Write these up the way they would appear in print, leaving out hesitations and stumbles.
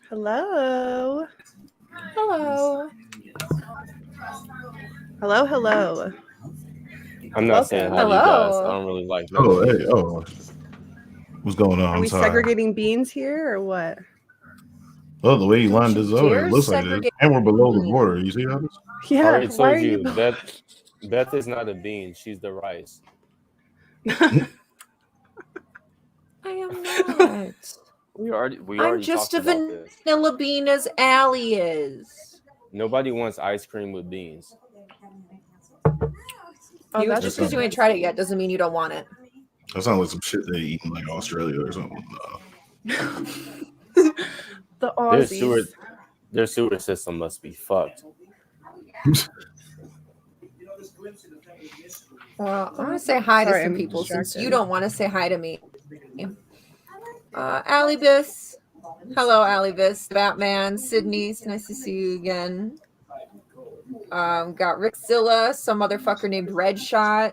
Hello. Hello. Hello, hello. I'm not saying hi to you guys. I don't really like that. Oh, hey, oh. What's going on? Are we segregating beans here or what? Oh, the way you lined this up, it looks like it. And we're below the border. You see how this? Yeah. I already told you, Beth is not a bean. She's the rice. I am not. I'm just a vanilla bean as Allie is. Nobody wants ice cream with beans. Oh, just because you ain't tried it yet doesn't mean you don't want it. That sounds like some shit they eat in like Australia or something. The Aussies. Their sewer system must be fucked. Well, I want to say hi to some people since you don't want to say hi to me. AllieDean. Hello, AllieDean. Batman. Sydney. It's nice to see you again. Got Rickzilla, some motherfucker named Red Shot.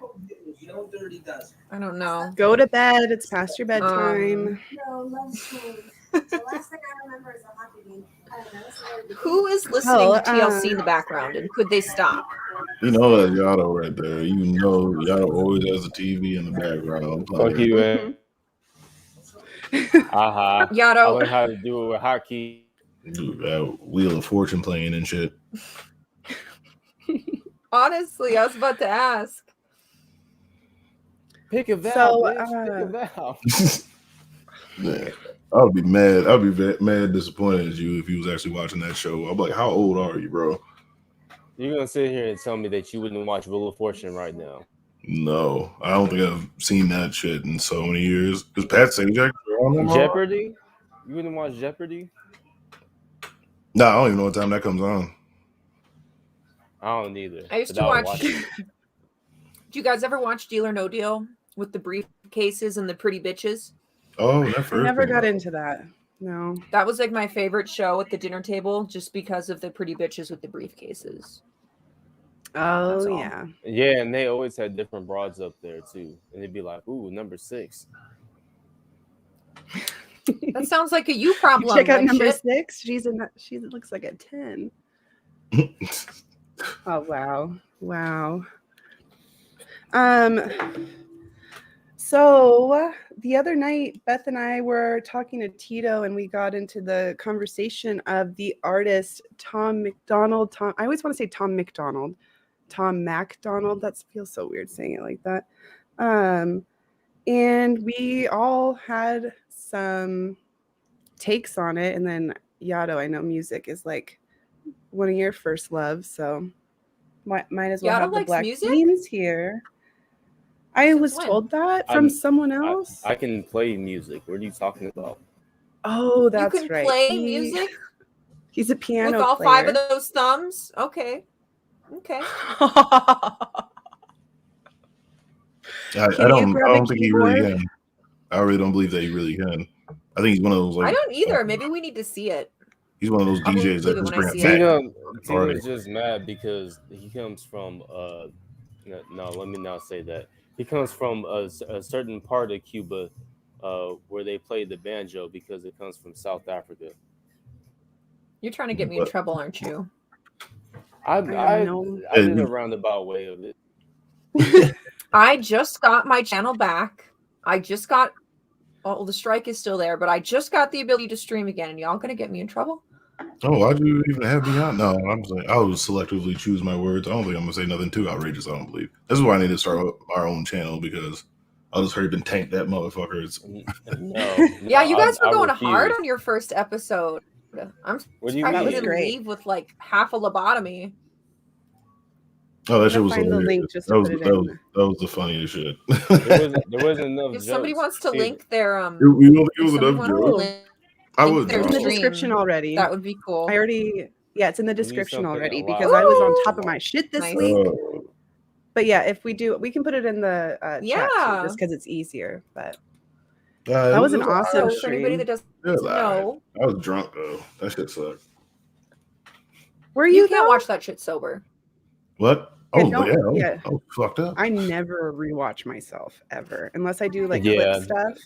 I don't know. Go to bed. It's past your bedtime. Who is listening to TLC in the background, and could they stop? You know that Yato right there. You know Yato always has a TV in the background. Fuck you, man. Yato. I learned how to do it with hotkey. Dude, that Wheel of Fortune playing and shit. Honestly, I was about to ask. Pick a valve. Pick a valve. Yeah, I would be mad. I'd be mad disappointed at you if you was actually watching that show. I'm like, how old are you, bro? You're gonna sit here and tell me that you wouldn't watch Wheel of Fortune right now? No, I don't think I've seen that shit in so many years. Because Pat Sajak on Jeopardy? You wouldn't watch Jeopardy? No, I don't even know what time that comes on. I don't either. I used to watch. Do you guys ever watch Deal or No Deal with the briefcases and the pretty bitches? Oh, that first. I never got into that. No. That was like my favorite show at the dinner table, just because of the pretty bitches with the briefcases. Oh yeah. Yeah, and they always had different broads up there too, and they'd be like, "Ooh, number 6." That sounds like a you problem. Check out number 6. She looks like a 10. Oh wow. So the other night, Beth and I were talking to Tito, and we got into the conversation of the artist Tom MacDonald. I always want to say Tom MacDonald. Tom MacDonald. That feels so weird saying it like that. And we all had some takes on it. And then Yato, I know music is like one of your first loves, so might as well Yato have the black music? beans here. I was told that from someone else. I can play music. What are you talking about? Oh, that's right. You can play music? He's a piano with all player. 5 of those thumbs? Okay. I don't think he really can. I really don't believe that he really can. I think he's one of those. Like, I don't either. Maybe we need to see it. He's one of those DJs that just bring it. Tino's just mad because he comes from. No, let me not say that. He comes from a certain part of Cuba where they play the banjo because it comes from South Africa. You're trying to get me in trouble, aren't you? I did a roundabout way of it. I just got my channel back. The strike is still there, but I just got the ability to stream again, and y'all gonna get me in trouble? Oh, why'd you even have me on? No, I'm saying I would selectively choose my words. I don't think I'm gonna say nothing too outrageous. I don't believe. This is why I need to start our own channel, because I just heard them tank that motherfucker. Yeah, you guys were going hard on your first episode. I'm surprised you didn't leave with like half a lobotomy. Oh, that shit I'm was gonna find the hilarious. link just to put it in. That was the funniest shit. There wasn't enough. If somebody jokes wants to either. link their You don't think it if was somebody enough wants to jokes? link I would their It's in the stream, description already. that would be cool. I already, yeah, it's in the We need description something already a because lot I was on Ooh. top of my shit this Nice. week. Oh, But yeah, if we do, we can put it in the chat too, Yeah. just because it's easier. But yeah, that was an it alright. awesome So for anybody stream. that doesn't It was alright. know, I was drunk though. That shit sucked. Were you you can't though? watch that shit sober. What? Yeah, Oh, don't- yeah. yeah. I was fucked up. I never rewatch myself ever, unless I do like Yeah. clip stuff.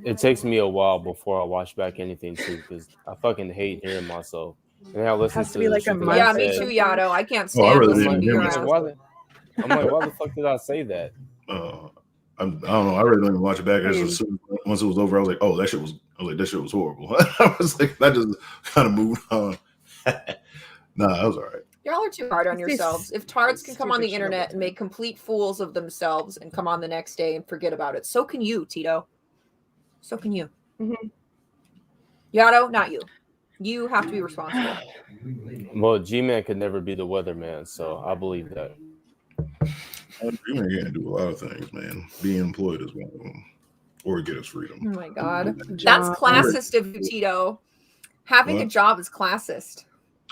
It takes me a while before I watch back anything too, because I fucking hate hearing myself. And I listen Has to be like a shit that month. I Yeah, me said. too, Yato. I can't Oh, I stand really listening didn't to hear your I'm myself. ass. why the fuck did I say that? I don't know. I really didn't watch it back. Same. Once it was over, I was like, "Oh, that shit was." I was like, "That shit was horrible." I was like, I just kind of moved on. Nah, that was all right. Y'all are too hard on It's this yourselves. If tards can come on the stupid shit all internet the and make complete fools of themselves and come on the next day and forget about it, so can you, Tito. So can you. Mhm. Yato, not you. You have to be responsible. Well, G-Man could never be the weatherman, so I believe that. You can't do a lot of things, man. Being employed is one of them, or get his freedom. Oh my god. That's Job. classist of you, Tito. Having a What? job is classist.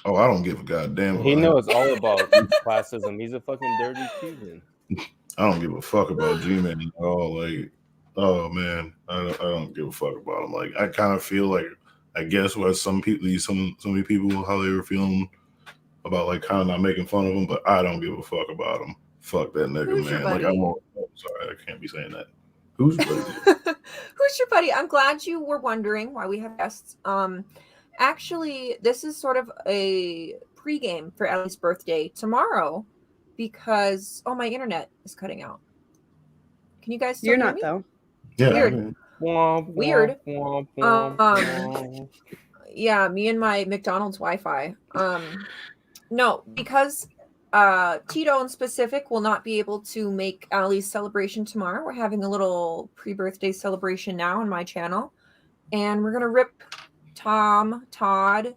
Oh, I don't give a goddamn. He about knows all about classism. He's a fucking dirty Cuban. I don't give a fuck about G-Man at all. Like, oh man, I don't give a fuck about him. Like, I kind of feel like, I guess what some many people how they were feeling about like kind of not making fun of him, but I don't give a fuck about him. Fuck that nigga, Who's your man. Like, I buddy? won't. Oh, sorry, I can't be saying that. Who's your buddy? Who's your buddy? I'm glad you were wondering why we have guests. Actually, this is sort of a pregame for Ellie's birthday tomorrow because my internet is cutting out. Can you guys still You're hear not me? though. Yeah, Weird. I mean, Weird. Yeah, me and my McDonald's Wi-Fi. No, because Tito in specific will not be able to make Allie's celebration tomorrow. We're having a little pre-birthday celebration now on my channel, and we're gonna rip Tom, Todd,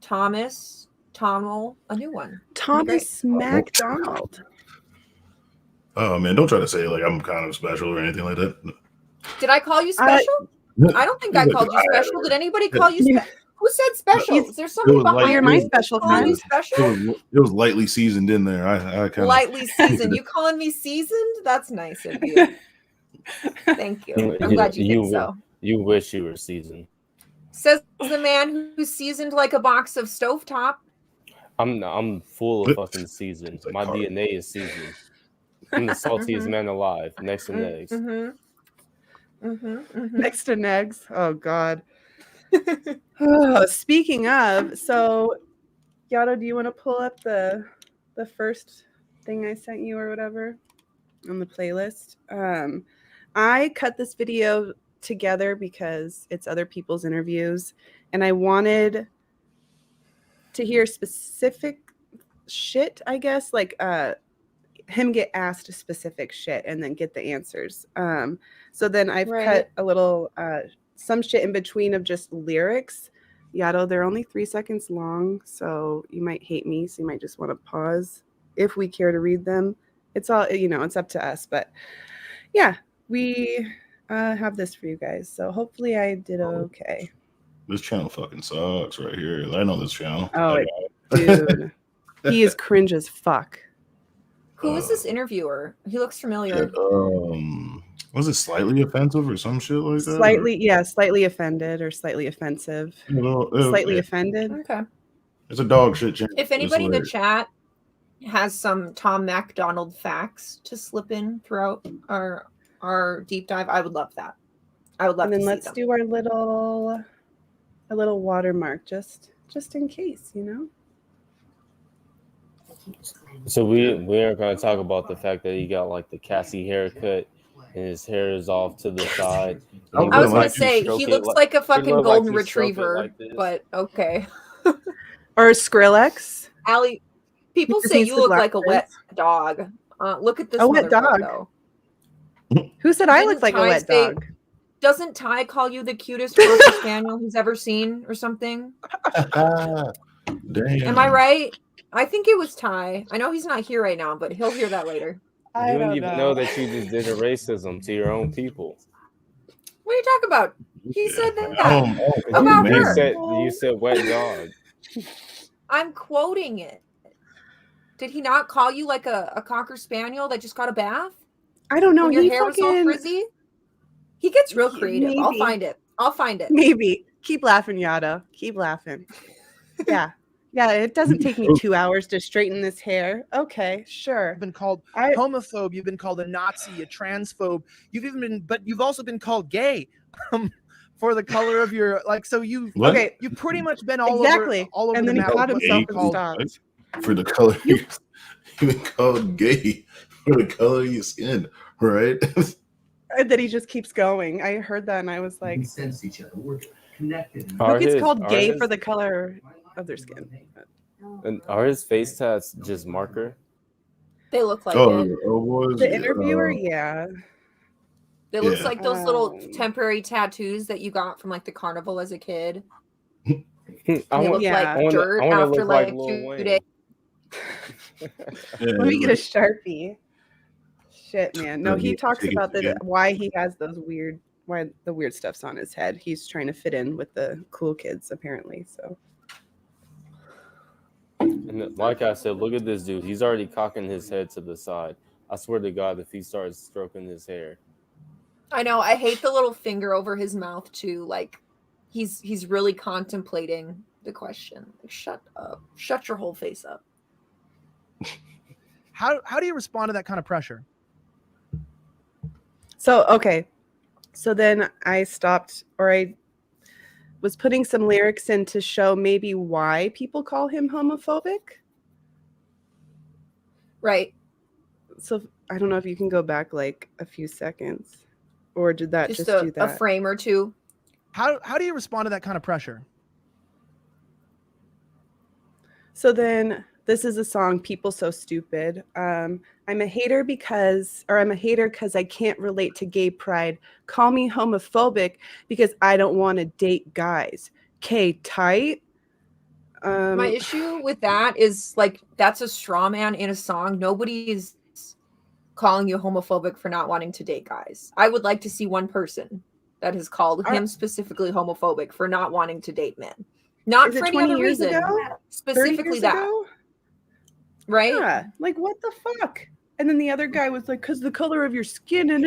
Thomas, Tommel a new one. Thomas MacDonald. oh man, don't try to say like I'm kind of special or anything like that. Did I call you special? I don't think I called you special. Did anybody call you special? Who said special? Is there somebody was like- behind You're me my special calling you friend. special? It was lightly seasoned in there. I kind of Lightly seasoned. You calling me seasoned? That's nice of you. Thank you. I'm glad you did so. You wish you were seasoned. Says the man who's seasoned like a box of stovetop. I'm full of fucking seasoned. like My carb. DNA is seasoned. I'm the saltiest man alive, next to Negs. Next to Negs. Oh God. Oh, speaking of, so Yato, do you want to pull up the first thing I sent you or whatever on the playlist? I cut this video together because it's other people's interviews, and I wanted to hear specific shit, I guess, like him get asked specific shit and then get the answers. So then I've cut a little some shit in between of just lyrics. Yato, they're only 3 seconds long, so you might hate me, so you might just want to pause if we care to read them. It's all, it's up to us. But yeah, we have this for you guys. So hopefully I did okay. This channel fucking sucks right here. I know this channel. Oh, dude. He is cringe as fuck. Who is this interviewer? He looks familiar. Was it slightly offensive or some shit like that? Slightly offended or slightly offensive. Slightly offended. Okay. It's a dog shit channel. If anybody in the chat has some Tom MacDonald facts to slip in throughout our deep dive, I would love that. I would love and then to let's see them. do a little watermark just in case, So we aren't going to talk about the fact that he got like the Cassie haircut and his hair is off to the side. I was going to say he looks like a fucking golden retriever, like but okay. Or Skrillex. Allie, people He say needs you the look like a wet glasses. dog. Look at this A wet motherfucker, dog? though. Who said I Didn't look like a Ty wet say- dog? Doesn't Ty call you the cutest Persian spaniel he's ever seen or something? Damn. Am I right? I think it was Ty. I know he's not here right now, but he'll hear that later. I You don't don't even know that you just did a racism to your own people. What are you talking about? He said that Oh, about man. her. You said wet dog. I'm quoting it. Did he not call you like a Cocker Spaniel that just got a bath? I don't know. When your He hair was all fucking frizzy? He gets real creative. I'll maybe. find it. I'll find it. Maybe. Keep laughing, Yato. Keep laughing. Yeah. Yeah, it doesn't take me 2 hours to straighten this hair. Okay, sure. You've been called homophobe. You've been called a Nazi, a transphobe. You've also been called gay for the color of your So you've pretty much been all over and the then he map. caught What himself you've and called. stopped. For the color, you've been called gay for the color of your skin, right? And then he just keeps going. I heard that and I was like, We sense each other. We're connected. who gets called gay for the color of their skin? And are his face tats just marker? They look like The interviewer, yeah. It looks like those little temporary tattoos that you got from like the carnival as a kid. They look like dirt after like 2 days. Let me get a Sharpie. Shit, man. No, he talks about why he has the weird stuff's on his head. He's trying to fit in with the cool kids, apparently. So. And like I said, look at this dude. He's already cocking his head to the side. I swear to God, if he starts stroking his hair. I know. I hate the little finger over his mouth too. Like he's really contemplating the question. Like, shut up. Shut your whole face up. How do you respond to that kind of pressure? So, okay. So then I stopped, or I was putting some lyrics in to show maybe why people call him homophobic. Right. So I don't know if you can go back like a few seconds, or did that just do that? A frame or two. How do you respond to that kind of pressure? So then this is a song, People So Stupid. I'm a hater because I can't relate to gay pride. Call me homophobic because I don't want to date guys. K tight. My issue with that is like that's a straw man in a song. Nobody is calling you homophobic for not wanting to date guys. I would like to see one person that has called him specifically homophobic for not wanting to date men. Not for any other reason. Specifically that. Ago? Right? Yeah. Like, what the fuck? And then the other guy was like, because the color of your skin. And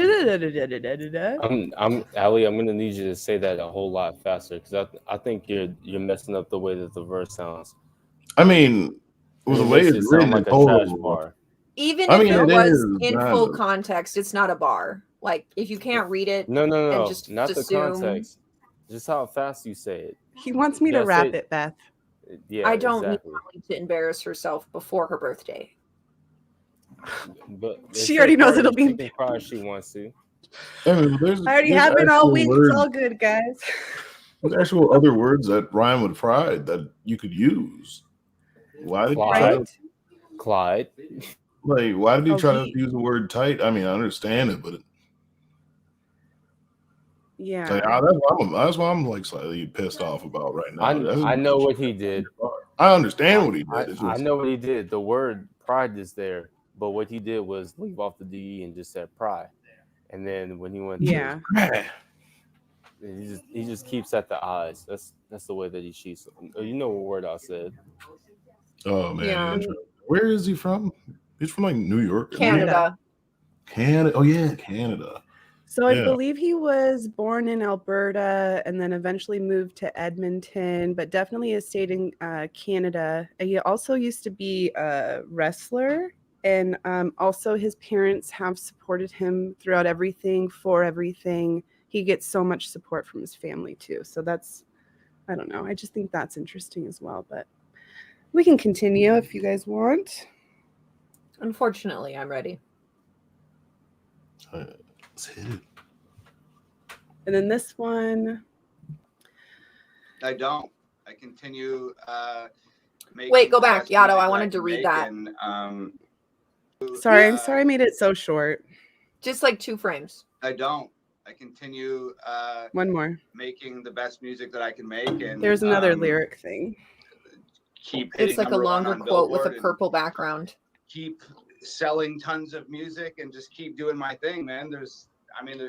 Allie, I'm gonna need you to say that a whole lot faster because I think you're messing up the way that the verse sounds. I mean, the way it's written, like a trash bar. Even if it was in full context, it's not a bar. Like if you can't read it, no, and just not the assume... context. Just how fast you say it. He wants me to rap it, Beth. Yeah, I don't need Allie to embarrass herself before her birthday. But she already knows it'll be embarrassed. She wants to. I already have it all week. It's all good, guys. There's actual other words that rhyme with pride that you could use. Why did Clyde? Like, why did he try to use the word tight? I mean, I understand it, but yeah, like, that's why I'm like slightly pissed off about right now. I know what he did. I understand what he did. I know what he did. The word pride is there, but what he did was leave off the DE and just said pride. And then when he went, he just keeps at the eyes. That's the way that he cheats. You know what word I said? Oh man, yeah. Where is he from? He's from like New York, Canada. Canada. Oh yeah, Canada. So I believe he was born in Alberta and then eventually moved to Edmonton, but definitely has stayed in Canada. He also used to be a wrestler, and also his parents have supported him throughout everything, for everything. He gets so much support from his family too. So that's, I don't know. I just think that's interesting as well, but we can continue if you guys want. Unfortunately, I'm ready. Let's hit it. And then this one. I don't. I continue. Wait, go back, Yato. I wanted to read that. And, sorry, I'm sorry I made it so short. Just like 2 frames. I don't. I continue. One more. Making the best music that I can make. And there's another lyric thing. keep hitting It's like a number one longer on quote with a Billboard and purple background. keep selling tons of music and just keep doing my thing, man. There's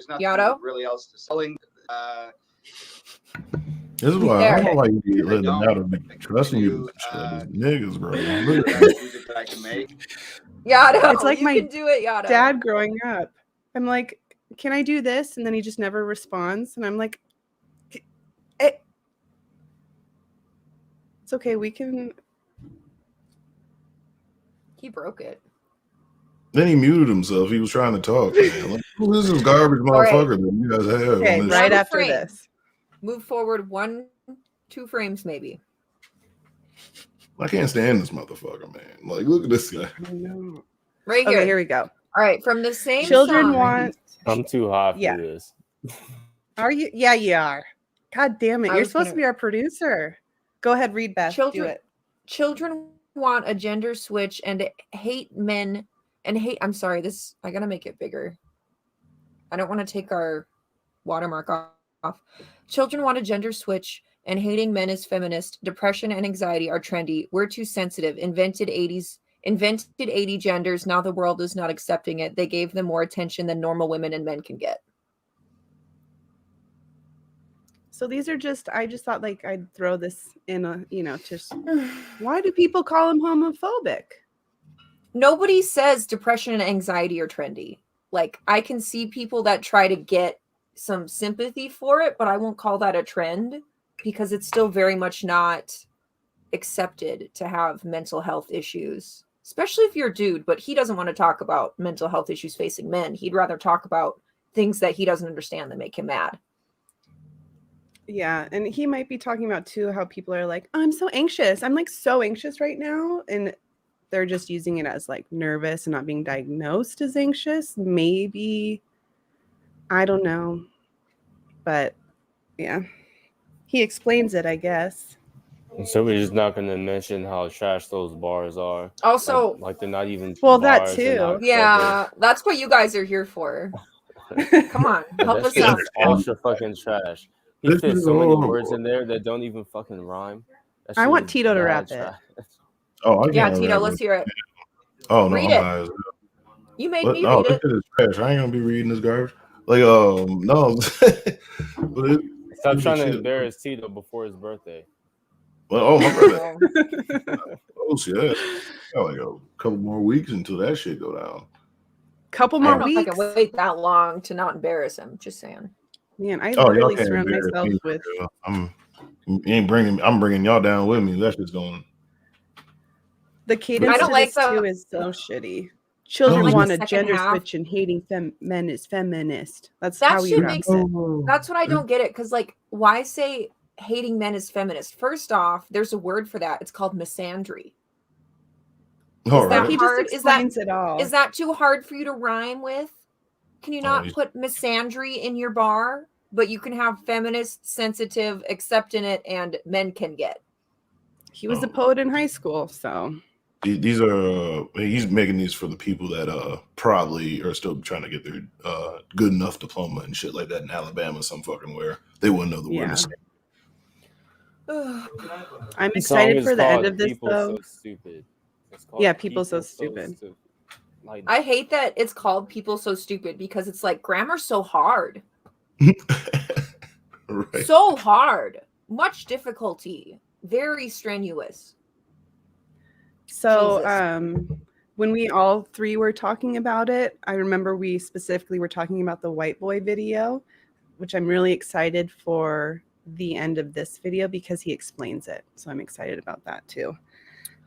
nothing Yato? really else to selling. This is why I don't know why you be letting them out of trusting you. Uh, Niggas, bro. music that I can make. Yato, It's like you my can do it, Yato. Dad growing up. I'm like, can I do this? And then he just never responds. And I'm like, it's okay. We can. He broke it. Then he muted himself. He was trying to talk. Man. Like, who is this garbage motherfucker that you guys have? Okay, on this right show? after this. Move forward 1-2 frames, maybe. I can't stand this motherfucker, man. Like, look at this guy. I know. Right here. Okay, here we go. All right, from the same Children song. want. I'm too hot for Yeah. this. Are you? Yeah, you are. God damn it! I You're was supposed to gonna- be our producer. Go ahead, read Beth. Do it. Children want a gender switch and hate men and hate. I'm sorry, this I gotta make it bigger. I don't want to take our watermark off. Children want a gender switch and hating men is feminist. Depression and anxiety are trendy. We're too sensitive. Invented 80 genders. Now the world is not accepting it. They gave them more attention than normal women and men can get. So these are just. I just thought like I'd throw this in a. Just. Why do people call him homophobic? Nobody says depression and anxiety are trendy. Like, I can see people that try to get some sympathy for it, but I won't call that a trend because it's still very much not accepted to have mental health issues, especially if you're a dude. But he doesn't want to talk about mental health issues facing men. He'd rather talk about things that he doesn't understand that make him mad. Yeah, and he might be talking about too how people are like, I'm so anxious. I'm like so anxious right now, and they're just using it as like nervous and not being diagnosed as anxious. Maybe, I don't know, but yeah, he explains it, I guess. So we're just not going to mention how trash those bars are. Also, like they're not even. Well, that bars, they're too. not yeah, that's what you guys are here for. Come on, help that us shit out. is ultra fucking trash. He This fits is so many horrible. words in there that don't even fucking rhyme. That I shit want is Tito to mad rap it. trash. Oh, I Yeah, can't Tito, rap let's it. hear it. Oh no, Read I'm it. high as hell. You made What? me No, read this it. shit is trash. I ain't gonna be reading this garbage. Like, no. But Stop trying to shit. embarrass Tito before his birthday. Well, oh my brother. Oh. Oh shit. Got like a couple more weeks until that shit go down. Couple I more don't know if I weeks. can wait that long to not embarrass him. Just saying. Man, I Oh, y'all literally can't surround embarrass myself me, with. bro. I'm bringing y'all down with me. That shit's going. The cadence I don't to like this the- too is so shitty. Children like want the a second gender half. switch and hating men is feminist. That's That how he shit raps makes it. That's what I don't get it. Because, like, why say hating men is feminist? First off, there's a word for that. It's called misandry. All that right. He hard? just Is that- explains it all. Is that too hard for you to rhyme with? Can you not he's- put misandry in your bar? But you can have feminist, sensitive, accepting it, and men can get. He was a poet in high school, so These are he's making these for the people that probably are still trying to get their good enough diploma and shit like that in Alabama, some fucking where they wouldn't know the Yeah. word. I'm The song excited is for the end called of this People though. So Stupid. It's called Yeah, People So Stupid. Like, I hate that it's called People So Stupid because it's like grammar's so hard. Right. So hard. Much difficulty. Very strenuous. So Jesus. when we all three were talking about it, I remember we specifically were talking about the white boy video, which I'm really excited for the end of this video because he explains it. So I'm excited about that too.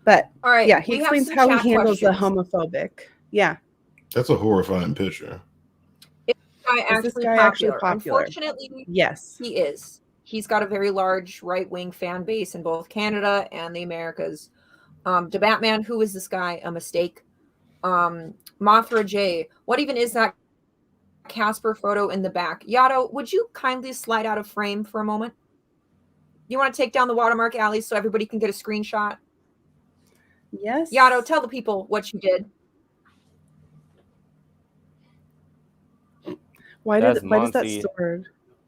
But All right. yeah, he we have explains some how he chat handles the questions. homophobic. Yeah. That's a horrifying picture. Is this guy actually popular? Unfortunately, Yes. he is. He's got a very large right-wing fan base in both Canada and the Americas. The Batman, who is this guy? A mistake. Mothra J. What even is that Casper photo in the back? Yato, would you kindly slide out of frame for a moment? You want to take down the watermark, Allie, so everybody can get a screenshot? Yes. Yato, tell the people what you did. Why That's does that Monty. sword?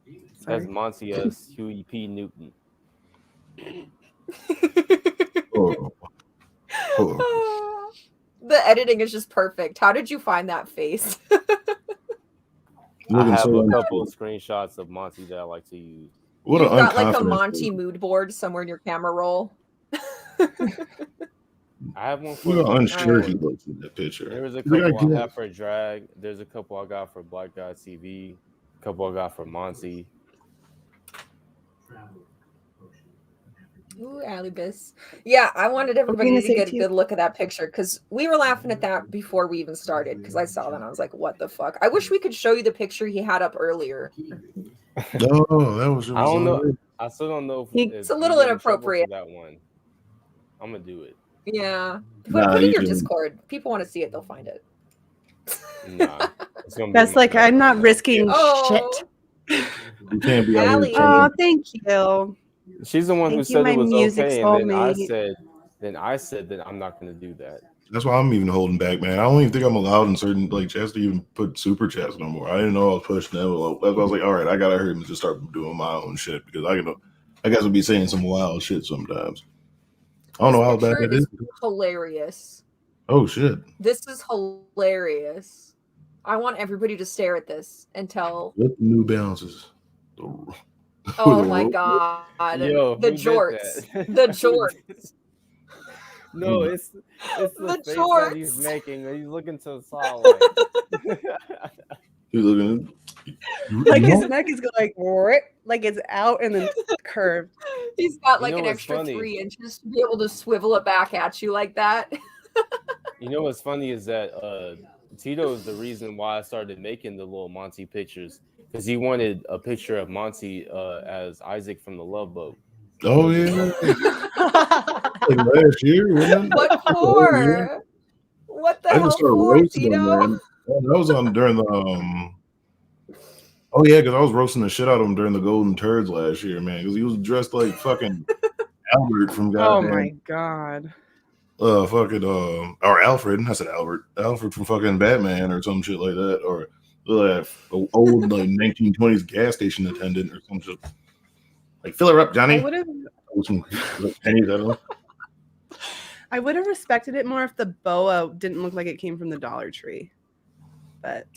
That's Sorry. Monty as Huey P. Newton. The editing is just perfect. How did you find that face? I have a couple of screenshots of Monty that I like to use. You've got like a Monty mood board somewhere in your camera roll. I have one for Look how unsure he looks in that picture. There was a couple I have for drag. There's a couple I got for Black Guy TV. A couple I got for Monty. Ooh, AllieBean. Yeah, I wanted everybody to get a good look at that picture because we were laughing at that before we even started because I saw that and I was like, what the fuck? I wish we could show you the picture he had up earlier. No, that was. I don't know. I still don't know. It's a little inappropriate. That one. I'm gonna do it. Yeah. Put it in your Discord. People want to see it. They'll find it. Nah. That's like, I'm not risking shit. You can't be Allie. Oh, thank you. She's the one who said it was okay, and then I said that I'm not going to do that. That's why I'm even holding back, man. I don't even think I'm allowed in certain like chats to even put super chats no more. I didn't know I was pushing that. That's why I was like, all right, I gotta hurry and just start doing my own shit because I guess I'll be saying some wild shit sometimes. I don't know how bad it is. Hilarious. Oh shit! This is hilarious. I want everybody to stare at this and tell. With the New Balances. Oh my god! Yo, the jorts, the jorts. No, it's the face jorts that he's making. He's looking to the side. He's looking like his neck is going like it's out and then curved. He's got like an extra 3 inches to be able to swivel it back at you like that. You know what's funny is that Tito is the reason why I started making the little Monty pictures because he wanted a picture of Monty as Isaac from the Love Boat. Oh yeah, like last year. What for? What the hell for, Tito? That was on during the Oh yeah, because I was roasting the shit out of him during the Golden Turds last year, man. Because he was dressed like fucking Albert from goddamn. Oh my god. Or Alfred. I said Albert. Alfred from fucking Batman or some shit like that, or old like 1920s gas station attendant or some shit. Like, fill her up, Johnny. I would have respected it more if the boa didn't look like it came from the Dollar Tree. But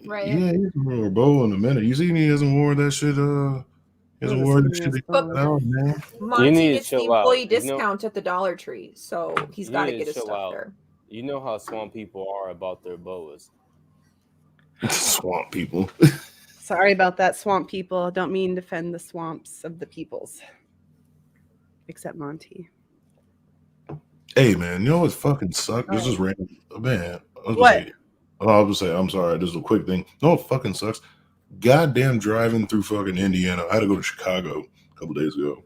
right. Yeah, he hasn't worn a boa in a minute. You see, he hasn't worn that shit. He hasn't worn that shit. Man. Monty gets the employee discount at the Dollar Tree, so he's got to get his stuff there. You know how swamp people are about their boas. Swamp people. Sorry about that, swamp people. Don't mean to defend the swamps of the peoples. Except Monty. Hey, man, you know what fucking sucks? This is random. Man. What? I'll just say, I'm sorry. This is a quick thing. You know what fucking sucks? Goddamn driving through fucking Indiana. I had to go to Chicago a couple days ago.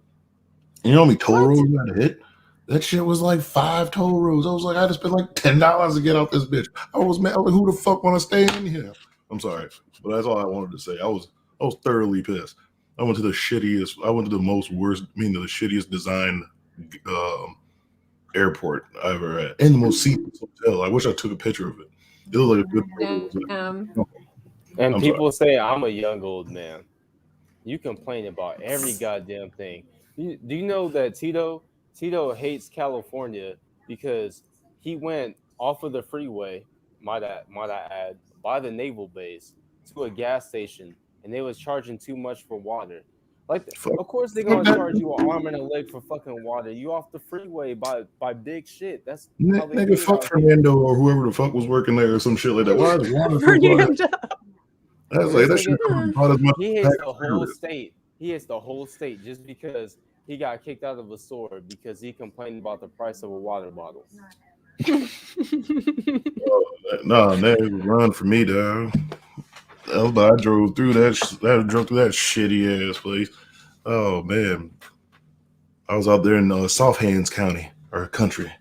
You know how many toll roads I had to hit? That shit was like 5 toll roads. I was like, I had to spend like $10 to get out this bitch. I was mad. I was like, who the fuck want to stay in here? I'm sorry, but that's all I wanted to say. I was thoroughly pissed. I went to the shittiest. I went to the the shittiest design airport I ever had, and the most seatless hotel. I wish I took a picture of it. It looked like a good. And people say I'm a young old man. You complain about every goddamn thing. Do you know that Tito hates California because he went off of the freeway, might I add, by the naval base to a gas station, and they was charging too much for water. Like, of course they're gonna charge you an arm and a leg for fucking water. You off the freeway by big shit. That's how they nigga. Fuck Fernando or whoever the fuck was working there or some shit like that. Why is water Fernando? That's like that shit. He hates the whole state. He hates the whole state just because he got kicked out of a store because he complained about the price of a water bottle. No, that was run for me, dog. I drove through that shitty ass place. Oh man, I was out there in South Hands County or country.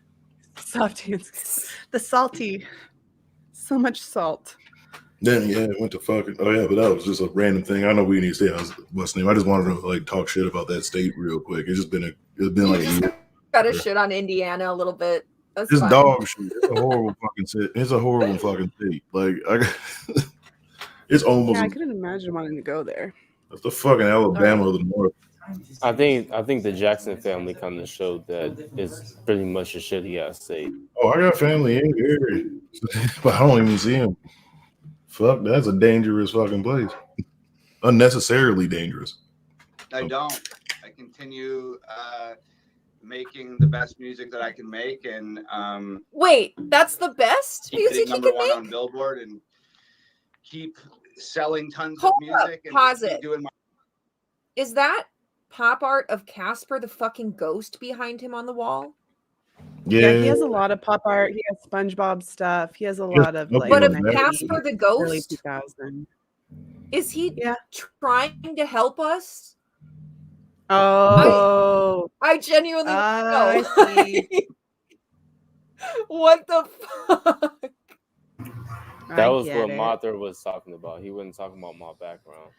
South Hands, the salty, so much salt. Then I went to fucking. Oh yeah, but that was just a random thing. I know we need to say what's the name. I just wanted to like talk shit about that state real quick. It's been like a year. Gotta shit on Indiana a little bit. That's it's fine. Dog shit. It's a horrible fucking shit. It's a horrible fucking state. Like it's almost. Yeah, I couldn't imagine wanting to go there. That's the fucking Alabama of the North. I think the Jackson family kind of showed that it's pretty much the shit he has to say. Oh, I got family in here, but I don't even see him. Fuck, that's a dangerous fucking place. Unnecessarily dangerous. I don't. I continue making the best music that I can make, and Wait, that's the best keep music hitting he #1 can on make? Billboard, and keep selling tons Hold of music, up, and pause just keep it. doing my. Is that pop art of Casper the fucking ghost behind him on the wall? Yeah, he has a lot of pop art. He has SpongeBob stuff. He has a Yes, lot of okay, like But of 90s, Casper the early ghost, 2000s. is he Yeah. trying to help us? Oh, I genuinely I know. see. What the fuck? That I was get what it. Mothra was talking about. He wasn't talking about my background.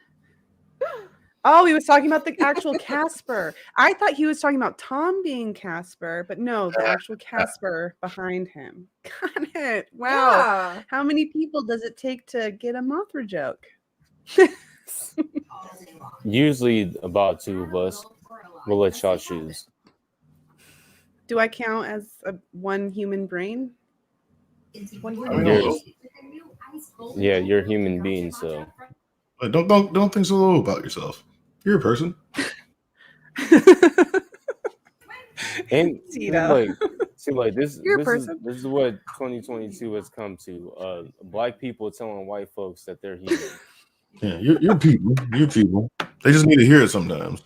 Oh, he was talking about the actual Casper. I thought he was talking about Tom being Casper, but no, the actual Casper behind him. Got it. Wow. Yeah. How many people does it take to get a Mothra joke? Usually about 2 of us. We'll let y'all choose. Do I count as one human brain? One I human mean, being? Yeah, you're a human being, so don't think so low about yourself. You're a person. and Tito. like this You're a this is person. this is what 2022 has come to. Black people telling white folks that they're human. Yeah, you're people. You're people. They just need to hear it sometimes.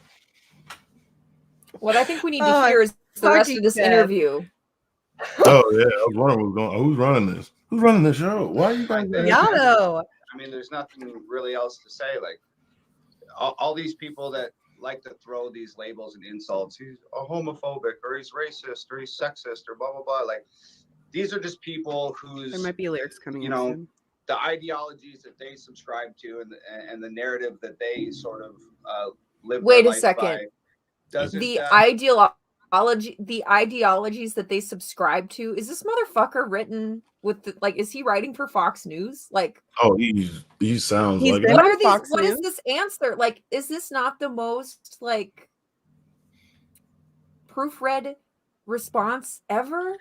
What I think we need Oh, to hear is the rest of fucking this dead. interview. Oh yeah, I was wondering what's going on. Who's running this? Who's running the show? Why are you guys? Yato. I mean, there's nothing really else to say. Like all these people that like to throw these labels and insults. He's a homophobic, or he's racist, or he's sexist, or blah blah blah. Like these are just people whose, There might be lyrics coming you in know, soon. the ideologies that they subscribe to, and the narrative that they sort of live. Wait their a life second. by doesn't The ideologies that they subscribe to, is this motherfucker written with the, like, is he writing for Fox News? Like, Oh, he sounds He's like been what on are these? Fox What is News. this answer? Like, is this not the most like proofread response ever?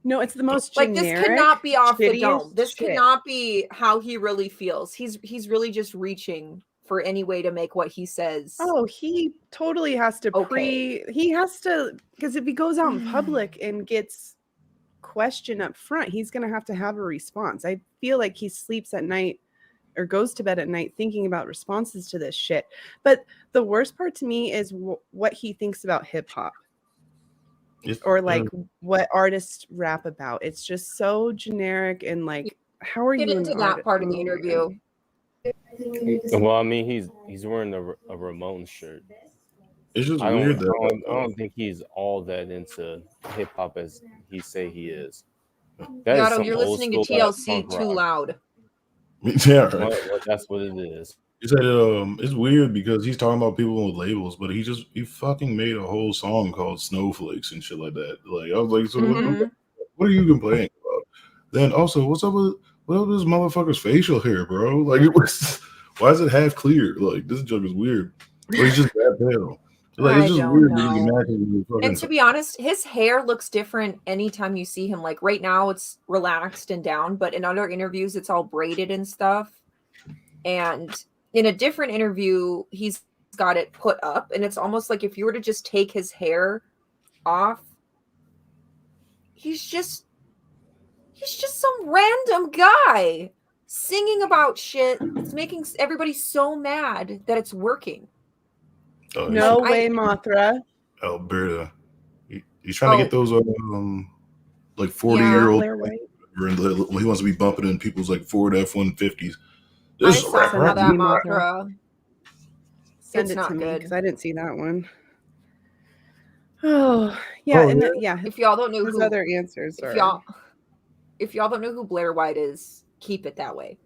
No, it's the most Like, generic. this cannot be off the shittiest dome. This shit. cannot be how he really feels. He's really just reaching for any way to make what he says. Oh, he totally has to Okay. he has to, because if he goes out in public and gets questioned up front, he's going to have a response. I feel like he sleeps at night or goes to bed at night thinking about responses to this shit. But the worst part to me is what he thinks about hip hop. Or like what artists rap about. It's just so generic and like, how are Get you into that part of the interview? Well, I mean, he's wearing a Ramones shirt. It's just I weird don't think he's all that into hip hop as he say he is. That is Yato, some you're old listening to school TLC punk too rock. loud. Yeah, right. Well, that's what it is. He said it's weird because he's talking about people with labels, but he fucking made a whole song called Snowflakes and shit like that. Like I was like, so what are you complaining about? Then also, what's up with this motherfucker's facial hair, bro? Like it was, why is it half clear? Like this joke is weird. Or he's just that pale. Like it's just weird that you can fucking. And to be honest, his hair looks different anytime you see him. Like right now it's relaxed and down, but in other interviews it's all braided and stuff. And in a different interview, he's got it put up, and it's almost like if you were to just take his hair off, he's just some random guy singing about shit. It's making everybody so mad that it's working. Oh, no way, Mothra. Alberta. He's trying to get those like 40-year-old. He wants to be bumping in people's like Ford F-150s. I saw some of that, Mothra. Send it to me because I didn't see that one. Oh yeah, yeah. If y'all don't know his who other answers if are. If y'all don't know who Blair White is, keep it that way.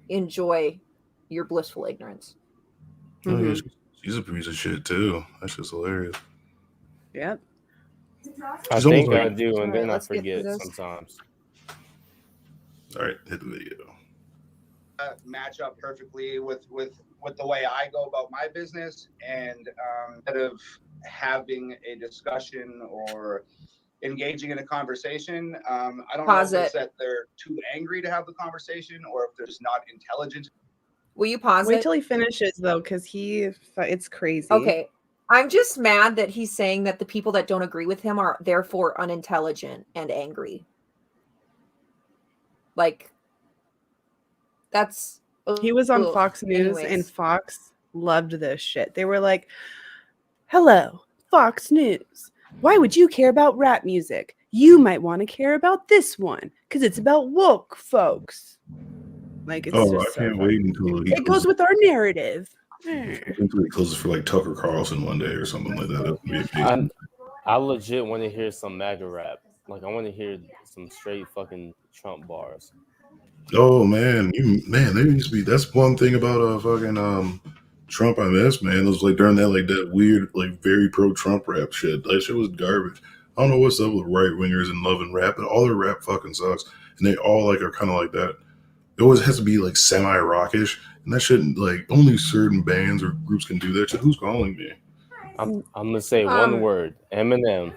Enjoy your blissful ignorance. Oh, yeah, she's a piece of shit too. That's just hilarious. Yep. I think I do, and then I forget sometimes. All right, hit the video. Match up perfectly with with the way I go about my business, and instead of having a discussion or engaging in a conversation, I don't know if it's that they're too angry to have the conversation or if there's not intelligence. Will you pause Wait it? till he finishes though, because it's crazy. Okay. I'm just mad that he's saying that the people that don't agree with him are therefore unintelligent and angry. Like, that's... He was on Fox News, and Fox loved this shit. They were like, hello, Fox News. Why would you care about rap music? You might want to care about this one, because it's about woke folks. Like, it's just I can't wait until it goes with our narrative. Until he closes for like Tucker Carlson one day or something like that. I legit want to hear some MAGA rap. Like, I want to hear some straight fucking Trump bars. Oh man, there used to be. That's one thing about fucking Trump. I miss, man. It was like during that weird, like very pro Trump rap shit. That shit was garbage. I don't know what's up with right wingers and loving rap, but all their rap fucking sucks, and they all like are kind of like that. It always has to be like semi-rockish, and that shouldn't, like, only certain bands or groups can do that shit. Who's calling me? I'm gonna say one word: Eminem.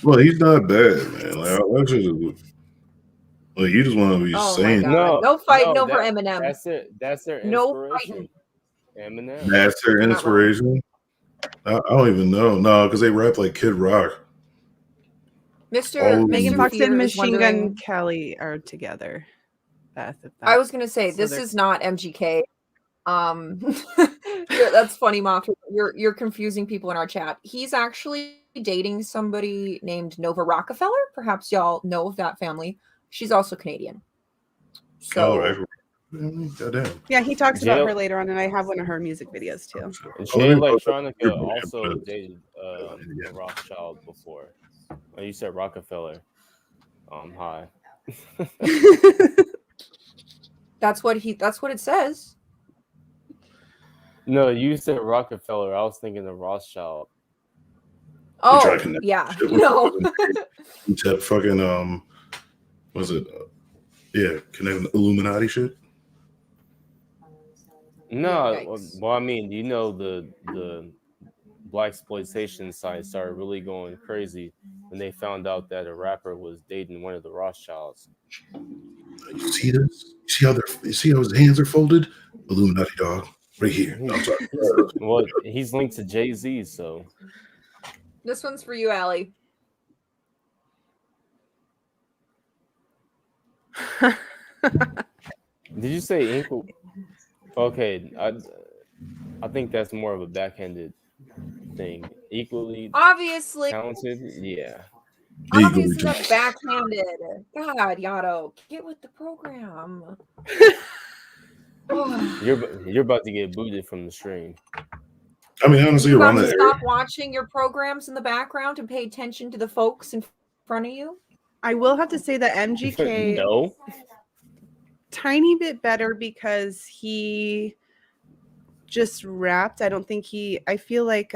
Well, he's not bad, man. Like, that's just like, you just want to be saying. No fight, no for Eminem. That's their inspiration. Eminem. That's their inspiration. I don't even know. No, because they rap like Kid Rock. Mr. Megan Fox and Machine Gun Kelly are together. Beth, I was gonna say this is not MGK. That's funny, Mothra. You're confusing people in our chat. He's actually dating somebody named Nova Rockefeller. Perhaps y'all know of that family. She's also Canadian. So, goddamn. Yeah, he talks about her later on, and I have one of her music videos too. Jay Electronica also dated a Rothschild before. Oh, you said Rockefeller. Hi. That's what it says. No, you said Rockefeller. I was thinking of Rothschild. Oh, yeah. No. That fucking was it? Yeah, connecting Illuminati shit. No, well, I mean, you know, the black exploitation side started really going crazy when they found out that a rapper was dating one of the Rothschilds. You see this? You see how his hands are folded? Illuminati dog, right here. Well, he's linked to Jay-Z, so. This one's for you, Allie. Did you say ink? Okay, I think that's more of a backhanded thing. Equally obviously talented, yeah. Obviously that's backhanded. God, Yato, get with the program. You're about to get booted from the stream. I mean, honestly, you about to stop watching your programs in the background and pay attention to the folks in front of you. I will have to say that MGK no, tiny bit better because he just rapped. I don't think I feel like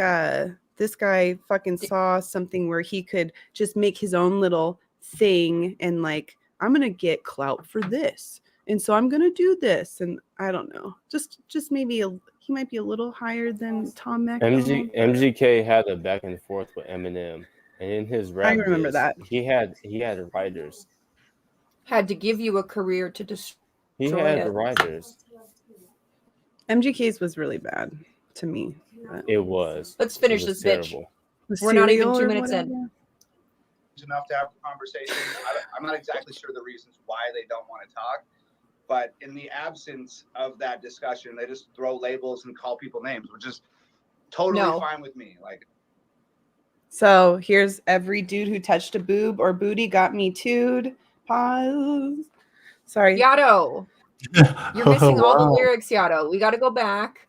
this guy fucking saw something where he could just make his own little thing and like, I'm gonna get clout for this, and so I'm gonna do this, and I don't know, just maybe he might be a little higher than Tom MacDonald. MGK had a back and forth with Eminem, and in his rap, I remember that he had writers. Had to give you a career to destroy. He had writers. MGK's was really bad to me. It was. Let's finish this bitch. We're not even 2 minutes in. Enough to have a conversation. I'm not exactly sure the reasons why they don't want to talk, but in the absence of that discussion, they just throw labels and call people names, which is totally fine with me. Like, so here's every dude who touched a boob or booty got me too'd. Pause. Sorry, Yato. You're missing all the lyrics, Yato. We got to go back.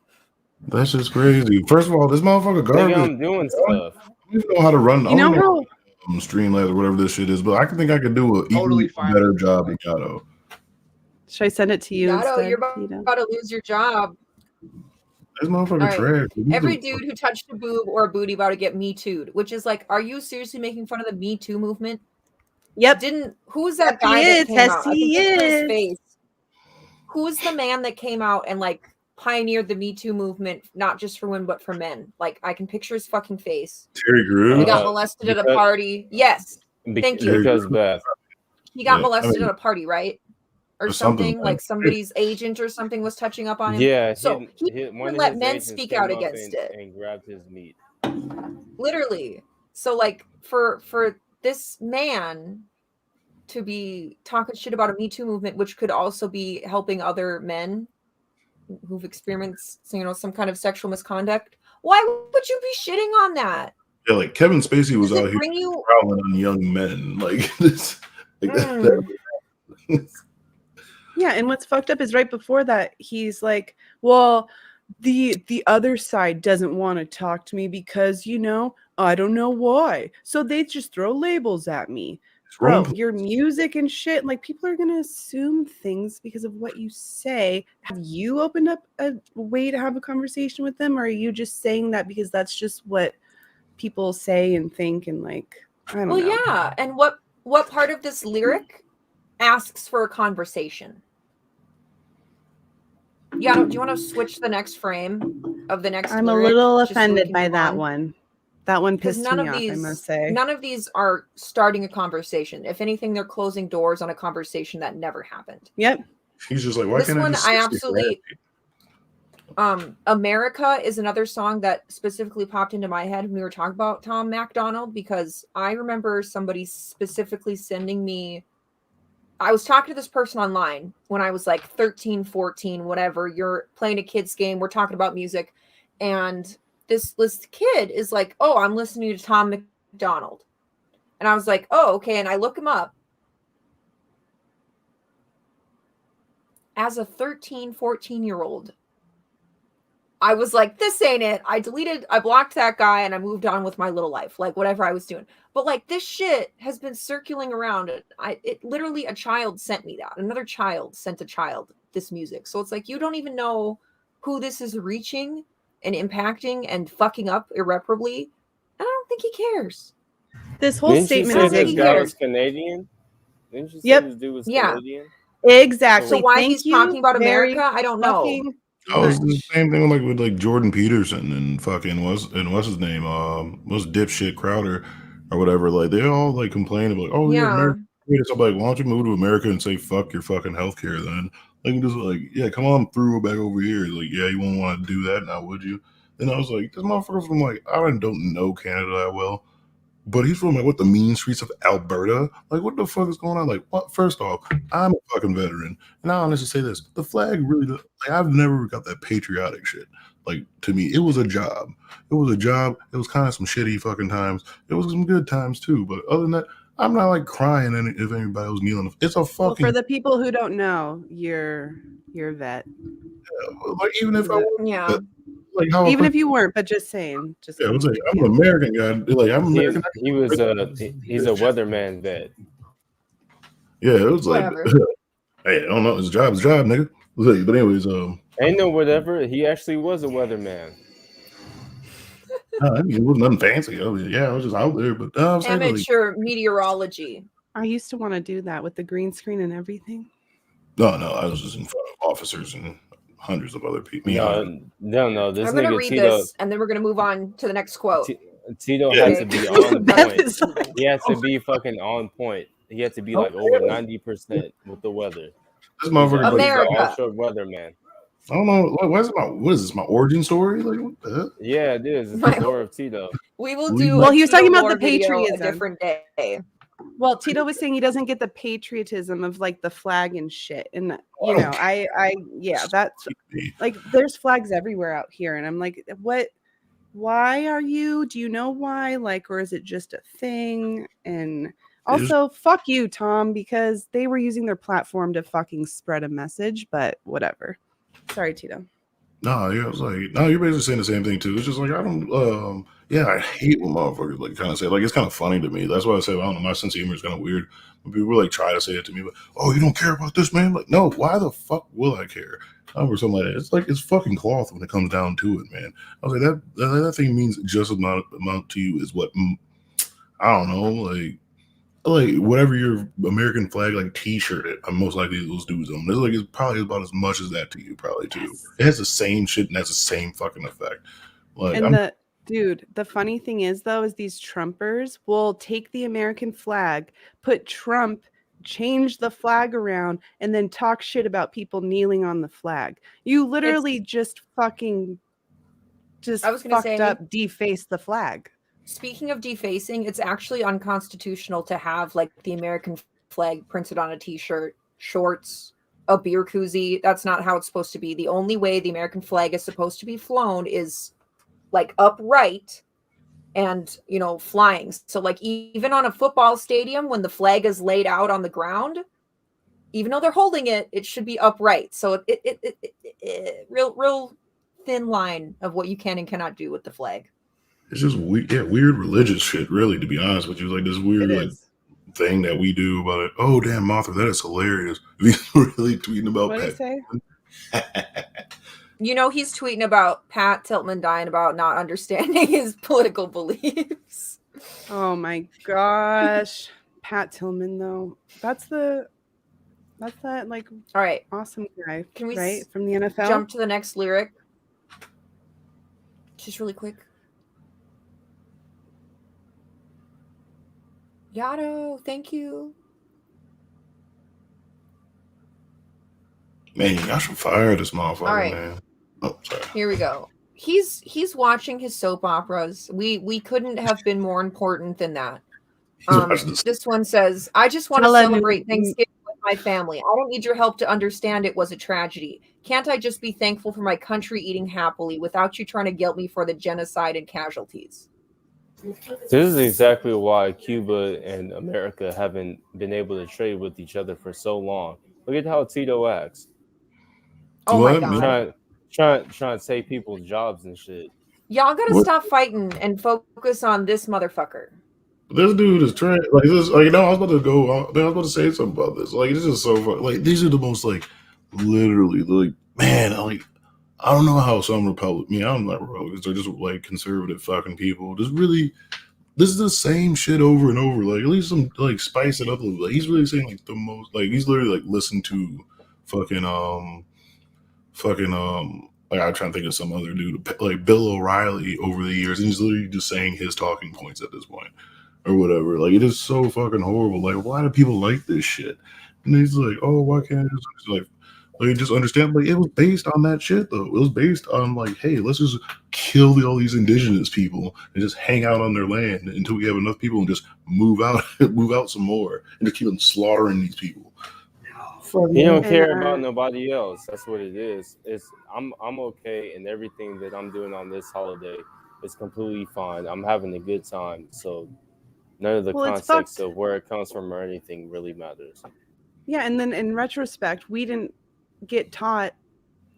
That's just crazy. First of all, this motherfucker garbage. I'm doing stuff. I don't know how to run. You know how Streamlabs or whatever this shit is, but I think I could do a totally even better job than Yato. Should I send it to you? Yato, instead, you're about to lose your job. This motherfucker trash. Every dude who touched a boob or a booty about to get Me Too'd, which is like, are you seriously making fun of the Me Too movement? Yep. Who's that guy that came out? I think it's his face. Who's the man that came out and like pioneered the Me Too movement, not just for women but for men. Like I can picture his fucking face. Terry Crews. He got molested at a party. Yes, thank you. Because Beth, he got molested at a party, right? Or something man. like somebody's agent or something was touching up on him. Yeah, so he one let of his men agents speak came out up against it and grabbed his meat. literally. So like for this man to be talking shit about a Me Too movement, which could also be helping other men who've experienced, you know, some kind of sexual misconduct, why would you be shitting on that? Yeah, like Kevin Spacey was Does it out here bring you- prowling on young men, like this. Like that. Yeah, and what's fucked up is right before that, he's like, well, the other side doesn't want to talk to me because, you know, I don't know why. So they just throw labels at me. Bro, your music and shit, like people are gonna assume things because of what you say. Have you opened up a way to have a conversation with them, or are you just saying that because that's just what people say and think and like I don't know. Well, yeah, and what part of this lyric asks for a conversation? Yeah, do you want to switch the next frame of the next I'm lyric, a little just so we offended can by move that on? one. That one pissed none me of off, these, I must say. None of these are starting a conversation. If anything, they're closing doors on a conversation that never happened. Yep. He's just like, why This can't one, I I just absolutely. America is another song that specifically popped into my head when we were talking about Tom MacDonald, because I remember somebody specifically sending me. I was talking to this person online when I was like 13, 14, whatever. You're playing a kid's game. We're talking about music. And this kid is like, oh, I'm listening to Tom MacDonald. And I was like, oh, okay. And I look him up. As a 13, 14-year-old, I was like, this ain't it. I blocked that guy and I moved on with my little life, like whatever I was doing. But like this shit has been circulating around. It literally, a child sent me that. Another child sent a child this music. So it's like, you don't even know who this is reaching and impacting and fucking up irreparably. I don't think he cares. This whole statement you is say this guy was Canadian? Didn't you say this dude was Canadian? Exactly. So why he's talking about America, I don't know. Oh, it's the same thing with Jordan Peterson and fucking what's his name? Was dipshit Crowder or whatever. Like they all like complain about, oh yeah, America. So I'm like, why don't you move to America and say fuck your fucking healthcare then? Like just like, yeah, come on through back over here. Like, yeah, you won't want to do that now, would you? And I was like, this motherfucker's from like, I don't know Canada that well. But he's from like the mean streets of Alberta. Like, what the fuck is going on? Like, what? First off, I'm a fucking veteran, and I honestly say this: the flag really, like, I've never got that patriotic shit. Like, to me, it was a job. It was a job. It was kind of some shitty fucking times. It was some good times too. But other than that, I'm not like crying if anybody was kneeling. It's a fucking. Well, for the people who don't know, you're a vet. Yeah, like even if I wasn't, yeah. Like how even if you weren't, but just saying, yeah, I was like, I'm an American guy. Like I'm American. He's a weatherman vet. Yeah, it was like, hey, I don't know, his job, nigga. Like, but anyways, ain't no whatever. He actually was a weatherman. It was nothing fancy. I was just out there, but amateur meteorology. I used to want to do that with the green screen and everything. No, I was just in front of officers and hundreds of other people. No. This I'm gonna nigga read Tito, this, and then we're gonna move on to the next quote. Tito had to be on point. He had to be fucking on point. He had to be like over 90% with the weather. This motherfucker, America, offshore weatherman. I don't know. What is this? My origin story? Like, what the hell? Yeah, it is. It's the lore of Tito. We will do. Well, he was talking about the patriotism patriotism. a different day. Well, Tito was saying he doesn't get the patriotism of like the flag and shit, and you know, that's like there's flags everywhere out here, and I'm like, what? Why are you? Do you know why? Like, or is it just a thing? And also, fuck you, Tom, because they were using their platform to fucking spread a message. But whatever. Sorry, Tito. No, yeah, I was like, no, you're basically saying the same thing too. It's just like I don't, I hate when motherfuckers like kind of say, like, it's kind of funny to me. That's why I say, I don't know, my sense of humor is kind of weird. When people like try to say it to me, but oh, you don't care about this, man? Like, no, why the fuck will I care? Or something like that. It's like it's fucking cloth when it comes down to it, man. I was like, that thing means just as amount to you as what I don't know, like like whatever your American flag like T-shirt it, I'm most likely those dudes on. It's like it's probably about as much as that to you, probably too. Yes. It has the same shit and has the same fucking effect. Like And the funny thing is though, is these Trumpers will take the American flag, put Trump, change the flag around, and then talk shit about people kneeling on the flag. You literally just fucking deface the flag. Speaking of defacing, it's actually unconstitutional to have like the American flag printed on a t-shirt, shorts, a beer koozie. That's not how it's supposed to be. The only way the American flag is supposed to be flown is like upright and, you know, flying. So like even on a football stadium, when the flag is laid out on the ground, even though they're holding it, it should be upright. So it real thin line of what you can and cannot do with the flag. It's just weird religious shit, really, to be honest with you. Like this weird like thing that we do about it. Oh damn, Mothra, that is hilarious. He's really tweeting about what did he say? You know, he's tweeting about Pat Tillman dying about not understanding his political beliefs. Oh my gosh. Pat Tillman though. That's that like all right, awesome guy. Can we from the NFL? Jump to the next lyric? Just really quick. Yato, thank you. Man, y'all should fire this motherfucker, all right. Man. Oh, sorry. Here we go. He's watching his soap operas. We couldn't have been more important than that. This one says, I just want to celebrate Thanksgiving with my family. I don't need your help to understand it was a tragedy. Can't I just be thankful for my country eating happily without you trying to guilt me for the genocide and casualties? This is exactly why Cuba and America haven't been able to trade with each other for so long. Look at how Tito acts. Oh my God. Trying to save people's jobs and shit. Y'all gotta stop fighting and focus on this motherfucker. This dude is trying like this. Like, you know, I was about to go. I was about to say something about this. Like, this is so fun. Like, these are the most like, literally, like, man, like, I don't know how some Republicans. I'm not Republicans. They're just like conservative fucking people. Just really, this is the same shit over and over. Like, at least some like spice it up a little bit. He's really saying like the most. Like, he's literally like listen to fucking like I'm trying to think of some other dude like Bill O'Reilly over the years, and he's literally just saying his talking points at this point or whatever. Like, it is so fucking horrible. Like, why do people like this shit? And he's like, oh, why can't I just like just understand? Like, it was based on that shit though. It was based on like, hey, let's just kill all these indigenous people and just hang out on their land until we have enough people and just move out some more and just keep on slaughtering these people. You don't care about nobody else. That's what it is. I'm okay, and everything that I'm doing on this holiday is completely fine. I'm having a good time. So none of the context of where it comes from or anything really matters. Yeah, and then in retrospect, we didn't get taught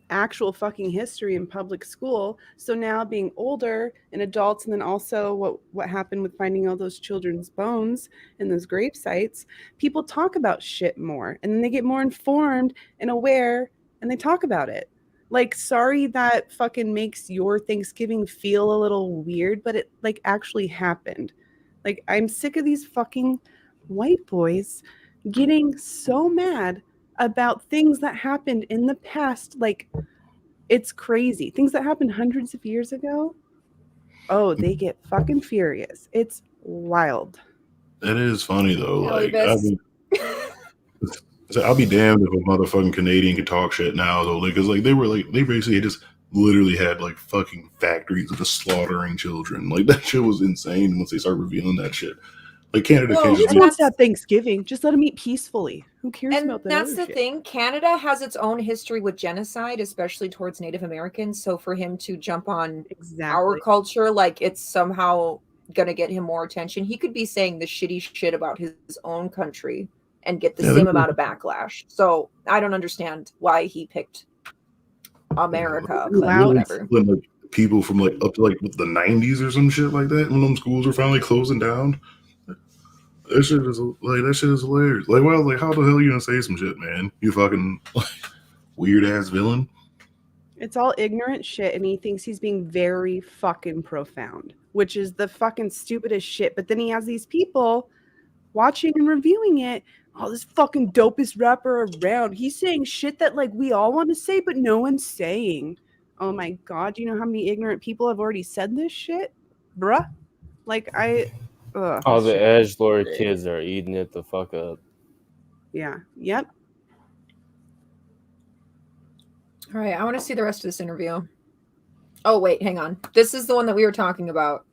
actual fucking history in public school. So now being older and adults, and then also what happened with finding all those children's bones in those grave sites, people talk about shit more, and then they get more informed and aware, and they talk about it. Like, sorry that fucking makes your Thanksgiving feel a little weird, but it like actually happened. Like, I'm sick of these fucking white boys getting so mad about things that happened in the past. Like, it's crazy. Things that happened hundreds of years ago. Oh, they get fucking furious. It's wild. It is funny though. Like, I'll be damned if a motherfucking Canadian could talk shit now though. Like, cause like they basically just literally had like fucking factories of just slaughtering children. Like, that shit was insane once they started revealing that shit. Like, Canada can't just wants to have Thanksgiving. Just let them eat peacefully. Who cares about that? That's the thing. Canada has its own history with genocide, especially towards Native Americans. So for him to jump on our culture, like it's somehow gonna get him more attention. He could be saying the shitty shit about his own country and get the same amount of backlash. So I don't understand why he picked America. Whatever. Like, people from like up to like the 90s or some shit like that, when them schools were finally closing down. That shit is hilarious. Like, well, like, how the hell are you gonna say some shit, man? You fucking weird ass villain. It's all ignorant shit, and he thinks he's being very fucking profound, which is the fucking stupidest shit. But then he has these people watching and reviewing it. Oh, this fucking dopest rapper around. He's saying shit that like we all want to say, but no one's saying. Oh my god, do you know how many ignorant people have already said this shit? Bruh. Like all the edgelord kids are eating it the fuck up. Yeah. Yep. All right, I want to see the rest of this interview. Oh, wait, hang on. This is the one that we were talking about.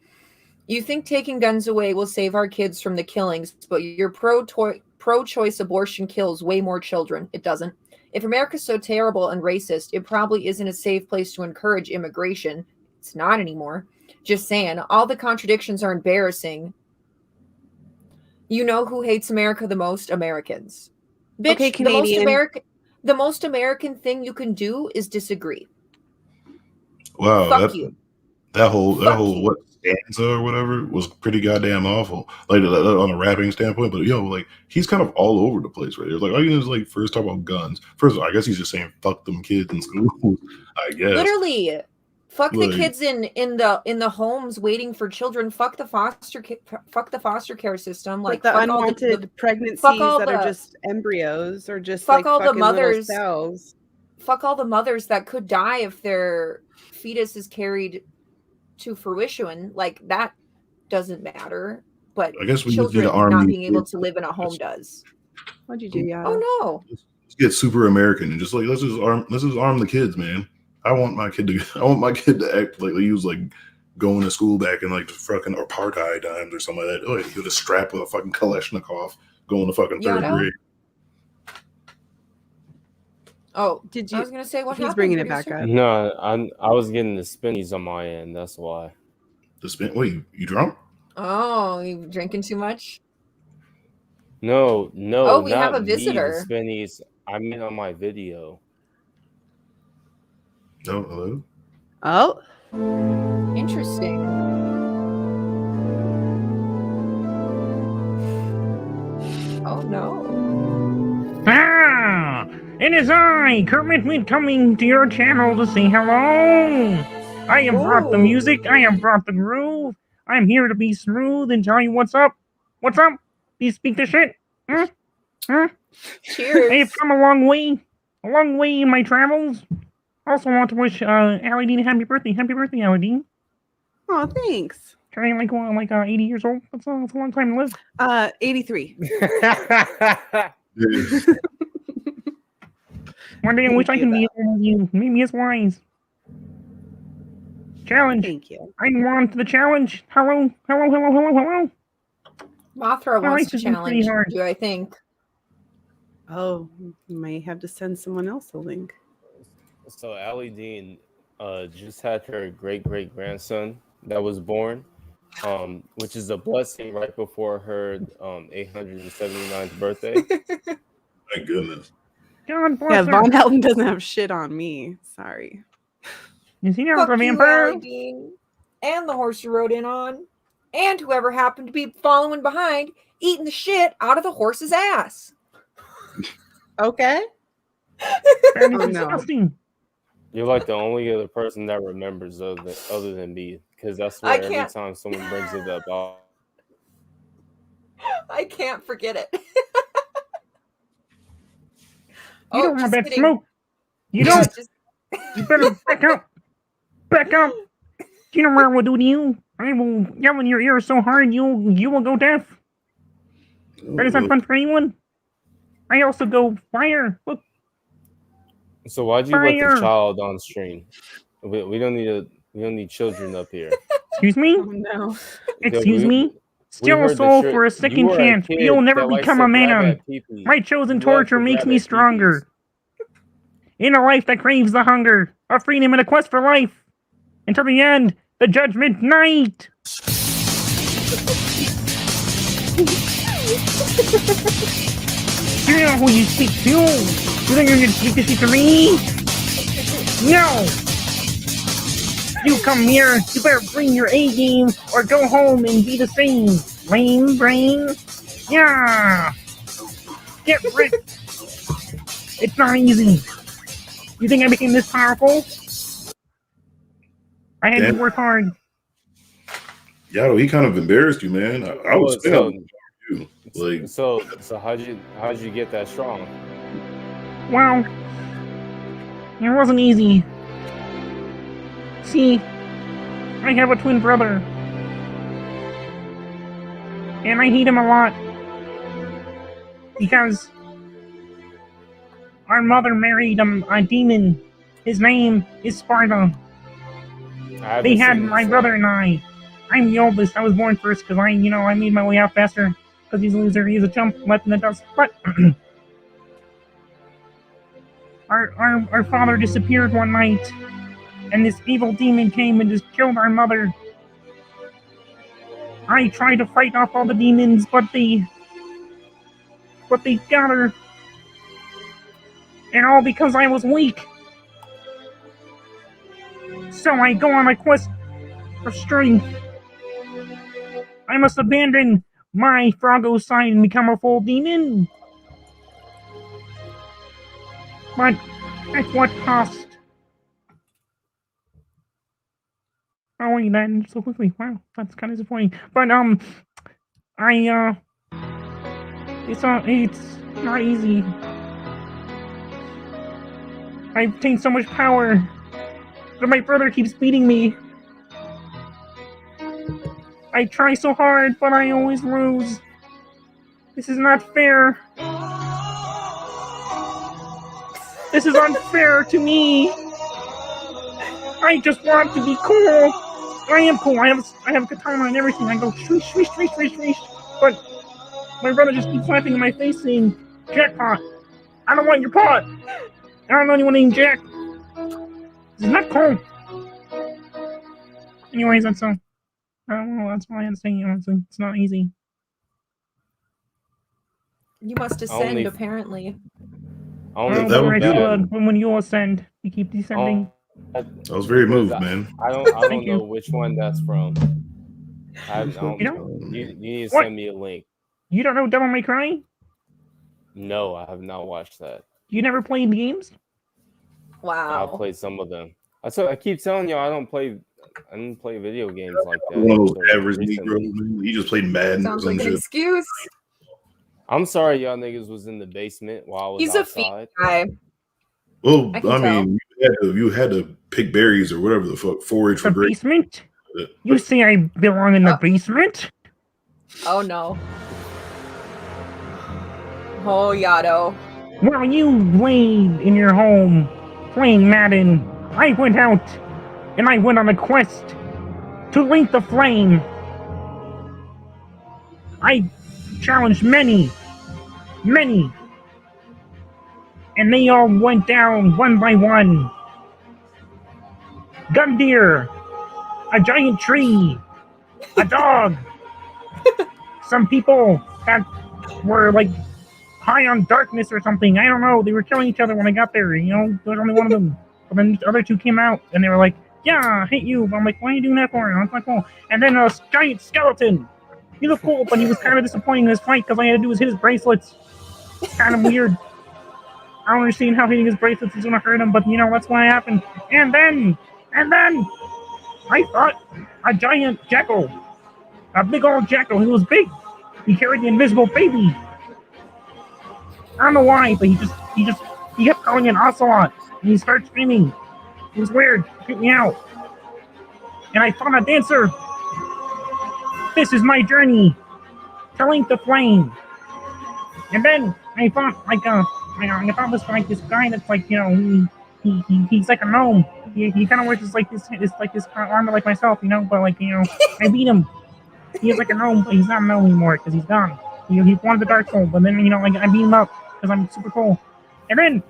You think taking guns away will save our kids from the killings, but your pro-choice abortion kills way more children. It doesn't. If America's so terrible and racist, it probably isn't a safe place to encourage immigration. It's not anymore. Just saying, all the contradictions are embarrassing. You know who hates America the most? Americans. Bitch, okay, Canadian. The most American thing you can do is disagree. Wow, Fuck you. That whole what stanza or whatever was pretty goddamn awful. Like on a rapping standpoint, but yo, like he's kind of all over the place right there. Like all you know is like first talk about guns. First of all, I guess he's just saying fuck them kids in school. I guess Literally. Fuck the kids in the homes waiting for children. Fuck the foster care system. Like the unwanted pregnancies that are just embryos or just fuck like all the mothers. Cells. Fuck all the mothers that could die if their fetus is carried to fruition. Like that doesn't matter. But I guess children not being able to live in a home does. What'd you do, yeah? Oh no! Let's get super American and just like let's just arm the kids, man. I want my kid to act like he was like going to school back in like the fucking apartheid times or something like that. Oh, he would have strapped with a fucking Kalashnikov going to fucking third grade. Oh, did you? I was gonna say what he's bringing it back up. No, I was getting the spinnies on my end. That's why. The spin? Wait, you drunk? Oh, you drinking too much? No. Oh, we have a visitor. The spinnies. I mean on my video. Oh, hello. Oh, interesting. Oh no. Ah, it is I, Kermit, coming to your channel to say hello. I have brought the music. I have brought the groove. I'm here to be smooth and tell you what's up. What's up? Do you speak the shit? Huh? Cheers. I have come a long way in my travels. Also want to wish AllieDean happy birthday. Happy birthday, AllieDean. Oh, thanks. Turning like 80 years old. That's a long time to live. 83. One day I wish I could be as old as you. Maybe as wise. Challenge. Thank you. I want the challenge. Hello. Mothra wants to challenge you, I think. Oh, you may have to send someone else a link. So AllieDean just had her great-great-grandson that was born, which is a blessing right before her 879th birthday. My goodness. God bless yeah, her. Von Helden doesn't have shit on me. Sorry. Is he not Fuck a vampire? You, and the horse you rode in on, and whoever happened to be following behind, eating the shit out of the horse's ass. Okay. That is disgusting. You're like the only other person that remembers other than me, because that's where every time someone brings it up, I can't forget it. You don't want that smoke. You don't. You better back up. Back up. You know what I will do to you? I will yell in your ear so hard you will go deaf. That is not fun for anyone. I also go fire. Look. So why'd you let the child on stream? We don't need children up here. Excuse me? Oh, no. Excuse me? Steal a soul for a second chance. You'll never become a man. My chosen torture makes me stronger. In a life that craves the hunger of freedom and a quest for life. Until the end, the judgment night. You know who you speak to. You think you're going to speak this shit to me? No. You come here, you better bring your A game or go home and be the same. Lame brain. Yeah. Get rich. It's not easy. You think I became this powerful? I had to work hard. Yato, he kind of embarrassed you, man. I was you. Like, so how'd you get that strong? Well, it wasn't easy. See, I have a twin brother. And I hate him a lot. Because our mother married a demon. His name is Sparta. They had my brother and I. I'm the oldest. I was born first because I made my way out faster. Because he's a loser. He's a chump left in the dust. But our father disappeared one night, and this evil demon came and just killed our mother. I tried to fight off all the demons, but they got her. And all because I was weak. So I go on a quest for strength. I must abandon my Froggo side and become a full demon. But at what cost? Oh wait, that ended so quickly. Wow, that's kind of disappointing. But it's not easy. I've obtained so much power, but my brother keeps beating me. I try so hard, but I always lose. This is not fair. This is unfair to me. I just want to be cool. I am cool. I have a katana and everything. I go shrish, shrish, shrish, shrish, shrish. But my brother just keeps laughing in my face saying, "Jackpot! I don't want your pot. I don't know anyone named Jack. This is not cool." Anyways, that's all. I don't know. That's all I had to say. Honestly, it's not easy. You must ascend, apparently. When you ascend, you keep descending. I was very moved, man. I don't know which one that's from. You need to send me a link. You don't know Devil May Cry? No, I have not watched that. You never played the games? Wow. I've played some of them. I keep telling you, I don't play video games like that. One of those average Negro, man. He just played Madden. Sounds like an excuse. I'm sorry, y'all niggas was in the basement while I was He's outside. A feet guy. Well, I mean, you had to pick berries or whatever the fuck, forage for grapes. Basement? You say I belong in the basement? Oh no. Oh, Yato. Well, you laid in your home playing Madden. I went out and I went on a quest to link the flame. I challenged many, and they all went down one by one. Gundeer, a giant tree, a dog. Some people that were like high on darkness or something. I don't know. They were killing each other when I got there. You know, there was only one of them. But then the other two came out and they were like, "Yeah, I hate you." But I'm like, "Why are you doing that for?" That's not cool. And then a giant skeleton. He looked cool, but he was kind of disappointing in his fight because all I had to do was hit his bracelets. It's kind of weird. I don't understand how hitting his bracelets is going to hurt him, but you know, that's what happened. And then, I fought a giant jackal. A big old jackal. He was big. He carried the invisible baby. I don't know why, but he kept calling it ocelot. And he started screaming. It was weird. It freaked me out. And I found a dancer. This is my journey to link the flame. And then I found I found this guy that's like, you know, he's like a gnome. He kind of wears this armor like myself, you know, but like, you know, I beat him. He is like a gnome, but he's not a gnome anymore because he's gone. He wanted the Dark Soul, but then, you know, like I beat him up because I'm super cool. And then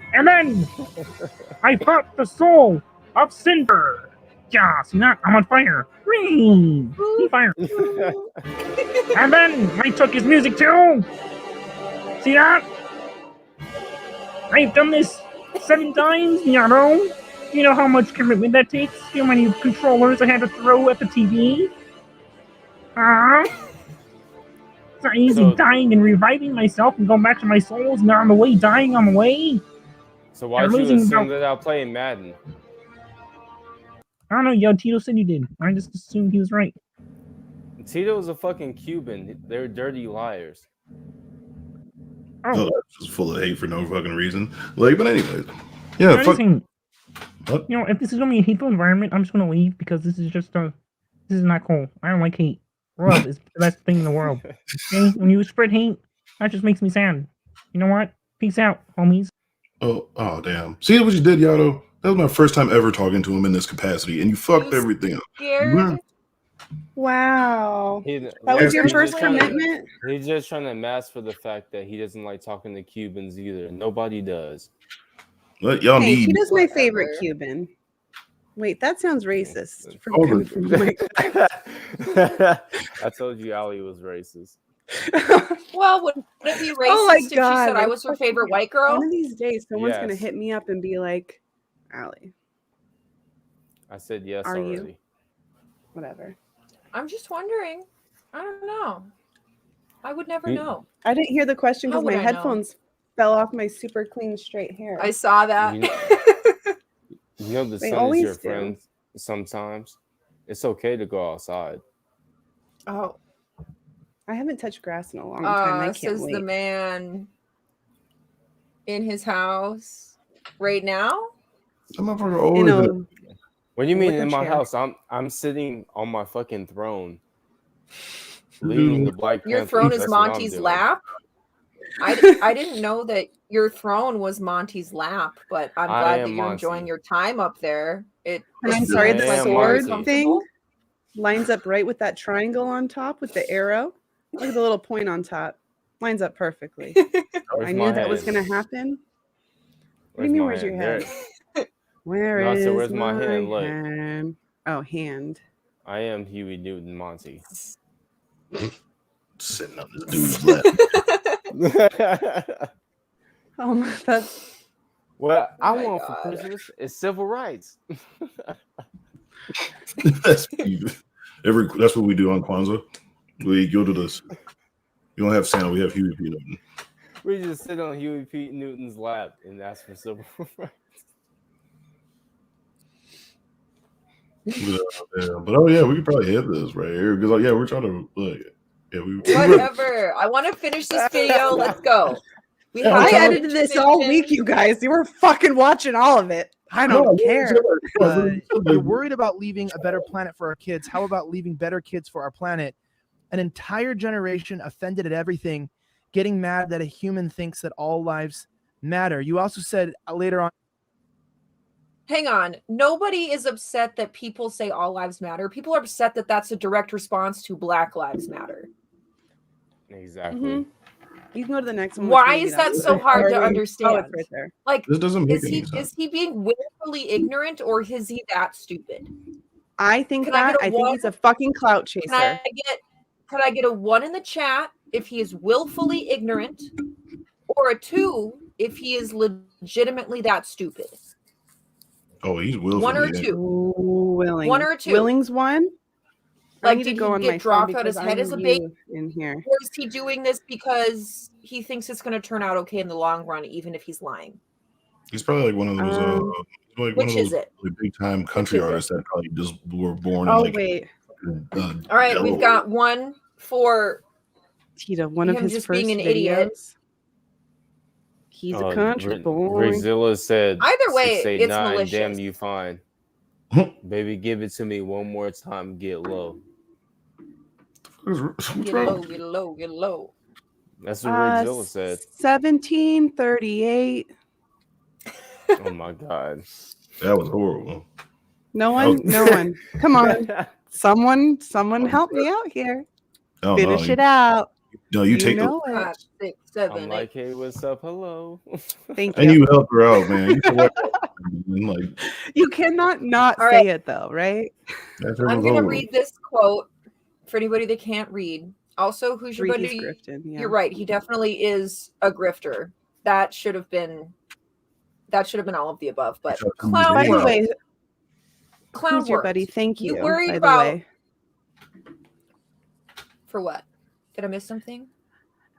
I fought the soul of Cinder. Yeah, see that? I'm on fire. Green. Fire. And then I took his music too. See that? I've done this 7 times, you know. You know how much commitment that takes? You know how many controllers I had to throw at the TV? It's not easy dying and reviving myself and going back to my souls and on the way, dying on the way. So why'd you assume that I'll play Madden? I don't know, yo, Tito said you did. I just assumed he was right. Tito's a fucking Cuban. They're dirty liars. Oh, that's just full of hate for no fucking reason. Like, but anyways, yeah. Fuck. What? You know, if this is gonna be a hateful environment, I'm just gonna leave because this is just this is not cool. I don't like hate. Love is the best thing in the world. Okay? When you spread hate, that just makes me sad. You know what? Peace out, homies. Oh damn. See what you did, Yato? That was my first time ever talking to him in this capacity, and you fucked everything up. Wow. That was your first commitment? He's just trying to mask for the fact that he doesn't like talking to Cubans either. Nobody does. What y'all need? Tito's my favorite Cuban. Wait, that sounds racist. I told you Allie was racist. Well, would it be racist if she said I was her favorite white girl? One of these days, someone's gonna hit me up and be like, Allie. I said yes Are already. you? Whatever. I'm just wondering. I don't know. I would never know. I didn't hear the question How because my would I know? headphones fell off my super clean straight hair. I saw that. You know the They sun is always your do. friend sometimes. It's okay to go outside. Oh. I haven't touched grass in a long time. I can't Says wait. the man in his house right now. That motherfucker always What do you mean With a in my chair. house? I'm sitting on my fucking throne. Leading the Black Your Panthers. throne is That's what I'm Monty's doing. lap. I didn't know that your throne was Monty's lap, but I'm I glad that am you're Monty. enjoying your time up there. And I'm sorry, the I am sword Monty. thing lines up right with that triangle on top with the arrow. Look at the little point on top. Lines up perfectly. I knew that was going to happen. What do you mean, where's your head? Where is where's my hand? Look. hand? Oh, hand. I am Huey Newton Monty. sitting on this dude's lap. That's what I want for Christmas is civil rights. That's what we do on Kwanzaa. We go to this. We don't have Santa. We have Huey P. Newton. We just sit on Huey P. Newton's lap and ask for civil rights. But oh yeah, we could probably hit this right here because we're trying to Whatever. I want to finish this video. Let's go. I edited this all week, you guys. You were fucking watching all of it. I don't care. You're worried about leaving a better planet for our kids. How about leaving better kids for our planet? An entire generation offended at everything, getting mad that a human thinks that all lives matter. You also said later on. Hang on. Nobody is upset that people say all lives matter. People are upset that that's a direct response to Black Lives Matter. Exactly. Mm-hmm. You can go to the next one. Why is that so hard to understand? Oh, it's right there. Like, this doesn't make any sense. Is he being willfully ignorant or is he that stupid? I think I think he's a fucking clout chaser. Can I get a 1 in the chat if he is willfully ignorant, or a 2 if he is legitimately that stupid? Oh, he's willfully. 1 or 2. Willing. 1 or 2. Willing's 1. Like, did he get dropped out his head as a baby in here? Or is he doing this because he thinks it's going to turn out okay in the long run, even if he's lying? He's probably like one of those, which is it? Really big time country artists that probably just were born. Oh, in wait. All right, we've got 1 for Tito, one of his just first being an videos. idiot. He's a country boy. Grizilla said, either way, 6, 8, it's 9, malicious. damn you fine. Baby, give it to me one more time. Get low. Get low, get low, get low. That's what Grizilla said. 1738. Oh my god. That was horrible. No one. Come on. Someone help me out here. Finish it out. No, you take know it. 5, 6, 7, I'm like, hey, what's up? Hello. Thank you. And you help her out, man. You cannot not say it though, right? I'm gonna read this quote for anybody that can't read. Also, who's your buddy? Grifting, yeah. You're right. He definitely is a grifter. That should have been all of the above. But clown by the world. way, Clown who's your world. buddy? Thank you. You worried by about the way. For what? Did I miss something?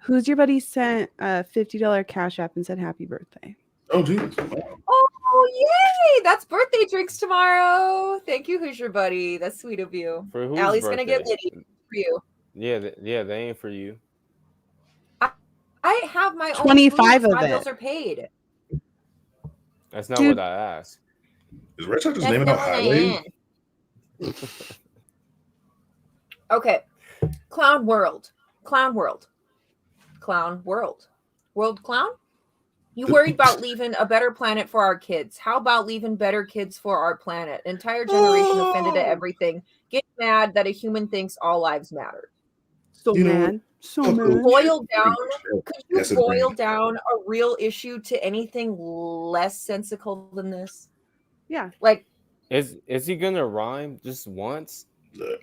Who's your buddy sent a $50 cash app and said happy birthday? Oh, Jesus. Oh, yay! That's birthday drinks tomorrow. Thank you, who's your buddy? That's sweet of you. For whose Allie's birthday? gonna get litty for you. Yeah, they ain't for you. I I have my own 25 booth. of My it. bills are paid. That's not Dude. what I asked. Is Red Shot just That's naming not out what I highways? am. Okay. Clown World. Clown World. Clown World. World Clown? You worried about leaving a better planet for our kids. How about leaving better kids for our planet? Entire generation offended at everything. Get mad that a human thinks all lives matter. So You know what? mad. So Fuck mad. those Boil shit. down. Could you Yes, it boil brings- down a real issue to anything less sensical than this? Yeah. Like, Is he gonna rhyme just once?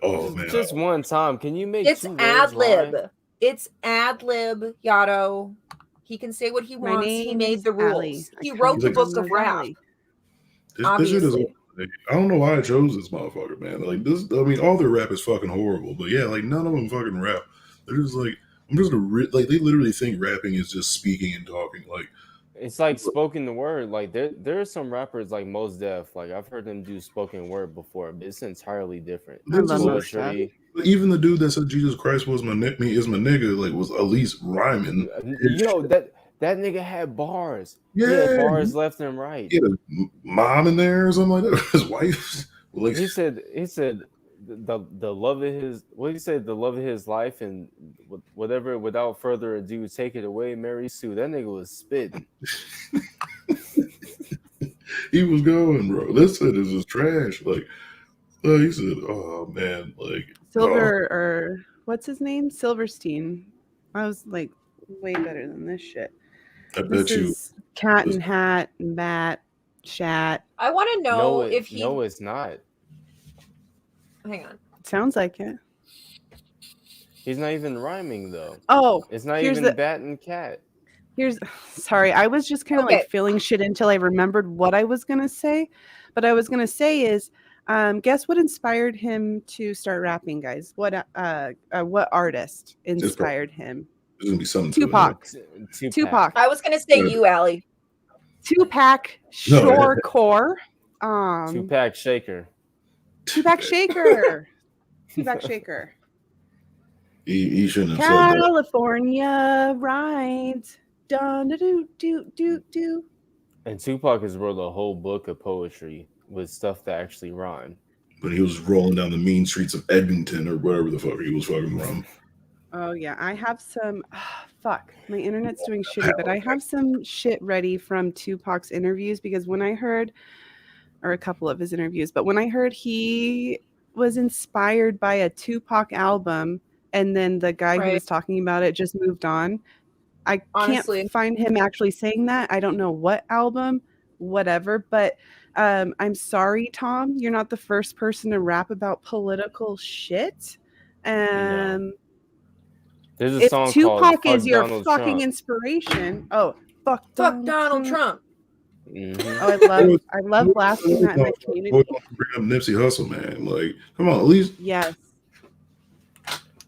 Oh man, Just one time. Can you make it's two ad words rhyme? lib. It's ad lib, Yato. He can say what he My wants. He made name's the rules. Allie. He I wrote come the from book of the rap. valley. this shit is. Obviously. I don't know why I chose this motherfucker, man. Like this, I mean, all their rap is fucking horrible, but yeah, like none of them fucking rap. They're just like, I'm just like they literally think rapping is just speaking and talking. Like It's like spoken the word. Like there are some rappers like Mos Def. Like I've heard them do spoken word before, but it's entirely different. I love Mos Def. Poetry. even the dude that said Jesus Christ was my me is my nigga, like was at least rhyming. You know that nigga had bars. He Yeah, had bars left and right. he had a mom in there or something like that. His wife, like He said the love of his what he said the love of his life and whatever. Without further ado, take it away, Mary Sue. That nigga was spitting. he was going, bro. This shit is just trash. Like he said, oh man, like Silver or what's his name? Silverstein. I was like way better than this shit. I This bet you. is cat and hat and bat, shat. I want to know if he. No, it's not. Hang on. Sounds like it. He's not even rhyming though. Oh, It's not here's even the- bat and cat. sorry. I was just kind of Okay. like feeling shit until I remembered what I was gonna say. But I was gonna say is, guess what inspired him to start rapping, guys? What artist inspired him? There's gonna be something to it. Tupac. Tupac. I was gonna say you, Allie. Tupac No. Shorecore. Two-pack shaker. Tupac Shaker. Tupac Shaker. He shouldn't have said that. California rides. Dun do do do do. And Tupac has wrote a whole book of poetry with stuff that actually rhyme. When he was rolling down the mean streets of Edmonton or whatever the fuck he was fucking from. Oh yeah, I have some. Fuck, my internet's doing shitty, but I have some shit ready from Tupac's interviews because when I heard, or a couple of his interviews, but when I heard he was inspired by a Tupac album, and then the guy who was talking about it just moved on. I Honestly. can't find him actually saying that. I don't know what album, whatever, but I'm sorry, Tom. You're not the first person to rap about political shit. There's a If song Tupac called is your Donald fucking Trump. inspiration, oh fuck Donald Trump. Mhm. Oh, I love blasting that in my community. Bring up Nipsey Hussle, man. Like, come on, at least Yes.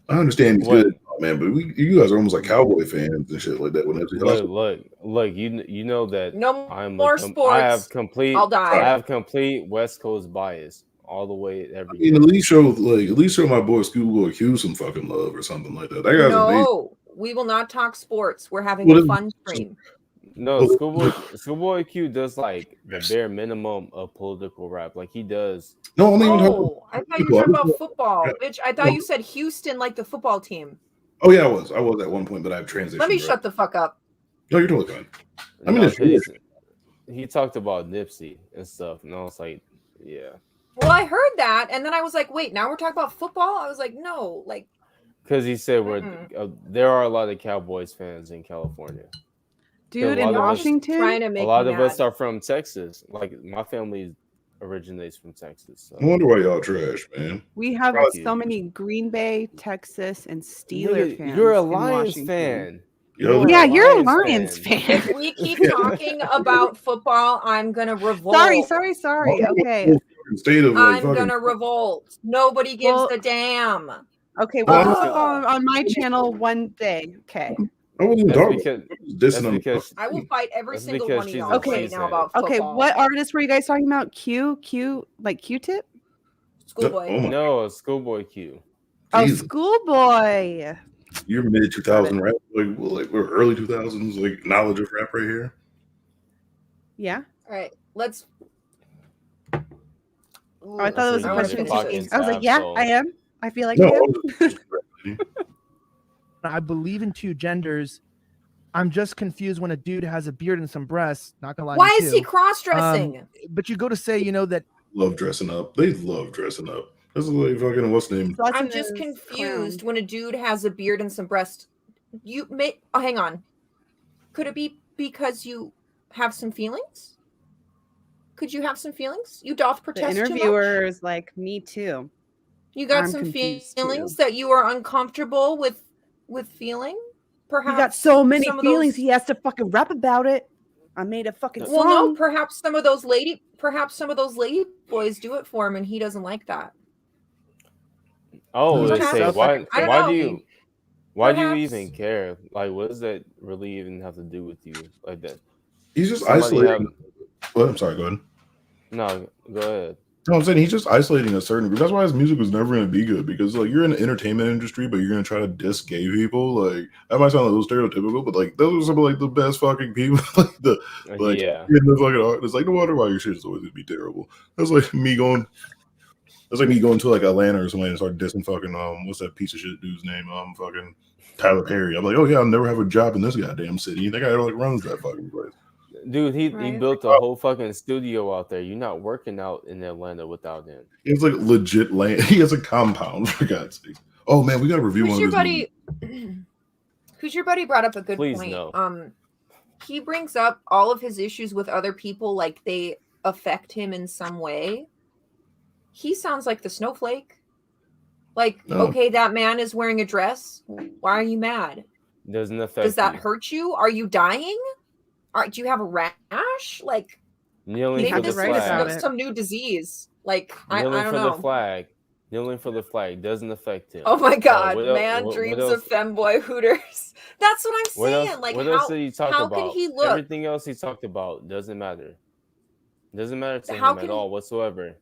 I understand he's What? good, man, but you guys are almost like cowboy fans and shit like that. When Nipsey Hussle, Look! You know that No I'm more I sports. have complete. I'll die. I have complete West Coast bias all the way every. I mean, at least show my boy Schoolboy Q some fucking love or something like that. That guy's amazing. No, we will not talk sports. We're having What a is- fun stream. No, Schoolboy Q does like the bare minimum of political rap. Like he does. No, I'm not even talking. Oh, I thought you were talking about football, bitch. I thought you said Houston, like the football team. Oh yeah, I was at one point, but I've transitioned. Let me right? shut the fuck up. No, you're totally fine. I mean, No, it's 'cause he talked about Nipsey and stuff, and I was like, yeah, Well, I heard that, and then I was like, wait, now we're talking about football? I was like, no, like, because he said Mm-mm. there are a lot of Cowboys fans in California. Dude, a in lot of us- Washington, trying to make A lot me of mad. us are from Texas. Like my family originates from Texas. So. I wonder why y'all trash, man. we have Fuck so you. many Green Bay, Texas, and Steeler Nigga, fans. you're a in Lions Washington. fan. Yo, Yeah, you're a Lions fan. If we keep talking about football, I'm gonna revolt. Sorry. Okay. State of like I'm fucking. gonna revolt. Nobody gives Well- a damn. Okay, Well, we'll I'm do not- football on my channel one day. Okay. I wasn't even That's talking. because Dissing that's on because I will fight every That's single because one of she's y'all a Okay. right now about football. Okay, what artist were you guys talking about? Q, like Q-Tip? Schoolboy. Oh my no Schoolboy Q. Oh, Jesus. Schoolboy. You're mid 2000 rap, like we're early 2000s, like knowledge of rap right here. Yeah. All right, let's. Oh, I thought it was a I wanna question. finish I was like, yeah, I am. I feel like No, I am. I believe in two genders. I'm just confused when a dude has a beard and some breasts. Not gonna lie. Why me is too. he cross-dressing? But you go to say, you know, that love dressing up. They love dressing up. This is like fucking what's name? I'm just confused when a dude has a beard and some breasts. You may hang on. Could it be because you have some feelings? Could you have some feelings? You doth The protest too much? interviewer is like, me too. You got I'm some confused feelings too. that you are uncomfortable with feeling? Perhaps He got so many some of feelings. those- He has to fucking rap about it. I made a fucking song. Well, no, perhaps some of those lady boys do it for him, and he doesn't like that. Oh, they Perhaps- say why? I don't Why know. do you? Why do you Perhaps- even care? Like, what does that really even have to do with you? Like that? He's just Somebody isolating. Well, I'm sorry. Go ahead. No, go ahead. No, I'm saying he's just isolating a certain group. That's why his music was never going to be good, because like you're in the entertainment industry, but you're going to try to diss gay people. Like that might sound a little stereotypical, but like those are some of like the best fucking people. Yeah. in the fucking art. It's like no wonder why your shit is always going to be terrible. That's like me going. That's like me going to like Atlanta or something and start dissing fucking what's that piece of shit dude's name? Fucking Tyler Perry. I'm like, oh yeah, I'll never have a job in this goddamn city. That guy like runs that fucking place. Dude, he Right. built a whole fucking studio out there. You're not working out in Atlanta without him. It's like legit land. He has a compound, for God's sake. Oh man, we got to review Who's one your of his buddy? movies. Who's your buddy brought up a good Please, point. no. He brings up all of his issues with other people, like they affect him in some way. He sounds like the snowflake. Like, Oh. okay, that man is wearing a dress. Why are you mad? Doesn't affect. Does that you. hurt you? Are you dying? Do you have a rash? Like, Kneeling maybe for this the write is about flag. it. some new disease. Like, I Kneeling don't for know. the flag. Kneeling for the flag doesn't affect him. Oh my God, what el- man what dreams else- of femboy hooters. That's what I'm What saying. else? Like, what how, else did he talk how about? can he look? Everything else he talked about doesn't matter. Doesn't matter to How him can at all he- whatsoever.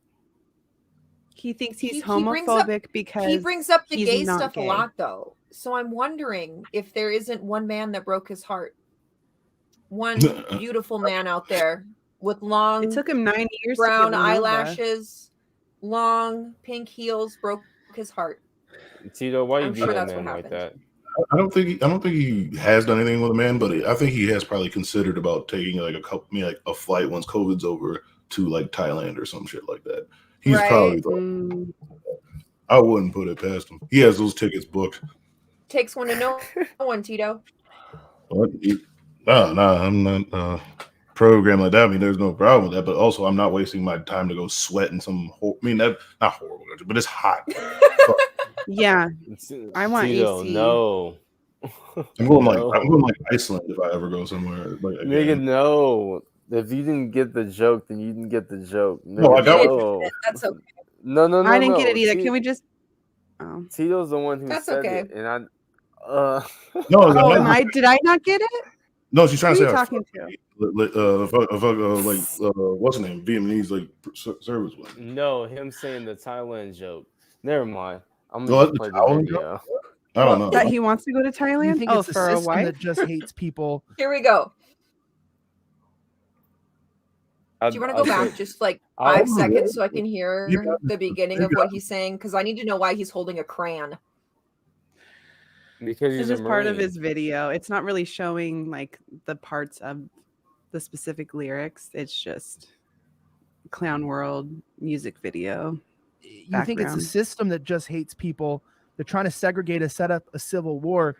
He thinks he's He brings up- homophobic because He brings up the he's gay not stuff gay. a lot, though. So I'm wondering if there isn't one man that broke his heart. One beautiful man out there with long It took him 9 years brown to get Nova. eyelashes, long pink heels, broke his heart. Tito, why you I'm do sure that that's man what like that? I don't think he has done anything with a man, but I think he has probably considered about taking like a flight once COVID's over to like Thailand or some shit like that. He's Right. probably thought, Mm, I wouldn't put it past him. He has those tickets booked. Takes one to know one, Tito. What? No, I'm not programmed like that. I mean, there's no problem with that, but also I'm not wasting my time to go sweat in some. That not horrible, but it's hot. yeah, I want Tito, AC. no. I'm going No. like Iceland if I ever go somewhere. Like, Nigga, again. no. If you didn't get the joke, then you didn't get the joke. Nigga, No, I got no. That's okay. No, I didn't get no. it either. Can we just? Oh, Tito's the one who That's said okay. it, and I. No, oh, did I not get it? No, she's trying Who to are say you talking what's her name? Vietnamese like service woman. No, him saying the Thailand joke. Never mind. I'm No, gonna that's play the the Thailand video. I don't know. That he wants to go to you Thailand? think Oh, it's a for a system wife? that just hates people. Here we go. Do you want to go I'll back say- just like I'll- 5 seconds so I can hear You got the beginning of what he's saying? Because I need to know why he's holding a crayon. Because It's he's a just part of Marine. his video. It's not really showing like the parts of the specific lyrics. It's just Clown World music video. You think it's a Background. system that just hates people. They're trying to segregate us, set up a civil war.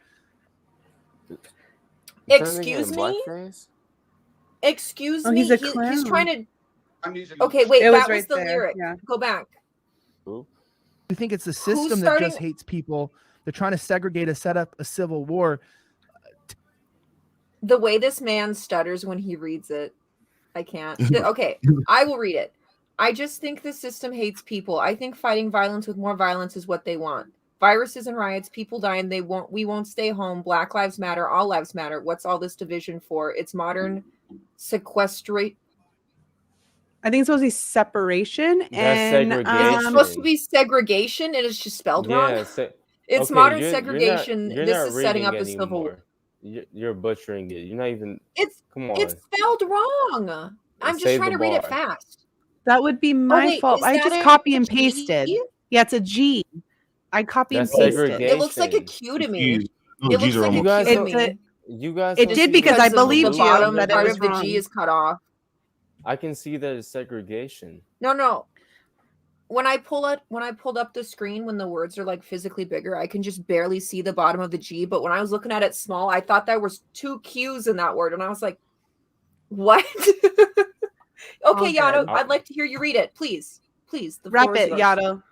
Excuse me? Blackface? Excuse Oh, me. he's a He's clown. trying to. I'm using Okay, wait. It was That was right the there, lyric. yeah. Go back. You think it's a system that just starting- hates people. They're trying to segregate us, set up a civil war. The way this man stutters when he reads it, I can't. Okay, I will read it. I just think the system hates people. I think fighting violence with more violence is what they want. Viruses and riots, people die, and we won't stay home. Black lives matter, all lives matter. What's all this division for? It's modern sequestrate. I think it's supposed to be separation That's and segregation. Is it supposed to be segregation and it's just spelled wrong? Yeah, It's Okay, modern you're segregation. You're This not is setting up reading a civil war. anymore. You're butchering it. You're not even. It's Come on. it's spelled wrong. I'm just Say trying the to read it bar. fast. That would be my wait, fault. is I that just a copy and G? pasted. Yeah, it's a G. I copy and That's pasted. It looks like a segregation. Q to me. G's, no, It G's looks are like a You almost. guys Q to don't. me. You guys It don't did see because the I Because believed the you bottom that it part was of the wrong. G is cut off. I can see that it's segregation. No. When I pulled up the screen, when the words are like physically bigger, I can just barely see the bottom of the G. But when I was looking at it small, I thought there was 2 Q's in that word, and I was like, "What?" Okay, Yato, good. I'd like to hear you read it, please. Please, the Wrap floor is it, yours. Yato.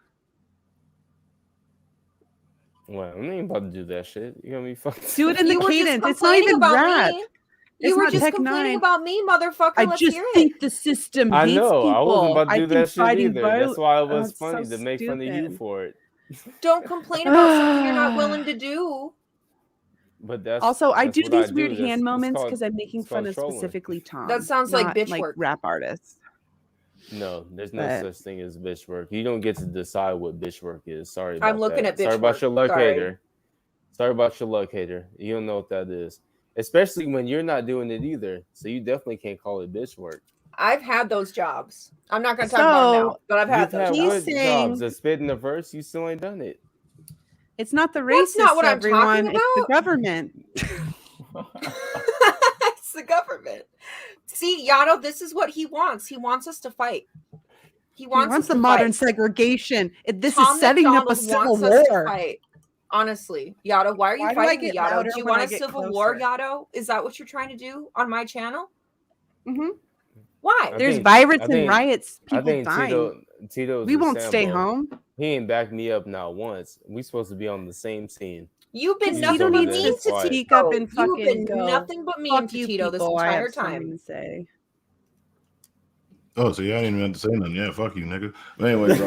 Well, I'm not even about to do that shit. You're gonna be fucking. Do it in the You were just cadence. It's not complaining even about rap. me. It's You were not just Tech complaining 9. about me, motherfucker. I Let's just hear it. think the system I hates know. people. I wasn't about to do think that shit fighting either. violence. That's why it was it's funny so to make fun of you stupid. for it. Don't complain about something you're not willing to do. But that's Also, I that's do what these I weird That's- hand it's moments called- because I'm making it's fun called of trolling. specifically Tom. That sounds like not bitch like work. rap artists. No, there's no But- such thing as bitch work. You don't get to decide what bitch work is. Sorry about I'm looking that. at bitch Sorry about work. your luck Sorry. hater. Sorry about your luck hater. You don't know what that is. Especially when you're not doing it either. So you definitely can't call it bitch work. I've had those jobs. I'm not going to talk about them now, but I've had You've those had He's what jobs. saying- jobs? The spit in the verse? You still ain't done it. It's not the That's racists, not what I'm everyone. talking It's the about. government. It's the government. See, Yato, this is what he wants. He wants us to fight. He He wants wants us the to modern fight. segregation. This Tom is setting up a MacDonald civil wants us to war. fight. Honestly, Yato, why are you Why do I fighting me, get Yato? louder Do you when want I a get civil war, closer? Yato? Is that what you're trying to do on my channel? Mm-hmm. Why? I There's think- violence I and think- riots. I People think dying. Tito's We a won't stay Sambo. home. He ain't backed me up not once. We supposed to be on the same team. You've been He's nothing over but there mean to quiet. speak up Tito. and You've fucking been go. nothing but mean Fuck to you, Tito this people. I entire have something time. to say. Oh, so yeah, I didn't even have to say nothing. Yeah, fuck you, nigga. But anyways,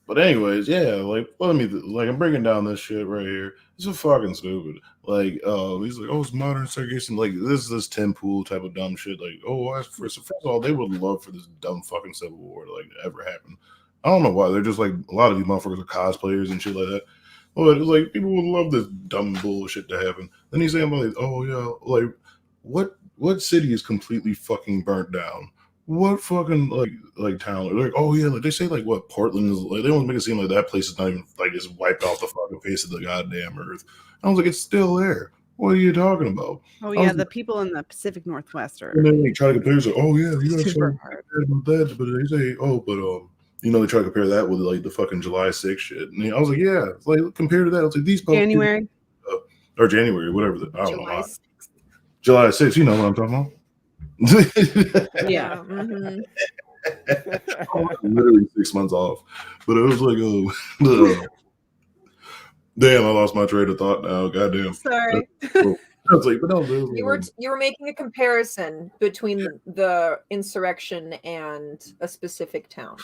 but anyways, yeah, like let me like I'm breaking down this shit right here. It's just fucking stupid. Like, he's like, oh, it's modern segregation. Like this Tim Pool type of dumb shit. Like, oh, first of all, they would love for this dumb fucking civil war to like ever happen. I don't know why. They're just like a lot of these motherfuckers are cosplayers and shit like that. But it's like people would love this dumb bullshit to happen. Then he's saying like, oh yeah, like what city is completely fucking burnt down? What fucking like town? Like, oh yeah, like they say like what Portland is like. They want to make it seem like that place is not even like it's wiped off the fucking face of the goddamn earth. I was like, it's still there. What are you talking about? Oh I yeah, was the people in the Pacific Northwest are And then they try to compare. Like, oh yeah, you guys super so hard. bad about that, but they say, oh, but you know, they try to compare that with like the fucking July 6th shit. And I was like, yeah, it's like compared to that, it's like these January or January, whatever. I don't July know. 6th. July 6th, you know what I'm talking about. Yeah. Mhm. Literally 6 months off, but it was like, damn, I lost my train of thought now. Goddamn. Sorry. I was like, but no, You were making a comparison between the insurrection and a specific town.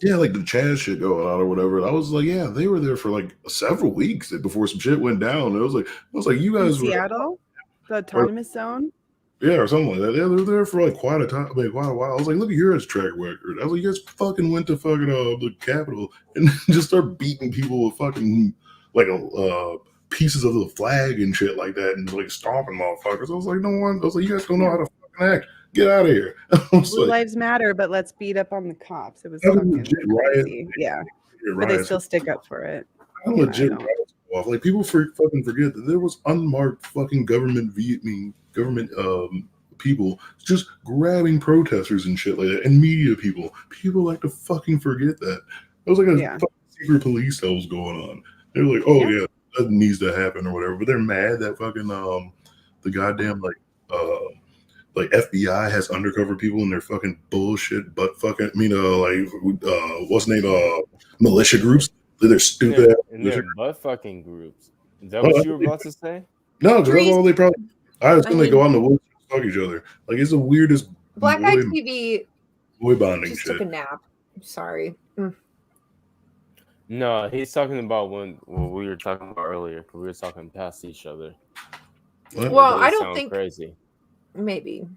yeah, like the Chaz shit going on or whatever. And I was like, yeah, they were there for like several weeks before some shit went down. It was like, you In guys were, Seattle, the autonomous zone. yeah, or something like that. Yeah, they were there for like quite a time, like quite a while. I was like, look at your track record. I was like, you guys fucking went to fucking the Capitol and just start beating people with fucking like pieces of the flag and shit like that, and like stomping motherfuckers. I was like, I was like, you guys don't know how to fucking act. Get out of here. I was Blue like, lives matter, but let's beat up on the cops. It was that was fucking legit riot. crazy. Yeah, but riots. they still stick up for it. How legit I know. riots go off. Like people fucking forget that there was unmarked fucking government people just grabbing protesters and shit like that, and media people. People like to fucking forget that. It was like a Yeah. fucking secret police that was going on. They're like, oh yeah, that needs to happen or whatever. But they're mad that fucking the goddamn like FBI has undercover people in their fucking bullshit what's the name militia groups. They're stupid ass in militia their butt fucking groups. Is that what you were about to say? No, because that's all they probably. I was gonna mean- go out in the woods and fuck each other. Like it's the weirdest Black Eye TV boy bonding just shit. took a nap. I'm sorry. No, he's talking about what we were talking about earlier. We were talking past each other. What? Well, It I don't sounds think crazy. maybe.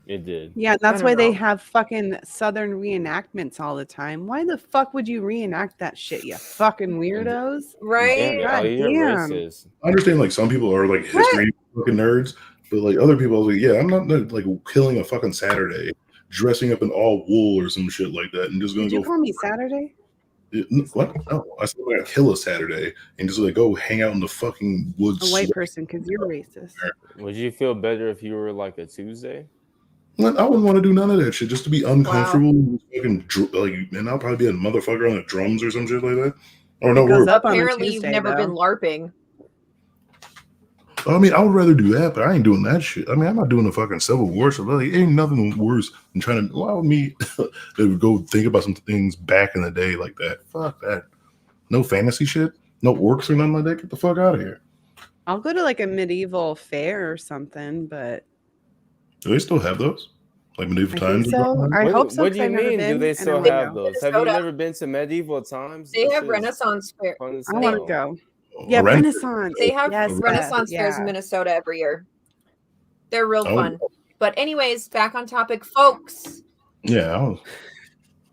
It did. Yeah, that's I why don't they know. have fucking Southern reenactments all the time. Why the fuck would you reenact that shit, you fucking weirdos? Right? Damn it, God Allie, you're damn. racist. I understand like some people are like history fucking nerds, but like other people are like, yeah, I'm not like killing a fucking Saturday, dressing up in all wool or some shit like that, and just gonna Did you go. call me Saturday? What? No, I said I'm gonna kill a Saturday and just like go hang out in the fucking woods. A white person, because you're racist. Would you feel better if you were like a Tuesday? I wouldn't want to do none of that shit. Just to be uncomfortable, and I'll probably be a motherfucker on the drums or some shit like that. Or no, It goes we're. up on a Apparently, you've Tuesday, never been though. LARPing. I mean, I would rather do that, but I ain't doing that shit. I mean, I'm not doing the fucking Civil War shit. Like, ain't nothing worse than trying to. Why would me go think about some things back in the day like that? Fuck that. No fantasy shit. No orcs or nothing like that. Get the fuck out of here. I'll go to like a medieval fair or something, but Do they still have those? Like medieval I times? think so. I hope so. What do 'cause you I've never mean? Do been, they and I still wanna have go. those? Have you Minnesota. never been to medieval times? They This have is Renaissance fair. fun as I want hell. to go. Yeah, Around- Renaissance. They have Yes, Renaissance fairs in yeah. Minnesota every year. They're real Oh. fun. But anyways, back on topic, folks. Yeah.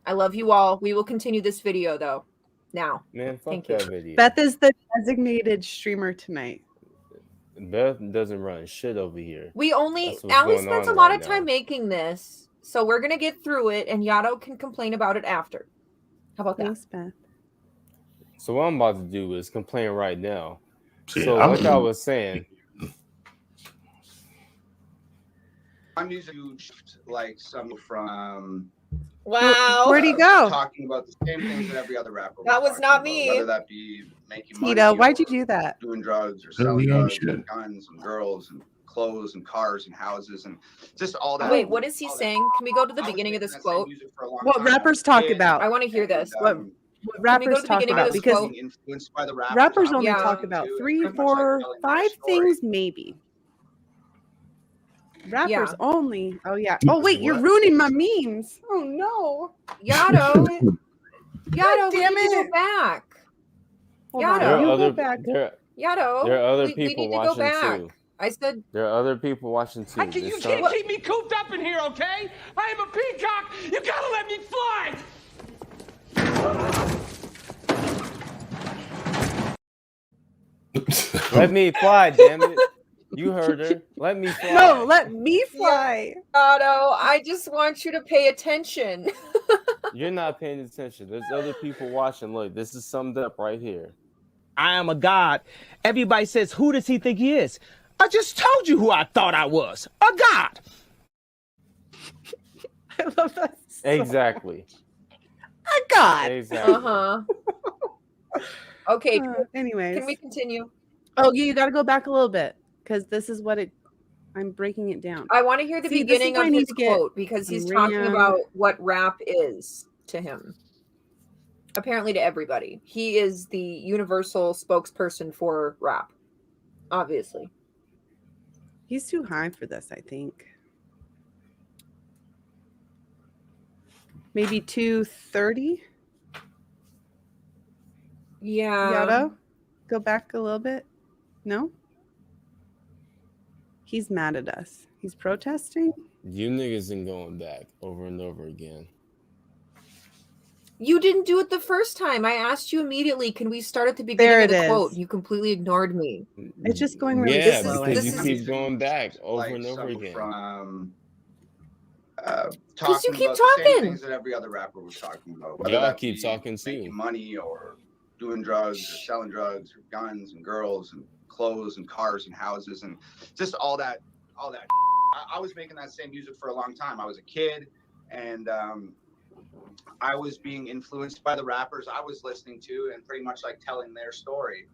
I love you all. We will continue this video though. Now. Man, fuck Thank you. that video. Beth is the designated streamer tonight. Beth doesn't run shit over here. We only That's what's Allie going spends a on lot right of time now. making this. So we're gonna get through it and Yato can complain about it after. How about that? Thanks, Beth. So what I'm about to do is complain right now. See, So I'm- like I was saying, I'm using huge, like some from Wow. Where'd he go? talking about the same things that every other rapper. That was talking not about, me. Whether that be making money. Tito, why'd you or do that? Doing drugs or Oh, selling yeah, drugs, shit. and guns and girls and clothes and cars and houses and just all that. Wait, what is he all that. saying? Can we go to the I was beginning of making this that same quote? music for a long What time. rappers I was a talk kid, about? I want to hear and, this. What Can we go rappers to the talk beginning of about? this Because quote? being influenced by the rappers. rappers I was only Yeah. talk about too, 3, pretty much, like, 4, telling their 5 story. things, maybe. Rappers Yeah. only. Oh yeah. Oh wait, you're What? ruining my memes. Oh no. Yato. Yato, God we damn need to it. go back. Hold Yato. on. there are You other go back. there Yato. are other we people need to go watching back. too. I said There are other people watching too. You Just can't don't- keep me cooped up in here, okay? I am a peacock. You gotta let me fly. Let me fly, damn it. You heard her. Let me fly. No, let me fly. Yato, I just want you to pay attention. You're not paying attention. There's other people watching. Look, this is summed up right here. I am a god. Everybody says, who does he think he is? I just told you who I thought I was. A god. I love that. Exactly. A god. Exactly. Uh-huh. Okay, Anyways. can we continue? Oh, you got to go back a little bit because this is what I'm breaking it down. I want to hear the See, this is beginning where I of need his to get quote because he's talking around- about what rap is to him. Apparently to everybody. He is the universal spokesperson for rap. Obviously. He's too high for this, I think. Maybe 230. Yeah. Yato, go back a little bit. No? He's mad at us. He's protesting. You niggas ain't going back over and over again. You didn't do it the first time. I asked you immediately, can we start at the beginning There of the it quote? is. You completely ignored me. It's just going really Yeah, slow. I because this you think. keep going back over Like and over some again. From Because you talking keep about the same talking. things that every other rapper was talking about. Whether Y'all that keep be talking too. making money or doing drugs or selling drugs or guns and girls and clothes and cars and houses and just all that. I was making that same music for a long time. I was a kid and I was being influenced by the rappers I was listening to and pretty much like telling their story.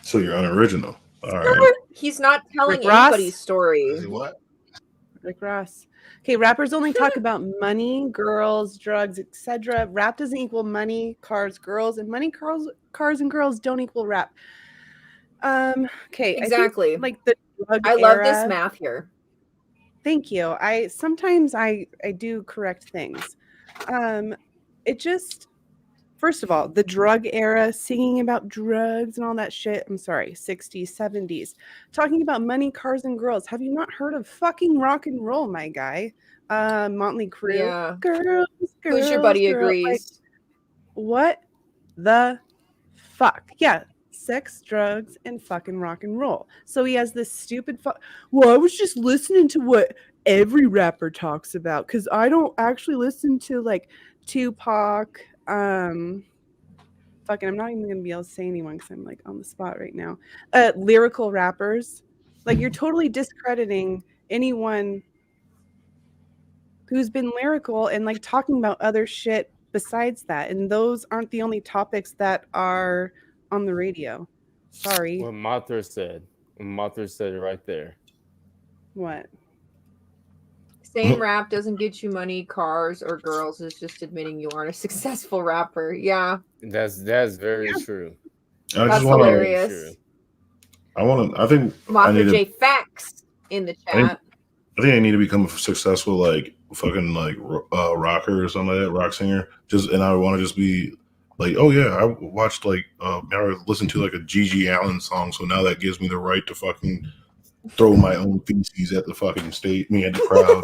So you're unoriginal. All right. He's not telling Rick Ross? anybody's story. What? Rick Ross. Okay, rappers only talk about money, girls, drugs, etc. Rap doesn't equal money, cars, girls, and money, cars, and girls don't equal rap. Okay, Exactly. I think, like the drug I love era, this math here. Thank you. I sometimes I do correct things. It just First of all, the drug era, singing about drugs and all that shit. I'm sorry, 60s, 70s. Talking about money, cars, and girls. Have you not heard of fucking rock and roll, my guy? Motley Crue. Yeah. Girls, Who's your buddy girls. agrees? Like, what the fuck? Yeah, sex, drugs, and fucking rock and roll. So he has this stupid well, I was just listening to what every rapper talks about because I don't actually listen to like Tupac. Fucking, I'm not even gonna be able to say anyone because I'm like on the spot right now. Lyrical rappers, like you're totally discrediting anyone who's been lyrical and like talking about other shit besides that. And those aren't the only topics that are on the radio. Sorry. What Mothra said. Mothra said it right there. What? Saying rap doesn't get you money, cars, or girls is just admitting you aren't a successful rapper. Yeah. That's very true. That's hilarious. I think Mothra J facts in the chat. I think I need to become a successful like fucking like rocker or something like that, rock singer. And I want to just be like, oh yeah, I watched like I listened to like a Gigi Allen song, so now that gives me the right to fucking throw my own feces at the fucking at the crowd.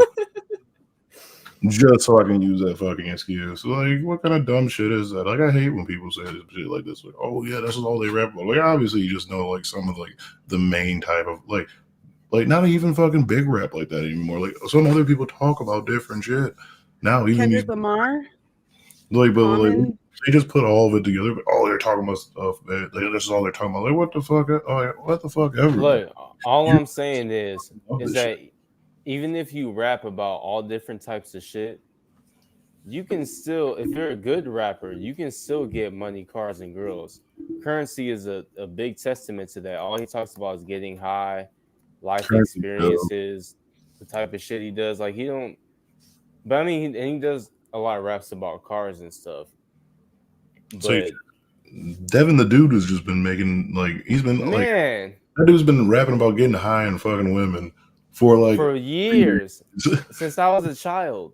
Just so I can use that fucking excuse. Like, what kind of dumb shit is that? Like, I hate when people say shit like this. Like, oh yeah, this is all they rap about. Like, obviously you just know like some of like the main type of like not even fucking big rap like that anymore. Like some other people talk about different shit now. Even Kendrick Lamar. Like, but like they just put all of it together. But they're talking about stuff that this is all they're talking about. Like, what the fuck? Oh, what the fuck ever? Look, all I'm saying is that even if you rap about all different types of shit, you can still, if you're a good rapper, you can still get money, cars, and girls. Currency is a big testament to that. All he talks about is getting high, life experiences, the type of shit he does. Like, he don't, but I mean, he does a lot of raps about cars and stuff. But so Devin the dude has just been making he's been man, that dude's been rapping about getting high and fucking women for years since I was a child.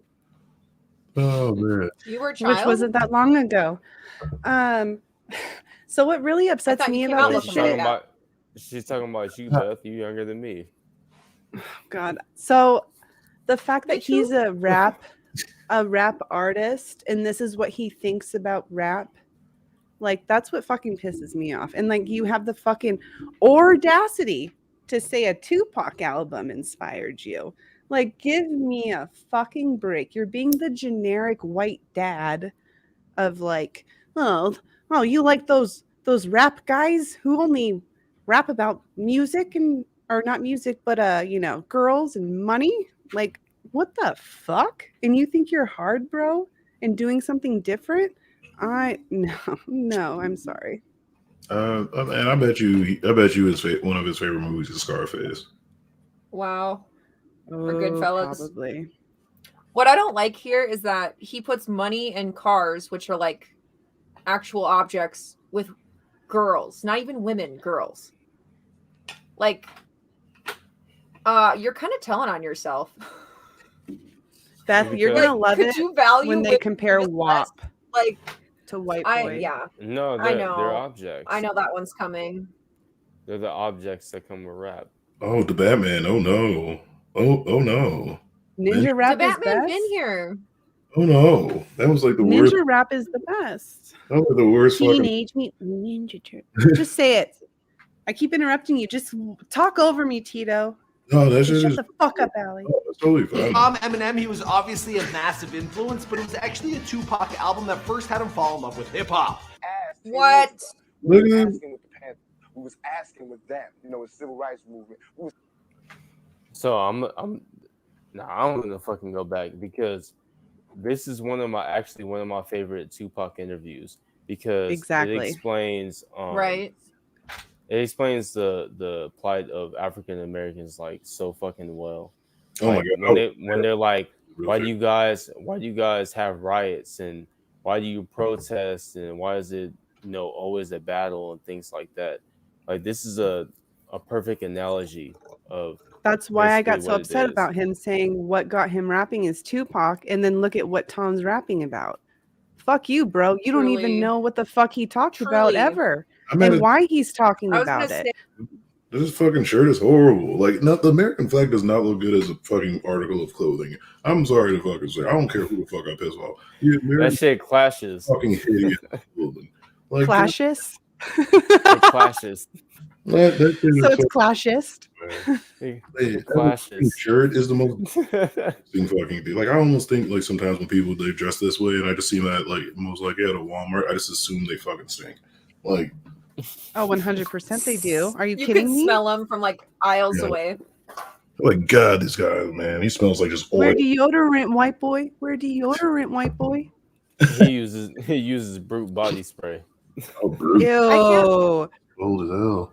Oh man, you were a child, which wasn't that long ago. So what really upsets me about this shit? She's talking about you, Beth. You younger than me. God. So the fact that he's a rap artist and this is what he thinks about rap, like that's what fucking pisses me off. And like you have the fucking audacity to say a Tupac album inspired you. Like, give me a fucking break. You're being the generic white dad of like, oh, you like those rap guys who only rap about music or not music, but girls and money. Like, what the fuck? And you think you're hard, bro, and doing something different? No, I'm sorry. And I bet you one of his favorite movies is Scarface. Wow. Or Goodfellas. Probably. What I don't like here is that he puts money and cars, which are like actual objects, with girls, not even women, girls. Like, you're kind of telling on yourself. Beth, you're gonna love it when they compare WAP to white boy. Yeah. No, they're objects. I know that one's coming. They're the objects that come with rap. Oh, the Batman. Oh no. Oh no. Ninja rap the is Batman best. Been here. Oh no. That was like the Ninja worst. Ninja rap is the best. That was the worst. Teenage Mutant Ninja Turtle. Just say it. I keep interrupting you. Just talk over me, Tito. No, that's just shut the fuck up, Allie. Oh, that's totally fine. Eminem, he was obviously a massive influence, but it was actually a Tupac album that first had him fall in love with hip hop. What? Look at him. We was asking with that, the civil rights movement. So I'm gonna fucking go back because this is one of my favorite Tupac interviews because it explains right. It explains the plight of African Americans like so fucking well. Oh my god! When they're like, why do you guys have riots and why do you protest and why is it always a battle and things like that? Like, this is a perfect analogy of. That's why I got so upset about him saying what got him rapping is Tupac, and then look at what Tom's rapping about. Fuck you, bro. You don't even Truly. know what the fuck he talked about Truly. ever, I'm at and a- why he's talking I was about gonna it. say, This fucking shirt is horrible. Like, not the American flag does not look good as a fucking article of clothing. I'm sorry to fucking say. I don't care who the fuck I piss off. The That American shit clashes. fucking hideous clothing. Like, Clashist. It clashes. that shit So is it's clashist. It That clashes. fucking shirt is the most interesting fucking thing. Like, I almost think like sometimes when people they dress this way, and I just see them at like most likely at a Walmart, I just assume they fucking stink. Like, Oh, 100% they do. Are you you kidding can me? smell them from like aisles Yeah. away. like God, this guy, man, he smells like just oil. Wear deodorant, white boy. Wear deodorant, white boy. He uses brute body spray. Oh, brute. Ew. Old as hell.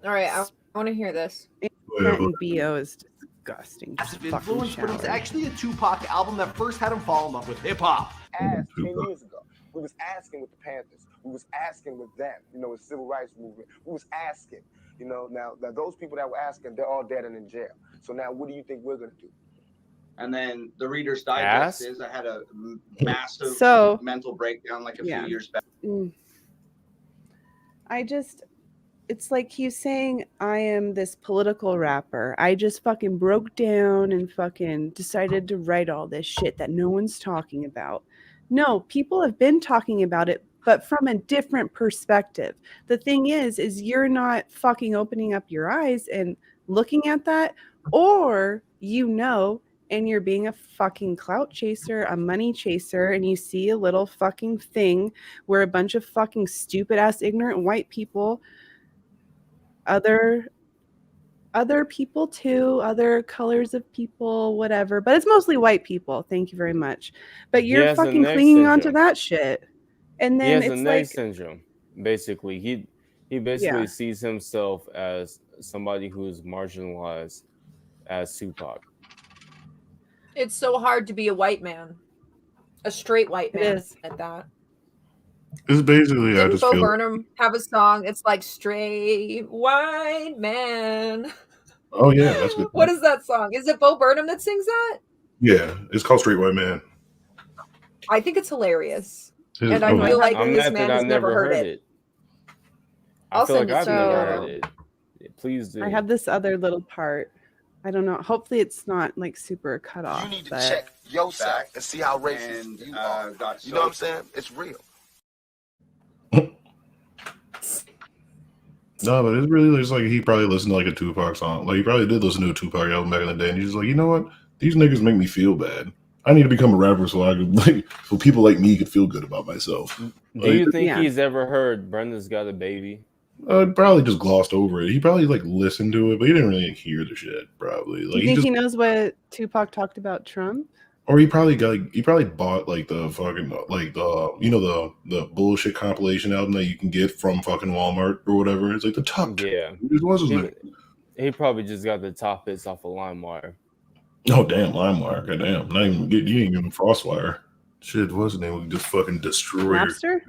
All right, I want to hear this. That BO is disgusting. Just Massive fucking influence, but it was shower. actually a Tupac album that first had him fall in love with hip hop. Asked 10 years ago. We was asking with the Panthers. We was asking with them, with the civil rights movement. We was asking, now those people that were asking, they're all dead and in jail. So now what do you think we're going to do? And then the Reader's Digest is I had a massive mental breakdown like a few years back. It's like he's saying I am this political rapper. I just fucking broke down and fucking decided to write all this shit that no one's talking about. No, people have been talking about it, but from a different perspective. The thing is you're not fucking opening up your eyes and looking at that, or and you're being a fucking clout chaser, a money chaser, and you see a little fucking thing where a bunch of fucking stupid ass ignorant white people, other people too, other colors of people, whatever, but it's mostly white people. Thank you very much. But you're fucking clinging onto that shit, and then he has it's a like neck syndrome. Basically, he basically sees himself as somebody who is marginalized as Tupac. It's so hard to be a white man, a straight white man at that. It's basically I Didn't just Bo feel. Burnham have a song? It's like straight white man. Oh yeah, that's good. What is that song? Is it Bo Burnham that sings that? Yeah, it's called Straight White Man. I think it's hilarious, It is- and I oh, feel like I'm this mad man that has I never heard it. I feel like send it I've to you, never Yato. heard it. Please do. I have this other little part. I don't know. Hopefully it's not like super cut off. You need to but check yourself and see how racist you are. You know what I'm saying? It's real. No, but it's really just like he probably listened to like a Tupac song. Like he probably did listen to a Tupac album back in the day, and he's just like, you know what? These niggas make me feel bad. I need to become a rapper so I could so people like me could feel good about myself. Do you think he's ever heard Brenda's Got a Baby? Probably just glossed over it. He probably like listened to it, but he didn't really hear the shit. Probably. do Like you think he knows what Tupac talked about Trump? Or he probably bought like the fucking like the bullshit compilation album that you can get from fucking Walmart or whatever. It's like the top. Yeah. He probably just got the top hits off of LimeWire. Oh damn, LimeWire. God damn. Not even you ain't even FrostWire. Shit, what's the name? We just fucking destroy Napster?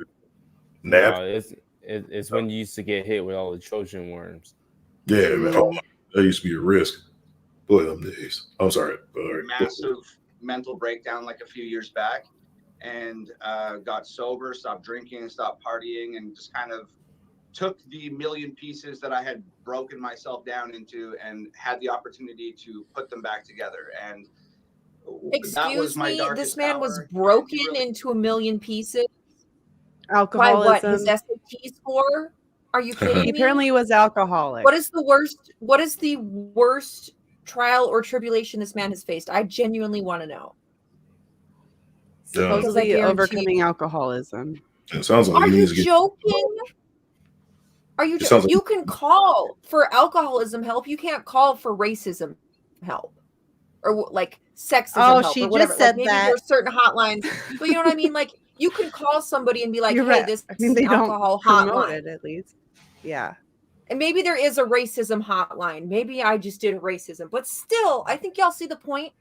No, it's when you used to get hit with all the Trojan worms. Yeah, man. Oh, that used to be a risk. Boy, them days. I'm sorry. Massive mental breakdown like a few years back, and got sober, stopped drinking, stopped partying, and just kind of took the million pieces that I had broken myself down into and had the opportunity to put them back together. And that was Excuse my me, darkest this man hour. was broken into a million pieces. Alcoholism. By what? His SAT score? Are you kidding me? Apparently he was alcoholic. What is the worst trial or tribulation this man has faced? I genuinely want to know. Supposedly overcoming alcoholism. It sounds like Are you joking? Are you joking? You can call for alcoholism help. You can't call for racism help. Or like sexism help. She or whatever. just said like maybe that. there's certain hotlines. But you know what I mean? Like you can call somebody and be like, You're hey, right. this I mean, is they an don't alcohol promote hotline. it, at least. Yeah. And maybe there is a racism hotline. Maybe I just did racism. But still, I think y'all see the point.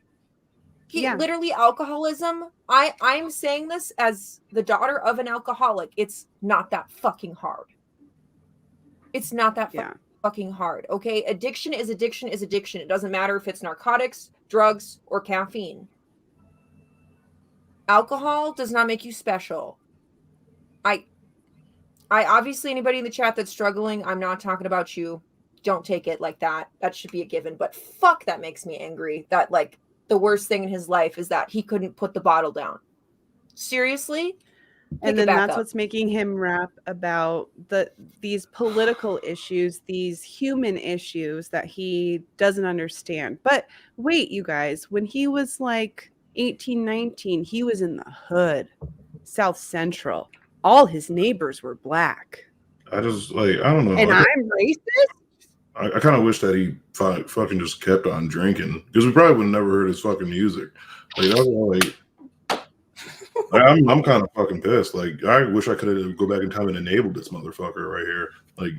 Literally alcoholism. I'm saying this as the daughter of an alcoholic. It's not that fucking hard. It's not that fucking hard. Okay. Addiction is addiction is addiction. It doesn't matter if it's narcotics, drugs, or caffeine. alcohol does not make you special. I obviously, anybody in the chat that's struggling, I'm not talking about you. Don't take it like that. That should be a given. But fuck, that makes me angry. That, like, the worst thing in his life is that he couldn't put the bottle down. Seriously? And then that's what's making him rap about these political issues, these human issues that he doesn't understand. But wait, you guys, when he was like 18, 19, he was in the hood, South Central. All his neighbors were black. I just like, I don't know. And I'm racist? I kind of wish that he fucking just kept on drinking, because we probably would have never heard his fucking music. Like, that's like, I'm kind of fucking pissed. Like, I wish I could have go back in time and enabled this motherfucker right here. Like,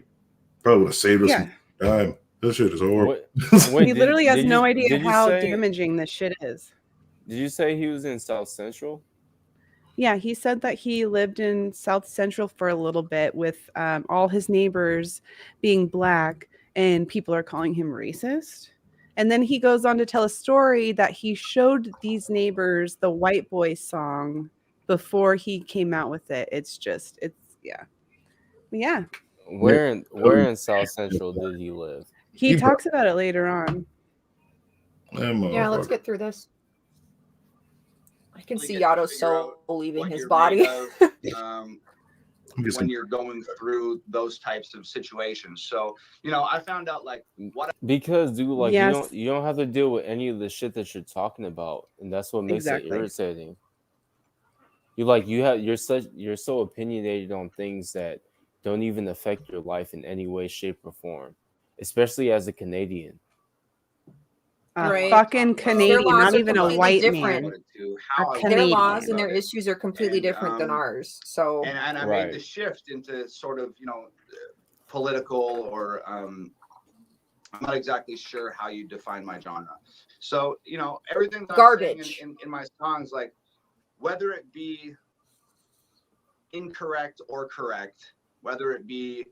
probably would have saved us some time. This shit is horrible. He literally has no idea how damaging this shit is. Did you say he was in South Central? Yeah, he said that he lived in South Central for a little bit with all his neighbors being black, and people are calling him racist. And then he goes on to tell a story that he showed these neighbors the White Boy song before he came out with it. Yeah. Where in South Central did he live? He talks about it later on. Yeah, let's get through this. I can see Yato's soul leaving his body. When you're going through those types of situations. So, you know, I found out like what because dude, like you don't have to deal with any of the shit that you're talking about, and that's what makes it irritating. You're so opinionated on things that don't even affect your life in any way, shape, or form, especially as a Canadian. Fucking Canadian, not even a white man. Their laws and their issues are completely different than ours. So, and I made the shift into sort of, you know, political or I'm not exactly sure how you define my genre. So, you know, everything that garbage I'm saying in my songs, like whether it be incorrect or correct, whether it be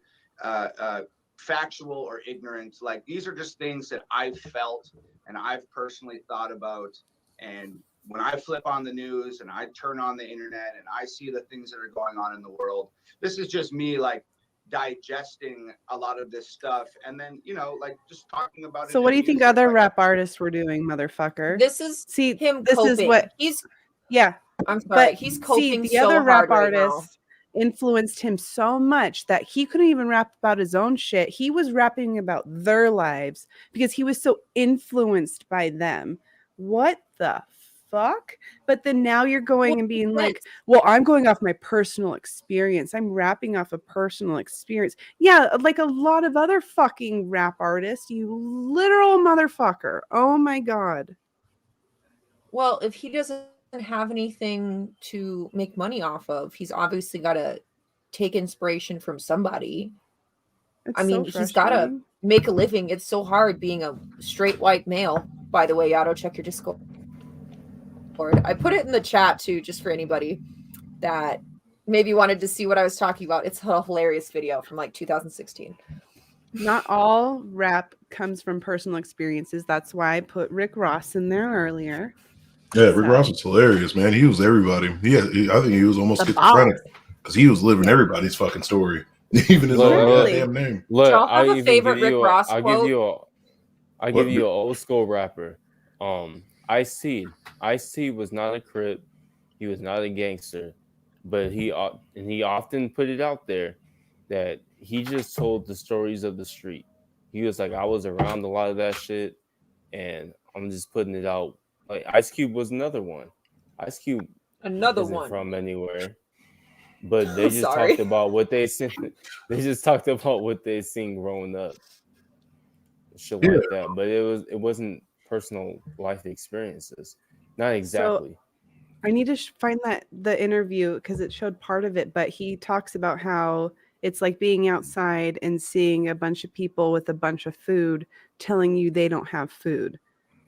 factual or ignorant, like these are just things that I've felt and I've personally thought about. And when I flip on the news and I turn on the internet and I see the things that are going on in the world, this is just me like digesting a lot of this stuff and then, you know, like just talking about it. So what do you think other rap artists were doing, motherfucker? This is him this coping. Is what I'm sorry, but he's coping the other rap hard right artists influenced him so much that he couldn't even rap about his own shit. He was rapping about their lives because he was so influenced by them. What the fuck? But then now you're going and being like, well, I'm going off my personal experience. I'm rapping off a personal experience. Yeah, like a lot of other fucking rap artists, you literal motherfucker. Oh my God. Well, if he doesn't have anything to make money off of, he's obviously got to take inspiration from somebody. I mean, he's got to make a living. It's so hard being a straight white male. By the way, Yato, check your Discord. I put it in the chat too, just for anybody that maybe wanted to see what I was talking about. It's a hilarious video from like 2016. Not all rap comes from personal experiences. That's why I put Rick Ross in there earlier. Yeah, Rick Ross was hilarious, man. He was everybody. I think he was almost schizophrenic because he was living everybody's fucking story, even his own goddamn name. Look, I have a favorite Rick Ross quote. I'll give you an old school rapper. Ice-T was not a Crip. He was not a gangster, but he often put it out there that he just told the stories of the street. He was like, I was around a lot of that shit, and I'm just putting it out. Like Ice Cube was another one. Ice Cube isn't from anywhere, but they just talked about what they seen. They just talked about what they seen growing up, shit like that. But it wasn't personal life experiences, not exactly. So, I need to find the interview because it showed part of it, but he talks about how it's like being outside and seeing a bunch of people with a bunch of food telling you they don't have food.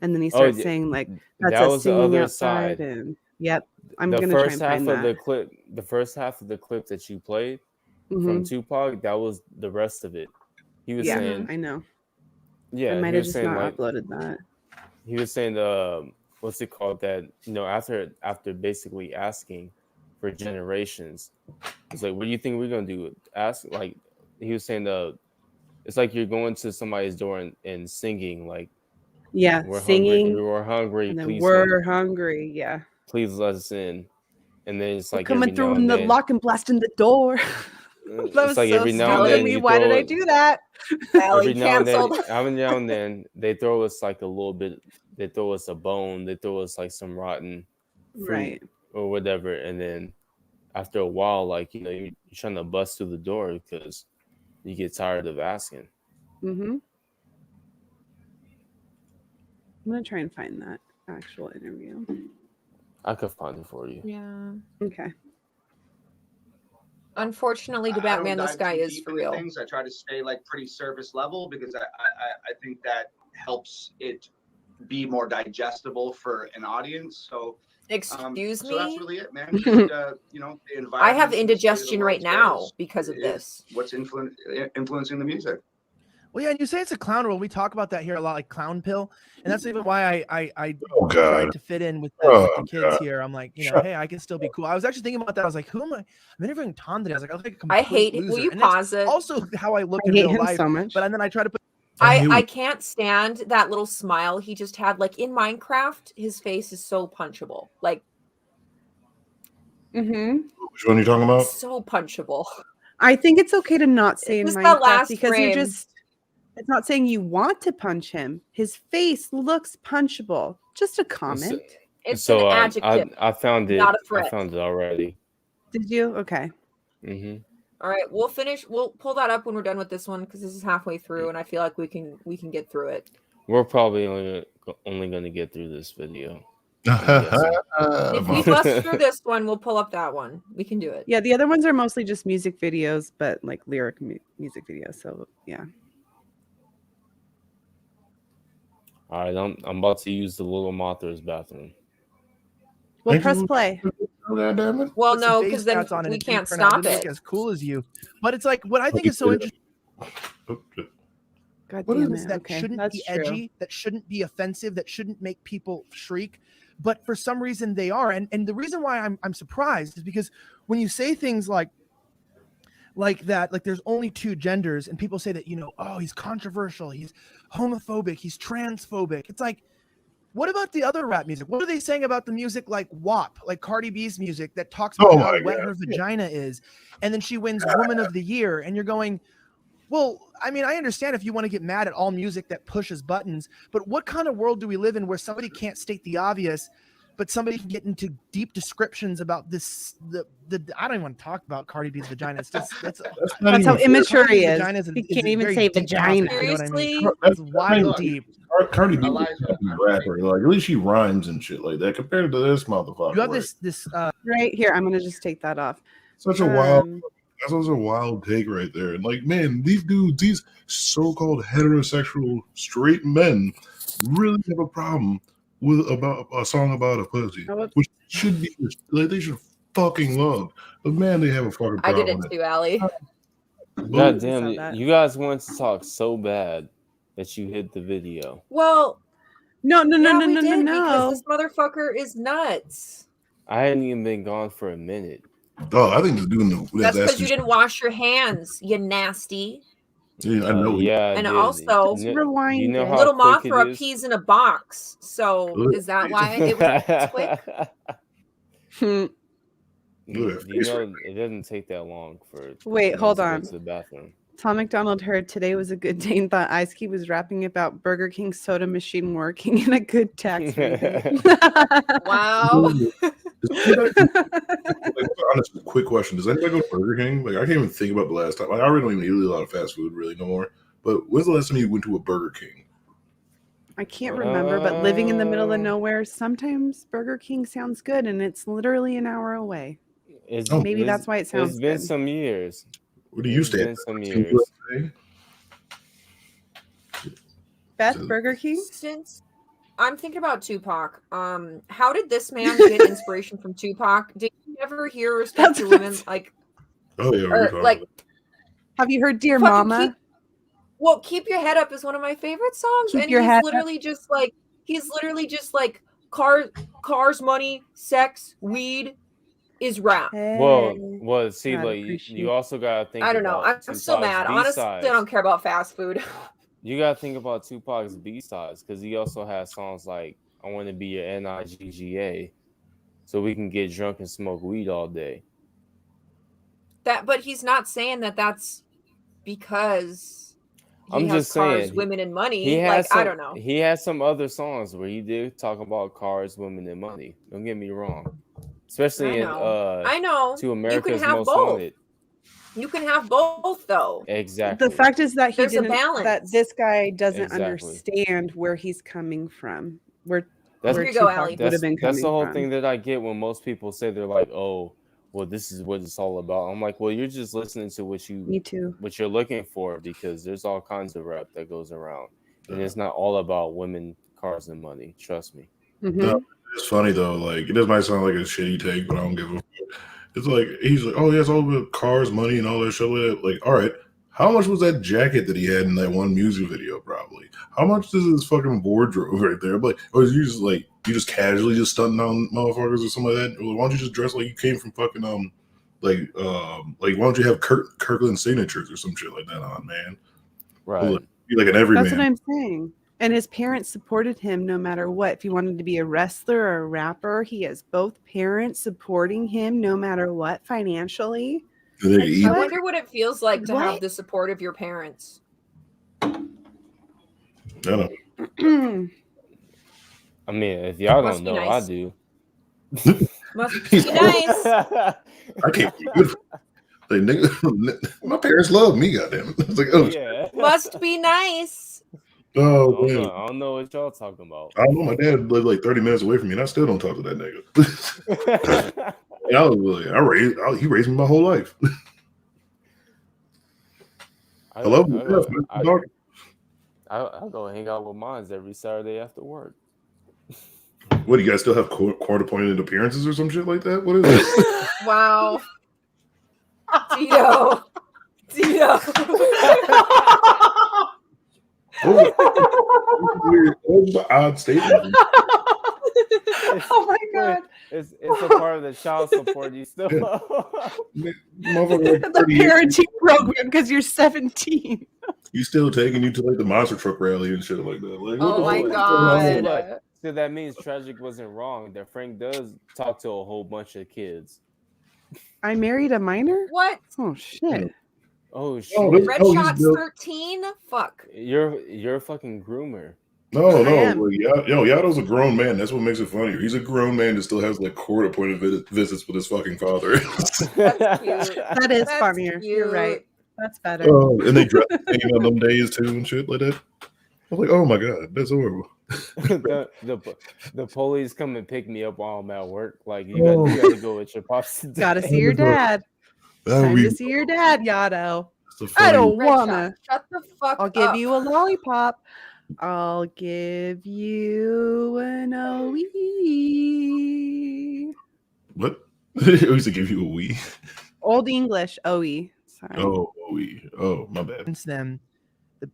And then he starts saying like, that's that was the other outside. side. And yep, I'm going to try and find that. The first half of the clip that you played from Tupac, that was the rest of it. He was saying, I know. Yeah, I might have just not uploaded that. He was saying what's it called, that after basically asking for generations, it's like, what do you think we're gonna do? Ask, like he was saying, it's like you're going to somebody's door and singing like, Yeah, we're singing. hungry, we're hungry, And then please we're hungry. Yeah. please let us in. And then it's We're like coming every through now in and the then, lock and blasting the door. That was it's like so every now and stupid then of me. you Why did throw I it- do that? Allie canceled. every now and then they throw us like a little bit. They throw us a bone. They throw us like some rotten fruit Right. or whatever. And then after a while, like you're trying to bust through the door because you get tired of asking. Mm-hmm. I'm gonna try and find that actual interview. I could find it for you. Yeah. Okay. Unfortunately, to I don't Batman, this dive guy too is deep for into real. things. I try to stay like pretty surface level because I think that helps it be more digestible for an audience. So Excuse so me? that's really it, man. Just the environment. I have and the state of the indigestion world right now is- because of is this. What's influencing the music? Well, yeah, and you say it's a clown role. We talk about that here a lot, like clown pill, and that's even why I Oh, God. tried to fit in with the, Oh, with the kids God. here. I'm like, Shut hey, I can still be cool. I was actually thinking about that. I was like, who am I? I'm interviewing Tom today. I was like, I look like a complete I hate it. loser. Will you And that's pause it? also how I look I in hate real him life. so much. But then I try to put. I can't stand that little smile he just had. Like in Minecraft, his face is so punchable. Like Mm-hmm. Which one are you talking about? so punchable. I think it's okay to not say in Just that Minecraft last because you're frame. just. It's not saying you want to punch him. His face looks punchable. Just a comment. It's So an adjective. I found it. not a I threat. found it already. Did you? Okay. Mm-hmm. All right, we'll finish. We'll pull that up when we're done with this one because this is halfway through, and I feel like we can get through it. We're probably only going to get through this video. If we bust through this one, we'll pull up that one. We can do it. Yeah, the other ones are mostly just music videos, but like lyric music videos. So yeah. All right, I'm about to use the little Mothra's bathroom. Well, press play. Well, put some no, face because then tats on and we it didn't can't turn out- stop didn't look it. as cool as you. But it's like what I think is so interesting. God What damn is it. that Okay, shouldn't that's be true. edgy, that shouldn't be offensive, that shouldn't make people shriek, but for some reason they are. And the reason why I'm surprised is because when you say things like that, like there's only two genders, and people say that, oh, he's controversial, he's homophobic, he's transphobic. It's like, what about the other rap music? What are they saying about the music like WAP, like Cardi B's music that talks about how wet her vagina is, and then she wins Woman of the Year, and you're going, well, I mean, I understand if you want to get mad at all music that pushes buttons, but what kind of world do we live in where somebody can't state the obvious, but somebody can get into deep descriptions about this? I don't even want to talk about Cardi B's vagina. It's just that's how immature he is. Vagina He can't even very say deep vagina. topic, you know what I mean? Seriously? It's wild deep. Cardi B is a rapper. Like at least she rhymes and shit like that compared to this motherfucker. You have like, this right here. I'm gonna just take that off. such a wild. That's also a wild take right there. And like, man, these dudes, these so-called heterosexual straight men, really have a problem with about a song about a pussy, which should be like they should fucking love. But man, they have a fucking I problem. did it with too, Allie. God damn, you guys wanted to talk so bad that you hid the video. Well, no, we did, because this motherfucker is nuts. I hadn't even been gone for a minute. Oh, I think he's doing the. That's because you didn't wash your hands, you nasty. Yeah, I know. Yeah, And also, you know how little quick it Mothra is? pees in a box. So is that why it was quick? You know, it doesn't take that long for. Wait, hold to go on. to the bathroom. Tom MacDonald heard today was a good day and thought Ice Cube was rapping about Burger King soda machine working in a good tax rebate. Wow. Honest, quick question: does anybody go to Burger King? Like, I can't even think about the last time. Like, I really don't even eat a lot of fast food really no more. But when's the last time you went to a Burger King? I can't remember, but living in the middle of nowhere, sometimes Burger King sounds good, and it's literally an hour away. Maybe that's why it sounds It's been good. some years. Where do you stay? It's been some years. Beth, Burger King? Since I'm thinking about Tupac, how did this man get inspiration from Tupac? Did you ever hear Respect to Women? Like, oh yeah, or, like, have you heard Dear Mama? Keep Your Head Up is one of my favorite songs, Keep and Your he's Head literally just like cars, money, sex, weed is rap. Well, see, I'd like appreciate- you also gotta think. I don't know. about I'm still Tupac's mad. Honestly, I B-sides. don't care about fast food. You gotta think about Tupac's B-sides because he also has songs like "I Want to Be Your Nigga," so we can get drunk and smoke weed all day. But he's not saying that that's because he I'm has just cars, saying, women, and money. He Like has some, I don't know. He has some other songs where he did talk about cars, women, and money. Don't get me wrong. Especially in I know. To You America's can have Most both. Wanted. You can have both, though. Exactly. The fact is that he There's a didn't. balance. That this guy doesn't Exactly. understand where he's coming from. Where That's, where Here you go, Tupac Allie. would have been coming That's the whole from. thing that I get when most people say they're like, "Oh, well, this is what it's all about." I'm like, "Well, you're just listening to what Me too. what you're looking for because there's all kinds of rap that goes around, and it's not all about women, cars, and money. Trust me." Mhm. No, it's funny though. Like this might sound like a shitty take, but I don't give a fuck. It's like he's like, oh yeah, it's all about cars, money, and all that shit. Like, all right, how much was that jacket that he had in that one music video? Probably. How much is his fucking wardrobe right there? But or is you just like you just casually just stunting on motherfuckers or something like that? Or why don't you just dress like you came from fucking like why don't you have Kirkland signatures or some shit like that on, man? Right. Be like an everyman. That's what I'm saying. And his parents supported him no matter what. If he wanted to be a wrestler or a rapper, he has both parents supporting him no matter what financially. I wonder what it feels like to What? have the support of your parents. I don't. I mean, if y'all Must don't be know, nice. I do. Must be nice. I can't be good. Like, nigga, my parents love me, goddamn. It's like, oh, Yeah. Must be nice. oh I man. don't know what y'all talking about. I don't know. My dad lived like 30 minutes away from me, and I still don't talk to that nigga. And I was like, he raised me my whole life. I love him. I go hang out with mines every Saturday after work. What do you guys still have court-appointed appearances or some shit like that? What is it? Wow. Tito. What was the odd statement? Oh my god. It's a part of the child support you still The parenting program because you're 17. You still taking you to like the monster truck rally and shit like that. Like, what Oh the my fuck is God. going on? So that means Tragic wasn't wrong. That Frank does talk to a whole bunch of kids. I married a minor? What? Oh shit. Oh shit. Red Shot's 13? Fuck. You're a fucking groomer. No. I am. Like, Yato's a grown man. That's what makes it funnier. He's a grown man that still has like court-appointed visits with his fucking father. That's cute. That is That's funnier. You're cute. right. That's better. And they dress the same on them days too and shit like that. I was like, oh my god, that's horrible. the police come and pick me up while I'm at work. Like you got to go with your pops. Today. Gotta see your dad. Time to see your dad, Yato. I don't wanna. Shut the fuck up. I'll give you a lollipop. I'll give you an OE. What? I used to give you a wee. Old English OE. Sorry. Oh, wee. Oh, my bad. It's them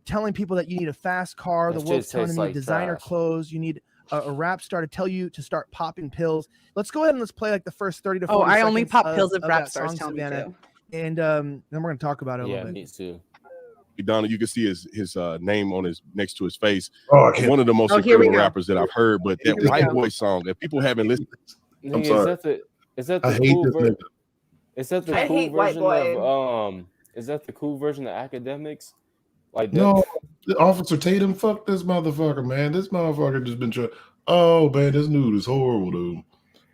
telling people that you need a fast car. That The world's shit telling tastes you like designer trash. clothes. You need a rap star to tell you to start popping pills. Let's go ahead and let's play like the first 30 to 40 Oh, I only seconds pop pills if of rap that stars song, tell me Savannah. to. And then we're gonna talk about it a Yeah, little bit. me too. Donald, you can see his name on his next to his face. Oh, I can't. One of the most Oh, here we incredible go. rappers that I've heard, but that Here we white go. boy song that people haven't listened. I'm sorry. Is that the I hate cool this version? nigga. Is that the I cool hate white version of Is that the cool version of Academics? Like that? No, Officer Tatum, fuck this motherfucker, man. This motherfucker just been trying. Oh man, this dude is horrible, dude.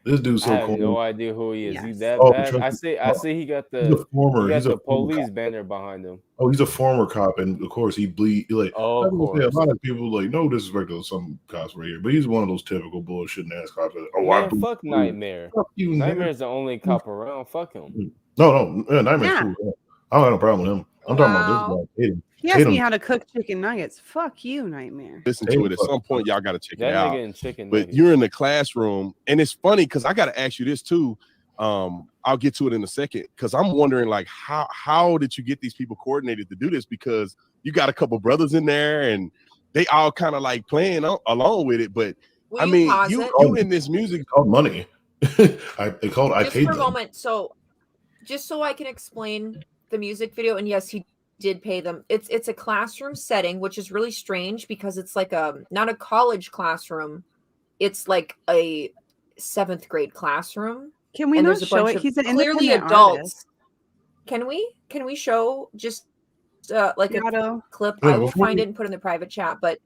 This dude's so I have cool. no idea who he is. He's that Oh, bad. trust me. I say he got He's a the former. He's a former police cop. banner behind him. Oh, he's a former cop, and of course he bleed. Like, Oh, I of was gonna say, course. a lot of people like no disrespect to some cops right here, but he's one of those typical bullshitting ass cops. That, oh, I Man, bleed. fuck Nightmare. Fuck you, nigga. Nightmare's the only cop around. Fuck him. No, yeah, Nightmare's Yeah. cool. Yeah. I don't have no problem with him. I'm talking about this guy. Tatum. He asked me Tatum. how to cook chicken nuggets. Fuck you, Nightmare. Listen to it at some point. Y'all got to check That it out. nigga in chicken But nuggets. you're in the classroom, and it's funny because I got to ask you this too. I'll get to it in a second because I'm wondering like how did you get these people coordinated to do this? Because you got a couple brothers in there, and they all kind of like playing along with it. But Will I you mean, pause you it? you in this music. It's called money. I Just paid for a them. moment, just so I can explain the music video, and yes, he did pay them. It's a classroom setting, which is really strange because it's like not a college classroom, it's like a 7th grade classroom. Can we And not there's a show bunch it? of He's an clearly independent adults. artist. Can we show just like a Yato. clip? Yeah, I will before find we- it and put it in the private chat. But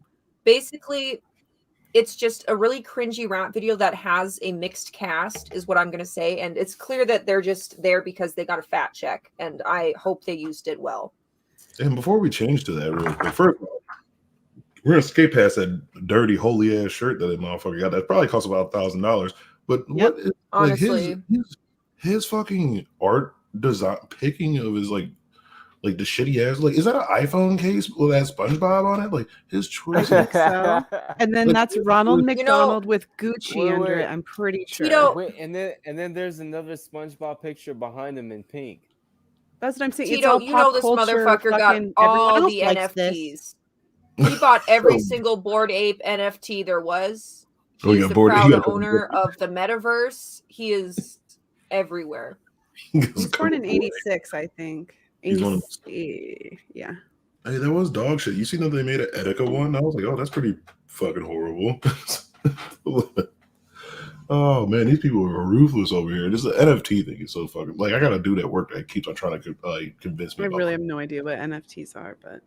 basically, it's just a really cringy rap video that has a mixed cast, is what I'm gonna say. And it's clear that they're just there because they got a fat check, and I hope they used it well. And before we change to that real quick, first of all, we're gonna skate past that dirty holy ass shirt that motherfucker got. That probably cost about $1,000. But Yep. what is Honestly, like his fucking art design picking of his like the shitty ass, like, is that an iPhone case with that SpongeBob on it? Like his I choice. think so. And then Like, that's Ronald You know- McDonald with Gucci Wait, under wait. it. I'm pretty sure. Tito- Wait, and then there's another SpongeBob picture behind him in pink. That's what I'm saying. it's Tito, all you pop know this culture. motherfucker got Fucking, all everyone else the likes this. NFTs. He bought every Oh. single Bored Ape NFT there was. Oh, He's yeah, the Bored Ape. proud He got owner of the metaverse. He is everywhere. He's born in '86, I think. He's one of 80, yeah. Hey, that was dog shit. You seen that they made an Etika one? I was like, oh, that's pretty fucking horrible. Oh man, these people are ruthless over here. This is an NFT thing. It's so fucking like I gotta do that work that keeps on trying to convince me. I about really have no idea what NFTs are, but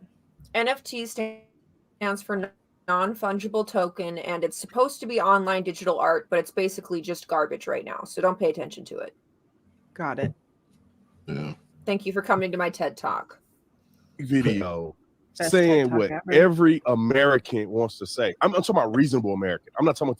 NFT stands for non-fungible token, and it's supposed to be online digital art, but it's basically just garbage right now. So don't pay attention to it. got it. Yeah. Thank you for coming to my TED Talk. Video Best saying TED Talk what ever. every American wants to say. I'm talking about reasonable American. I'm not talking about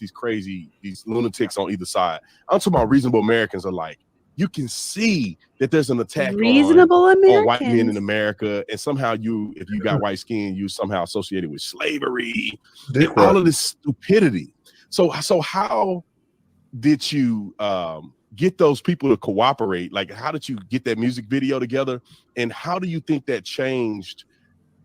these lunatics on either side. I'm talking about reasonable Americans are like, you can see that there's an attack Reasonable on white men in Americans. America, and somehow if you got white skin, you somehow associated with slavery, Dick and all rock. of this stupidity. So how did you get those people to cooperate? Like, how did you get that music video together, and how do you think that changed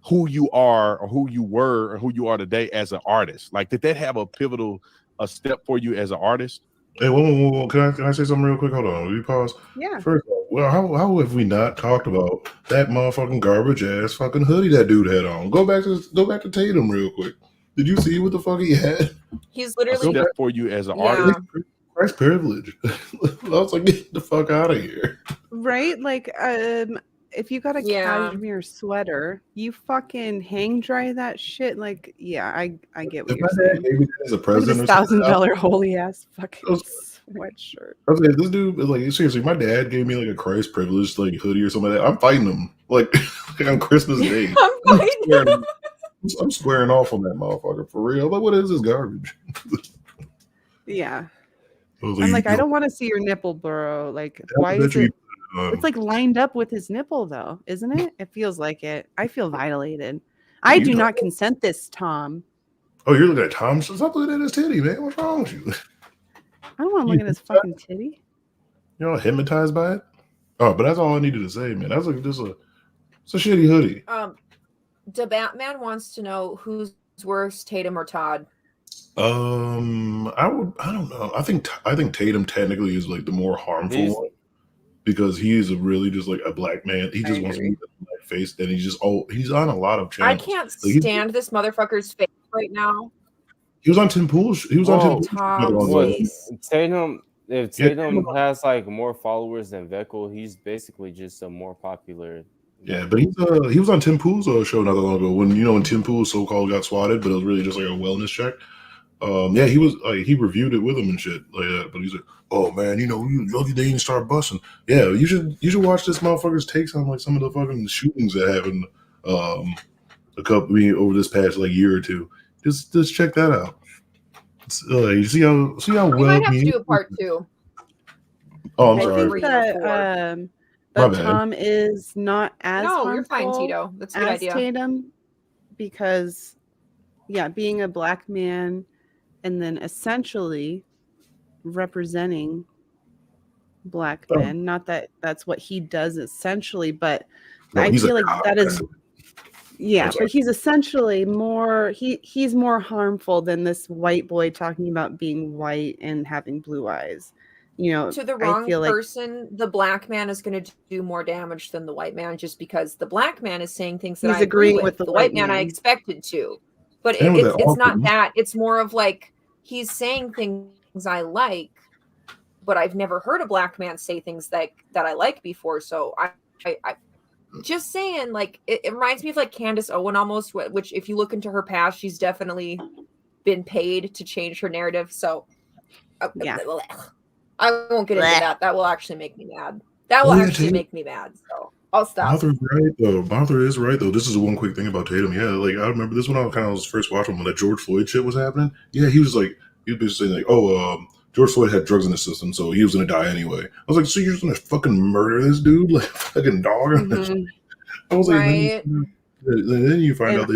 who you are or who you were or who you are today as an artist? Like, did that have a pivotal step for you as an artist? Hey, whoa. Can I say something real quick? Hold on. Will you pause? Yeah. First of all, well, how have we not talked about that motherfucking garbage ass fucking hoodie that dude had on? Go back to Tatum real quick. Did you see what the fuck he had? He's A literally step for you as an Yeah. artist? Christ privilege. I was like, get the fuck out of here. Right? Like, if you got a Yeah. cashmere sweater, you fucking hang dry that shit. Like, yeah, I get what If you're my dad saying. gave me that as a Look at present, this or something, $1,000 holy ass fucking Those- sweatshirt. I was like, this dude, like, seriously, my dad gave me like a Christ privilege like hoodie or something like that. I'm fighting him like, on Christmas Day. I'm squaring off on that motherfucker for real. Like, what is this garbage? Yeah. I was I'm like, I you- don't want to see your nipple, bro. Like, I why bet is you- it? It's like lined up with his nipple, though, isn't it? It feels like it. I feel violated. I You do know- not consent this, Tom. Oh, you're looking at Tom. Stop looking at his titty, man. What's wrong with you? I don't want to look at his fucking titty. You're all hypnotized by it. Oh, but that's all I needed to say, man. That's like just it's a shitty hoodie. The Batman wants to know who's worse, Tatum or Todd. I don't know. I think Tatum technically is like the more harmful He's- one because he is really just like a black man. He just wants to agree. be a black face, and he's on a lot of I channels. can't Like, he- stand this motherfucker's face right now. He was on Tim Pool's. He was on Tim Whoa. Pool's. Tom's What face. Tatum? If Yeah, Tatum has like more followers than Veckel, he's basically just a more popular. Yeah, but he was on Tim Pool's show not that long ago when Tim Pool so-called got swatted, but it was really just like a wellness check. Yeah, he was like he reviewed it with him and shit like that. But he's like, oh man, you lucky they didn't start busting. Yeah, you should watch this motherfucker's takes on like some of the fucking shootings that happened over this past like year or two. Just check that out. You see how We well might have to he- do a part 2. Oh, I'm I sorry. think that My that bad. Tom is not as No, you're fine, harmful Tito. That's a good as idea. Tatum because, yeah, being a black man and then essentially representing black Oh. men. Not that that's what he does essentially, but No, I he's a feel like cop. that is Yeah, but he's essentially more he's more harmful than this white boy talking about being white and having blue eyes. You know, To the I wrong feel like person, the black man is going to do more damage than the white man, just because the black man is saying things that he's I agree agreeing with with. the The white man I man. expected to, but And with it's that not awkward- that. It's more of like he's saying things I like, but I've never heard a black man say things that I like before. So I just saying, like it reminds me of like Candace Owen almost, which if you look into her past, she's definitely been paid to change her narrative. So yeah. I won't get into that. That will actually make me mad. That will actually make me mad. So I'll stop. Mothra's right though. Mothra is right though. This is one quick thing about Tatum. Yeah, like I remember this when I was first watching when that George Floyd shit was happening. Yeah, he was basically saying like, George Floyd had drugs in his system, so he was gonna die anyway. I was like, so you're just gonna fucking murder this dude like fucking dog? Mm-hmm. I was like, right. then you find out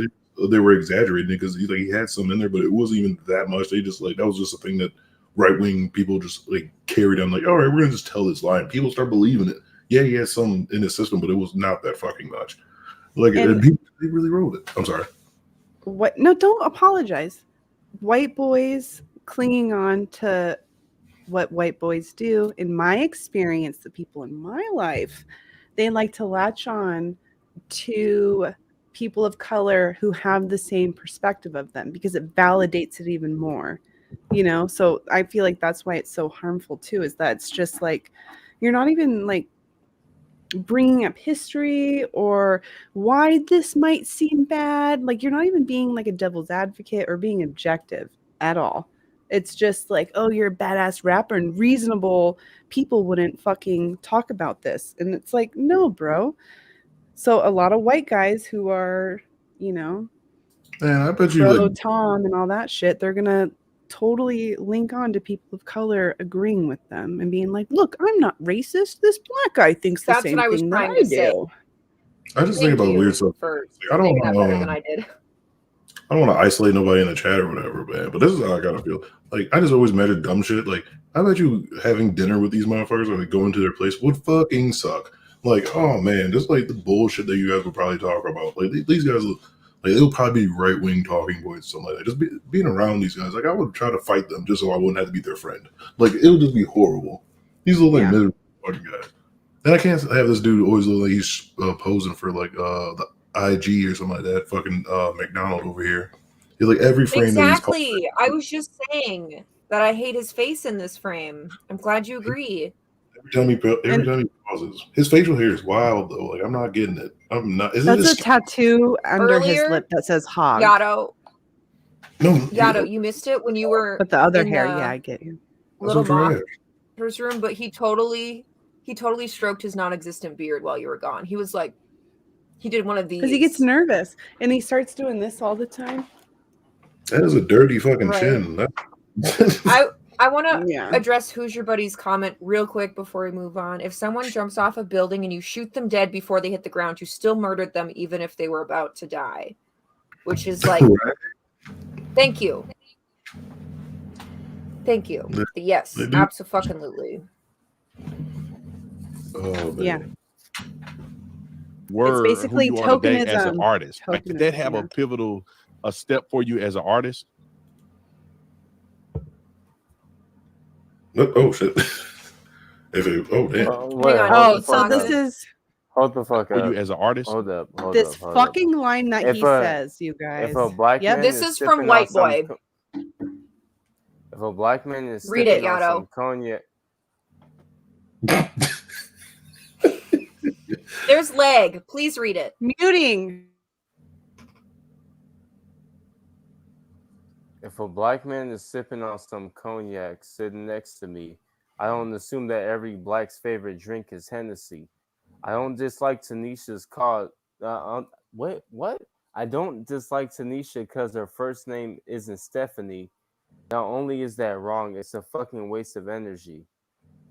they were exaggerating it because he had some in there, but it wasn't even that much. They just that was just a thing that right wing people just carried on, like, all right, we're gonna just tell this lie, and people start believing it. Yeah, he had some in his system, but it was not that fucking much. And people, they really wrote it. I'm sorry. What? No, don't apologize. White boys clinging on to what white boys do. In my experience, the people in my life, they like to latch on to people of color who have the same perspective of them because it validates it even more. You know, so I feel like that's why it's so harmful too, is that it's just like you're not even bringing up history or why this might seem bad. Like you're not even being like a devil's advocate or being objective at all. It's just like, oh, you're a badass rapper and reasonable people wouldn't fucking talk about this. And it's like, no, bro. So a lot of white guys who are, man, I bet you pro Tom and all that shit, they're gonna totally link on to people of color agreeing with them and being like, look, I'm not racist. This black guy thinks the same thing that I do. I just think about weird stuff. I don't want to isolate nobody in the chat or whatever, man. But this is how I gotta feel. Like I just always measure dumb shit. Like I bet you having dinner with these motherfuckers or going to their place would fucking suck. Like, oh man, just the bullshit that you guys would probably talk about. Like these guys, it'll probably be right wing talking points, something like that. Just being around these guys, I would try to fight them just so I wouldn't have to be their friend. It would just be horrible. These look like miserable fucking guys. And I can't have this dude always look like he's posing for the IG or something like that. Fucking MacDonald over here. He's every frame. Exactly. I was just saying that I hate his face in this frame. I'm glad you agree. Every time he pauses, his facial hair is wild though. I'm not getting it. I'm not. That's a tattoo under his lip that says hog. Yato. No, Yato, you missed it when you were. But the other hair, I get you. Little Mothra's room, but he totally stroked his non-existent beard while you were gone. He was like, he did one of these because he gets nervous and he starts doing this all the time. That is a dirty fucking chin. I want to address Who's Your Buddy's comment real quick before we move on. If someone jumps off a building and you shoot them dead before they hit the ground, you still murdered them even if they were about to die. Which is like, thank you. Thank you. Yes, absolutely. Oh, yeah. Word, it's basically who you are today as an tokenism. artist. Did that have a pivotal step for you as an artist? Oh shit! Damn. So this is. Hold the fuck up. For you as an artist? Hold up. This fucking line that he says, you guys. If a black man this is from White Boy. If a black man is read it, Yato. Cognac. There's leg. Please read it. Muting. If a black man is sipping on some cognac sitting next to me, I don't assume that every black's favorite drink is Hennessy. I don't dislike Tanisha's cause. What? I don't dislike Tanisha because her first name isn't Stephanie. Not only is that wrong, it's a fucking waste of energy.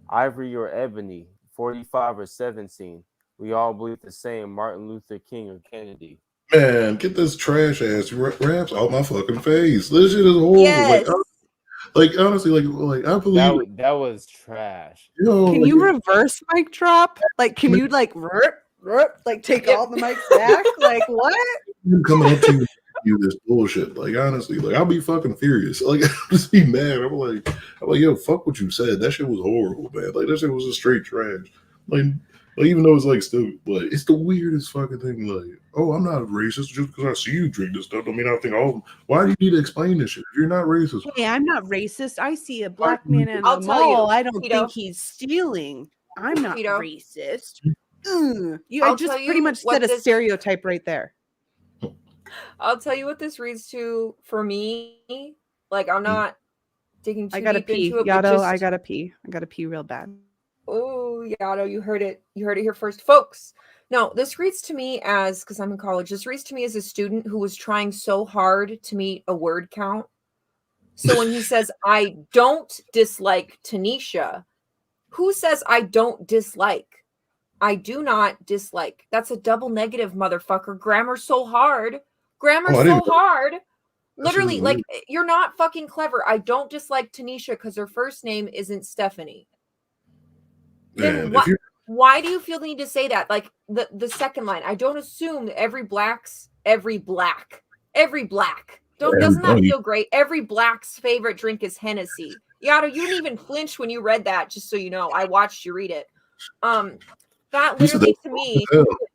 Ivory or Ebony, 45 or 17. We all believe the same, Martin Luther King or Kennedy. Man, get this trash ass raps out my fucking face. This shit is horrible. Yes. Honestly, I believe that was trash. Yo, can you reverse mic drop? Can you like take all the mics back. Like what? I'm coming up to you this bullshit. Like honestly, like I'll be fucking furious. Like I'll just be mad. I'm like, yo, fuck what you said. That shit was horrible, man. Like that shit was a straight trash. Like even though it's like still, but it's the weirdest fucking thing. Like, oh, I'm not racist just because I see you drink this stuff. I mean, I think, oh, why do you need to explain this shit? If you're not racist. Hey, I'm not racist. I see a black man in I'll the tell you, mall. I don't Tito. think he's stealing. I'm not Tito. racist. I I'll just tell pretty you much what said a this- stereotype right there. I'll tell you what this reads to for me. Like I'm not digging too I gotta deep pee. into it. Yato, but just, I gotta pee. I gotta pee real bad. Oh, Yato, you heard it. You heard it here first, folks. No, this reads to me as, because I'm in college, this reads to me as a student who was trying so hard to meet a word count. So when he says, I don't dislike Tanisha, who says I don't dislike? I do not dislike. That's a double negative, motherfucker. Grammar's so hard. Grammar's so hard. Literally, like, you're not fucking clever. I don't dislike Tanisha because her first name isn't Stephanie. Then why do you feel the need to say that? Like the second line, I don't assume that every black doesn't that feel great? Every black's favorite drink is Hennessy. Yato, you didn't even flinch when you read that, just so you know. I watched you read it. That literally to me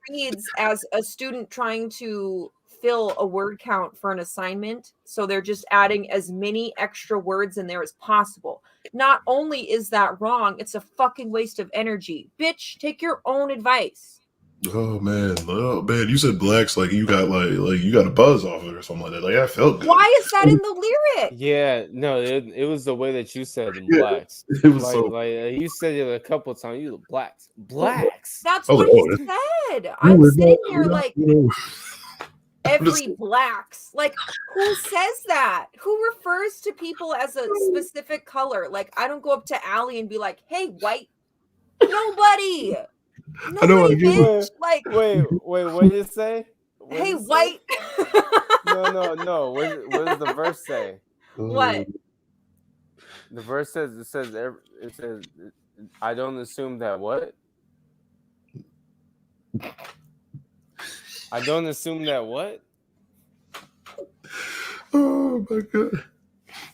reads as a student trying to fill a word count for an assignment. So they're just adding as many extra words in there as possible. Not only is that wrong, it's a fucking waste of energy. Bitch, take your own advice. Oh man, you said blacks like you got like you got a buzz off it or something like that. Like I felt good. Why is that in the lyric? Yeah, no, it was the way that you said in blacks. It was like you said it a couple of times. You blacks. That's what he said. I'm sitting here like every blacks. Like who says that? Who refers to people as a specific color? Like I don't go up to Allie and be like, "Hey, white." Nobody. Nobody, bitch. Like wait, what did it say? Hey, white. No. What does the verse say? What? The verse says I don't assume that what? I don't assume that what? Oh my god.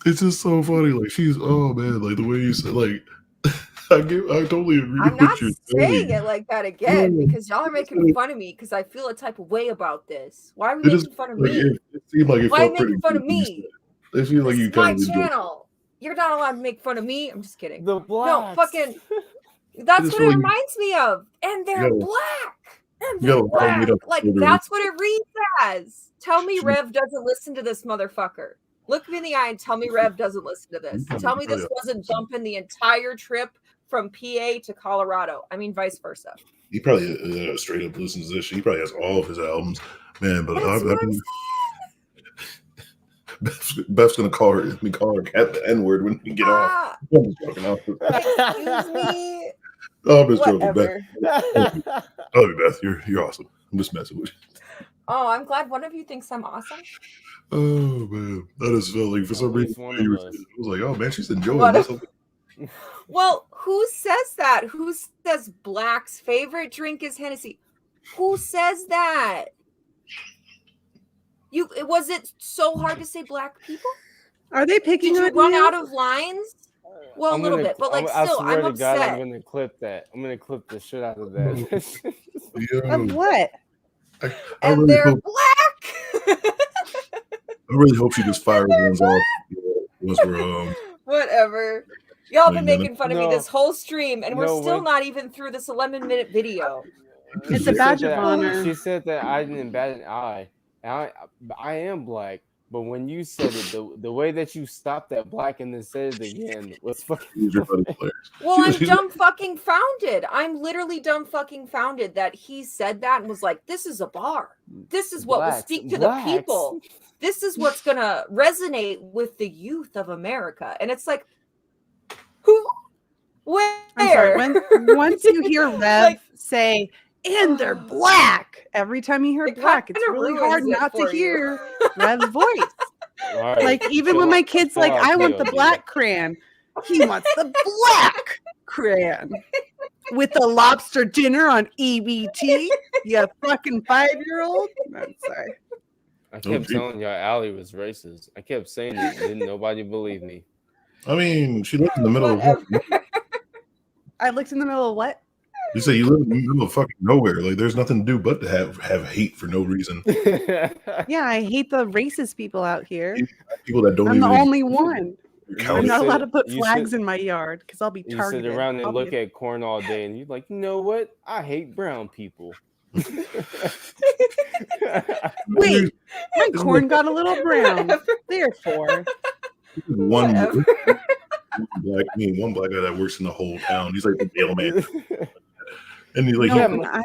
It's just so funny. Like she's like the way you said like I totally agree I'm with not what you're saying saying. it like that again because y'all are making fun of me because I feel a type of way about this. Why are we making fun of me? It seemed like Why are you making fun of me? It seemed like This you is my kind of channel. You're not allowed to make fun of me. I'm just kidding. The No, fucking. That's what it reminds me of. And they're black. And they're black. Like that's what it reads as. Tell me Rev doesn't listen to this motherfucker. Look me in the eye and tell me Rev doesn't listen to this. Tell me this wasn't bumping the entire trip from PA to Colorado. I mean, vice versa. He probably straight up listens to this shit. He probably has all of his albums, man. But Beth's gonna call her cat the N-word when we get off. I'm just joking. Excuse me. Oh, I'm just joking, Beth. Oh, Beth, you're awesome. I'm just messing with you. Oh, I'm glad one of you thinks I'm awesome. Oh man, that just felt like for some reason I was like, oh man, she's enjoying this. Well, who says that? Who says black's favorite drink is Hennessy? Who says that? Was it so hard to say black people? Are they picking Did on you run you? out of lines? Well, a little bit, but like I still, swear I'm to upset. God, I'm gonna clip that. I'm gonna clip the shit out of that. Of what? And really they're black. I really hope she just fires ones off. Once we're Whatever. Y'all been Like, making fun of me this whole stream, and we're still not even through this 11-minute video. It's a badge of honor. She said that I didn't bat an eye. And I am black, but when you said it, the way that you stopped that black and then said it again was fucking. Well, I'm dumb fucking founded. I'm literally dumb fucking founded that he said that and was like, "This is a bar. This is what will speak to the people. This is what's gonna resonate with the youth of America." And it's like, who? Where? I'm sorry. Once you hear Rev say, "And they're black," every time you hear black, it's really hard not to hear Rev's voice. Right. Like even when my kid's like, "I want the black crayon," he wants the black crayon. with a lobster dinner on EBT. You fucking 5-year-old. I'm sorry. I kept telling y'all Allie was racist. I kept saying it. Didn't nobody believe me? I mean, she lived in the middle of what? I looked in the middle of what? You say you live in the middle of fucking nowhere. Like, there's nothing to do but to have hate for no reason. Yeah, I hate the racist people out here. People that don't I'm even the only one. count. I'm not allowed to put flags in my yard because I'll be You targeted. sit around and look at corn all day, and you're like, you know what? I hate brown people. Wait, my corn got a little brown. Therefore, one black guy that works in the whole town. He's like the mailman, and he's like, no,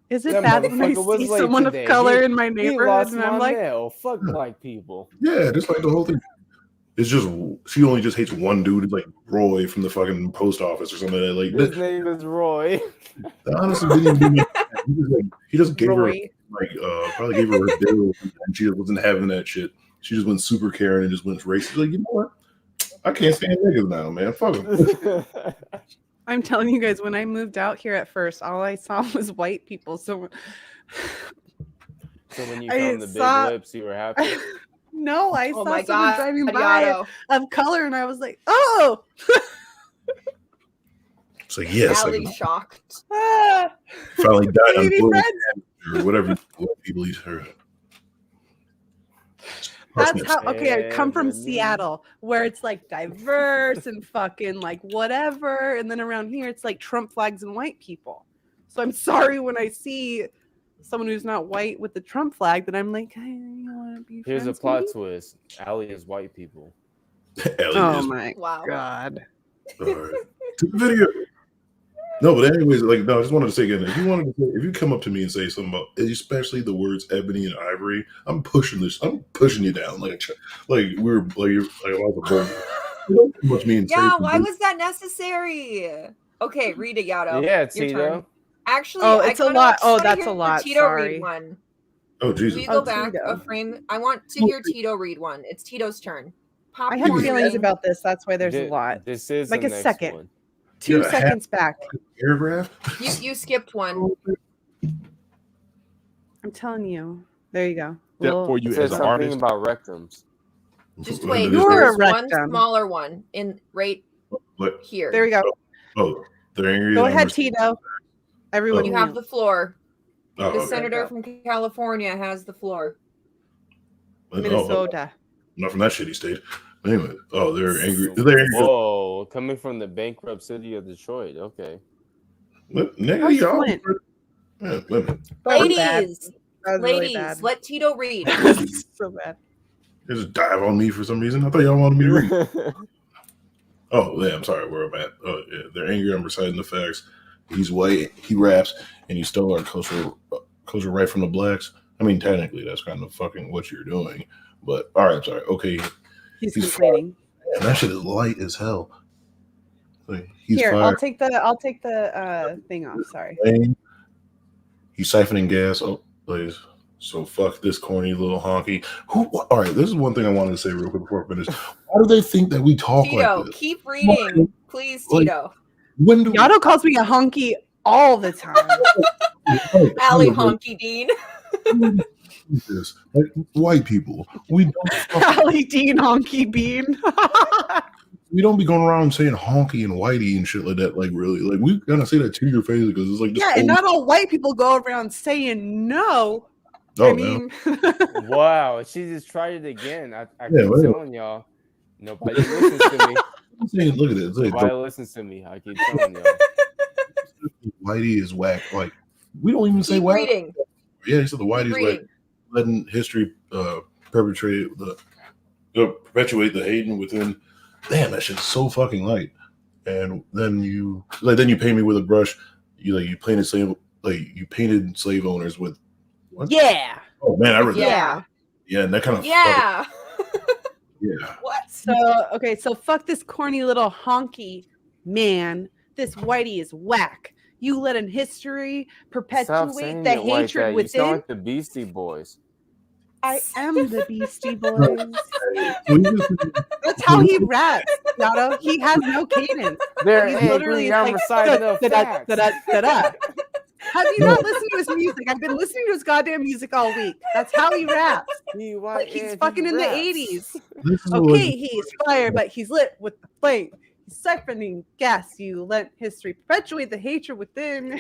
is it bad when I see someone of color in my neighborhood and I'm like, fuck black people? Yeah, just like the whole thing. It's just she only just hates one dude, like Roy from the fucking post office or something. Like his name is Roy. Honestly, didn't even do he just gave her probably gave her a bill, and she wasn't having that shit. She just went super caring and just went racist. Like, you know what? I can't stand niggas now, man. Fuck them. I'm telling you guys, when I moved out here at first, all I saw was white people. So when you found the big lips, you were happy. No, I saw someone God, driving Yato. by of color, and I was like, "Oh!" It's like, yes, Allie shocked. Finally died on Baby or whatever people eat her. That's how. Okay, I come from Seattle, where it's like diverse and fucking like whatever, and then around here it's like Trump flags and white people. So I'm sorry when I see someone who's not white with the Trump flag that I'm like, hey, you want to be Here's a friends plot with me? twist. Allie is white people. Oh my god. All right. To the video. No, but anyways, like, no, I just wanted to say again, if you come up to me and say something about, especially the words ebony and ivory, I'm pushing you down, like we're like you're like about to burn. Much mean. Yeah, why was that necessary? Okay, read it, Yato. Yeah, your Tito. turn. Actually, Oh, it's a lot. Oh, that's a hear lot. Tito Sorry. read one. Oh, Jesus. Will you go back Tito. a frame? I want to hear Tito read one. It's Tito's turn. I had feelings about this. That's why there's a lot. This is like the a next second. one. 2 seconds back. Paragraph. You skipped one. I'm telling you. There you go. For you It says as an something artist. about rectums. Just wait. You're There's a one rectum. smaller one in right What? here. There we go. Oh, they're angry. Go ahead, Tito. Everyone, You have the floor. Oh, The okay. senator from California has the floor. Minnesota. Not from that shitty state. Anyway, they're angry. They're angry. Whoa, coming from the bankrupt city of Detroit. Okay. Nigga, y'all. Flint? Yeah, women. Ladies, That was really ladies, bad. let Tito read. So bad. They just dive on me for some reason. I thought y'all wanted me to read. Oh, yeah, I'm sorry. Where I'm at. Oh, yeah, they're angry. I'm reciting the facts. He's white. He raps, and you stole our culture right from the blacks. I mean, technically, that's kind of fucking what you're doing. But all right, I'm sorry. Okay, He's complaining. Man, that shit is light as hell. Like, he's Here, fired. I'll take the thing off. Sorry. He's siphoning gas. Oh, please. So fuck this corny little honky. All right, this is one thing I wanted to say real quick before I finish. Why do they think that we talk Tito, like this? keep reading, please, Tito. When do Yato calls me a honky all the time. Allie Honky Dean. this? Like, white people, we don't AllieDean HumanBean. we don't be going around saying honky and whitey and shit like that. Like, really, like, we gotta say that to your face because it's like this Yeah, and not all white people go around saying no. Oh, I mean, Wow, she just tried it again. I Yeah, keep wait. telling y'all. Nobody listens to me. I'm saying, look at it. It's like, Nobody listens to me. I keep telling y'all. whitey is whack. Like, we don't even say Keep whack. reading. Yeah, he said the whitey's Keep whack. reading. Letting history perpetuate the hating within. Damn, that shit's so fucking light. And then you paint me with a brush. You painted slave owners with. What? yeah. Oh man, I read that. Yeah. Yeah, and that kind of Yeah. yeah. What? So fuck this corny little honky man. This whitey is whack. You let in history Stop perpetuate saying the it like hatred that. You within. sound like the Beastie Boys. I am the Beastie Boys. So he just- That's how he raps. Yato. He has no cadence. They're He's angry. literally I'm like, reciting the facts. da-da. Have you not listened to his music? I've been listening to his goddamn music all week. That's how he raps. Like he's fucking in the 80s. Okay, he's fire, but he's lit with the flame. He's siphoning gas. You let history perpetuate the hatred within.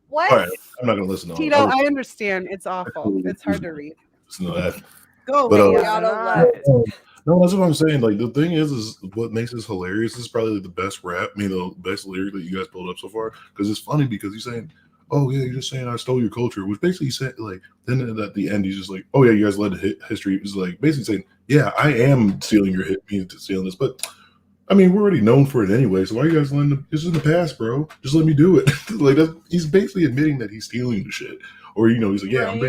What? All right, I'm not gonna listen to Tito, all I understand. It's awful. It's hard to read. listen to that. Go But, away. no, that's what I'm saying. Like the thing is what makes this hilarious. This is probably the best rap, the best lyric that you guys pulled up so far. Because it's funny because he's saying, "Oh yeah, you're just saying I stole your culture," which basically said like. Then at the end, he's just like, "Oh yeah, you guys led history." It's like basically saying, "Yeah, I am stealing your stealing this," but I mean, we're already known for it anyway. So why are you guys letting this in the past, bro? Just let me do it. Like he's basically admitting that he's stealing the shit, or he's like, "Yeah, I'm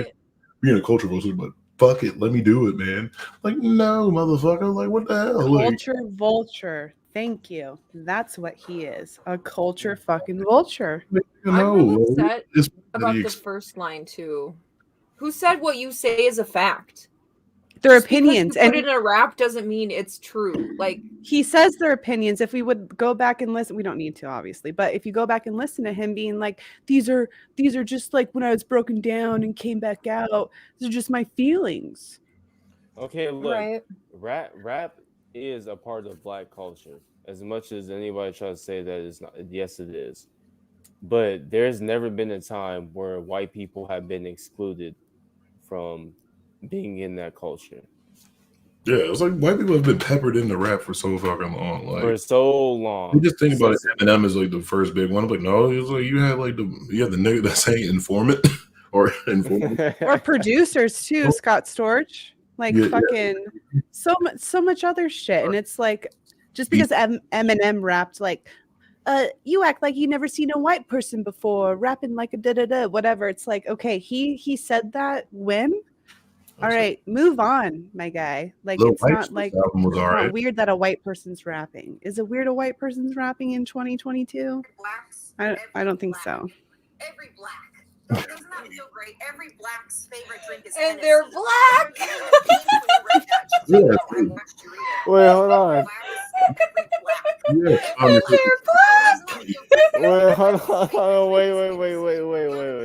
being a culture vulture, but." Fuck it, let me do it, man. Like, no, motherfucker. Like, what the hell? Culture vulture. Thank you. That's what he is. A culture fucking vulture. I'm really upset about the first line too. Who said what you say is a fact? Their Just opinions. because you put it in a rap doesn't mean it's true. Like he says their opinions. If we would go back and listen, we don't need to obviously, but if you go back and listen to him being like, these are just like when I was broken down and came back out. These are just my feelings. Okay, look, right. Rap is a part of Black culture. As much as anybody tries to say that it's not, yes, it is. But there's never been a time where white people have been excluded from being in that culture. Yeah, it's like white people have been peppered into rap for so fucking long. Like for so long. You just think about it. Eminem is like the first big one. I'm like, no, it's like you had the nigga that's saying informant or informant. Or producers too, Scott Storch. Like fucking so much other shit. And it's like just because Eminem rapped like you act like you never seen a white person before rapping like a da-da-da, whatever. It's like, okay, he said that when? All right, move on, my guy. Like it's not like it's not weird that a white person's rapping. Is it weird a white person's rapping in 2022? I don't think so. Every black. Doesn't that feel great? Every black's favorite drink is and they're black. Wait, hold on. Wait, hold on.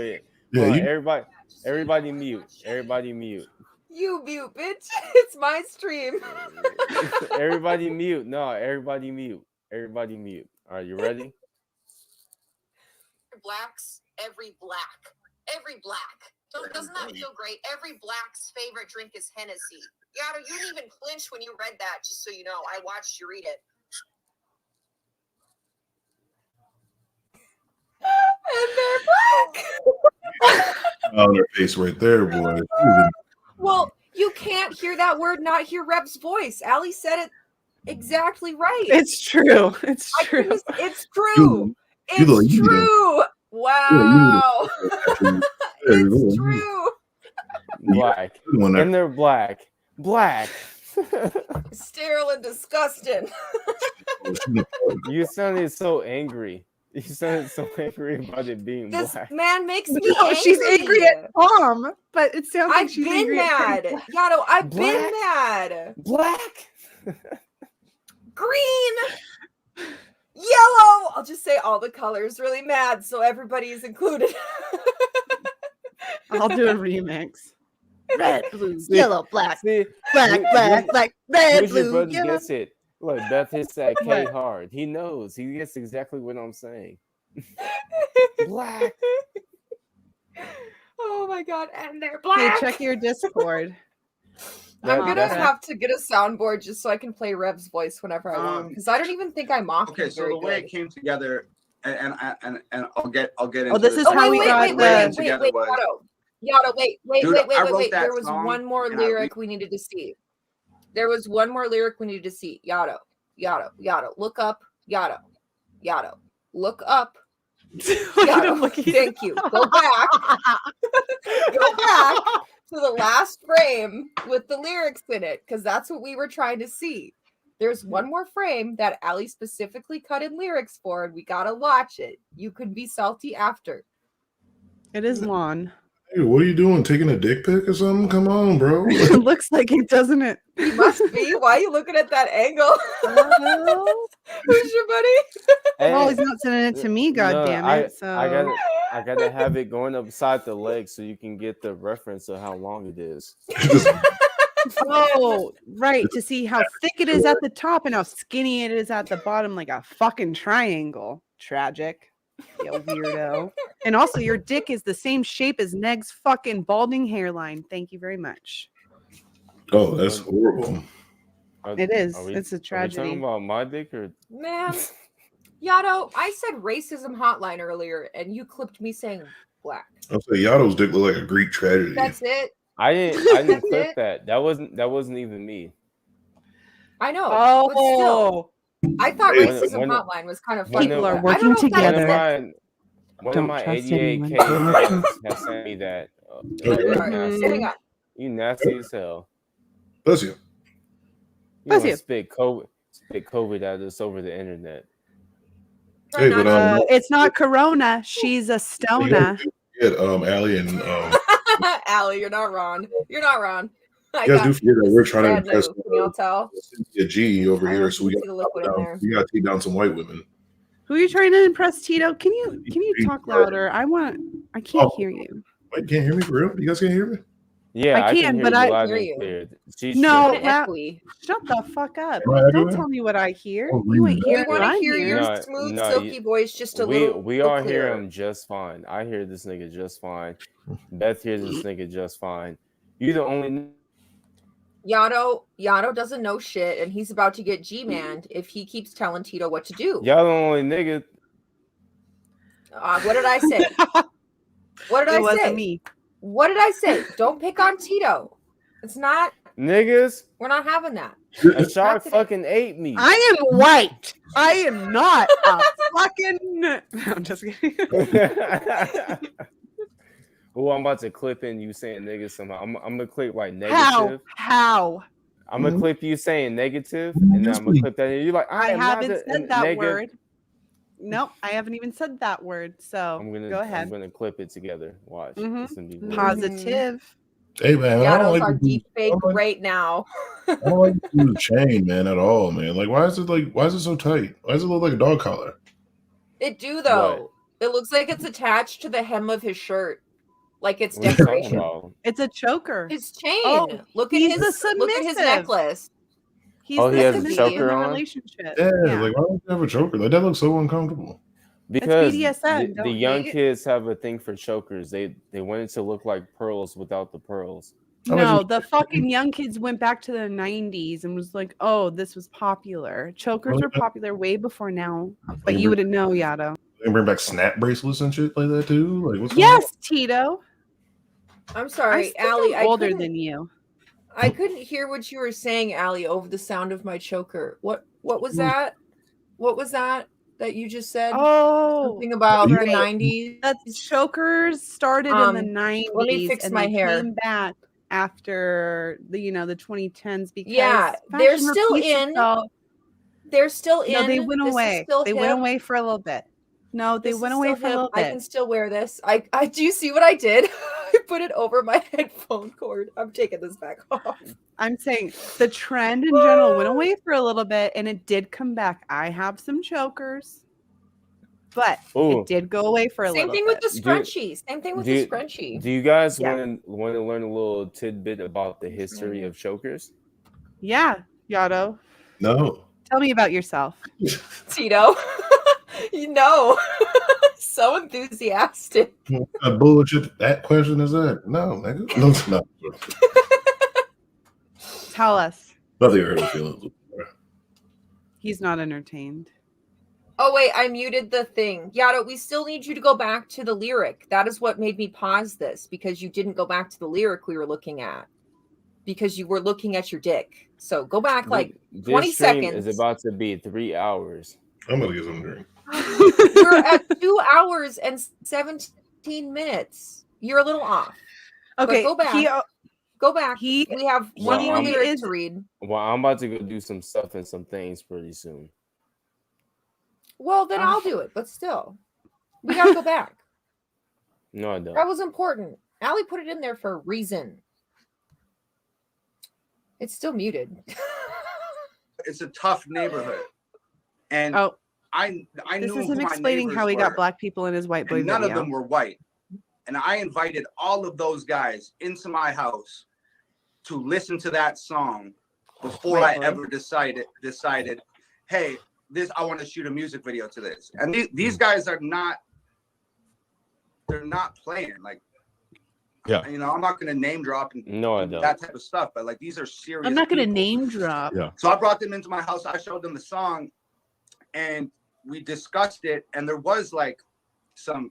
Wait. Yeah, everybody mute. Everybody mute. You mute, bitch. It's my stream. Everybody mute. No, everybody mute. Everybody mute. All right, you ready? Blacks, every black. Doesn't that feel great? Every black's favorite drink is Hennessy. Yato, you didn't even flinch when you read that, just so you know. I watched you read it. And they're black. On their face right there, boy. Well, you can't hear that word, not hear Rep's voice. Allie said it exactly right. It's true. It's true. It's true. It's true. Wow. It's true. Black. And they're black. Sterile and disgusting. You sounded so angry. You sounded so angry about it being this black. This man makes me angry. She's angry at Tom, but it sounds like she's angry mad. Yato, I've been mad. Black. Green. Yellow. I'll just say all the colors really mad, so everybody's included. I'll do a remix. Red, blue, yellow, black. Black, red, blue, yellow. Gets it. Look, Beth hits that K hard. He knows. He gets exactly what I'm saying. Black. Oh my god, and they're black. Hey, check your Discord. I'm gonna have to get a soundboard just so I can play Rev's voice whenever I want, because I don't even think I mocked. Okay, so the way it came together, and I'll get into. Oh, this is how we got Yato, wait. There was one more lyric we needed to see. Yato, look up. Yato, look up. Yato, thank you. Go back. Go back to the last frame with the lyrics in it, because that's what we were trying to see. There's one more frame that Allie specifically cut in lyrics for, and we gotta watch it. You could be salty after. It is long. Hey, what are you doing? Taking a dick pic or something? Come on, bro. It looks like it, doesn't it? He must be. Why are you looking at that angle? Who's your buddy? Well, he's not sending it to me, No, goddammit. So I gotta have it going upside the leg so you can get the reference of how long it is. oh, right, to see how thick it is at the top and how skinny it is at the bottom, like a fucking triangle. Tragic, you weirdo. And also, your dick is the same shape as Neg's fucking balding hairline. Thank you very much. Oh, that's horrible. It is. It's a Are we tragedy. talking about my dick or Man, Yato, I said racism hotline earlier, and you clipped me saying black. I'll say Yato's dick look like a Greek tragedy. That's it. I didn't That's clip it? that. That wasn't even me. I know. Oh, but still, I thought When- racism when- hotline was kind of when funny. it- People are I don't working know if that together. exists. One of Don't my trust 88K anyone. friends has sent me that. Okay. Sorry, hang on. You nasty as hell. Bless you. You Bless wanna you. spit COVID at us over the internet. Hey, but It's not Corona. She's a stoner. Allie and Allie, you're not wrong. You're not wrong. you guys do forget that we're trying to bad impress news. Can y'all tell? a G over I here, don't so we see got the liquid in there. to take down some white women. Who are you trying to impress, Tito? Can you talk louder? I can't hear you. Wait, you can't hear me for real? You guys can't hear me? Yeah, I I can, can hear but you I loud hear and you. clear. She's No, tripping. shut the fuck up. Am I Don't everywhere? tell me what I hear. Oh, You ain't really? We hearing want what to I'm hear hearing. your No, smooth, no, silky voice just a little. we all hear clearer. him just fine. I hear this nigga just fine. Beth hears this nigga just fine. You the only Yato doesn't know shit, and he's about to get G-manned if he keeps telling Tito what to do. y'all the only nigga. What did I say? What did It I wasn't say? me. What did I say? Don't pick on Tito. It's not. Niggas, We're not having that. a shark fucking ate me. I am white. I am not a fucking. No, I'm just kidding. Oh, I'm about to clip in you saying niggas somehow. I'm gonna clip like negative. How? I'm gonna clip you saying negative, and then I'm gonna clip that. And you're like, I am not haven't the- said that negative. word. Nope, I haven't even said that word. So go ahead. I'm gonna clip it together. Watch. Mhm. It's gonna be great. Positive. Hey man, I don't Yato's like on to do- deep fake right now. I don't like to do the chain, man, at all, man. Like, why is it so tight? Why does it look like a dog collar? It do though. It looks like it's attached to the hem of his shirt, like it's What are you talking decoration. about? It's a choker. His chain. Oh, look at he's his the look at his submissive. necklace. He's Oh, the he has a submissive choker in the on? relationship. Yeah, Yeah. like why don't you have a choker? Like that looks so uncomfortable. Because BDSM, the don't young hate it. kids have a thing for chokers. They want it to look like pearls without the pearls. No, the fucking young kids went back to the 90s and was like, oh, this was popular. Chokers were popular way before now. But you wouldn't know, Yato. They bring back snap bracelets and shit like that too. Like what's going Yes, Tito. I'm sorry, I Allie. am older than you. I couldn't hear what you were saying, Allie, over the sound of my choker. What was that? What was that you just said? Oh, something about right. the 90s. That chokers started in the 90s. Let me fix and my they hair. Came back after the 2010s because they're fashion still repeats in. itself. They're still in. No, they went This is away. still They hip. went away for a little bit. No, they This went is away still for a hip. little I bit. can still wear this. I do you see what I did? I put it over my headphone cord. I'm taking this back off. I'm saying the trend in general went away for a little bit and it did come back. I have some chokers, but Ooh. it did go away for a Same little thing bit. with the scrunchie. Same thing with the scrunchie. Do you guys Yeah. want to learn a little tidbit about the history of chokers? Yeah, Yato. No. Tell me about yourself. Tito. You know. So enthusiastic. What kind of bullshit that question is that? No, nigga. No, it's not. Tell us. Nothing hurt his feelings. He's not entertained. Oh wait, I muted the thing. Yato, we still need you to go back to the lyric. That is what made me pause this, because you didn't go back to the lyric we were looking at. Because you were looking at your dick. So go back like This 20 stream seconds. is about to be 3 hours. I'm gonna get some drink. You're at 2 hours and 17 minutes. You're a little off. But Okay, go back. Go back. We have one more lyric to read. Well, I'm about to go do some stuff and some things pretty soon. Well, then I'll do it. But still, we gotta go back. No, I don't. That was important. Allie put it in there for a reason. It's still muted. It's a tough neighborhood, and I This knew is him who my explaining how he neighbors got were, black people in his white boy and none video. of them were white. And I invited all of those guys into my house to listen to that song before White I boy. ever decided, hey, I want to shoot a music video to this. And these guys are not, they're not playing. Like, yeah, you know, I'm not going to name drop and No, I don't. that type of stuff, but like these are serious. I'm not going to people. name drop. Yeah. So I brought them into my house. I showed them the song, and we discussed it. And there was like some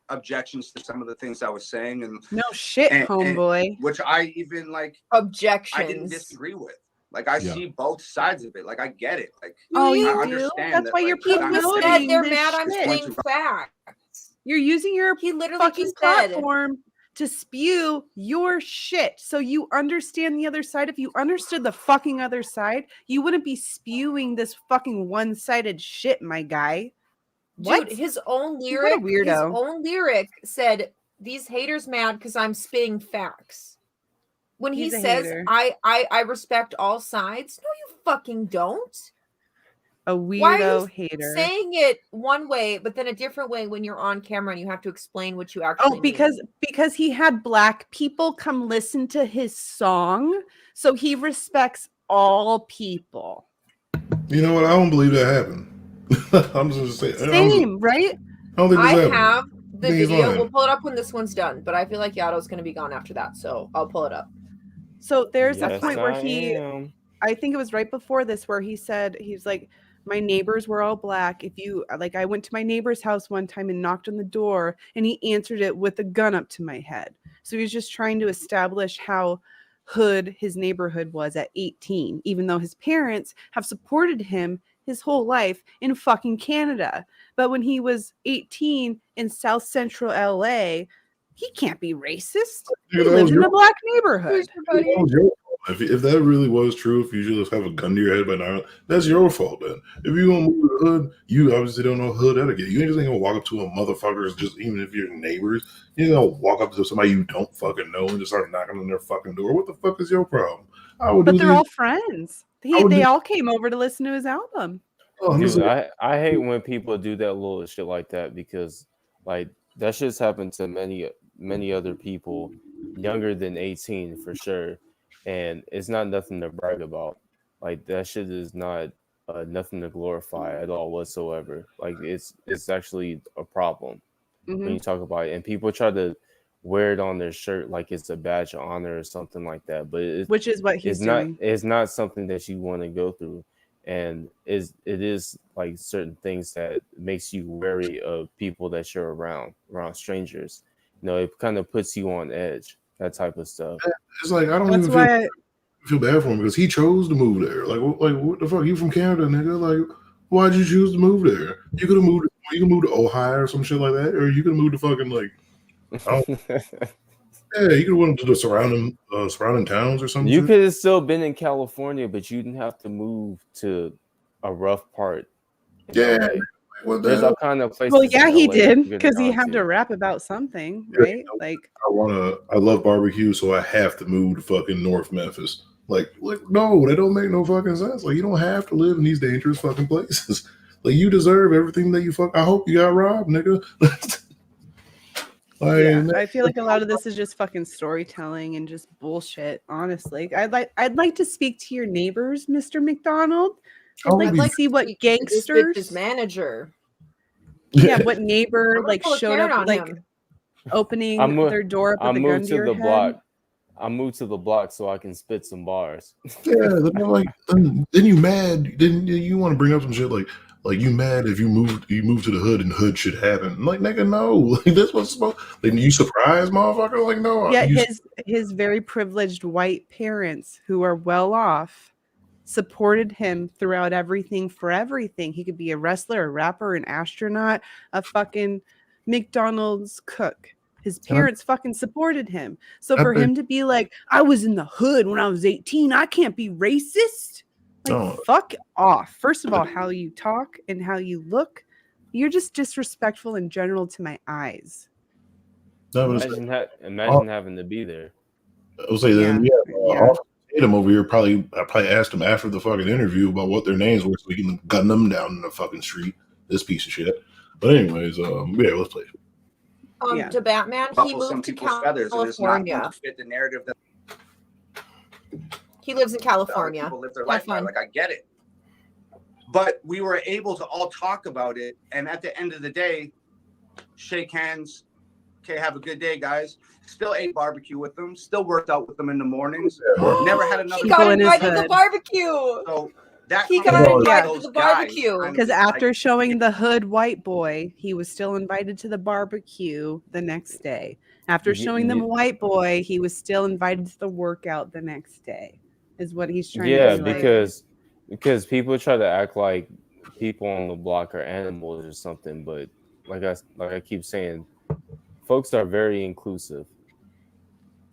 objections to some of the things I was saying, and No shit, homeboy. which I even like objections. I didn't disagree with. Like I Yeah. see both sides of it. Like I get it. Like Oh, I you do? understand That's that, why like, you're what I'm promoting saying They're this mad I'm shit. saying facts. You're using your He literally fucking just said platform to spew your shit so you understand the other side. If you understood the fucking other side, you wouldn't be spewing this fucking one-sided shit, my guy. What? Dude, his own What a lyric, weirdo. his own lyric said, "These haters mad because I'm spitting facts." When he He's a says, hater. I respect all sides. No, you fucking don't. A Why are weirdo you hater. saying it one way, but then a different way when you're on camera and you have to explain what you actually Oh, because he had black people come listen to his song, so he respects all people. You know what? I don't believe that happened. I'm just saying. Same, right? I don't think I this happened. have the I think he's video. lying. We'll pull it up when this one's done, but I feel like Yato's going to be gone after that, so I'll pull it up. So there's a Yes, point where I am. I think it was right before this, where he said, he's like, my neighbors were all black. If you like, I went to my neighbor's house one time and knocked on the door, and he answered it with a gun up to my head. So he was just trying to establish how hood his neighborhood was at 18, even though his parents have supported him his whole life in fucking Canada. But when he was 18 in South Central LA, he can't be racist. He Yeah, that lived was in a your- black neighborhood. That was your fault. If that really was true, if you should just have a gun to your head by now, that's your fault then. If you gonna move to the hood, you obviously don't know hood etiquette. You just ain't gonna walk up to a motherfucker's, just even if you're neighbors, you ain't gonna walk up to somebody you don't fucking know and just start knocking on their fucking door. What the fuck is your problem? I would But do they're this. all friends. I would They do- all came over to listen to his album. Oh, I'm just Dude, like, I hate when people do that little shit like that, because like that shit's happened to many other people younger than 18 for sure, and it's not nothing to brag about. Like that shit is not nothing to glorify at all whatsoever. Like it's actually a problem when you talk about it, and people try to wear it on their shirt like it's a badge of honor or something like that. But Which is what he's doing. It's not something that you want to go through. And it is like certain things that makes you wary of people that you're around strangers. You know, it kind of puts you on edge, that type of stuff. it's like I don't That's even why feel bad for him because he chose to move there. Like what the fuck? You from Canada, nigga? Like, why'd you choose to move there? You could have moved. You could move to Ohio or some shit like that, or you could have moved to fucking like. Yeah, you could have went to the surrounding towns or something. You could have still been in California, but you didn't have to move to a rough part. Yeah. What the There's hell? all kind of places. Well, yeah, in he LA did, you could because he gone had to rap about something, Yeah, right? Like, I love barbecue, so I have to move to fucking North Memphis. Like no, that don't make no fucking sense. Like you don't have to live in these dangerous fucking places. Like you deserve everything that you fuck. I hope you got robbed, nigga. yeah, I feel like a lot of this is just fucking storytelling and just bullshit. Honestly, I'd like to speak to your neighbors, Mr. MacDonald. I'd like to see what This gangsters, bitch's manager. yeah, what neighbor like pull a showed Karen up on like him. opening their door up I with a gun moved to to your the head. block. I moved to the block so I can spit some bars. Yeah, then I'm like, then you mad? Then you want to bring up some shit like you mad if you move to the hood and hood shit happen? I'm like, nigga, no, like, that's what's supposed. Like, you surprised, motherfucker? Like, no. Yeah, his very privileged white parents who are well off supported him throughout everything for everything. He could be a wrestler, a rapper, an astronaut, a fucking McDonald's cook. His parents fucking supported him. So for him to be like, I was in the hood when I was 18, I can't be racist. Like, fuck off. First of all, how you talk and how you look, you're just disrespectful in general to my eyes. That was Imagine having to be there. I would say then, Tatum over here I probably asked him after the fucking interview about what their names were so we can gun them down in the fucking street. This piece of shit. But anyways, let's play. To Batman, he moved to California. Fit the narrative that he lives in California. People live their life by. Like, I get it. But we were able to all talk about it, and at the end of the day, shake hands. Okay, have a good day, guys. Still ate barbecue with them. Still worked out with them in the mornings. Never had another. He got invited to the barbecue. So that he got invited to the barbecue. Because after showing the hood white boy, he was still invited to the barbecue the next day. After showing them white boy, he was still invited to the workout the next day. Is what he's trying to do. Because people try to act like people on the block are animals or something, but like I keep saying, folks are very inclusive.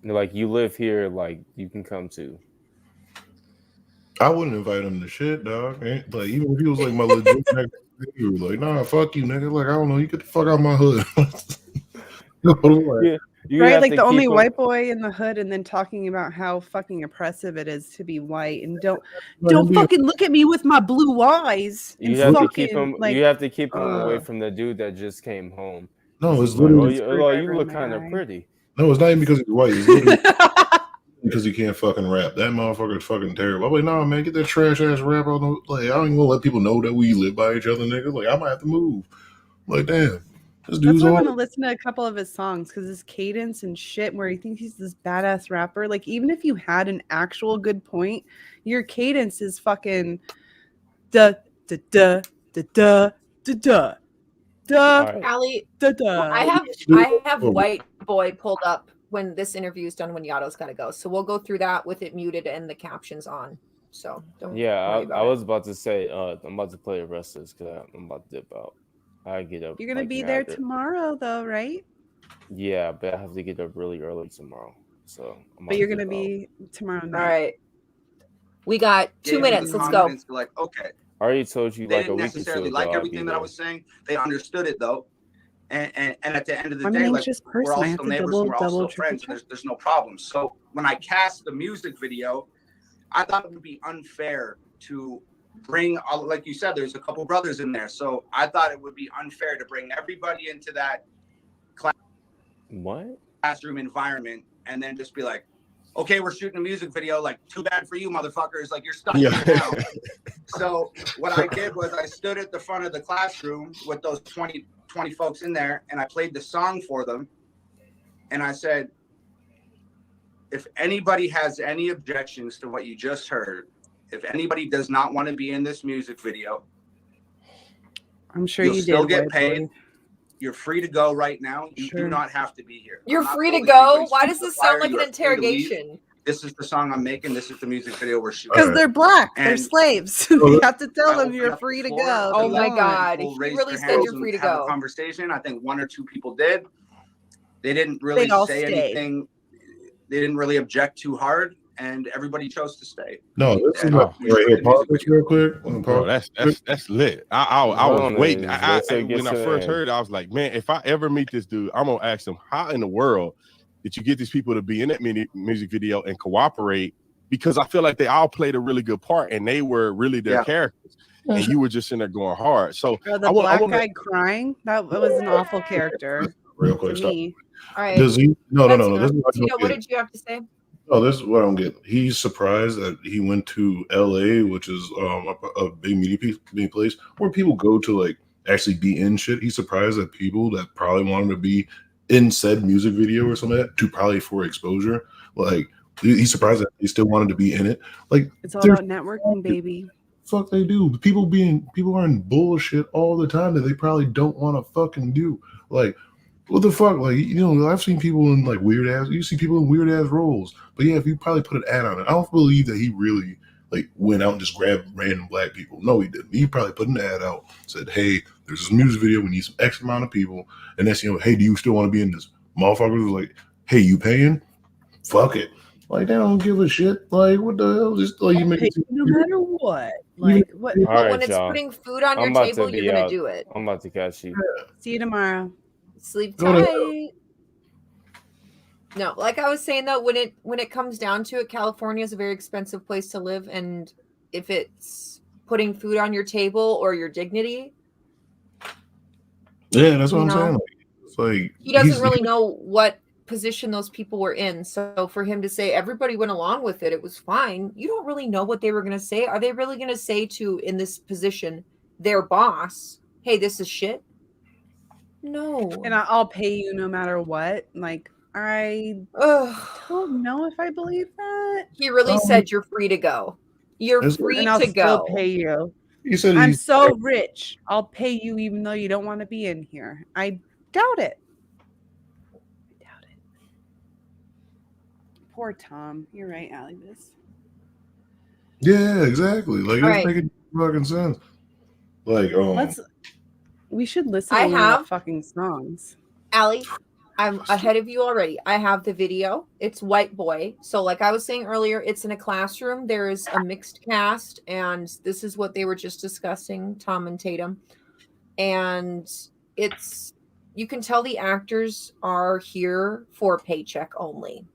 Like, you live here, like, you can come too. I wouldn't invite him to shit, dog. Like, even if he was like my legit nigga, he was like, nah, fuck you, nigga. Like, I don't know, you get the fuck out of my hood. Right, like the only white boy in the hood, and then talking about how fucking oppressive it is to be white, and don't fucking look at me with my blue eyes. You have to keep him. Like, you have to keep him away from the dude that just came home. No, it's literally. You look kind of pretty. No, it's not even because he's white. It's literally because he can't fucking rap. That motherfucker's fucking terrible. I'm like, nah, man, get that trash ass rap out. Like, I don't even want to let people know that we live by each other, nigga. Like, I might have to move. Like, damn. That's why I want to listen to a couple of his songs, because his cadence and shit, where he thinks he's this badass rapper. Like, even if you had an actual good point, your cadence is fucking da da da da da da da. Allie, I have white boy pulled up when this interview is done, when Yato's got to go. So we'll go through that with it muted and the captions on. So don't worry about I was about to say I'm about to play the rest of this because I'm about to dip out. I get up. You're gonna be there tomorrow, though, right? Yeah, but I have to get up really early tomorrow. So. But you're gonna be tomorrow night. All right. We got 2 minutes. Let's go. Like, okay. I already told you they like didn't a week necessarily like everything that I was saying. They understood it though, and at the end of the I'm day, an like, anxious we're person. all I have still to neighbors, and we're all still friends. And there's no problem. So when I cast the music video, I thought it would be unfair to bring, like you said, there's a couple brothers in there. So I thought it would be unfair to bring everybody into that classroom environment and then just be like, okay, we're shooting a music video. Like, too bad for you, motherfuckers. Like, you're stuck here now. So what I did was I stood at the front of the classroom with those 20 folks in there, and I played the song for them. And I said, if anybody has any objections to what you just heard, if anybody does not want to be in this music video, I'm sure you'll you still did, get paid. You're free to go right now. You do not have to be here. You're free to go? Why does this sound like an interrogation? This is the song I'm making. This is the music video we're shooting. Because they're black. They're slaves. You have to tell them you're free to go. Oh my God. He really said you're free to go. Conversation. I think 1 or 2 people did. They didn't really say anything. They didn't really object too hard, and everybody chose to stay. No, this is right here. Pause this real quick. Bro, that's lit. I was waiting. When I first heard it, I was like, man, if I ever meet this dude, I'm gonna ask him, how in the world did you get these people to be in that music video and cooperate? Because I feel like they all played a really good part, and they were really their characters, and you were just in there going hard. So the black guy crying, that was an awful character. Real quick, stop. All right. Does he? No. Tito, what did you have to say? No, this is what I don't get. He's surprised that he went to LA, which is a big media place where people go to like actually be in shit. He's surprised that people that probably wanted to be in said music video or something like that, to probably for exposure. Like, he's surprised that they still wanted to be in it. Like, it's all about networking, baby. Fuck, they do. People are in bullshit all the time that they probably don't want to fucking do. Like, what the fuck? Like, you know, I've seen people in like weird ass. You see people in weird ass roles. But yeah, if you probably put an ad on it, I don't believe that he really like went out and just grabbed random black people. No, he didn't. He probably put an ad out, said, "Hey, there's this music video. We need some X amount of people." And that's, you know, hey, do you still want to be in this? Motherfuckers was like, "Hey, you paying? Fuck it." Like, they don't give a shit. Like, what the hell? Just like, you make it no matter what. Like, what? But when it's putting food on your table, you're gonna do it. I'm about to catch you. See you tomorrow. Sleep tight. No, like I was saying though, when it comes down to it, California is a very expensive place to live, and if it's putting food on your table or your dignity, Yeah, that's what I'm saying. Like, it's like he doesn't really know what position those people were in. So for him to say everybody went along with it, it was fine. You don't really know what they were going to say. Are they really going to say to, in this position, their boss, hey, this is shit? No. And I'll pay you no matter what. Like, I don't know if I believe that. He really said you're free to go. You're free and I'll to still go. pay you. He said I'm so rich. I'll pay you even though you don't want to be in here. I doubt it. Poor Tom. You're right, Allie. Yeah, exactly. Like it's Right. making fucking sense. Like, we should listen I to one of have- the fucking songs. Allie, I'm ahead of you already. I have the video. It's White Boy. So like I was saying earlier, it's in a classroom. There is a mixed cast, and this is what they were just discussing, Tom and Tatum. And it's, you can tell the actors are here for paycheck only.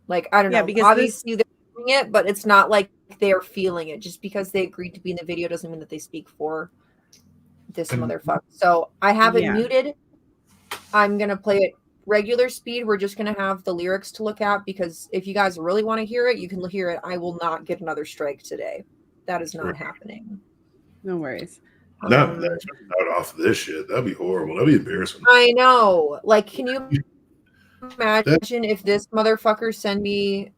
Like, I don't know. because Obviously they're doing it, but it's not like they're feeling it. Just because they agreed to be in the video doesn't mean that they speak for this motherfucker. So I have it muted. I'm going to play it regular speed. We're just going to have the lyrics to look at, because if you guys really want to hear it, you can hear it. I will not get another strike today. That is not happening. No worries. Not off this shit. That'd be horrible. That'd be embarrassing. I know. Like, can you imagine if this motherfucker send me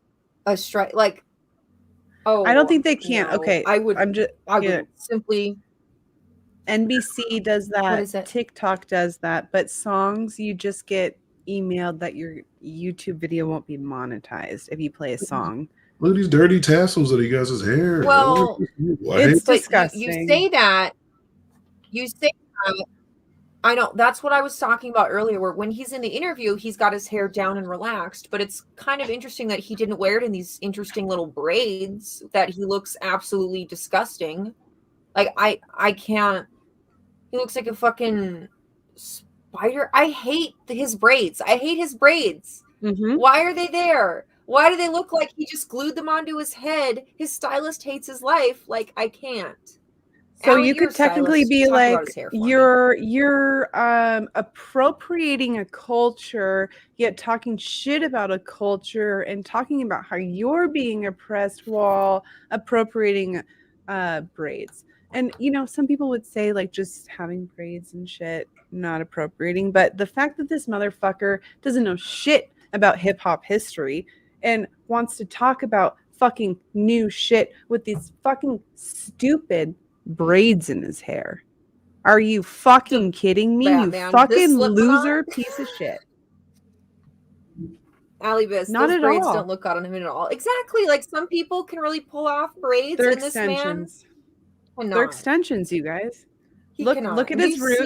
a strike? Like, oh, I don't think they can. no. Okay. I would yeah. simply. NBC does that. What is it? TikTok does that. But songs, you just get emailed that your YouTube video won't be monetized if you play a song. Look at these dirty tassels that he got his hair. Well, it's disgusting. You say that. You say that. I know. That's what I was talking about earlier, where when he's in the interview, he's got his hair down and relaxed. But it's kind of interesting that he didn't wear it in these interesting little braids, that he looks absolutely disgusting. Like, I can't. He looks like a fucking spider. I hate his braids. I hate his braids. Why are they there? Why do they look like he just glued them onto his head? His stylist hates his life. Like, I can't. So Allie, you you're could a technically stylist. be Talk about like, his hair for me. you're appropriating a culture, yet talking shit about a culture and talking about how you're being oppressed while appropriating braids. And, you know, some people would say, like, just having braids and shit, not appropriating. But the fact that this motherfucker doesn't know shit about hip hop history and wants to talk about fucking new shit with these fucking stupid braids in his hair. Are you fucking kidding me? You Batman. fucking This Slipknot? loser piece of shit. Allie Biz, Not those at braids all. don't look good on him at all. Exactly. Like, some people can really pull off braids, They're and this man extensions. cannot. They're extensions, you guys. He Look cannot. at his roots.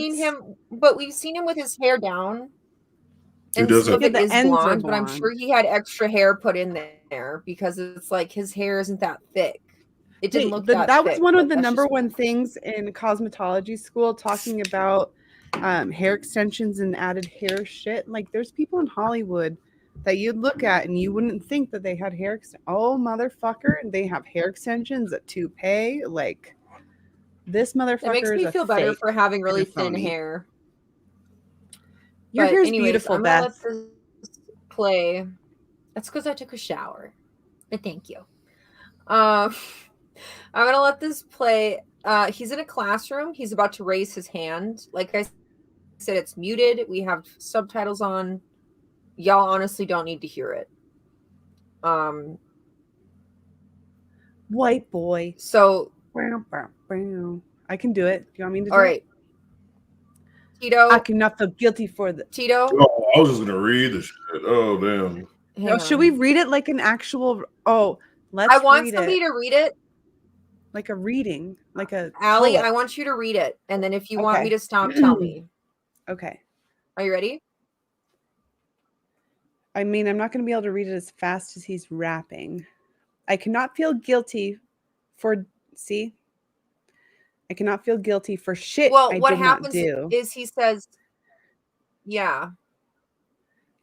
We've seen him with his hair down. He And does some of have- it The is ends are blonde, but I'm blonde. sure he had extra hair put in there because it's like his hair isn't that thick. It didn't look that that was thick, one but of the that's number just- one things in cosmetology school, talking about hair extensions and added hair shit. Like, there's people in Hollywood that you'd look at and you wouldn't think that they had hair oh, motherfucker, and they have hair extensions, a toupee. Like, this motherfucker It makes me is feel a better fake for having really and a thin phony. hair. Your But hair's anyways, beautiful, I'm gonna Beth. let this play. That's because I took a shower. But thank you. I'm gonna let this play. He's in a classroom. He's about to raise his hand. Like I said, it's muted. We have subtitles on. Y'all honestly don't need to hear it. White boy. So I can do it. Do you want me to do all right. it? Tito. I cannot feel guilty for the Tito. Oh, I was just gonna read the shit. Oh damn. No, should we read it like an actual? Oh, let's. I want read somebody it. to read it. Like a reading, like a. Allie, poet. I want you to read it, and then if you want Okay. me to stop, tell me. Okay. Are you ready? I mean, I'm not going to be able to read it as fast as he's rapping. I cannot feel guilty for. See. I cannot feel guilty for shit Well, I what did happens not do. is he says, "Yeah."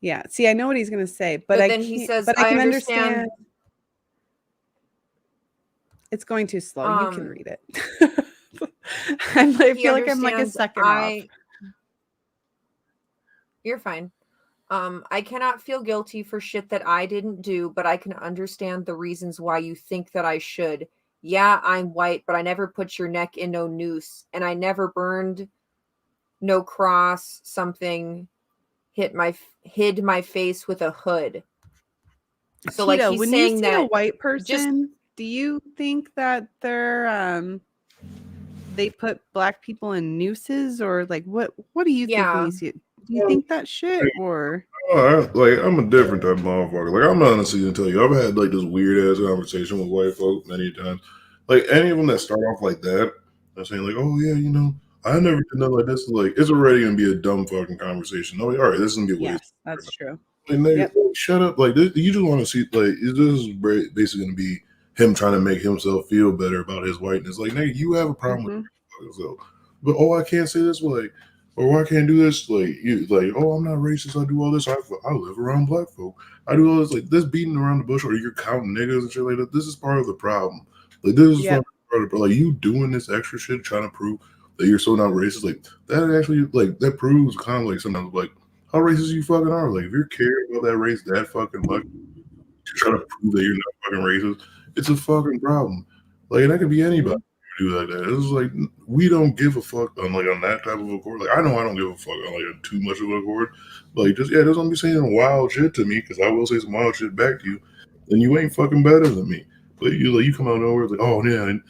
Yeah. See, I know what he's gonna say, but then he says, but I can understand. understand. It's going too slow. You can read it. I feel like I'm like a second off. You're fine. I cannot feel guilty for shit that I didn't do, but I can understand the reasons why you think that I should. Yeah, I'm white, but I never put your neck in no noose, and I never burned no cross, something hid my face with a hood. So Tito, like he's when saying you see that a white person, do you think that they're they put black people in nooses, or like what do you think when you see it? Do you think that shit, or I'm a different type of motherfucker. Like, I'm honestly gonna tell you, I've had like this weird ass conversation with white folk many times. Like, any of them that start off like that, they're saying like, "Oh yeah, you know, I never did nothing like this." Like, it's already gonna be a dumb fucking conversation. No, all right, this is gonna get wasted. yes, that's true. And they shut up. Like, this, you just want to see like this is basically gonna be him trying to make himself feel better about his whiteness. Like, nigga, you have a problem with so, but I can't say this way. Or I can't do this, like you, like I'm not racist. I do all this. I live around black folk. I do all this, like this beating around the bush, or you're counting niggas and shit like that. This is part of the problem. Like this is part of the, like you doing this extra shit, trying to prove that you're so not racist. Like that actually, like that proves kind of like sometimes like how racist you fucking are. Like if you're caring about that race that fucking much, you're trying to prove that you're not fucking racist. It's a fucking problem. Like that could be anybody. Do like that. It's like we don't give a fuck on that type of accord. Like I know I don't give a fuck on like too much of an accord. Like just don't be saying wild shit to me because I will say some wild shit back to you. Then you ain't fucking better than me. But you come out of nowhere like oh yeah, and,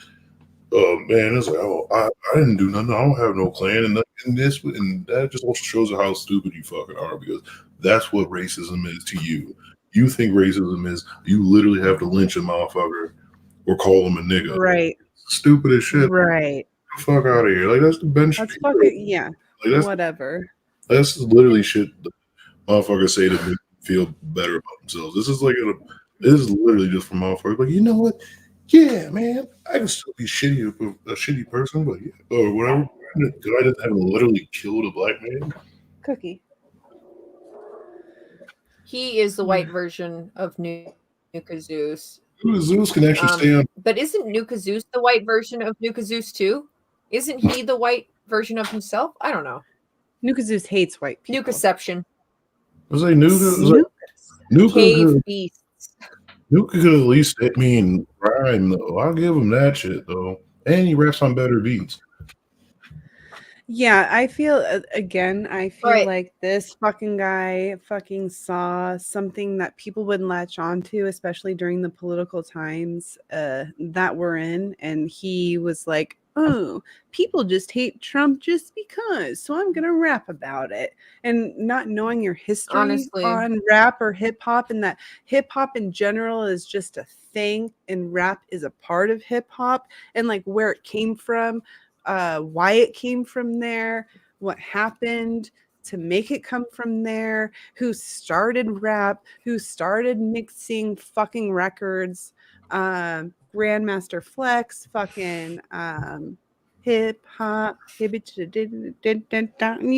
man, it's like oh I didn't do nothing. I don't have no clan and nothing. And that just also shows how stupid you fucking are because that's what racism is to you. You think racism is you literally have to lynch a motherfucker or call him a nigga. Right. Stupid as shit. Right. Get the fuck out of here. Like that's the bench. That's fucking Like, whatever. That's literally shit that motherfuckers say to make them feel better about themselves. This is this is literally just for motherfuckers. Like, you know what? Yeah, man, I can still be a shitty person, but yeah, or whatever. Because I just haven't literally killed a black man. Cookie. He is the white version of Nuka Zeus. Zeus can actually stay on. But isn't Nuka Zeus the white version of Nuka Zeus too? Isn't he the white version of himself? I don't know. Nuka Zeus hates white people. Nukaception. Was like Nuka? Cave beasts. Nuka could at least rhyme though. I'll give him that shit though, and he raps on better beats. Yeah, I feel like this fucking guy fucking saw something that people would latch onto, especially during the political times that we're in. And he was like, oh, people just hate Trump just because. So I'm going to rap about it. And not knowing your history on rap or hip hop, and that hip hop in general is just a thing and rap is a part of hip hop, and like where it came from. Why it came from there, what happened to make it come from there, who started rap, who started mixing fucking records, Grandmaster Flex, fucking hip hop, you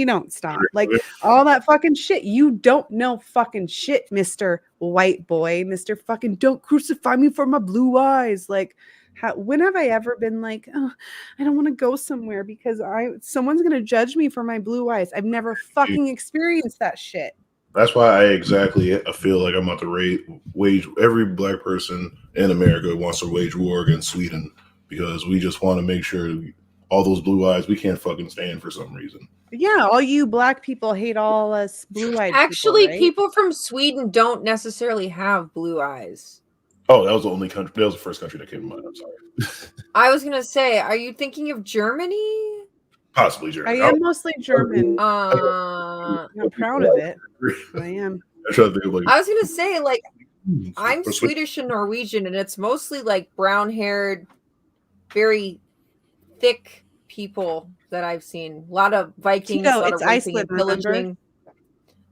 don't stop. Like all that fucking shit. You don't know fucking shit, Mr. White Boy, Mr. fucking don't crucify me for my blue eyes. Like, when have I ever been like, oh, I don't want to go somewhere because someone's gonna judge me for my blue eyes? I've never fucking experienced that shit. That's why I feel like I'm about to wage every black person in America wants to wage war against Sweden because we just want to make sure all those blue eyes we can't fucking stand for some reason. Yeah, all you black people hate all us blue-eyed. Actually, people from Sweden don't necessarily have blue eyes. Oh, that was the only country. That was the first country that came to mind. I'm sorry. I was gonna say, are you thinking of Germany? Possibly Germany. I am mostly German. I'm proud of it. I am. I was gonna say, like, I'm Swedish and Norwegian, and it's mostly like brown-haired, very thick people that I've seen. A lot of Vikings, a lot of raping and pillaging.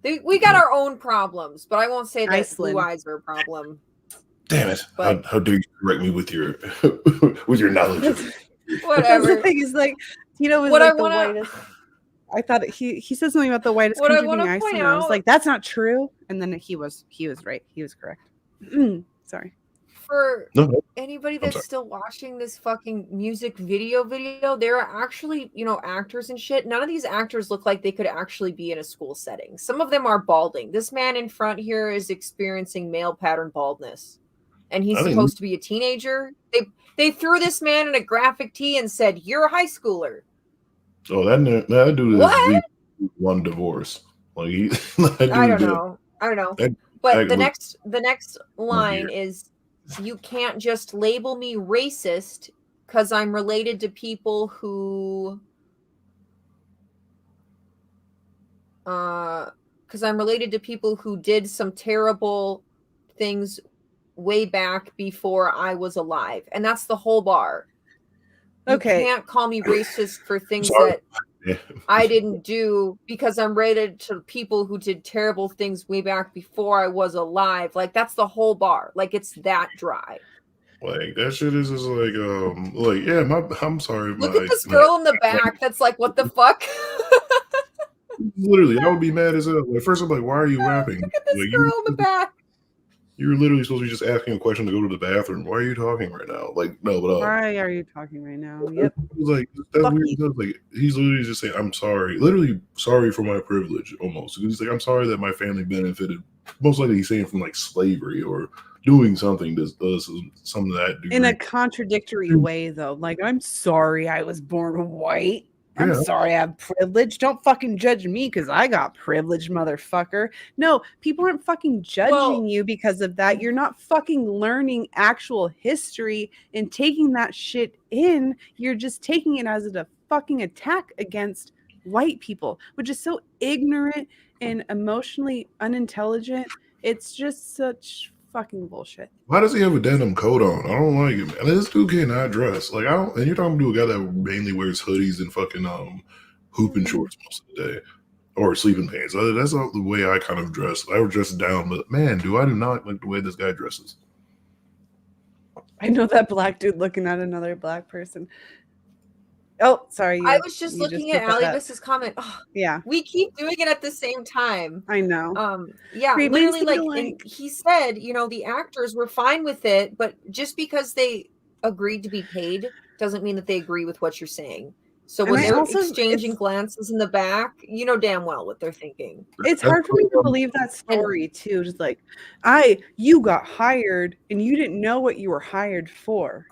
We got our own problems, but I won't say that blue eyes are a problem. Damn it! How dare you correct me with your knowledge? Whatever. The thing is, like, Tito was like the whitest. I thought he said something about the whitest What I country being wanna Iceland. point I was out- like, that's not true. And then he was right. He was correct. Sorry. For No, anybody I'm that's sorry. still watching this fucking music video, there are actually, actors and shit. None of these actors look like they could actually be in a school setting. Some of them are balding. This man in front here is experiencing male pattern baldness. And he's I think- supposed to be a teenager. They threw this man in a graphic tee and said, "You're a high schooler." Oh, that dude is What? at least one divorce. Like he, I don't know. that- But the looks- next line is, "You can't just label me racist because I'm related to people who did some terrible things way back before I was alive." And that's the whole bar. You can't call me racist for things that I didn't do because I'm related to people who did terrible things way back before I was alive. Like, that's the whole bar. Like, it's that dry. Like that shit is just like I'm sorry. Look at this girl in the back that's like, what the fuck? Literally, I would be mad as hell. Like, first, I'm like, why are you rapping? Look at this girl in the back. You're literally supposed to be just asking a question to go to the bathroom. Why are you talking right now? Like, no, but Why are you talking right now? Yep. like that's weird. Because, like, he's literally just saying, "I'm sorry," literally sorry for my privilege, almost. He's like, "I'm sorry that my family benefited." Most likely, he's saying from like slavery or doing something that does something that degree. In a contradictory way, though. Like, I'm sorry I was born white. I'm Yeah. sorry I have privilege. Don't fucking judge me because I got privilege, motherfucker. No, people aren't fucking judging you because of that. You're not fucking learning actual history and taking that shit in. You're just taking it as a fucking attack against white people, which is so ignorant and emotionally unintelligent. It's just such fucking bullshit. Why does he have a denim coat on? I don't like it, man. This dude cannot dress. Like, I don't. And you're talking to a guy that mainly wears hoodies and fucking hooping shorts most of the day, or sleeping pants. That's not the way I kind of dress. I would dress down, but man, do not like the way this guy dresses. I know that black dude looking at another black person. Oh, sorry. I was just looking at AllieVis's comment. Oh, yeah. We keep doing it at the same time. I know. Yeah, Great literally, minds like, think and he said, the actors were fine with it, but just because they agreed to be paid doesn't mean that they agree with what you're saying. So when they're exchanging glances in the back, you know damn well what they're thinking. It's hard for me to believe that story too. Just like, you got hired and you didn't know what you were hired for.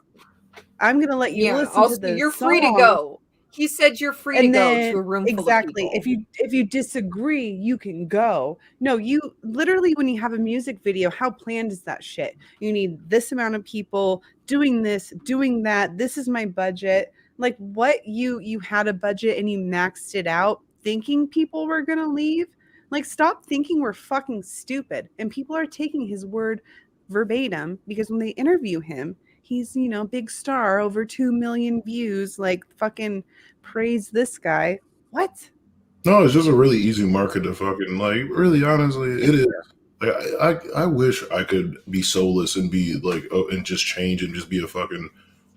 I'm gonna let you listen also, to this. You're free to go. He said you're free to go to a room full of people. If you disagree, you can go. No, you literally, when you have a music video, how planned is that shit? You need this amount of people doing this, doing that. This is my budget. Like, what, you had a budget and you maxed it out thinking people were gonna leave? Like, stop thinking we're fucking stupid. And people are taking his word verbatim because when they interview him, he's, big star, over 2 million views, like, fucking praise this guy. What? No, it's just a really easy market to fucking, like, really, honestly, it is. Like, I wish I could be soulless and be like, and just change and just be a fucking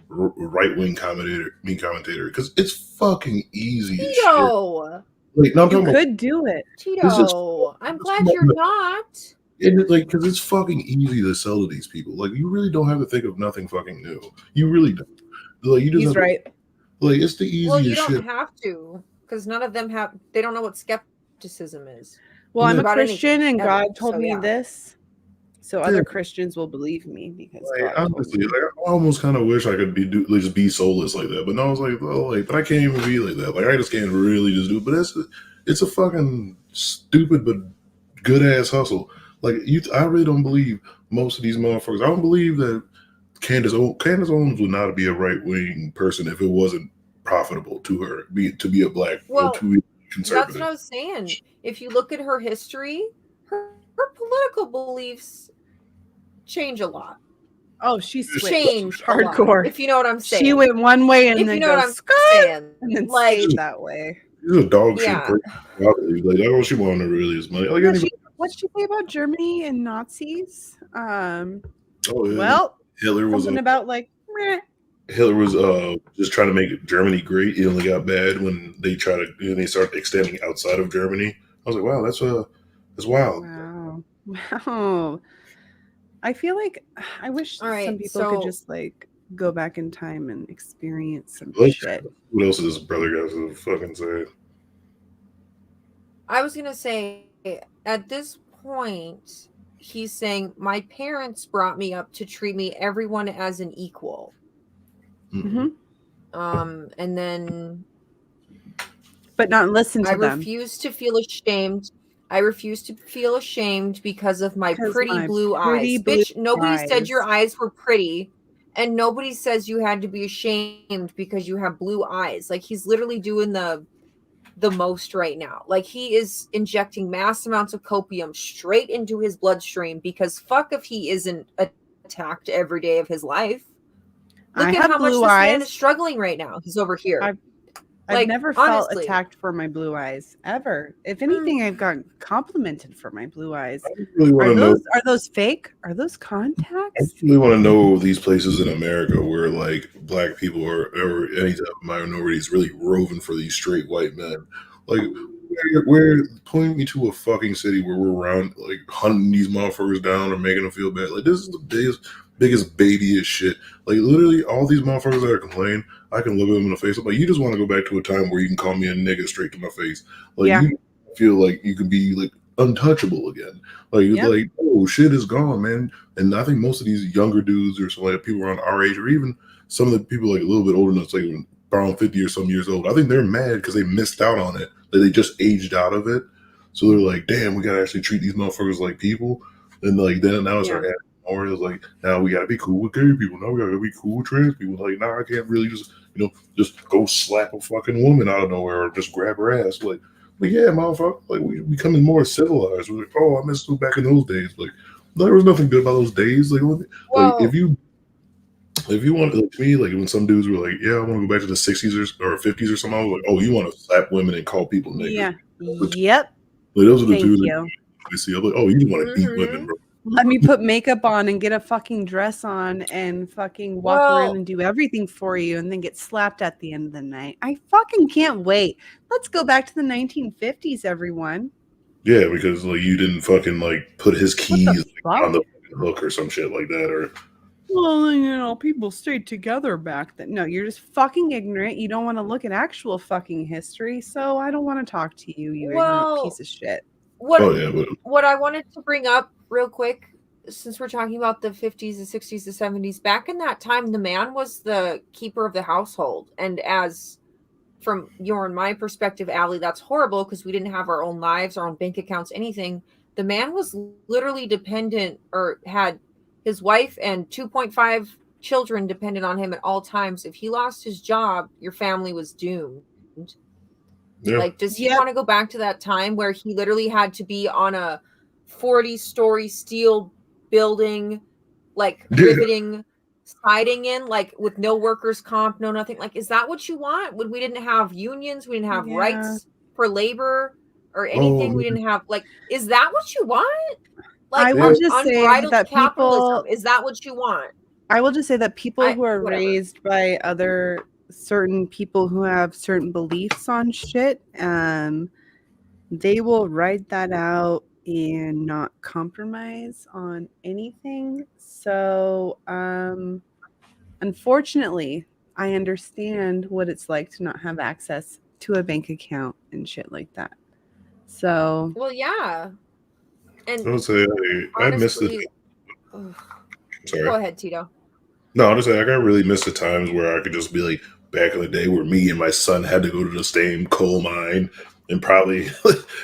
right-wing commentator, because it's fucking easy as shit. Tito! Like, no, I'm You talking could about, do it. Tito, I'm glad you're not. like, because it's fucking easy to sell to these people. Like, you really don't have to think of nothing fucking new. You really don't. Like, you just He's have to- right. like, it's the easiest Well, you don't shit. have to, because none of them they don't know what skepticism is. Well, I'm a About Christian anything, and ever. God told So, me yeah. this. So other Christians will believe me because Like, God told honestly, me. like, I almost kind of wish I could just be soulless like that, but no, I was like, well, like, but I can't even be like that. Like, I just can't really just do it. But it's a fucking stupid but good ass hustle. Like, I really don't believe most of these motherfuckers. I don't believe that Candace Owens would not be a right wing person if it wasn't profitable to her to be a black or to be conservative. That's what I was saying. If you look at her history, her political beliefs change a lot. Oh, she switched Changed a lot, hardcore. if you know what I'm saying. She went one way and if then you know what I'm goes saying. and then Like, stayed that way. She's a dog shit Yeah. person. Probably. Like, that's what she wanted really is money. Like, anybody, What'd she say about Germany and Nazis? oh, yeah. Well, Hitler was something about like, meh. Hitler was just trying to make Germany great. It only got bad when they start extending outside of Germany. I was like, wow, that's wild. Wow. I feel like I wish some people could just like go back in time and experience some shit. What else does this brother got to fucking say? I was gonna say, at this point, he's saying my parents brought me up to treat me everyone as an equal. Mm-hmm. And then, but not listen to them. I refuse to feel ashamed. I refuse to feel ashamed because of my pretty blue eyes. Bitch, nobody said your eyes were pretty, and nobody says you had to be ashamed because you have blue eyes. Like, he's literally doing the most right now. Like, he is injecting mass amounts of copium straight into his bloodstream because fuck if he isn't attacked every day of his life. Look at how much this man is struggling right now. He's over here. I've never felt attacked for my blue eyes ever. If anything, I've gotten complimented for my blue eyes. Are those fake? Are those contacts? I really want to know these places in America where like black people or any type of minorities really roving for these straight white men. Like, where point me to a fucking city where we're around like hunting these motherfuckers down or making them feel bad. Like, this is the biggest babyish shit. Like, literally all these motherfuckers that are complaining, I can look at them in the face. I'm like, you just want to go back to a time where you can call me a nigga straight to my face. Like, you feel like you can be like untouchable again. Like, like, oh, shit is gone, man. And I think most of these younger dudes or some like people around our age, or even some of the people like a little bit older than us, like around 50 or some years old, I think they're mad because they missed out on it. Like, they just aged out of it. So they're like, damn, we gotta actually treat these motherfuckers like people. And like, then now it's our or it's like, now we gotta be cool with gay people. Now we gotta be cool with trans people. Like, now I can't really just go slap a fucking woman out of nowhere or just grab her ass. Like yeah, motherfucker. Like, we becoming more civilized. We're like, oh, I missed you back in those days. Like, there was nothing good about those days. Like, if you want, like, to me, like when some dudes were like, yeah, I want to go back to the 60s or 50s or something, I was like, oh, you want to slap women and call people niggas. Yeah. Yep. Like, those are the dudes I see. I'm like, oh, you want to beat women, bro. Let me put makeup on and get a fucking dress on and fucking walk around and do everything for you and then get slapped at the end of the night. I fucking can't wait. Let's go back to the 1950s, everyone. Yeah, because like you didn't fucking like put his keys on the hook or some shit like that, or well, people stayed together back then. No, you're just fucking ignorant. You don't want to look at actual fucking history, so I don't want to talk to you, you ignorant piece of shit. What I wanted to bring up real quick, since we're talking about the 50s, the 60s, the 70s, back in that time, the man was the keeper of the household. And as from your and my perspective, Allie, that's horrible because we didn't have our own lives, our own bank accounts, anything. The man was literally dependent, or had his wife and 2.5 children dependent on him at all times. If he lost his job, your family was doomed. Yeah. Like, does he want to go back to that time where he literally had to be on a 40-story steel building, like riveting siding in, like with no workers' comp, no nothing? Like, is that what you want? When we didn't have unions, we didn't have rights for labor or anything. We didn't have, like, is that what you want? Like, I will just say that capitalism, is that what you want? I will just say that people who are raised by other certain people who have certain beliefs on shit, they will write that out and not compromise on anything. So unfortunately, I understand what it's like to not have access to a bank account and shit like that. So and I would say I missed it. Sorry. Go ahead, Tito. No, I'll just say I really miss the times where I could just be like back in the day where me and my son had to go to the same coal mine and probably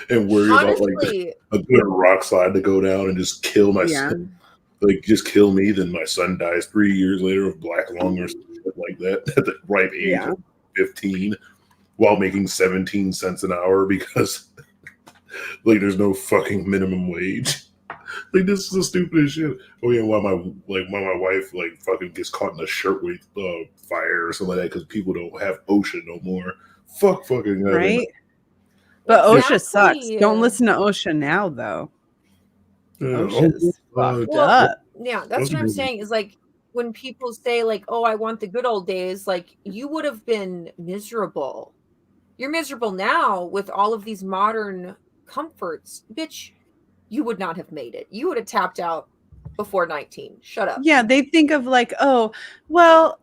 and worry about like a good rock slide to go down and just kill my son. Like, just kill me, then my son dies 3 years later of black lung or something like that at the ripe age of 15 while making 17 cents an hour because like there's no fucking minimum wage. Like, this is the stupidest shit. Oh yeah, why my wife like fucking gets caught in a shirtwaist fire or something like that because people don't have OSHA no more. Fucking right. But OSHA sucks. Don't listen to OSHA now, though. OSHA's fucked up. Yeah, that's what I'm saying. Is like, when people say like, "Oh, I want the good old days," like you would have been miserable. You're miserable now with all of these modern comforts, bitch. You would not have made it. You would have tapped out before 19. Shut up. Yeah, they think of like, oh, well,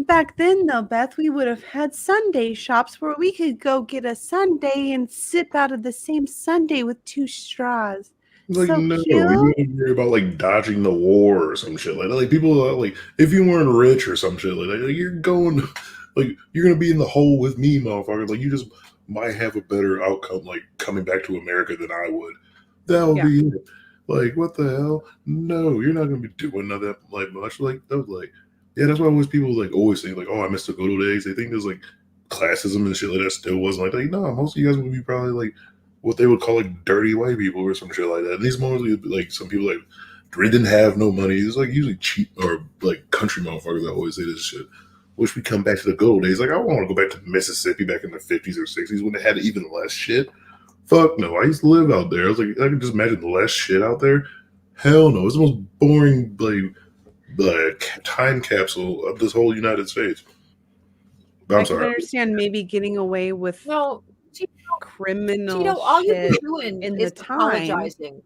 back then though, Beth, we would have had Sunday shops where we could go get a sundae and sip out of the same sundae with 2 straws. Like, So no, cute. you don't worry about like dodging the war or some shit like that. Like people like if you weren't rich or some shit like that, like, you're going like you're gonna be in the hole with me, motherfucker. Like you just might have a better outcome like coming back to America than I would. That would be it. Like what the hell? No, you're not gonna be doing none of that like much. Like that was like yeah, that's why most people like always say like, oh, I miss the good old days. They think there's like classism and shit like that still wasn't like no, most of you guys would be probably like what they would call like dirty white people or some shit like that. And these mostly like some people like didn't have no money. It's like usually cheap or like country motherfuckers that always say this shit. Wish we come back to the good old days. Like I want to go back to Mississippi back in the 50s or 60s when they had even less shit. Fuck no. I used to live out there. I was like, I could just imagine the less shit out there. Hell no. It's the most boring like time capsule of this whole United States. But I'm sorry. I can understand maybe getting away with criminal Tito, all you've been shit doing in is the time. apologizing.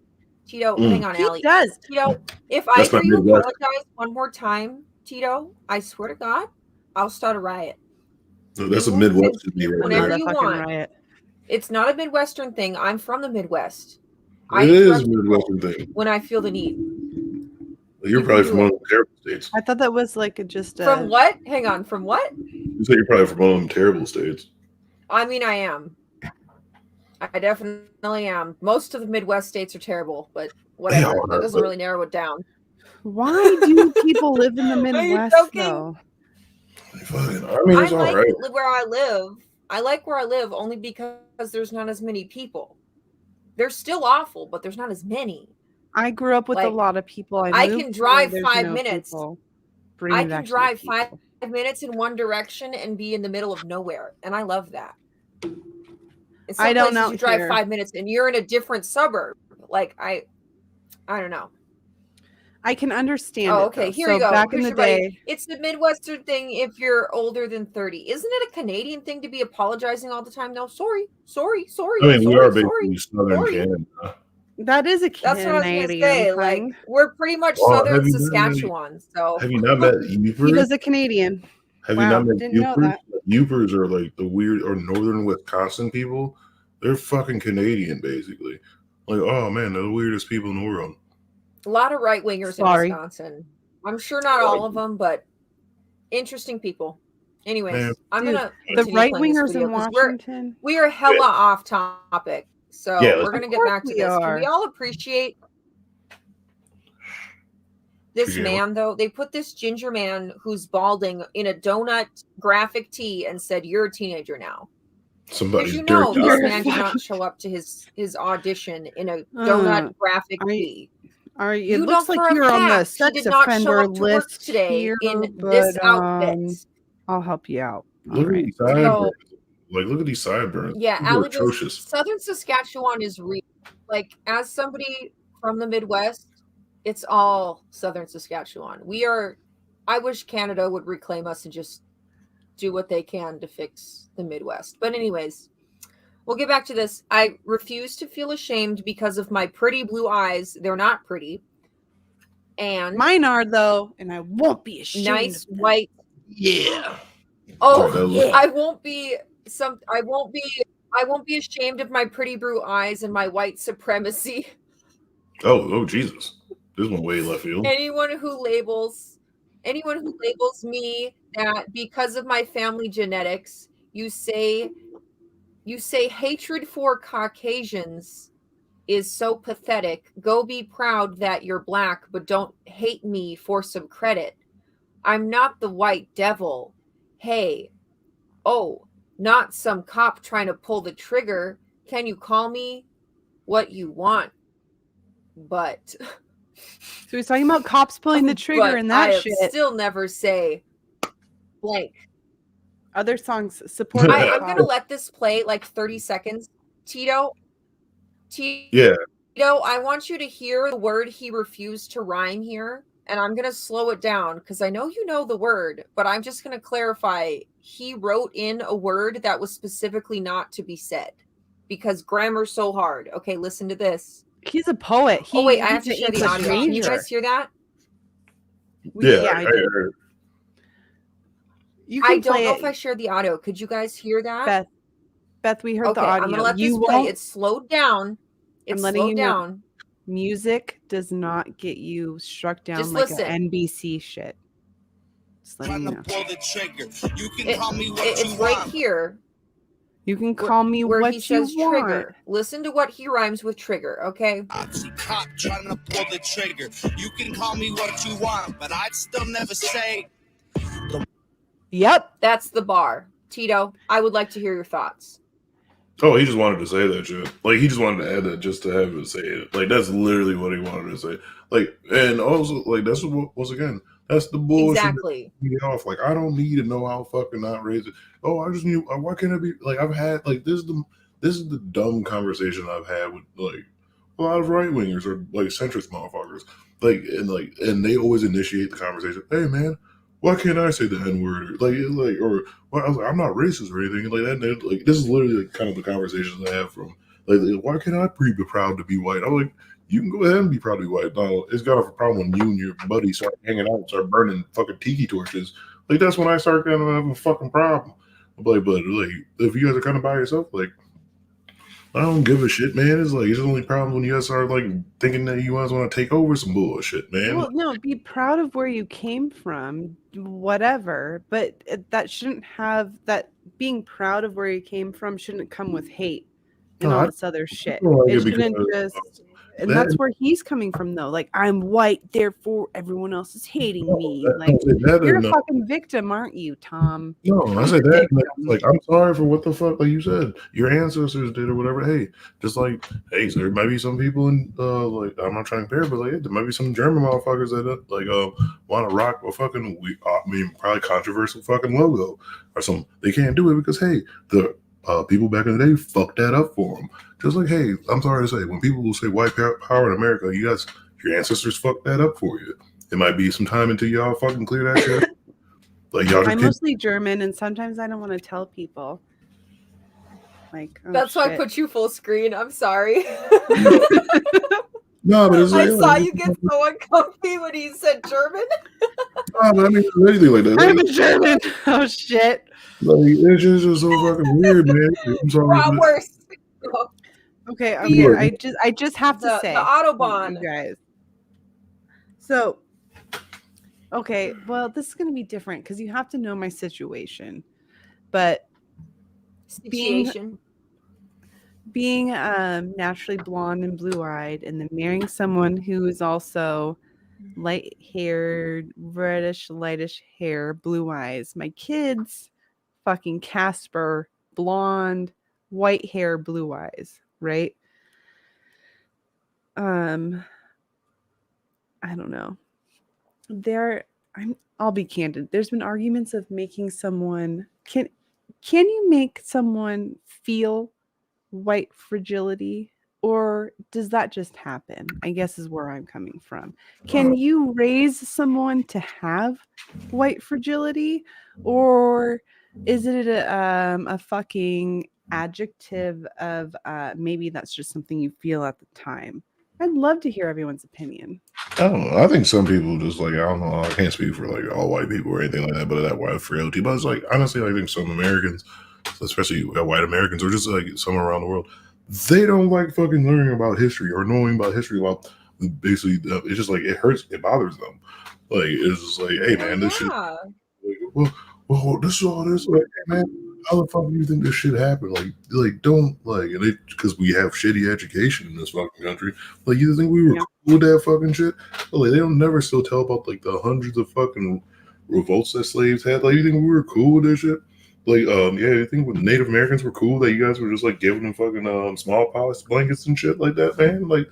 Tito, Mm. hang on, He Allie. does. Tito, if I That's hear my you Midwest. apologize one more time, Tito, I swear to God, I'll start a riot. No, that's a Midwest to me right Whenever there. you want. It's not a Midwestern thing. I'm from the Midwest. It is a Midwestern thing. When I feel the need. You're probably from one of the terrible states. I thought that was like just a From what? Hang on. From what? You say you're probably from one of them terrible states. I mean, I am. I definitely am. Most of the Midwest states are terrible, but whatever. They are, That doesn't but- really narrow it down. Why do people live in the Midwest though? I mean, it's I all like right. where I live. I like where I live only because there's not as many people. They're still awful, but there's not as many. I grew up with a Like, lot of people. I moved can to drive where 5 there's no minutes. people. I Bringing can back to the drive people. 5 minutes in one direction and be in the middle of nowhere, and I love that. In some I don't places out you drive here. 5 minutes and you're in a different suburb. Like I don't know. I can understand. Oh, it, okay. though. Here So you go. Back Here's in the your buddy. day, It's the Midwestern thing if you're older than 30. Isn't it a Canadian thing to be apologizing all the time? No, sorry. I mean, we are basically Southern sorry. Canada. that is a That's what I was gonna Canadian say. Like thing. we're pretty much Oh, southern have you not Saskatchewan. So Have you not met He Upers? was a Canadian. Have Wow, you not met didn't know Upers? that. Upers are like the weird or northern Wisconsin people. They're fucking Canadian, basically. Like, oh man, they're the weirdest people in the world. a lot of right wingers in Sorry. Wisconsin. I'm sure not all of them, but interesting people. Anyways, Man. I'm Dude, gonna the continue right playing this wingers video in 'cause Washington. we are hella off topic. So Yeah, we're let's- gonna Of get course back to we this. Can are. we all appreciate this Appreciate man though? They put this ginger man who's balding in a donut graphic tee and said, "You're a teenager now." Somebody's Because you know dirty. this man did not show up to his audition in a donut graphic tee. It You know looks like for a you're on the fact he sex did not show offender up to work list today here, in but this outfit. I'll help you out. Look at these sideburns. Like, look at these sideburns. Yeah, These are Allie, atrocious. Southern Saskatchewan is real. Like, as somebody from the Midwest, it's all Southern Saskatchewan. I wish Canada would reclaim us and just do what they can to fix the Midwest. But anyways, we'll get back to this. I refuse to feel ashamed because of my pretty blue eyes. They're not pretty. And Mine are though, and I won't be ashamed. nice of them. white. Yeah. Oh, yeah. I won't be ashamed of my pretty blue eyes and my white supremacy. Oh, Jesus. This one way left field. Anyone who labels me that because of my family genetics, you say hatred for Caucasians is so pathetic. Go be proud that you're black, but don't hate me for some credit. I'm not the white devil. Hey, oh, not some cop trying to pull the trigger. Can you call me what you want? But So he's talking about cops pulling the trigger but and that I shit. still never say blank. Other songs support. I'm gonna let this play like 30 seconds. Tito, Yeah. Tito, I want you to hear the word he refused to rhyme here and I'm going to slow it down because I know you know the word, but I'm just going to clarify. He wrote in a word that was specifically not to be said because grammar's so hard. Okay, listen to this. He's a poet. Oh, wait, I he's have to an share the English audio. Can you major. guys hear that? Yeah, I did. You can I don't play know it. if I shared the audio. Could you guys hear that? Beth, we heard Okay, the audio. I'm going to let this You play. won't- It's slowed down. It's I'm letting slowed you know. down. Music does not get you struck down Just like listen. an NBC shit. Just letting you know. It's right here. You can call me where what he says you want. trigger. Listen to what he rhymes with trigger, okay? Cop trying to pull the trigger. You can call me what you want, but I'd still never say. Yep. That's the bar. Tito, I would like to hear your thoughts. Oh, he just wanted to say that shit. Like, he just wanted to add that just to have it say it. Like, that's literally what he wanted to say. Like, and also, like, that's what, once again, that's the bullshit. Exactly. That me off. Like, I don't need to know how fucking outrageous it. Oh, I just need, why can't it be, like, I've had, like, this is the dumb conversation I've had with, like, a lot of right-wingers or, like, centrist motherfuckers. And they always initiate the conversation. Hey, man, why can't I say the N-word? Or well, I was like, I'm not racist or anything like that. Like, this is literally like, kind of the conversations I have from like, why can't I be proud to be white? I'm like, you can go ahead and be proud to be white. No, it's got a problem when you and your buddies start hanging out and start burning fucking tiki torches. Like, that's when I start kind of having a fucking problem. But like, if you guys are kind of by yourself, like, I don't give a shit, man. It's like, it's only problems when you guys start like thinking that you guys want to take over some bullshit, man. Well, no, be proud of where you came from, whatever. But that shouldn't have that. Being proud of where you came from shouldn't come with hate and all this other shit. It shouldn't just. And that's where he's coming from, though. Like, I'm white, therefore everyone else is hating me. Like, you're a fucking victim, aren't you, Tom? No, I said that. Like, I'm sorry for what the fuck, like you said, your ancestors did or whatever. Hey, just like, hey, so there might be some people in, like, I'm not trying to compare, but like, there might be some German motherfuckers that like, want to rock a fucking, probably controversial fucking logo or something. They can't do it because, hey, the people back in the day fucked that up for them. Just like, hey, I'm sorry to say, when people will say white power in America, you guys, your ancestors fucked that up for you. It might be some time until y'all fucking clear that shit. Like, y'all I'm mostly German, and sometimes I don't want to tell people. Like, oh, that's why I put you full screen. I'm sorry. No, but it's I like, saw you get so uncomfy when he said German. No, but I mean, anything like that. I'm a German. Oh shit. Like, it's just so fucking weird, man. I'm sorry. Worse. Okay, Yeah. I just have to say the Autobahn, you guys. So, okay, well, this is going to be different because you have to know my situation. But being naturally blonde and blue-eyed, and then marrying someone who is also light-haired, reddish, lightish hair, blue eyes. My kids, fucking Casper, blonde, white hair, blue eyes. Right? I don't know. I'll be candid. There's been arguments of making someone can you make someone feel white fragility, or does that just happen? I guess is where I'm coming from. Can you raise someone to have white fragility, or is it a fucking adjective of maybe that's just something you feel at the time? I'd love to hear everyone's opinion. I don't know. I think some people just like, I don't know. I can't speak for like all white people or anything like that, but that white frailty. But it's like, honestly, I think some Americans, especially white Americans, or just like somewhere around the world, they don't like fucking learning about history or knowing about history. About basically, it's just like it hurts, it bothers them. Like, it's just like, hey man, this shit. Like, well, this is all this. Like, hey man, how the fuck do you think this shit happened? Like don't like, and because we have shitty education in this fucking country. Like, you think we were cool with that fucking shit? Like, they don't never still tell about like the hundreds of fucking revolts that slaves had. Like, you think we were cool with this shit? Like, you think when Native Americans were cool that you guys were just like giving them fucking smallpox blankets and shit like that, man? Like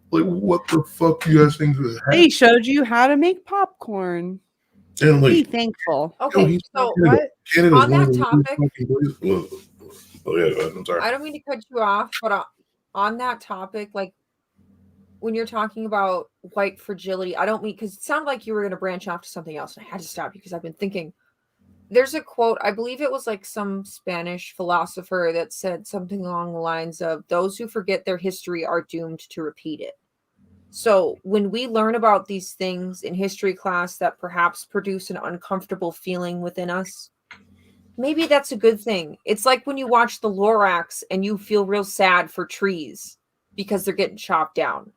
what the fuck do you guys think happened? They showed you how to make popcorn. And like, be thankful. Okay, so what? On that topic, I'm sorry. I don't mean to cut you off, but on that topic, like, when you're talking about white fragility, I don't mean, because it sounded like you were going to branch off to something else, and I had to stop you because I've been thinking. There's a quote, I believe it was like some Spanish philosopher that said something along the lines of, those who forget their history are doomed to repeat it. So when we learn about these things in history class that perhaps produce an uncomfortable feeling within us, maybe that's a good thing. It's like when you watch the Lorax and you feel real sad for trees because they're getting chopped down.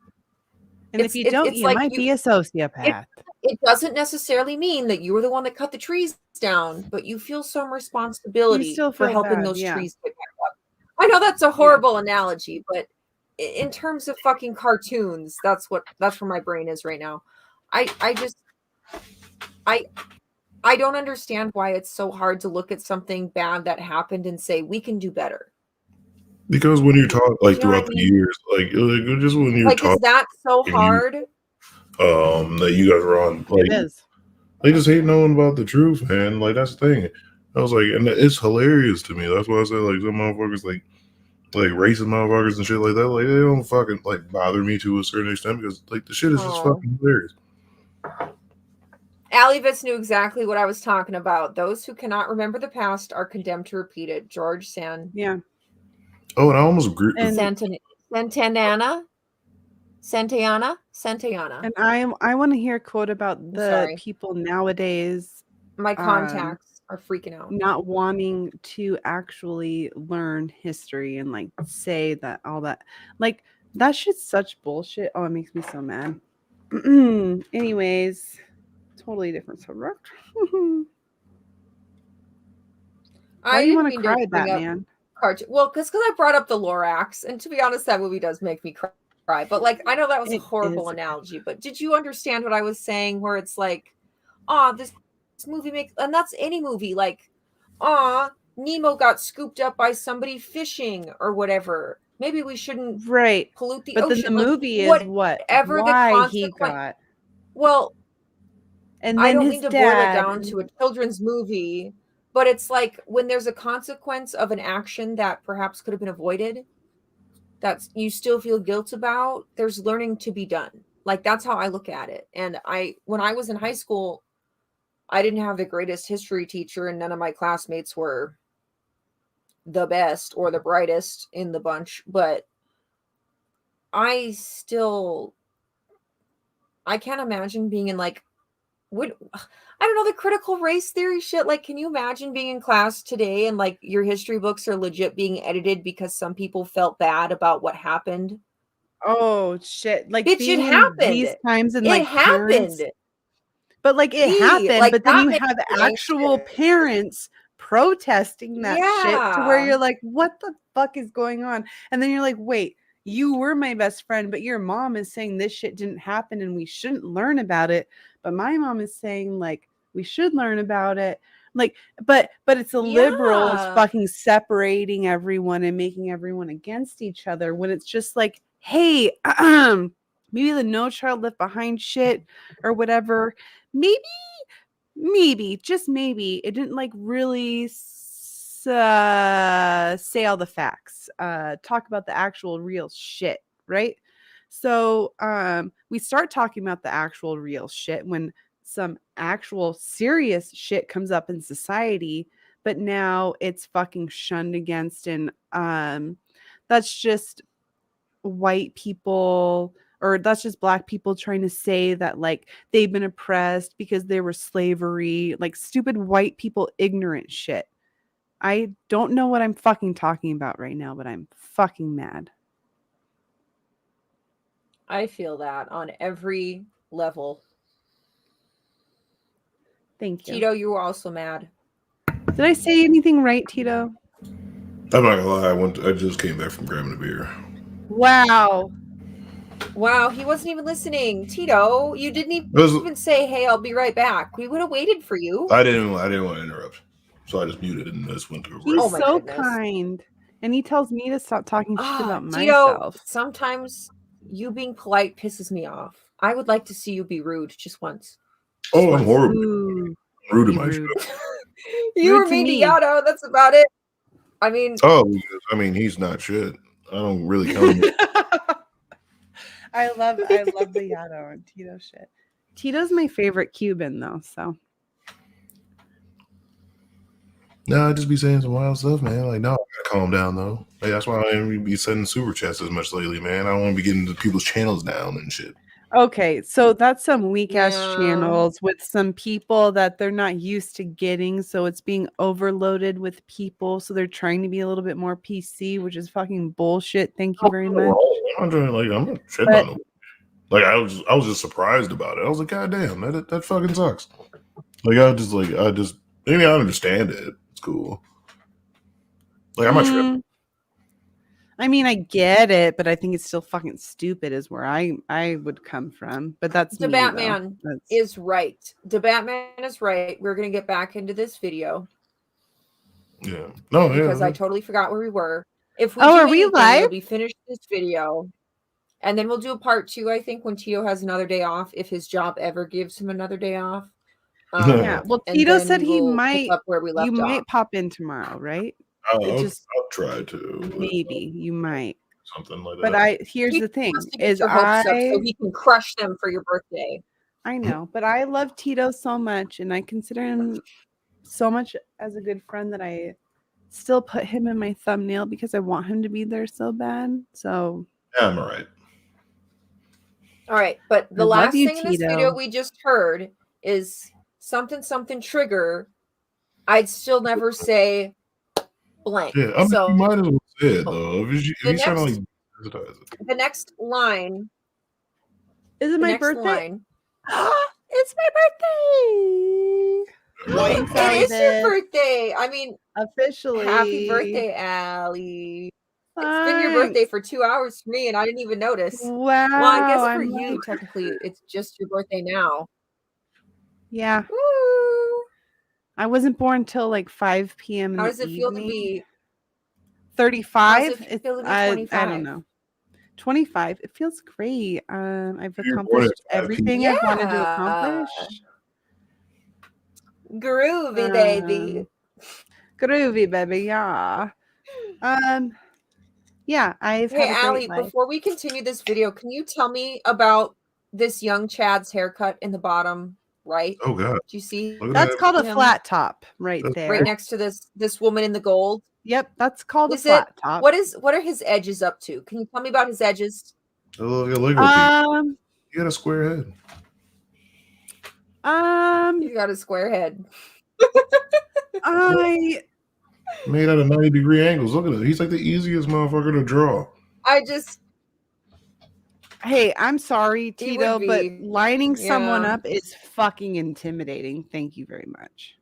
And if you don't, you might be a sociopath. It doesn't necessarily mean that you were the one that cut the trees down, but you feel some responsibility still for feel helping bad, those yeah. trees get back up. I know that's a horrible analogy, but in terms of fucking cartoons, that's where my brain is right now. I don't understand why it's so hard to look at something bad that happened and say we can do better. Because when you talk like You know what throughout I the mean? years, like just when you Like, talk, is that so hard? that you guys are on, like, It is. they just hate knowing about the truth, man. Like that's the thing. I was like, and it's hilarious to me. That's why I said like some motherfuckers like racist motherfuckers and shit like that. Like they don't fucking like bother me to a certain extent because like the shit is just fucking hilarious. AllieVitz knew exactly what I was talking about. Those who cannot remember the past are condemned to repeat it. George Sand. Yeah. Oh, and I almost agree. Santana. And I want to hear a quote about the people nowadays. My contacts are freaking out. Not wanting to actually learn history and like say that all that, like that shit's such bullshit. Oh, it makes me so mad. Anyways, totally different subject. Why do you want to cry, Batman? Well, because I brought up the Lorax, and to be honest, that movie does make me cry. But like, I know that was a horrible analogy, but did you understand what I was saying? Where it's like, this movie makes, and that's any movie, like, Nemo got scooped up by somebody fishing or whatever. Maybe we shouldn't pollute the but ocean. Then the movie is whatever why he got. Well, and I then don't his mean to dad, boil it down to a children's movie, but it's like when there's a consequence of an action that perhaps could have been avoided, that you still feel guilt about, there's learning to be done. Like that's how I look at it. And when I was in high school, I didn't have the greatest history teacher, and none of my classmates were the best or the brightest in the bunch, but I can't imagine being in like, I don't know, the critical race theory shit. Like, can you imagine being in class today and like your history books are legit being edited because some people felt bad about what happened? Oh shit! Like Bitch, being it in happened. these times and It like happened. parents, but like it happened. Like, but then that you makes have me actual anxious. parents protesting that shit to where Yeah. you're like, what the fuck is going on? And then you're like, wait, you were my best friend, but your mom is saying this shit didn't happen and we shouldn't learn about it. But my mom is saying like we should learn about it. Like, but it's the liberals fucking separating everyone and making everyone against each other when it's just like, hey, maybe the No Child Left Behind shit or whatever. Maybe, just maybe, it didn't like really say all the facts. Talk about the actual real shit, right? So we start talking about the actual real shit when some actual serious shit comes up in society, but now it's fucking shunned against, and that's just white people, or that's just black people trying to say that like they've been oppressed because there was slavery, like stupid white people ignorant shit. I don't know what I'm fucking talking about right now, but I'm fucking mad. I feel that on every level. Thank you. Tito, you were also mad. Did I say anything right, Tito? I'm not gonna lie. I just came back from grabbing a beer. Wow, he wasn't even listening. Tito, you didn't even say, hey, I'll be right back. We would have waited for you. I didn't want to interrupt, so I just muted and just went to a he's so kind, and he tells me to stop talking shit about Tito, myself. sometimes you being polite pisses me off. I would like to see you be rude just once. Oh, I'm horrible. Rude to my show. You were mean to Yato. That's about it. I mean, he's not shit. I don't really count him. I love the Yato and Tito shit. Tito's my favorite Cuban though, so. No, I just be saying some wild stuff, man. Like, no, I gotta calm down though. Like, that's why I ain't be sending super chats as much lately, man. I don't want to be getting the people's channels down and shit. Okay, so that's some weak ass Yeah. channels with some people that they're not used to getting, so it's being overloaded with people, so they're trying to be a little bit more PC, which is fucking bullshit. Thank you very much. I'm not shitting on them. Like, I was just surprised about it. I was like, God damn, that fucking sucks. Like, maybe I understand it. It's cool. Like, I'm not tripping. I mean, I get it, but I think it's still fucking stupid is where I would come from. But that's The me, Batman though. is right. The Batman is right. We're gonna get back into this video. Yeah. No, because yeah. I totally forgot where we were. If we Oh, do are we anything, live? We finish this video, and then we'll do a part 2. I think when Tito has another day off, if his job ever gives him another day off. Yeah. Well, and Tito then said we he will pick might. up where we left You might off. pop in tomorrow, right? I'll try to. Maybe you might. Something like But that. here's Tito the thing: wants to get is your hopes up so he can crush them for your birthday. I know, but I love Tito so much, and I consider him so much as a good friend that I still put him in my thumbnail because I want him to be there so bad. So Yeah, I'm all right. All right, but the I love last you, thing in this Tito. video we just heard is something trigger. I'd still never say blank. Yeah, I mean, so you might as well say it though. If he's trying to like advertise it. the next line is it the my next birthday? line. It's my birthday. Thanks, It is your Allie. birthday. I mean, Officially. happy birthday, Allie. It's been your birthday for 2 hours for me, and I didn't even notice. Wow. Well, I guess for I'm you, like- technically, it's just your birthday now. Yeah. Woo. I wasn't born till like 5 p.m. in How the does it feel to evening. be 35? How does it feel to be I 25? don't know. 25. It feels great. I've You're born accomplished at 5 everything I've wanted to accomplish. Groovy, baby. Groovy, baby. Yeah. Yeah, I've Hey, had a great Allie, life. before we continue this video, can you tell me about this young Chad's haircut in the bottom right? Oh God. Do you see? That's called a him? flat top right there. Right next to this woman in the gold. Yep, that's called Is a flat top. What are his edges up to? Can you tell me about his edges? I love your Lego piece. You got a square head. You got a square head. I Made out of 90-degree angles. Look at it. He's like the easiest motherfucker to draw. Hey, I'm sorry, Tito, would but be. lining someone Yeah. up is fucking intimidating. Thank you very much.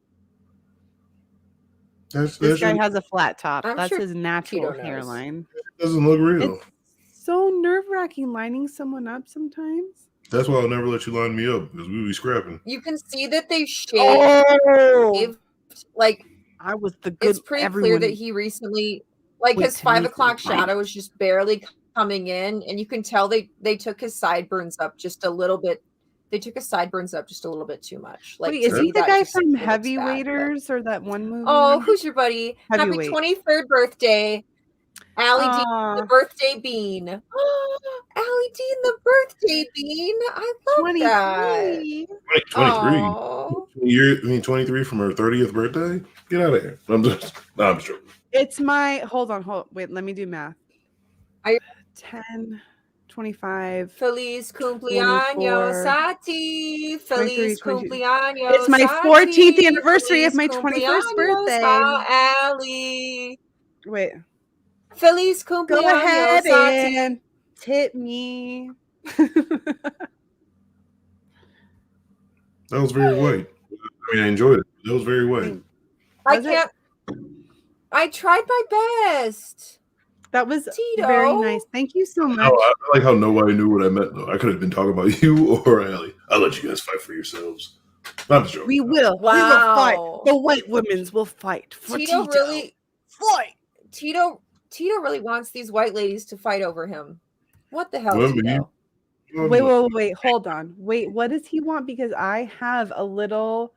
This guy has a flat top. I'm That's sure his natural Tito knows. hairline. It doesn't look real. It's so nerve-wracking lining someone up sometimes. That's why I'll never let you line me up because we be scrapping. You can see that they shaved. Oh! Like I was the good. it's pretty clear that he recently, like Wait, his 5 Tanisha, o'clock right. shadow is just barely coming in, and you can tell they took his sideburns up just a little bit. They took his sideburns up just a little bit too much. Like, Wait, to is me, he the that guy just from looks bad, but- Heavyweighters or that one movie? Oh, who's your buddy? Happy Heavyweight. 23rd birthday, AllieDean Aw. the birthday bean. AllieDean the birthday bean. I love that. 23. 23. Aw. 23 from her 30th birthday? Get out of here. I'm just joking. It's my hold on. Wait, let me do math. Are you- 10, 25. Feliz 24, cumpleaños a ti. 23, Feliz 22. cumpleaños. It's my a 14th ti. anniversary of Feliz my 21st cumpleaños birthday. a Allie. Wait. Feliz Go cumpleaños ahead a ti. and tip me. That was very white. I mean, I enjoyed it. That was very white. I can't. I tried my best. That was Tito. very nice. Thank you so No, much. I like how nobody knew what I meant, though. I could have been talking about you or Allie. I'll let you guys fight for yourselves. I'm just joking. We will. We will fight. The white women's will fight for Tito Tito. really Fight. Tito really wants these white ladies to fight over him. What the hell, Remember, Tito? Wait. Hold on. Wait, what does he want? Because I have a little.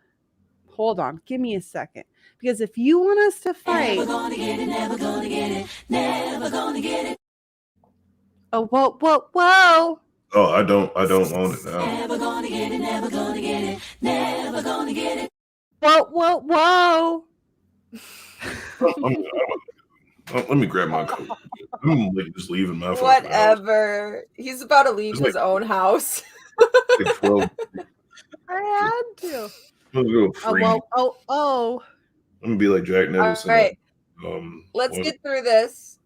Hold on. Give me a second. Because if you want us to fight. Never gonna get it, never gonna get it, never gonna get it. Oh, whoa. Oh, I don't own it now. Never gonna get it, never gonna get it, never gonna get it. Whoa. Let me grab my coat. I'm like just leaving my fucking house. Whatever. He's about to leave It's his own house. Like 12. I had to. I'm gonna go free. Oh. I'm gonna be like Jack Nicholson. All right. Let's get through this.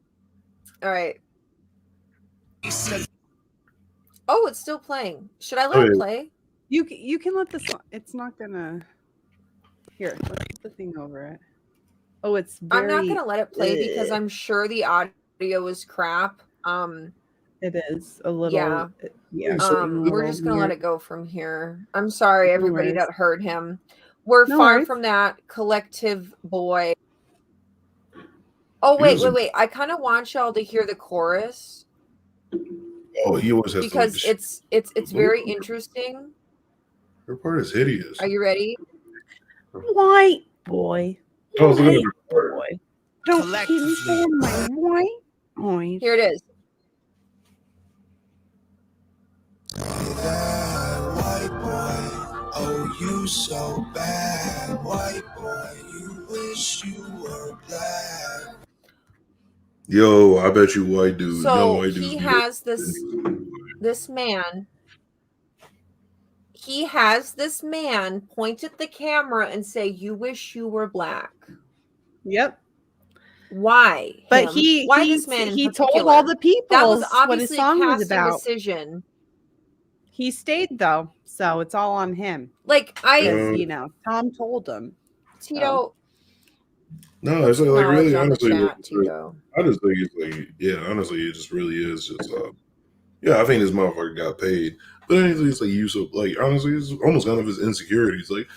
All right. Oh, it's still playing. Should I let it play? You can let this. It's not gonna. Here, let's put the thing over it. Oh, it's very. I'm not gonna let it play because I'm sure the audio is crap. It is a little. Yeah. We're just gonna let it go from here. I'm sorry, everybody that heard him. We're far from that collective boy. Oh wait. I kind of want y'all to hear the chorus. Oh, he always has because to it's very interesting. Her part is hideous. Are you ready? White boy. Oh, White boy. Don't keep me saying my white boy. Here it is. White boy, oh you so bad. White boy, you wish you were black. Yo, I bet you white dude. So white dude he has this man. He has this man point at the camera and say, "You wish you were black." Yep. Why? But why this man? He told all the people that was what obviously his song a was about. decision. He stayed though, so it's all on him. Like Tom told him. Tito. No, it's like really honestly. Tito. I just think it's like honestly, it just really is just I think this motherfucker got paid. But anything it's like you so honestly it's almost kind of his insecurities. Like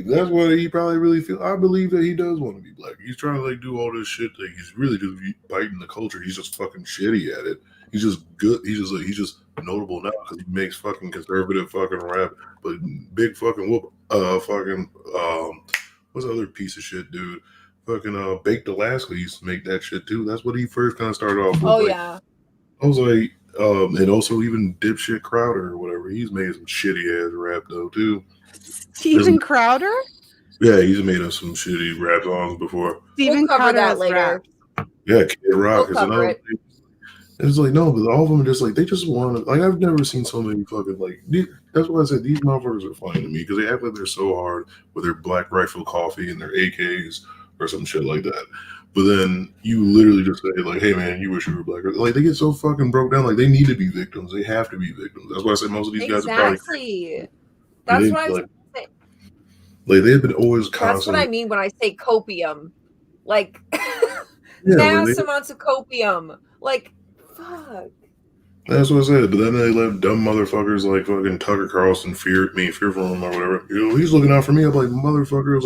that's what he probably really feel. I believe that he does want to be black. He's trying to do all this shit that he's really just biting the culture. He's just fucking shitty at it. He's just good. He's just notable now because he makes fucking conservative fucking rap. But big fucking what's the other piece of shit, dude? Fucking Baked Alaska used to make that shit too. That's what he first kind of started off with. Oh yeah. I was like, and also even Dipshit Crowder or whatever. He's made some shitty ass rap though too. Steven Crowder? Yeah, he's made us some shitty rap songs before. Steven cover Crowder that later. Yeah, Kid Rock is cover another thing. It's like no, but all of them are just like they just want to. Like I've never seen so many fucking that's why I said these motherfuckers are funny to me because they act like they're so hard with their Black Rifle Coffee and their AKs or some shit like that. But then you literally just say like, "Hey man, you wish you were black." Like they get so fucking broke down. Like they need to be victims. They have to be victims. That's why I say most of these guys are probably. That's what I'm saying. Like they've been always constantly. That's what I mean when I say copium. Like mass amounts of copium. Like fuck. That's what I said. But then they let dumb motherfuckers like fucking Tucker Carlson fearful him or whatever. He's looking out for me. I'm like, motherfucker. I was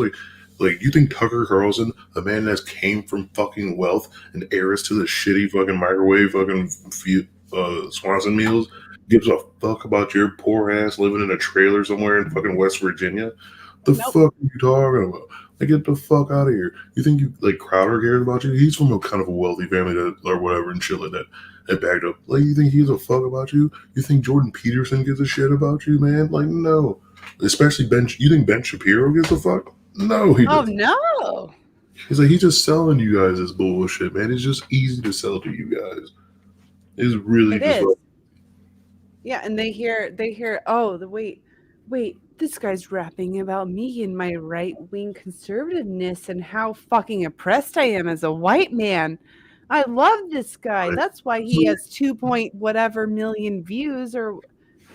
like, you think Tucker Carlson, a man that came from fucking wealth and heiress to the shitty fucking microwave fucking Swanson meals, gives a fuck about your poor ass living in a trailer somewhere in fucking West Virginia? The fuck are you talking about? Like, get the fuck out of here. You think Crowder cares about you? He's from a kind of a wealthy family or whatever and shit like that. And backed up. Like, you think he gives a fuck about you? You think Jordan Peterson gives a shit about you, man? Like, no. Especially you think Ben Shapiro gives a fuck? No, he doesn't. Oh no. He's like, he's just selling you guys this bullshit, man. It's just easy to sell to you guys. It's really just like, yeah, and they hear, oh, wait, this guy's rapping about me and my right-wing conservativeness and how fucking oppressed I am as a white man. I love this guy. That's why he has 2.whatever million views or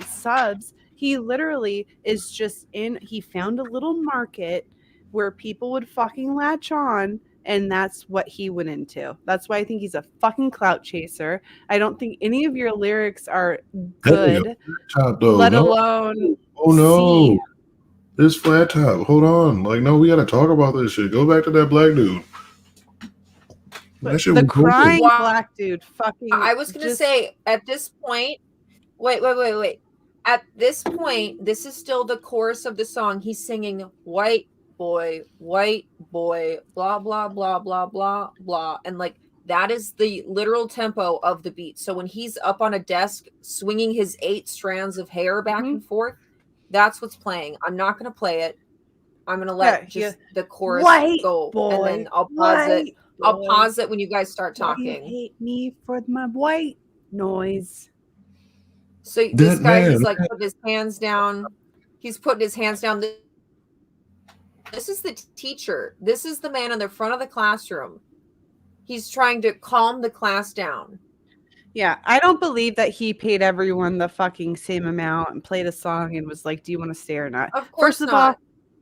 subs. He literally is just he found a little market where people would fucking latch on, and that's what he went into. That's why I think he's a fucking clout chaser. I don't think any of your lyrics are good, let alone. Oh no, this flat top. Hold on, no, we gotta talk about this shit. Go back to that black dude. That shit the crying black dude. Fucking. I was gonna say at this point. Wait. At this point, this is still the chorus of the song. He's singing white boy, blah, blah, blah, blah, blah, blah. And That is the literal tempo of the beat. So when he's up on a desk swinging his 8 strands of hair back and forth, that's what's playing. I'm not going to play it. I'm going to let the chorus go, and then I'll pause it. I'll pause it when you guys start talking. You hate me for my white noise. So this guy, he's like putting his hands down. He's putting his hands down. This is the teacher. This is the man in the front of the classroom. He's trying to calm the class down. Yeah, I don't believe that he paid everyone the fucking same amount and played a song and was like, do you want to stay or not? Of course First of all,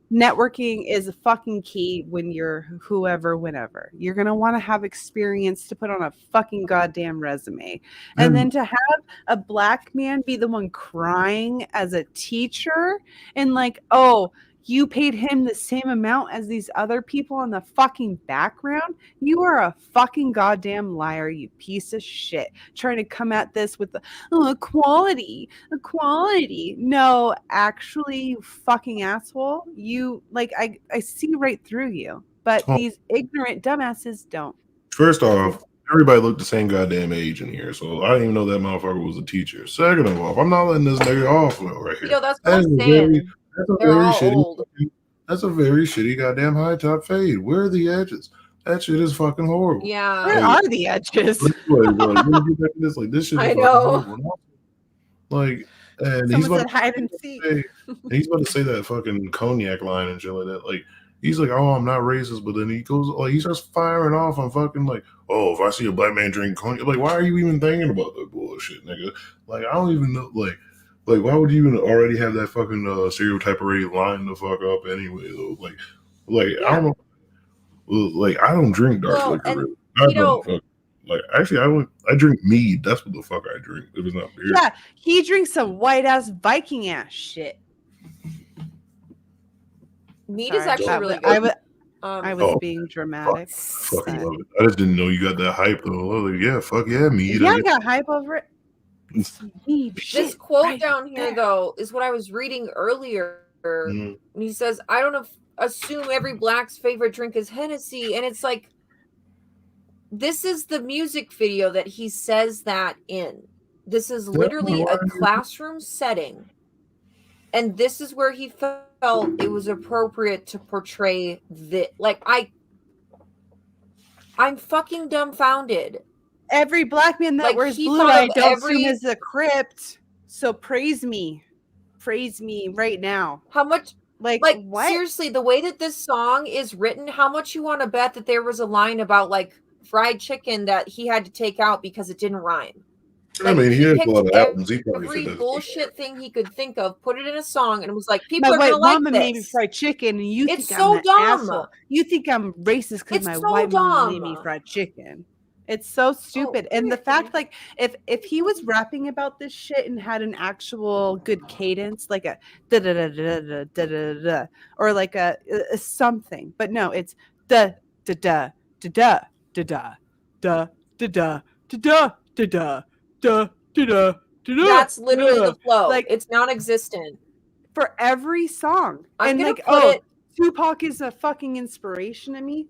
networking is a fucking key when you're whenever. You're going to want to have experience to put on a fucking goddamn resume. And then to have a black man be the one crying as a teacher and like, oh, you paid him the same amount as these other people in the fucking background. You are a fucking goddamn liar, you piece of shit. Trying to come at this with the equality. No, actually, you fucking asshole. You like I see right through you. But these ignorant dumbasses don't. First off, everybody looked the same goddamn age in here, so I didn't even know that motherfucker was a teacher. Second of all, I'm not letting this nigga off right here. Yo, that's what I'm saying. That's a very shitty goddamn high top fade. Where are the edges? That shit is fucking horrible. Yeah. Where are the edges? Like this shit is I fucking know. horrible. Like, and Someone said hide and seek. He's about to say that fucking cognac line and shit like that. Like, he's like, oh, I'm not racist, but then he goes like he starts firing off on fucking like, oh, if I see a black man drink cognac, like, why are you even thinking about that bullshit, nigga? Like, I don't even know, like, why would you even already have that fucking stereotype already lined the fuck up anyway, though? I don't know. Like, I don't drink dark liquor. Really. I don't. Like, actually, I drink mead. That's what the fuck I drink. If it's not beer. Yeah, he drinks some white ass Viking ass shit. Mead is actually really good. I was being dramatic. Fucking love it. I just didn't know you got that hype though. I was like, yeah, fuck yeah, mead. Yeah, I got hype over it. This quote down here, though, is what I was reading earlier. And he says, I don't assume every black's favorite drink is Hennessy. And it's like, this is the music video that he says that in. This is literally a classroom setting. And this is where he felt it was appropriate to portray this. Like, I'm fucking dumbfounded. Every black man that wears blue, I don't assume is a crypt. So praise me right now. How much? Like what? Seriously, the way that this song is written, how much you want to bet that there was a line about like fried chicken that he had to take out because it didn't rhyme? I mean, he has a lot of albums. He probably every said bullshit thing he could think of, put it in a song, and it was like, people my are white gonna like mama this. made me fried chicken, and you It's think so I'm an dumb. asshole. You think I'm racist because my so white mama made dumb. me fried chicken. It's so stupid. And the fact, like, if he was rapping about this shit and had an actual good cadence, like a da da da da da da da da, or like a something, but no, it's da da da da da da da da da da da da da da. That's literally the flow. Like, it's non-existent for every song. I'm gonna like, put Tupac is a fucking inspiration to me.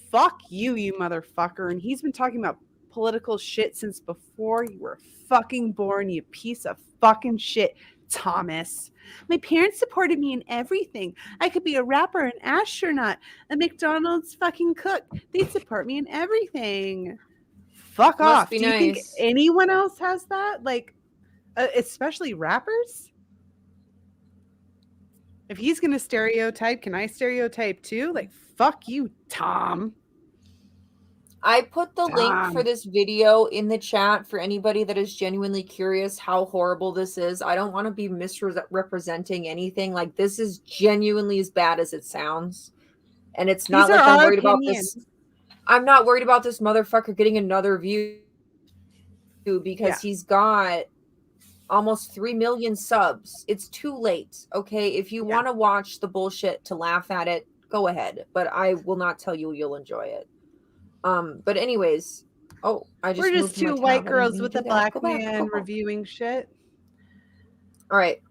Fuck you, you motherfucker. And he's been talking about political shit since before you were fucking born, you piece of fucking shit, Thomas. My parents supported me in everything. I could be a rapper, an astronaut, a McDonald's fucking cook. They support me in everything. Fuck off. Do you think anyone else has that? Like, especially rappers? If he's going to stereotype, can I stereotype too? Like, fuck you, Tom. I put the link for this video in the chat for anybody that is genuinely curious how horrible this is. I don't want to be misrepresenting anything. Like, this is genuinely as bad as it sounds. And it's not like I'm worried about this. I'm not worried about this motherfucker getting another view because he's got almost 3 million subs. It's too late. Okay. If you want to watch the bullshit to laugh at it, go ahead. But I will not tell you you'll enjoy it. But anyways, we're just two white girls with a black man reviewing shit. All right.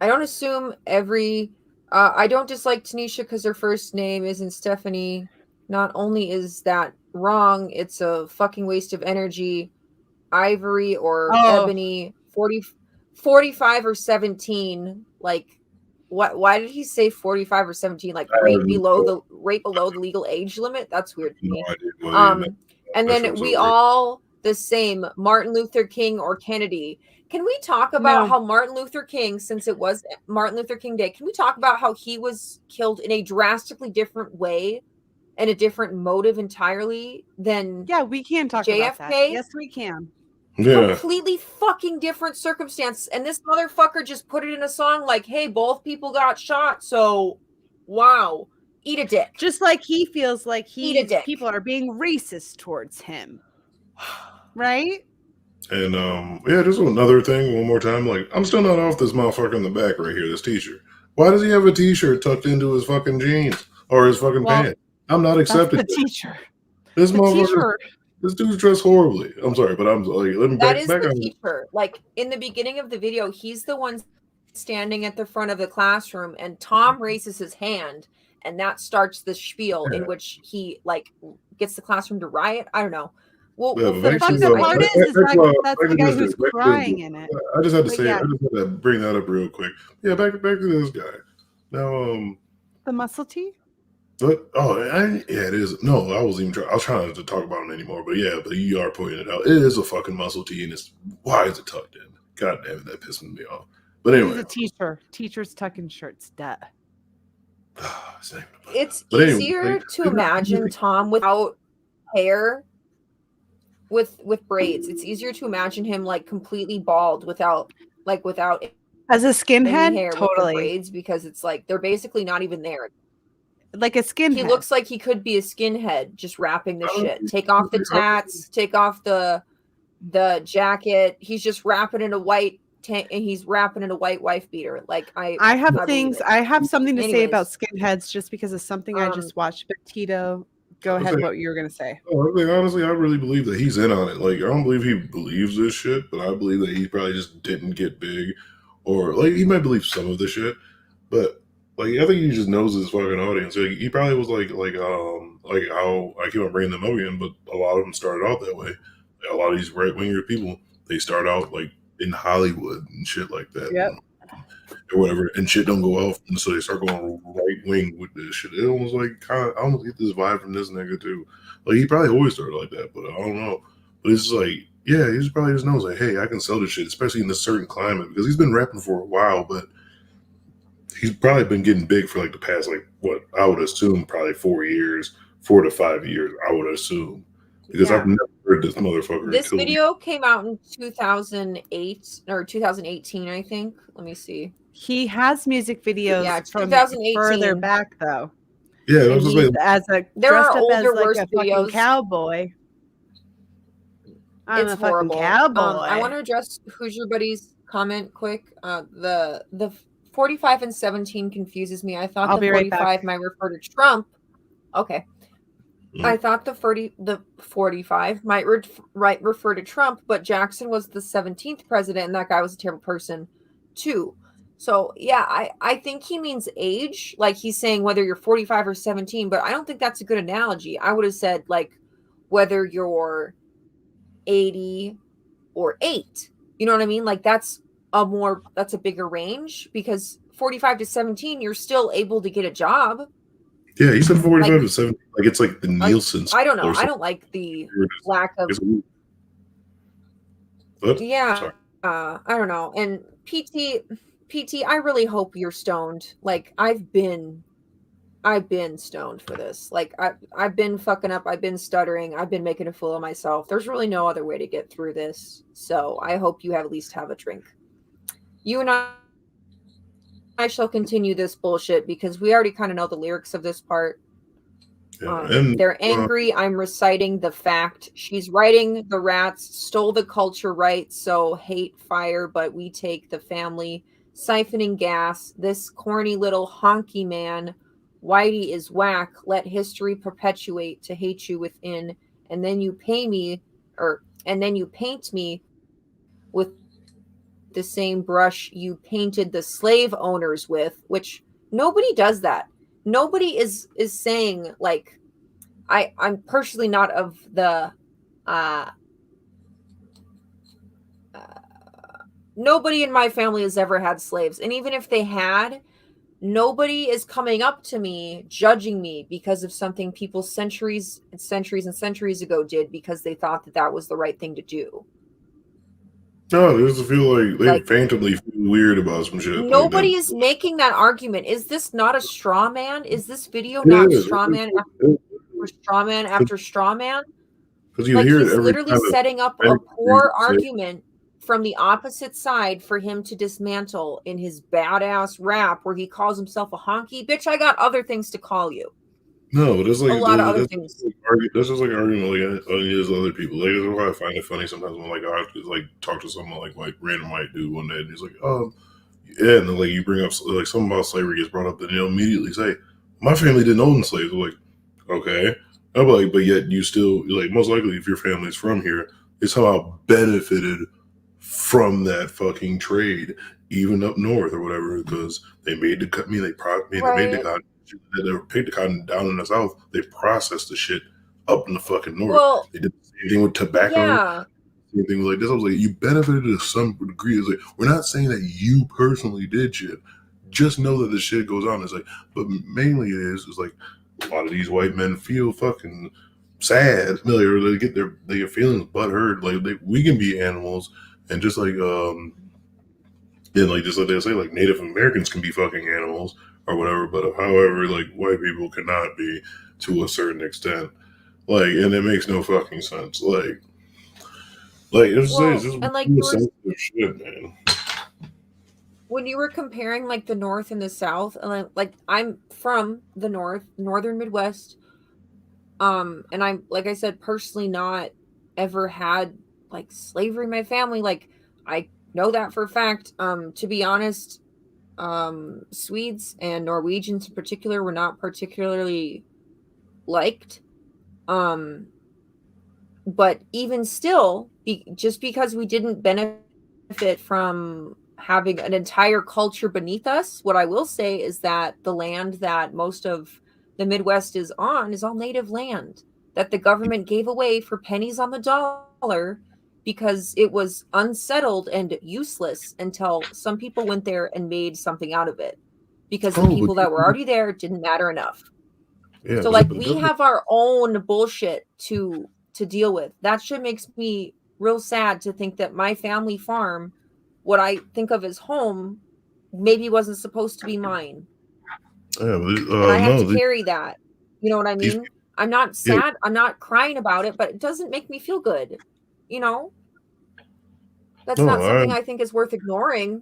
I don't assume every I don't dislike Tanisha because her first name isn't Stephanie. Not only is that wrong. It's a fucking waste of energy. Ivory or ebony, 45 or 17. Like, what? Why did he say 45 or 17? Like right below the legal age limit? That's weird to me. And then we all the same. Martin Luther King or Kennedy. Can we talk about how Martin Luther King, since it was Martin Luther King Day, can we talk about how he was killed in a drastically different way and a different motive entirely than we can talk JFK? about that. Yes, we can. Yeah. Completely fucking different circumstance. And this motherfucker just put it in a song like, hey, both people got shot. So, wow. Eat a dick. Just like he feels like people are being racist towards him. Right? And yeah, just another thing, one more time. Like, I'm still not off this motherfucker in the back right here, this t-shirt. Why does he have a t-shirt tucked into his fucking jeans or his fucking pants? I'm not accepting the t-shirt. This motherfucker, this dude's dressed horribly. I'm sorry, but I'm like, let me back the on. teacher. Like in the beginning of the video, he's the one standing at the front of the classroom, and Tom raises his hand, and that starts the spiel in which he like gets the classroom to riot. I don't know. Well, the part is that's the guy who's crying in it. I just had to say, I just had to bring that up real quick. Yeah, back to this guy. Now, the muscle tee. But yeah, it is. No, I was trying not to talk about it anymore. But yeah, but you are pointing it out. It is a fucking muscle tee, and why is it tucked in? God damn it, that pissing me off. But anyway, he's a teacher. Teachers tucking shirts. Duh. It's easier to imagine Tom without hair, with braids. It's easier to imagine him like completely bald without as a skinhead. Hair totally with braids, because it's like they're basically not even there. Like a skinhead. He looks like he could be a skinhead just rapping the shit. Take off the tats, take off the jacket. He's just rapping in a white tank, and he's rapping in a white wife beater. Like I have something to say about skinheads just because of something I just watched. But Tito, go ahead. What you were gonna say? Honestly, I really believe that he's in on it. Like, I don't believe he believes this shit, but I believe that he probably just didn't get big, or like he might believe some of the shit, but. Like, I think he just knows his fucking audience. Like, he probably was like how I keep on bringing them up again, but a lot of them started out that way. Like, a lot of these right-winger people, they start out like in Hollywood and shit like that. Yep. Or whatever, and shit don't go off, and so they start going right-wing with this shit. It almost like I almost get this vibe from this nigga too. Like, he probably always started like that, but I don't know. But it's like, yeah, he just probably just knows like, hey, I can sell this shit, especially in this certain climate, because he's been rapping for a while, but he's probably been getting big for like the past, like, what I would assume probably 4 to 5 years, I would assume. Because I've never heard this motherfucker. This video came out in 2008 or 2018, I think. Let me see. He has music videos from 2018. further back though. Yeah, that was like, there are older, as like worse a videos. fucking cowboy. I'm It's a fucking horrible. cowboy. I want to address Hoosier Buddy's comment quick. The 45 and 17 confuses me. I thought the 45 might refer to Trump. Okay. I thought the 45 might refer to Trump, but Jackson was the 17th president, and that guy was a terrible person too. So yeah, I think he means age. Like, he's saying whether you're 45 or 17, but I don't think that's a good analogy. I would have said like whether you're 80 or 8. You know what I mean? Like, that's a bigger range, because 45 to 17, you're still able to get a job. Yeah, he said 45 to 70. Like, it's like the Nielsen. I don't know. I don't like the lack of. Yeah, I don't know. And PT, I really hope you're stoned. Like, I've been stoned for this. Like, I've been fucking up. I've been stuttering. I've been making a fool of myself. There's really no other way to get through this. So I hope you at least have a drink. You and I shall continue this bullshit, because we already kind of know the lyrics of this part. They're angry. I'm reciting the fact. She's writing the rats stole the culture right. So hate fire, but we take the family. Siphoning gas. This corny little honky man. Whitey is whack. Let history perpetuate to hate you within. And then you paint me with the same brush you painted the slave owners with, which nobody does that. Nobody is saying like, I'm personally not of the nobody in my family has ever had slaves, and even if they had, nobody is coming up to me judging me because of something people centuries and centuries and centuries ago did because they thought that that was the right thing to do. No, they just feel like they faintly feel weird about some shit. Nobody is making that argument. Is this not a straw man? Is this video It not is. straw man after straw man after straw man? Because you Like hear it he's every literally time. setting up a poor argument from the opposite side for him to dismantle in his badass rap where he calls himself a honky. Bitch, I got other things to call you. No, there's like a lot of other things. This is like arguing like there's other people. Like that's why I find it funny sometimes when like I just like talk to someone like random white dude one day and he's like, yeah, and then like you bring up like something about slavery gets brought up, then they'll immediately say, my family didn't own slaves. I'm like, okay. I'm like, but yet you still like most likely if your family's from here, they somehow benefited from that fucking trade, even up north or whatever, because they made the cut. They made the cotton. They picked the cotton down in the south. They processed the shit up in the fucking north. Well, they did the same thing with tobacco. Yeah. Same thing like this. I was like, you benefited to some degree. It's like we're not saying that you personally did shit. Just know that the shit goes on. It's like, but mainly it is like a lot of these white men feel fucking sad, or they get their feelings butthurt. Like we can be animals, and just like and like just like they say, like Native Americans can be fucking animals or whatever. But however, like white people cannot be to a certain extent. Like, and it makes no fucking sense. Like it's just and like sensitive shit, man. When you were comparing like the North and the South, and like I'm from the northern Midwest, and I'm like I said, personally not ever had like slavery in my family. Like I know that for a fact. To be honest, Swedes and Norwegians in particular were not particularly liked. But even still, just because we didn't benefit from having an entire culture beneath us, what I will say is that the land that most of the Midwest is all native land that the government gave away for pennies on the dollar because it was unsettled and useless until some people went there and made something out of it because the people that were already there didn't matter enough. Yeah, so like we have our own bullshit to deal with. That shit makes me real sad to think that my family farm, what I think of as home, maybe wasn't supposed to be mine. Yeah, and I have to carry that. You know what I mean? I'm not sad. Yeah. I'm not crying about it, but it doesn't make me feel good. You know? That's not something I think is worth ignoring.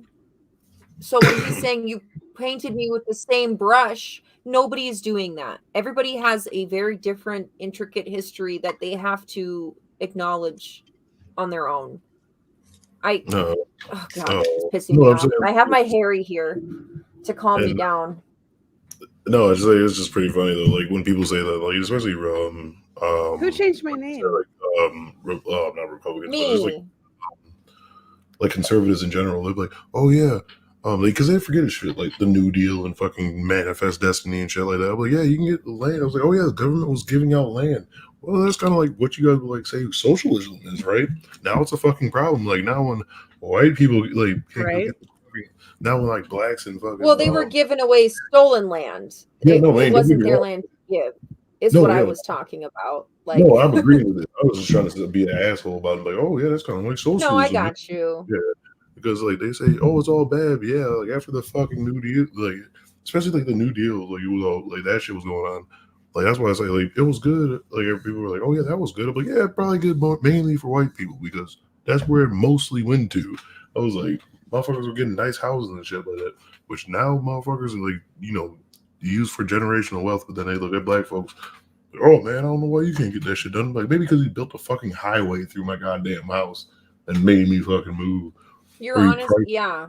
So when he's saying you painted me with the same brush, nobody is doing that. Everybody has a very different, intricate history that they have to acknowledge on their own. Oh God, it's pissing me off. I have my Harry here to calm me down. No, it's just pretty funny though. Like when people say that, like especially who changed my name? Like, not Republicans, me. But like conservatives in general. They're like, oh yeah, because they forget shit like the New Deal and fucking Manifest Destiny and shit like that. I'm like, yeah, you can get the land. I was like, oh yeah, the government was giving out land. Well, that's kind of like what you guys would like say socialism is, right? Now it's a fucking problem. Like now when white people like right. Now when like blacks and fucking they were giving away stolen land. Yeah, it wasn't their land to give. Is what I was talking about. Like, no, I'm agreeing with it. I was just trying to be an asshole about it. Like, oh yeah, that's kind of like socialism. No, I got you. Yeah, because like they say, oh, it's all bad. But yeah, like after the fucking New Deal, like especially like the New Deal, like it was all like that shit was going on. Like that's why I say like it was good. Like people were like, oh yeah, that was good. I'm like, yeah, probably good, mainly for white people because that's where it mostly went to. I was like, motherfuckers were getting nice houses and shit like that, which now motherfuckers are like, used for generational wealth. But then they look at black folks. Oh man, I don't know why you can't get that shit done. Like maybe because he built a fucking highway through my goddamn house and made me fucking move. You're honest, yeah.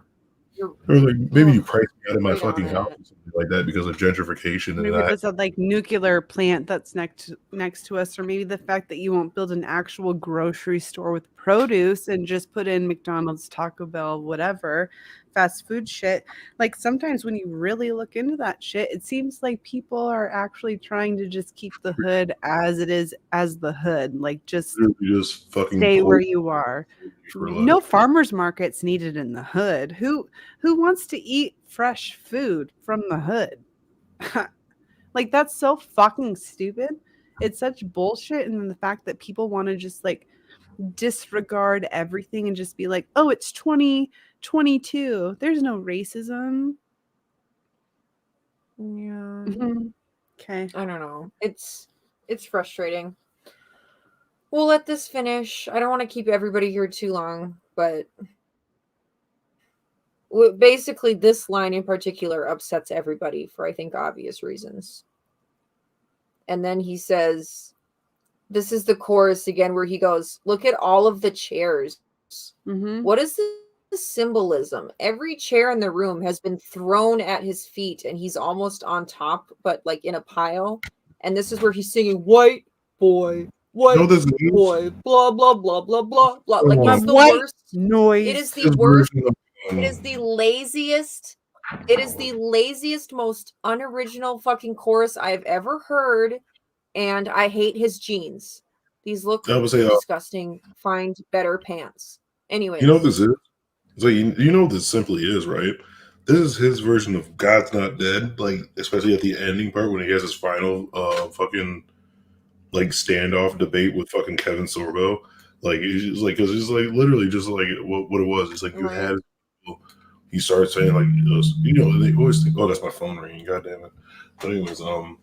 Or like maybe you priced me out of my fucking house or something like that because of gentrification. Maybe there's a like nuclear plant that's next to us, or maybe the fact that you won't build an actual grocery store with produce and just put in McDonald's, Taco Bell, whatever, fast food shit. Like sometimes when you really look into that shit, it seems like people are actually trying to just keep the hood as it is, as the hood. Like just fucking stay where you are. for No life. farmers markets needed in the hood. Who wants to eat fresh food from the hood? Like that's so fucking stupid. It's such bullshit. And then the fact that people want to just like disregard everything and just be like, oh, it's 2022. There's no racism. Yeah. Okay. I don't know. It's frustrating. We'll let this finish. I don't want to keep everybody here too long, but basically this line in particular upsets everybody for I think obvious reasons. And then he says, this is the chorus again where he goes, look at all of the chairs. What is the symbolism? Every chair in the room has been thrown at his feet and he's almost on top, but like in a pile. And this is where he's singing white boy, white boy, blah, blah, blah, blah, blah, blah. Like it's the worst noise. It is the worst. It is the laziest. It is the laziest, most unoriginal fucking chorus I've ever heard. And I hate his jeans. These look disgusting. Find better pants. Anyways. You know what this is? It's like, you know what this simply is, right? This is his version of God's Not Dead, like, especially at the ending part when he has his final fucking, like, standoff debate with fucking Kevin Sorbo. Like, it's just like, because it's like literally just like what it was. It's like you had, he started saying, like, you know, they always think, oh, that's my phone ringing, god damn it. But anyways, no,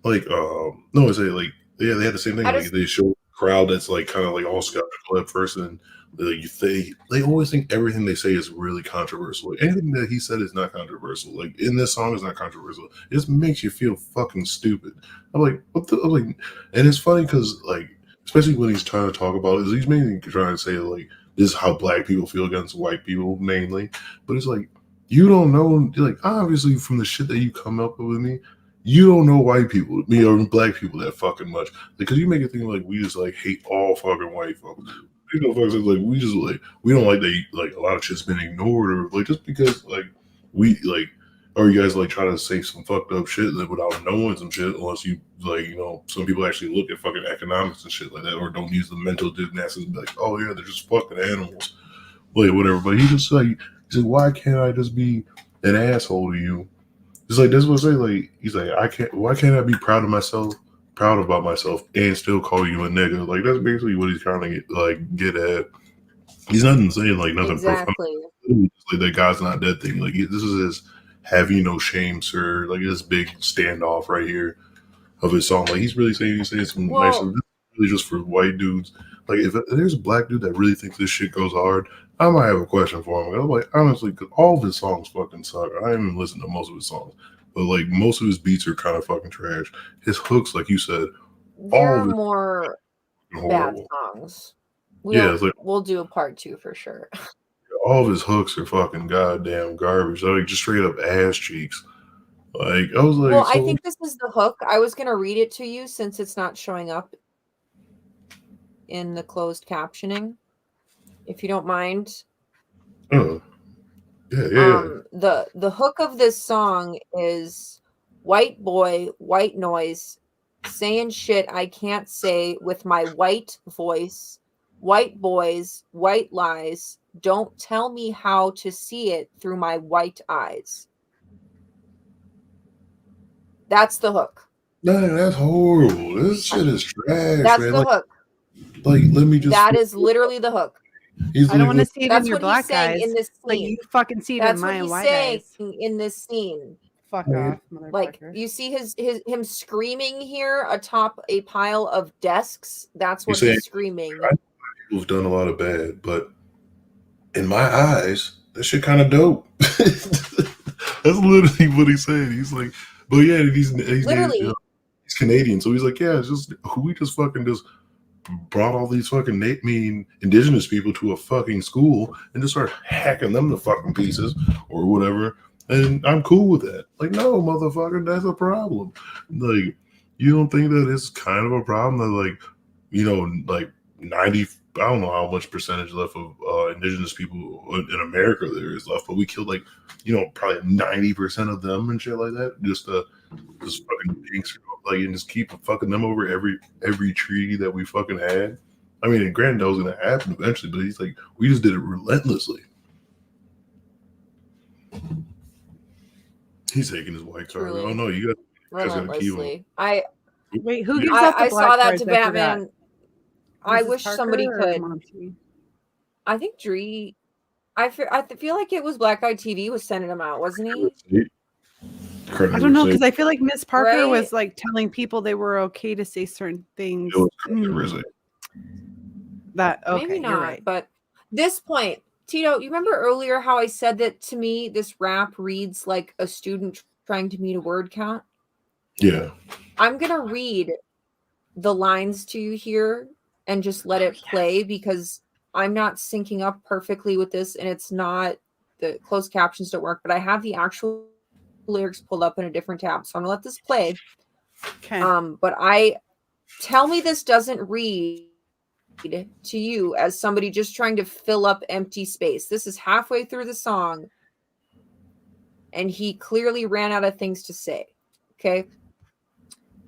it's like, yeah, they had the same thing. Like, they show a crowd that's like kind of like all skeptical at first, and they always think everything they say is really controversial. Like, anything that he said is not controversial. Like in this song is not controversial. It just makes you feel fucking stupid. I'm like, what the? I'm like, and it's funny because like, especially when he's trying to talk about it, he's mainly trying to say like, this is how black people feel against white people mainly. But it's like, you don't know, like obviously from the shit that you come up with me, you don't know white people, me or black people that fucking much. Because you make it think like we just like hate all fucking white folks. You know, folks, like we just like we don't like that like a lot of shit's been ignored or like just because like we like or you guys like try to say some fucked up shit that without knowing some shit unless you like, you know, some people actually look at fucking economics and shit like that or don't use the mental gymnastics and be like, oh yeah, they're just fucking animals. Like whatever. But he just like he said, why can't I just be an asshole to you? It's like this was say like he's like why can't I be proud about myself and still call you a nigga? Like that's basically what he's trying to get at. He's not saying like nothing exactly. Profound. Like that God's Not Dead thing. Like this is his have you no shame, sir. Like this big standoff right here of his song. Like he's really saying some nice stuff. This is really just for white dudes. Like if there's a black dude that really thinks this shit goes hard, I might have a question for him. I'm like honestly, because all of his songs fucking suck. I haven't even listened to most of his songs. But like most of his beats are kind of fucking trash. His hooks, like you said, there are more bad songs. We'll do a part 2 for sure. All of his hooks are fucking goddamn garbage. They're like just straight up ass cheeks. Like I was like, well, I think this is the hook. I was gonna read it to you since it's not showing up in the closed captioning, if you don't mind. Oh. Yeah. The hook of this song is white boy, white noise, saying shit I can't say with my white voice, white boys, white lies, don't tell me how to see it through my white eyes. That's the hook. No, that's horrible. This shit is trash. That's man. the hook. Like, let me just. That is literally the hook. I don't want to see it That's in your what black he's saying eyes. in this scene. Like you fucking see it That's in my what he's white saying eyes. in this scene. Fuck off, motherfucker. Like you see him screaming here atop a pile of desks. That's what he's screaming. I know people have done a lot of bad, but in my eyes, that shit kind of dope. That's literally what he's saying. He's like, but yeah, he's literally he's Canadian, so he's like, yeah, it's just we just fucking just brought all these fucking indigenous people to a fucking school and just start hacking them to fucking pieces or whatever. And I'm cool with that. Like, no, motherfucker, that's a problem. Like, you don't think that it's kind of a problem that, like, you know, like 90 I don't know how much percentage left of indigenous people in America there is left, but we killed like, you know, probably 90% of them and shit like that. Just fucking gangster, like, and just keep fucking them over every treaty that we fucking had. I mean, and granted, that was gonna happen eventually, but he's like, we just did it relentlessly. He's taking his white card. Truly. Oh no, you guys gotta keep him. Wait, who gives out the I black saw that cards? to Batman. I Mrs. wish Parker somebody or could. Monty? I think Dree. I feel like it was Black Eye TV was sending them out, wasn't he? I don't know, because I feel like Miss Parker Right? was like telling people they were okay to say certain things. That okay, Maybe not, you're right. but this point, Tito, you remember earlier how I said that to me this rap reads like a student trying to meet a word count? Yeah. I'm gonna read the lines to you here and just let it play because I'm not syncing up perfectly with this, and it's not the closed captions don't work, but I have the actual lyrics pulled up in a different tab, so I'm gonna let this play. Okay. But tell me this doesn't read to you as somebody just trying to fill up empty space. This is halfway through the song, and he clearly ran out of things to say. Okay.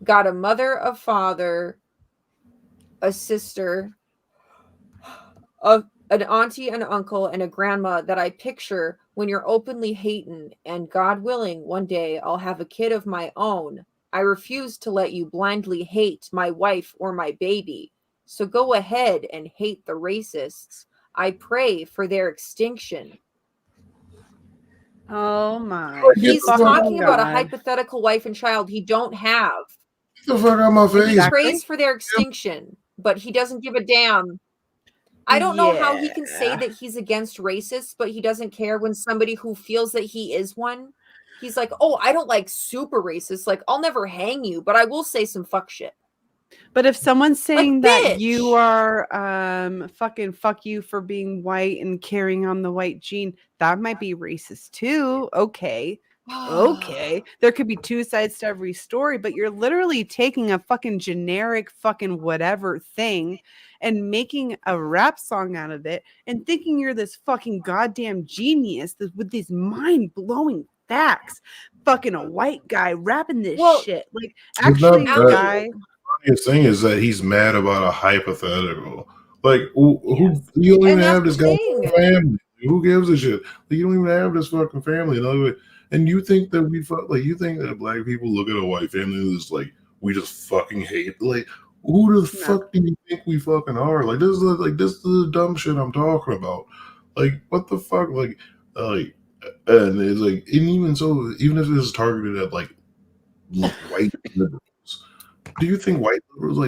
Got a mother, a father, a sister, an auntie, an uncle, and a grandma that I picture when you're openly hating, and God willing, one day I'll have a kid of my own. I refuse to let you blindly hate my wife or my baby. So go ahead and hate the racists. I pray for their extinction. Oh my. He's fucking talking about a God. hypothetical wife and child he don't have. Get the fuck out of my face. He prays for their extinction, but he doesn't give a damn. I don't know how he can say that he's against racists, but he doesn't care when somebody who feels that he is one. He's like, oh, I don't like super racist. Like, I'll never hang you, but I will say some fuck shit. But if someone's saying Like, that bitch. you are fucking fuck you for being white and carrying on the white gene, that might be racist too. Okay. Okay. There could be two sides to every story, but you're literally taking a fucking generic fucking whatever thing and making a rap song out of it and thinking you're this fucking goddamn genius with these mind-blowing facts. Fucking a white guy rapping this shit. Like, actually, The guy. funniest thing is that he's mad about a hypothetical. Like, who you don't even have this guy's family. Who gives a shit? Like, you don't even have this fucking family. And you think that you think that black people look at a white family and it's like we just fucking hate. Like, who the fuck do you think we fucking are? Like, this is the dumb shit I'm talking about. Like, what the fuck? And it's like, and even so, even if it's targeted at like white liberals, do you think white liberals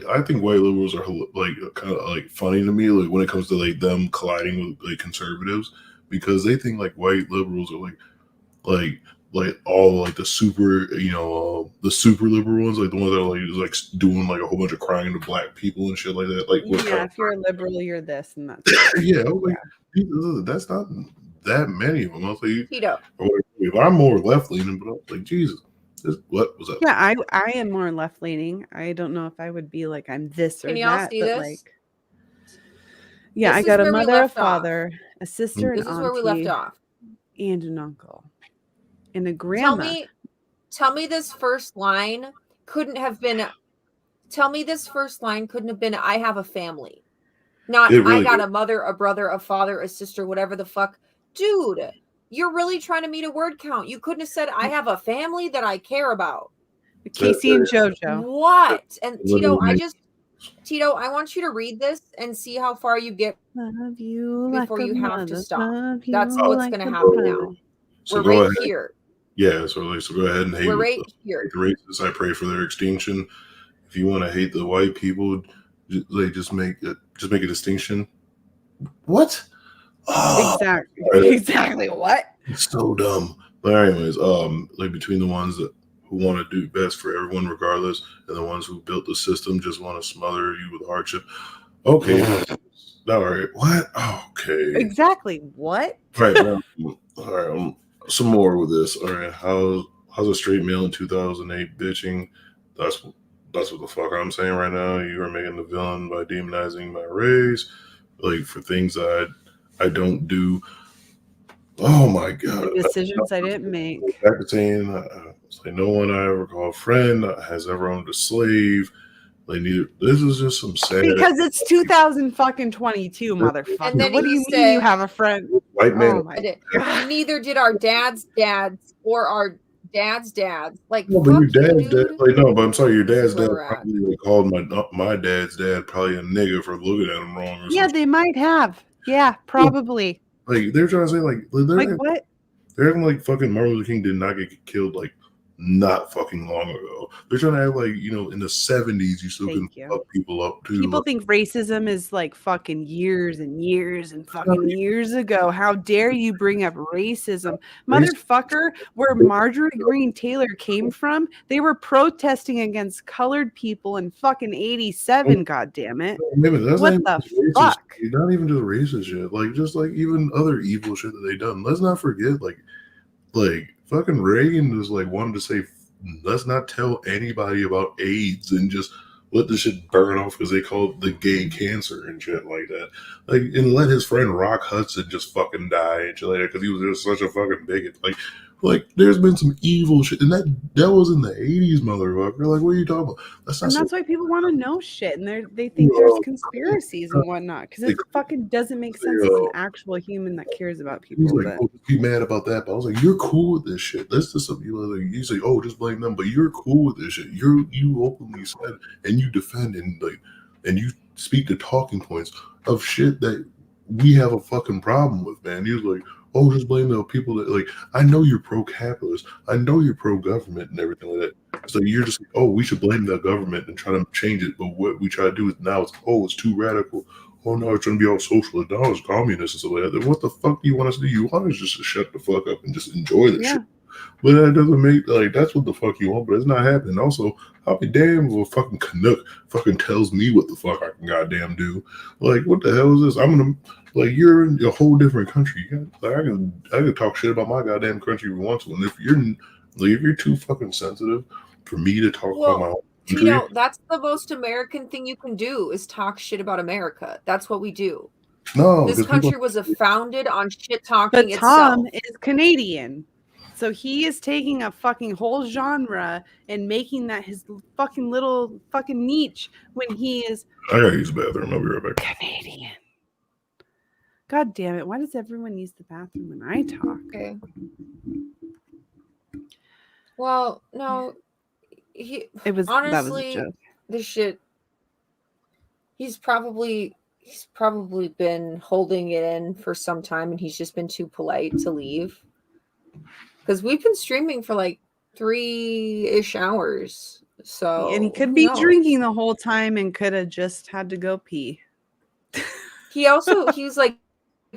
I think white liberals are like kind of like funny to me, like when it comes to like them colliding with like conservatives, because they think like white liberals are like all like the super, the super liberal ones, like the ones that are like doing like a whole bunch of crying to black people and shit like that. Like, If you're a liberal, you're this and that. Yeah, I was like, that's not that many of them. I was like, Tito. I'm more left leaning, but I was like, Jesus, what was that? Yeah, I am more left leaning. I don't know if I would be like I'm this or Can y'all that, see but this? like, yeah, This I is got a where we mother, a left off. father, a sister, an This is auntie, where we left off. and an uncle, and a grandma. Tell me this first line couldn't have been. Tell me this first line couldn't have been. I have a family, not It really I got did. a mother, a brother, a father, a sister, whatever the fuck, dude. You're really trying to meet a word count. You couldn't have said I have a family that I care about. Casey and JoJo. What? And Tito, Literally. Tito, I want you to read this and see how far you get Love you before like you a have mother, to stop. love you That's what's like going to a happen brother. now. So We're go right ahead. here. Yeah, so go ahead and hate. We're right here. The racists, I pray for their extinction. If you want to hate the white people, just make a distinction. What? Oh, Exactly. What? it's so dumb. But anyways, like between the ones who want to do best for everyone regardless, and the ones who built the system just want to smother you with hardship. Okay. All right. What? Okay. Exactly. What? Right. All right. Some more with this. All right. How's a straight male in 2008 bitching? that's what the fuck I'm saying right now. You are making the villain by demonizing my race, like for things that I don't do. Oh my god! The decisions I didn't make. Back to saying, it's like no one I ever call a friend has ever owned a slave. Like neither. This is just some sad. Because it's 2022, motherfucker. And then What do he you mean said- you have a friend? White man. Oh my God. Neither did our dad's dads or our dad's dads. Like, No, but your fuck you, dad's dad, dude. like no, but I'm sorry, your dad's dad Where we're at. probably would called my dad's dad probably a nigga for looking at him wrong. Or Yeah, something. they might have. Yeah, probably. Like they're trying to say like What? they're acting like fucking Martin Luther King did not get killed like not fucking long ago. They're trying to act like, you know, in the 70s you still can fuck people up too. People think racism is like fucking years and years and fucking years ago. How dare you bring up racism? Motherfucker, where Marjorie Green Taylor came from, they were protesting against colored people in fucking 87, goddammit. That's What not the even racist fuck? shit. Not even just racist shit. Like just like even other evil shit that they done. Let's not forget like fucking Reagan just like wanted to say let's not tell anybody about AIDS and just let the shit burn off because they call it the gay cancer and shit like that. Like and let his friend Rock Hudson just fucking die and shit like that because he was just such a fucking bigot. Like there's been some evil shit and that was in the 80s, motherfucker. Like what are you talking about? And that's why people want to know shit, and they think there's conspiracies and whatnot because it fucking doesn't make sense as an actual human that cares about people. He's like, But oh, be mad about that. But I was like, you're cool with this shit. That's just some people like you say, oh, just blame them. But you're cool with this shit. You openly said and you defend and you speak the talking points of shit that we have a fucking problem with, man. He was like, oh, just blame the people that like. I know you're pro-capitalist. I know you're pro-government and everything like that. So you're just like, oh, we should blame the government and try to change it. But what we try to do is now it's too radical. Oh no, it's trying to be all socialist. Now it's communist and stuff like that. What the fuck do you want us to do? You want us just to shut the fuck up and just enjoy the shit. But that doesn't make like that's what the fuck you want, but it's not happening. Also, I'll be damned if a fucking Canuck fucking tells me what the fuck I can goddamn do. Like, what the hell is this? I'm gonna like you're in a whole different country. Like, I can talk shit about my goddamn country if you want to. And if you're too fucking sensitive for me to talk about my own country, You know, that's the most American thing you can do is talk shit about America. That's what we do. no, This because country people- was founded on shit talking But Tom itself. is Canadian. So he is taking a fucking whole genre and making that his fucking little fucking niche when he is I gotta use the bathroom. I'll be right back. Canadian. God damn it. Why does everyone use the bathroom when I talk? Okay. Well, no, That was honestly, a joke. this shit. He's probably been holding it in for some time, and he's just been too polite to leave. Because we've been streaming for like 3-ish hours, so And he could who be knows? drinking the whole time and could have just had to go pee. He was like,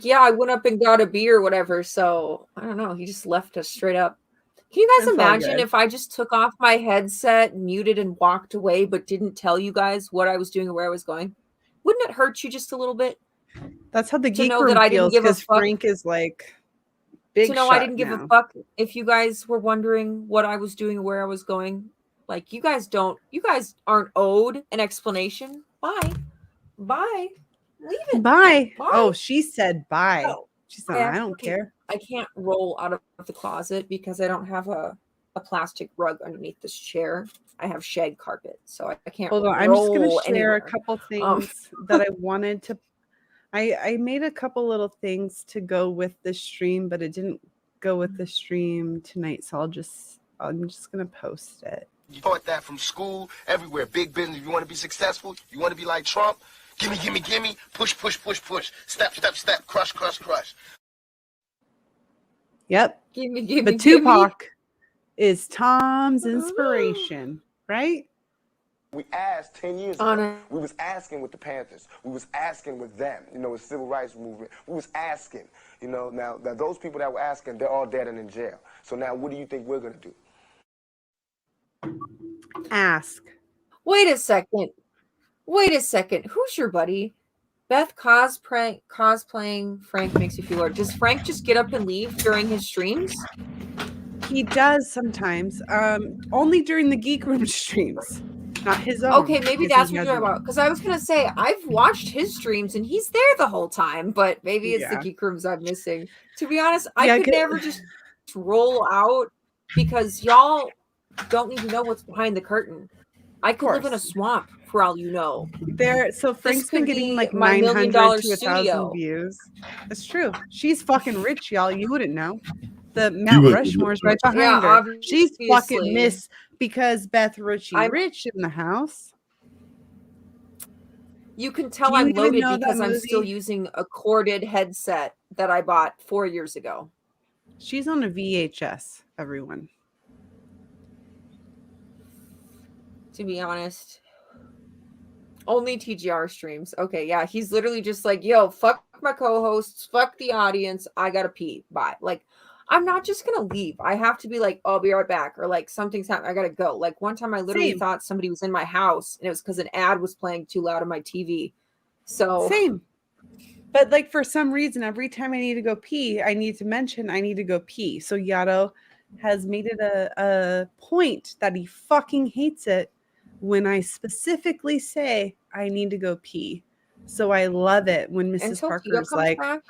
yeah, I went up and got a beer or whatever. So I don't know. He just left us straight up. Can you guys That's all imagine good. if I just took off my headset, muted, and walked away, but didn't tell you guys what I was doing or where I was going? Wouldn't it hurt you just a little bit? That's how the To geek know room that I didn't feels give a because fuck. Frank is like big To know I shot didn't give now. a fuck if you guys were wondering what I was doing or where I was going. Like you guys aren't owed an explanation. Bye. Leave it. Bye. Bye. Oh, she said bye. No, She said, I don't care. I can't roll out of the closet because I don't have a plastic rug underneath this chair. I have shag carpet, so I can't. Hold on. I'm just going roll to share anywhere. a couple things that I wanted to. I made a couple little things to go with the stream, but it didn't go with the stream tonight. So I'm just going to post it. You taught that from school, everywhere. Big business. You want to be successful? You want to be like Trump? Gimme. Push. Step. Crush. Yep. Gimme. But Tupac is Tom's inspiration, right? We asked 10 years ago. We was asking with the Panthers. We was asking with them, with civil rights movement. We was asking, now those people that were asking, they're all dead and in jail. So now what do you think we're going to do? Ask. Wait a second. Who's your buddy? Beth cosplaying Frank makes you feel weird. Does Frank just get up and leave during his streams? He does sometimes. Only during the Geek Room streams. Not his own. Okay, maybe because that's he what has you're talking one. about. Because I was gonna say I've watched his streams and he's there the whole time, but maybe it's the Yeah. geek rooms I'm missing. To be honest, I Yeah, could never just roll out because y'all don't need to know what's behind the curtain. I could live in a swamp for all you know. So Frank's been getting like my $1 million 900 to 1,000 studio. views. That's true. She's fucking rich, y'all. You wouldn't know. The Mount Rushmore's right behind her. She's fucking obviously. Miss because Beth Rich in the house. You can tell Do you I'm even loaded know that because I'm still movie? using a corded headset that I bought 4 years ago. She's on a VHS, everyone. To be honest, only TGR streams. Okay, yeah, he's literally just like, yo, fuck my co-hosts, fuck the audience, I gotta pee, bye. Like, I'm not just gonna leave. I have to be like, I'll be right back, or like something's happening, I gotta go. Like one time I literally Same. thought somebody was in my house and it was because an ad was playing too loud on my TV. So Same. But like for some reason, every time I need to go pee, I need to mention I need to go pee. So Yato has made it a point that he fucking hates it when I specifically say I need to go pee. So I love it when Mrs. until Tito Parker's comes like, back,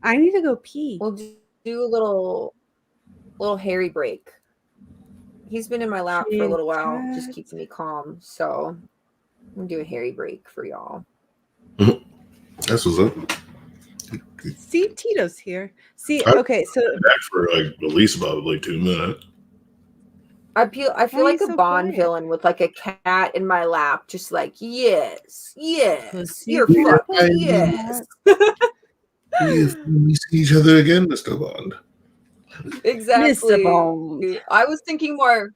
I need to go pee. we'll do a little hairy break. He's been in my lap for a little while, just keeping me calm. So I'm gonna do a hairy break for y'all. That's what's up. See, Tito's here. See, I- okay, so Back for like at least about like 2 minutes. I feel Why are like you a so Bond quiet? villain with like a cat in my lap, just like, yes, you're Yeah, fucked, I mean- yes. If we see each other again, Mr. Bond. Exactly. Mr. Bond. I was thinking more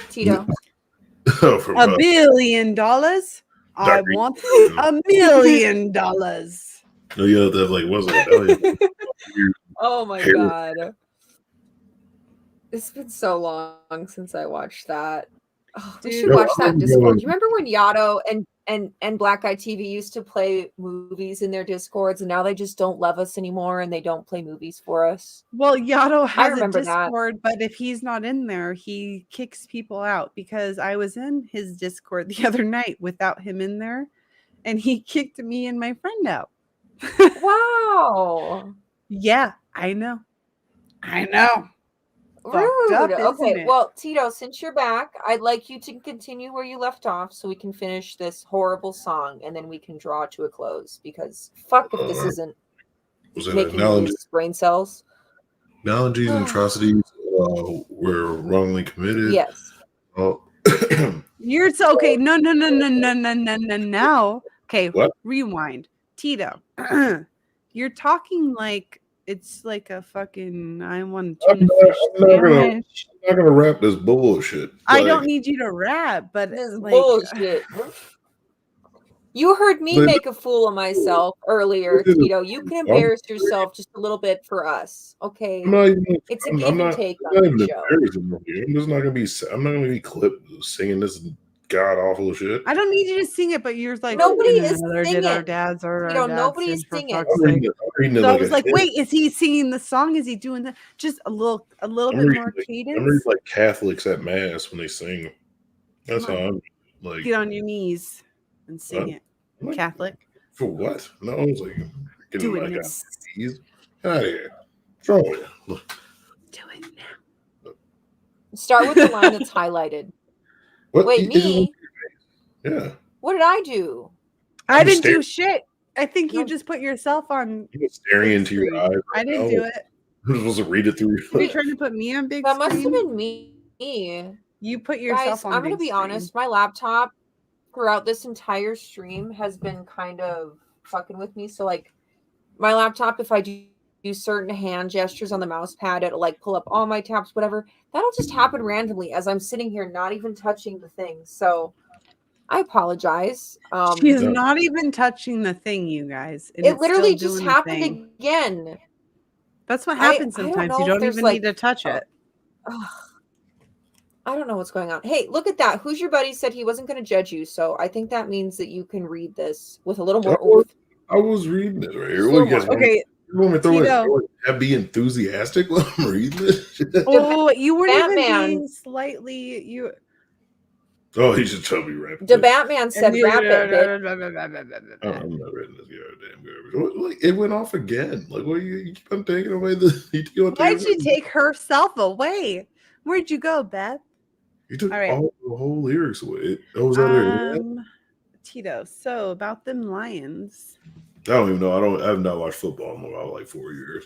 Tito. From, $1 billion. I Dr. want $1 million. No, you have to have like what's it? Oh my Hair. god. It's been so long since I watched that. Oh, we should Dude. watch that in I'm Discord. going- Do you remember when Yato and Black Eye TV used to play movies in their Discords, and now they just don't love us anymore and they don't play movies for us? Well, Yato has a remember that. Discord, but if he's not in there, he kicks people out because I was in his Discord the other night without him in there, and he kicked me and my friend out. Wow. Yeah, I know. Fucked Rude. up, isn't Okay, it? well, Tito, since you're back, I'd like you to continue where you left off so we can finish this horrible song and then we can draw to a close because fuck if this isn't Was it making me analogy? lose brain cells. Analogies and atrocities were wrongly committed. Yes. Oh, You're so okay. No. Okay, What? rewind. Tito, you're talking like it's like a fucking I want I'm tuna not, fish I'm not gonna, sandwich. I'm not gonna rap this bullshit. I Like, don't need you to rap, but This is like bullshit. You heard me But- make a fool of myself earlier, This is- Tito. You can embarrass yourself just a little bit for us, okay? I'm not even. It's a I'm give and not, take I'm not on even the show. embarrassing over here. I'm just not gonna be. I'm not gonna be clipped singing this god awful shit. I don't need you to sing it, but you're like Nobody "And is another did our singing. dads or Tito, our dads nobody did is for singing. fuck's I'm sake." reading it. I'm reading it So I like was a like, hymn. wait, is he singing the song? Is he doing that? Just a little I'm bit reading more like, cadence. I'm reading like Catholics at mass when they sing. That's Come how on. I'm like. Get on your knees and sing it. What? Catholic. For what? No, I was like getting Do it, my miss. keys. Get out of here. What's wrong with you? Do it now. Start with the line that's highlighted. What? Wait, You just- me? Yeah. What did I do? I I'm didn't staring- do shit. I think you just put yourself on. You were staring big into your screen. eyes. I right didn't now. do it. I'm supposed to read it through Are you your trying to put me on big That must have screen? been me. You put yourself Guys, on I'm gonna big be screen. honest. My laptop throughout this entire stream has been kind of fucking with me. So like my laptop, if I do certain hand gestures on the mouse pad, it'll like pull up all my tabs, whatever. That'll just happen randomly as I'm sitting here not even touching the thing. So I apologize. She is not even touching the thing, you guys. And It it's literally still just doing the happened thing. again. That's what I happens don't sometimes. know You if don't there's, even like, need to touch it. I don't know what's going on. Hey, look at that. Who's your buddy said he wasn't going to judge you. So I think that means that you can read this with a little more oomph. I was reading it right here. Just a What, you little guys more. want, Okay, you want me to throw Tito. it? Be enthusiastic while I'm reading this? Oh, you weren't even Batman. being slightly. Oh, he's a chubby rabbit. The Batman said rabbit, bitch. I'm not reading this goddamn garbage. Like, it went off again. Like, what you keep on taking away the? Why'd you take herself away? Where'd you go, Beth? You took All right. all the whole lyrics away. That was out there. Tito. So about them Lions. I don't even know. I have not watched football in about like 4 years.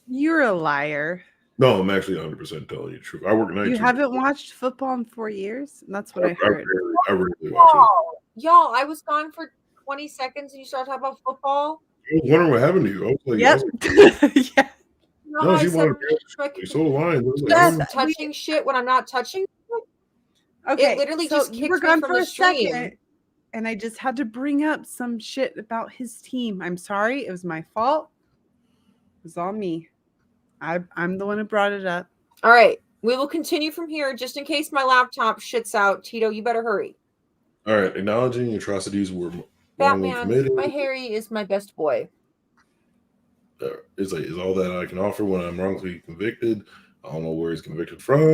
You're a liar. No, I'm actually 100% telling you the truth. I work night. You haven't watched football in 4 years? That's what I heard. I rarely watch it. Y'all, I was gone for 20 seconds and you started talking about football. I was wondering what happened to you. I was like, Yep. Yeah. No, she wanted to so Lions. Just touching shit when I'm not touching. Okay, It literally so just you kicked were me gone from for the a stream. second, and I just had to bring up some shit about his team. I'm sorry, it was my fault. It was all me. I'm the one who brought it up. All right, we will continue from here just in case my laptop shits out. Tito, you better hurry. All right, acknowledging atrocities were wrongly Batman, committed. my Harry is my best boy. Is all that I can offer when I'm wrongfully convicted. I don't know where he's convicted from.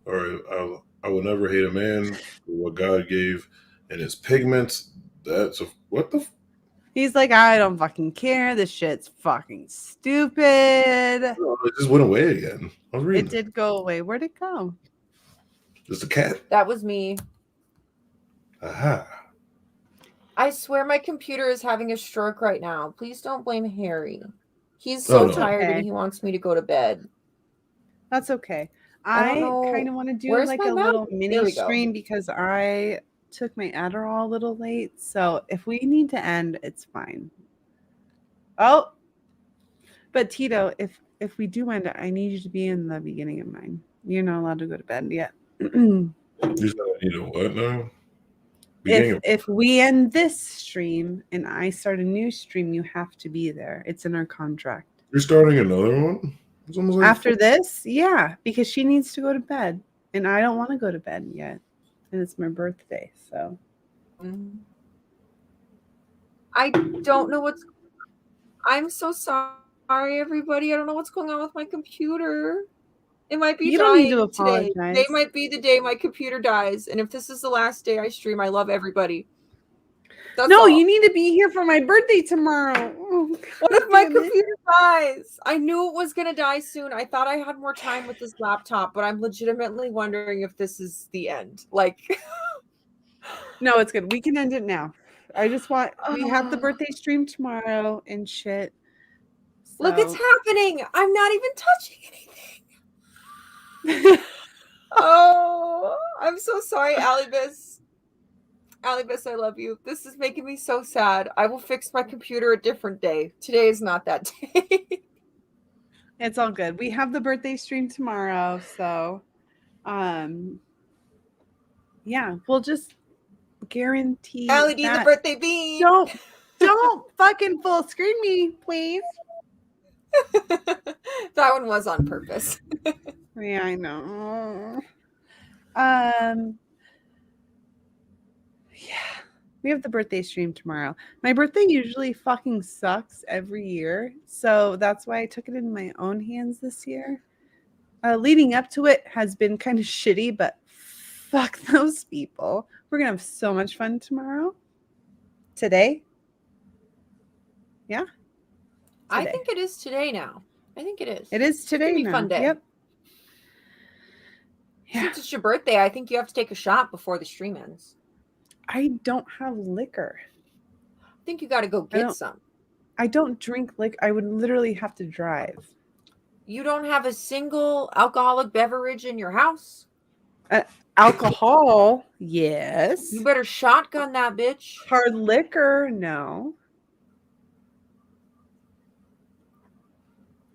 All right, I will never hate a man for what God gave in his pigments. That's what the. He's like, I don't fucking care. This shit's fucking stupid. It just went away again. I was reading. It did go away. Where'd it go? Just a cat. That was me. Aha. I swear my computer is having a stroke right now. Please don't blame Harry. He's so tired and he wants me to go to bed. That's okay. I I don't know. kind of want to do Where's like my a mouse? little There mini we go. stream because I took my Adderall a little late. So if we need to end, it's fine. Oh, but Tito, if we do end, I need you to be in the beginning of mine. You're not allowed to go to bed yet. You said I need a what now? If we end this stream and I start a new stream, you have to be there. It's in our contract. You're starting another one? It's almost like After this, yeah, because she needs to go to bed, and I don't want to go to bed yet, and it's my birthday, so. I don't know what's. I'm so sorry, everybody. I don't know what's going on with my computer. It might be You don't need to dying today. apologize. Today might be the day my computer dies, and if this is the last day I stream, I love everybody. That's No, all. you need to be here for my birthday tomorrow. Oh, What if my computer dies? I knew it was going to die soon. I thought I had more time with this laptop, but I'm legitimately wondering if this is the end. Like, No, it's good. We can end it now. I just want, we have the birthday stream tomorrow and shit. look, it's So- happening. I'm not even touching anything. Oh, I'm so sorry, AllieBean. AllieBean, I love you. This is making me so sad. I will fix my computer a different day. Today is not that day. It's all good. We have the birthday stream tomorrow, so yeah, we'll just guarantee AllieDean the that. birthday bean. Don't fucking full screen me, please. That one was on purpose. Yeah, I know. Yeah, we have the birthday stream tomorrow. My birthday usually fucking sucks every year, so that's why I took it in my own hands this year. Leading up to it has been kind of shitty, but fuck those people. We're gonna have so much fun tomorrow. Today. Yeah. I Today. think it is today now. I think it is. It is today It's gonna be a now. fun day. Yep. Since it's your birthday, I think you have to take a shot before the stream ends. I don't have liquor. I think you got to go get some. I don't drink liquor. I would literally have to drive. You don't have a single alcoholic beverage in your house? Alcohol, yes. You better shotgun that bitch. Hard liquor, no.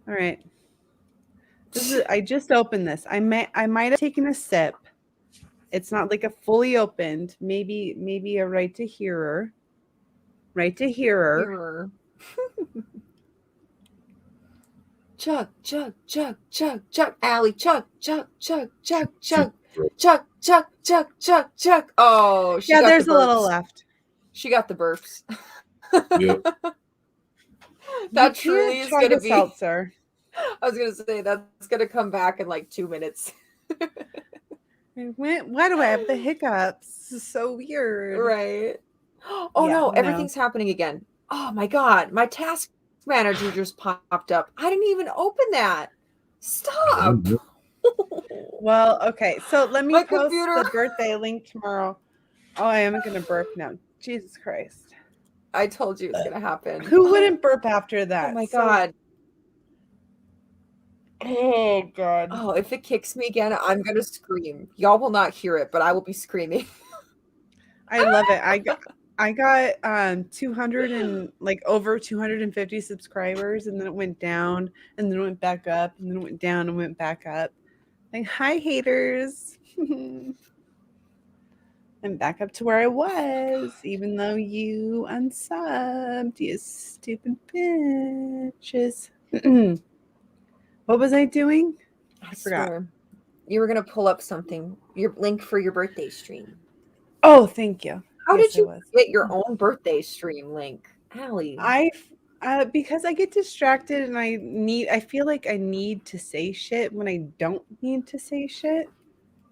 All right. I just opened this. I might have taken a sip. It's not like a fully opened. Maybe a right to hearer. Right to hearer. Chug, chug, chug, chug, chug. Allie, chug, chug, chug, chug, chug. Chug, chug, chug, chug, chug. Oh, she got there's the a little burps. left. She got the burps. Yep. That truly is going to be. Seltzer. I was going to say that's going to come back in like 2 minutes. Why do I have the hiccups? This is so weird. Right. Oh Yeah, no, no. everything's happening again. Oh my god, my task manager just popped up. I didn't even open that. Stop. Well, okay. So let me My post computer. the birthday link tomorrow. Oh, I am gonna burp now. Jesus Christ. I told you it's gonna happen. Who wouldn't burp after that? Oh my So- god. Oh god. Oh, if it kicks me again, I'm gonna scream. Y'all will not hear it, but I will be screaming. I love it. I got 200 and like over 250 subscribers, and then it went down, and then it went back up, and then it went down and went back up. Like, hi haters. I'm back up to where I was, even though you unsubbed, you stupid bitches. What was I doing? I forgot. Swear. You were gonna pull up something. Your link for your birthday stream. Oh, thank you. How Yes, did you I was. get your own birthday stream link, Allie? Because I get distracted and I feel like I need to say shit when I don't need to say shit,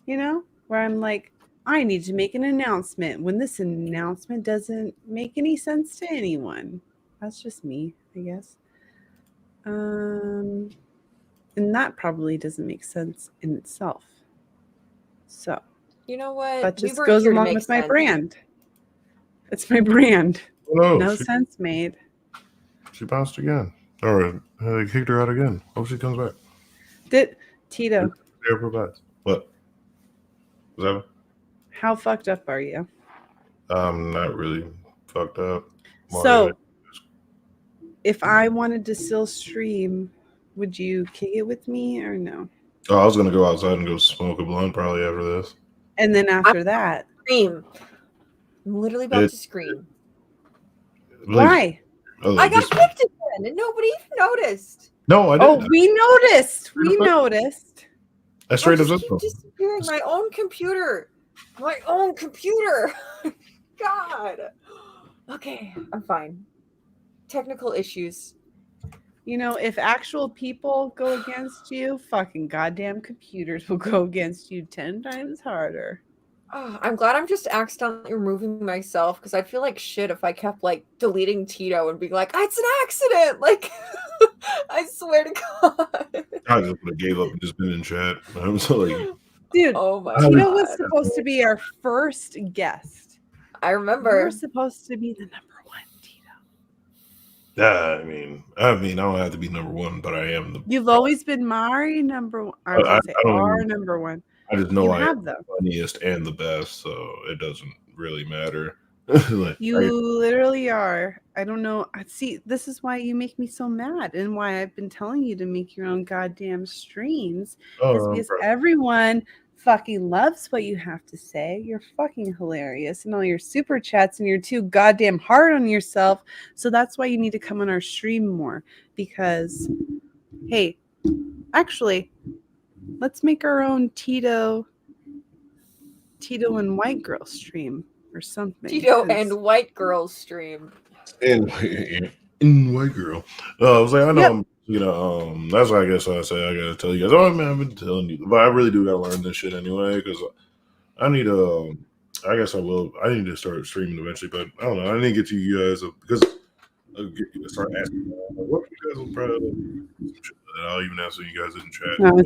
you know, where I'm like, I need to make an announcement when this announcement doesn't make any sense to anyone. That's just me, I guess. And that probably doesn't make sense in itself. So You know what? that We just weren't goes here to along make with my sense. brand. It's my brand. Oh, No she- sense made. She bounced again. All right, they kicked her out again. Hope she comes back. Did Tito? Yeah, provides. What? Was that? How fucked up are you? I'm not really fucked up. So, if I wanted to still stream, would you kick it with me or no? Oh, I was gonna go outside and go smoke a blunt probably after this. And then after that, Scream. I'm literally about to scream. why? I got kicked again, and nobody even noticed. No, I Oh, didn't. we noticed. We noticed. I straight I up just said keep disappearing. My own computer. My own computer. God. Okay, I'm fine. Technical issues. You know, if actual people go against you, fucking goddamn computers will go against you 10 times harder. Oh, I'm glad I'm just accidentally removing myself because I feel like shit if I kept like deleting Tito and being like, it's an accident. Like, I swear to God. I just would have gave up and just been in chat. I'm sorry. Dude, Oh my Tito God. was supposed to be our first guest. I You remember. were supposed to be the number one, Tito. Yeah, I mean, I don't have to be number one, but I am the. You've always been my number one. I was gonna say don't our even- number one. I just know You I have am them. the funniest and the best, so it doesn't really matter. Like, You literally are. I don't know. See, this is why you make me so mad, and why I've been telling you to make your own goddamn streams. Is because everyone fucking loves what you have to say. You're fucking hilarious, and all your super chats, and you're too goddamn hard on yourself. So that's why you need to come on our stream more. Because, hey, actually, let's make our own Tito and White Girl stream or something. Tito 'cause- and White Girl stream. and white girl. I was like, I know, that's why I guess I say I gotta tell you guys. Oh man, I've been telling you, but I really do gotta learn this shit anyway because I need I guess I will. I need to start streaming eventually, but I don't know. I need to get to you guys because I'll start asking what you guys will probably. I'll even answer you guys in the chat. No,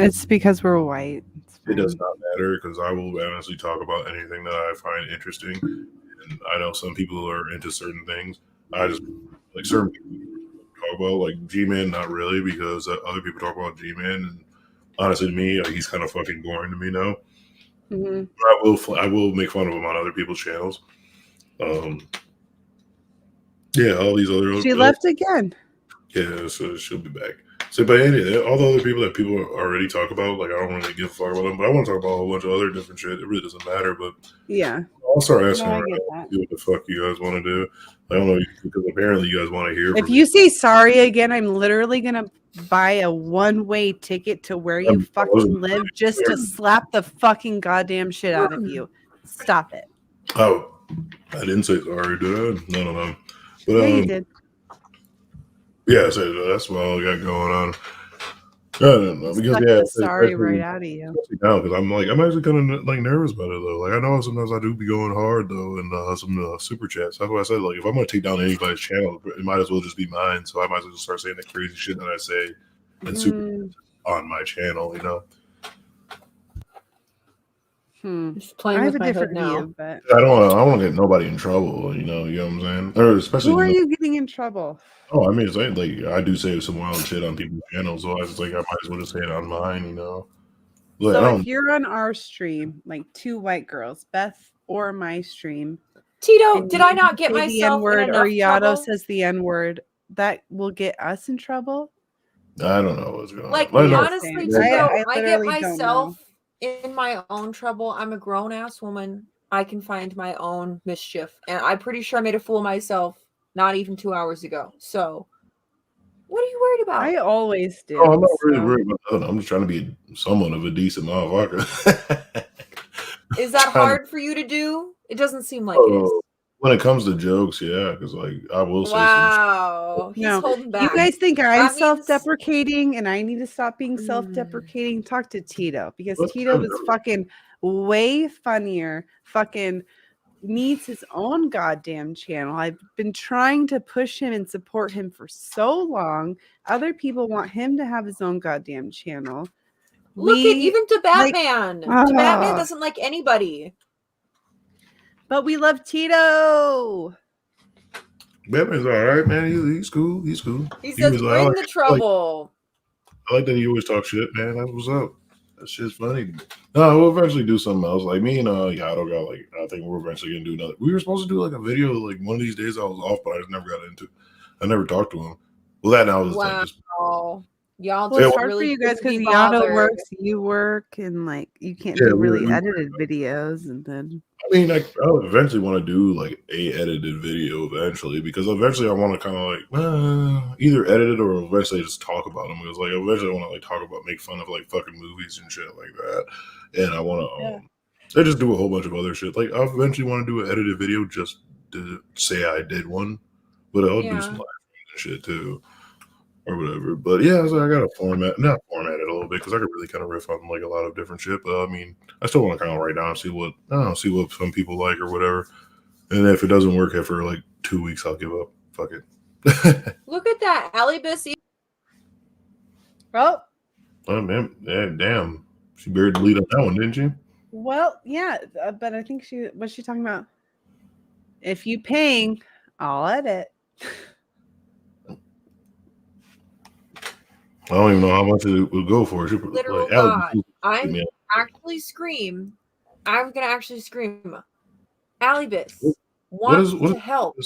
it's because we're white. It does not matter because I will honestly talk about anything that I find interesting. And I know some people are into certain things. I just like certain people talk about like G-Man, not really, because other people talk about G-Man. And honestly, to me, he's kind of fucking boring to me now. Mm-hmm. But I will make fun of him on other people's channels. Yeah, all these other. She left again. Yeah, so she'll be back. So, but anyway, all the other people that people already talk about, like I don't really give a fuck about them, but I want to talk about a whole bunch of other different shit. It really doesn't matter, but Yeah. I'll start asking No, I her get that. what the fuck you guys want to do. I don't know because apparently you guys want to hear. If from you say sorry again, I'm literally gonna buy a one-way ticket to where you fucking live just to slap the fucking goddamn shit out of you. Stop it. Oh, I didn't say sorry, did I? No. But Yeah, you did. yeah, so that's what I got going on. No, because Suck yeah, the sorry right out of you. because I'm actually kind of like nervous about it though. Like I know sometimes I do be going hard though, and some super chats. That's why I said like if I'm gonna take down anybody's channel, it might as well just be mine. So I might as well just start saying the crazy shit that I say and super chats on my channel. You know. Just playing I have with a my hood different now. view, but I don't want to get nobody in trouble. You know what I'm saying? Or especially. who are you getting in trouble? Oh, I mean, it's like I do say some wild shit on people's channels, so I was like, I might as well just say it on mine, you know. But So if you're on our stream, like two white girls, Beth or my stream, Tito, and did you I not get say the myself in N-word or enough Yato trouble? says the N-word, that will get us in trouble? I don't know what's going Like, on. I know. honestly, I Tito, I get literally don't know. myself in my own trouble. I'm a grown-ass woman. I can find my own mischief. And I'm pretty sure I made a fool of myself not even 2 hours ago. So, what are you worried about? I always do. Oh, I'm not really so. worried about that. I'm just trying to be somewhat of a decent motherfucker. Is that hard for you to do? It doesn't seem like it is. When it comes to jokes, yeah, because like I will say Wow. He's No, holding back. you guys think I'm That means- self-deprecating and I need to stop being self-deprecating? Talk to Tito because Tito is fucking way funnier. Fucking needs his own goddamn channel. I've been trying to push him and support him for so long. Other people want him to have his own goddamn channel. Look at even to Batman. Like, To Batman doesn't like anybody. But we love Tito. Batman's all right, man. He's cool. He's cool. He says, was bring like- the trouble. I like that he always talk shit, man. That's what's up. That shit's funny. No, we'll eventually do something else. Like me and Yato got like, I think we're eventually gonna do another. We were supposed to do like a video like one of these days. I was off, but I just never got into. I never talked to him. Well, that now was like just. Wow. Y'all Well, it's just hard really for you guys because couldn't be Yato bothered. works, you work, and like you can't Yeah, do we- really we- edited videos, and then I mean, like, I would eventually want to do like a edited video eventually because eventually I want to kind of like either edit it or eventually just talk about them because like eventually I want to like talk about make fun of like fucking movies and shit like that, and I want to I just do a whole bunch of other shit. Like I eventually want to do an edited video just to say I did one, but I'll do some live streams and shit too. Or whatever, but yeah, so I got to not format it a little bit because I could really kind of riff on like a lot of different shit. But I mean, I still want to kind of write down and see what some people like or whatever. And if it doesn't work after like 2 weeks, I'll give up. Fuck it. Look at that. AllieDean. Oh, man, yeah, damn, she buried the lead on that one, didn't she? well, yeah, but I think what's she talking about? If you paying, I'll edit. I don't even know how much it would go for. She, Literal like, Allie, God. I'm man. actually scream. I'm gonna actually scream. AllieDean What wants is to help.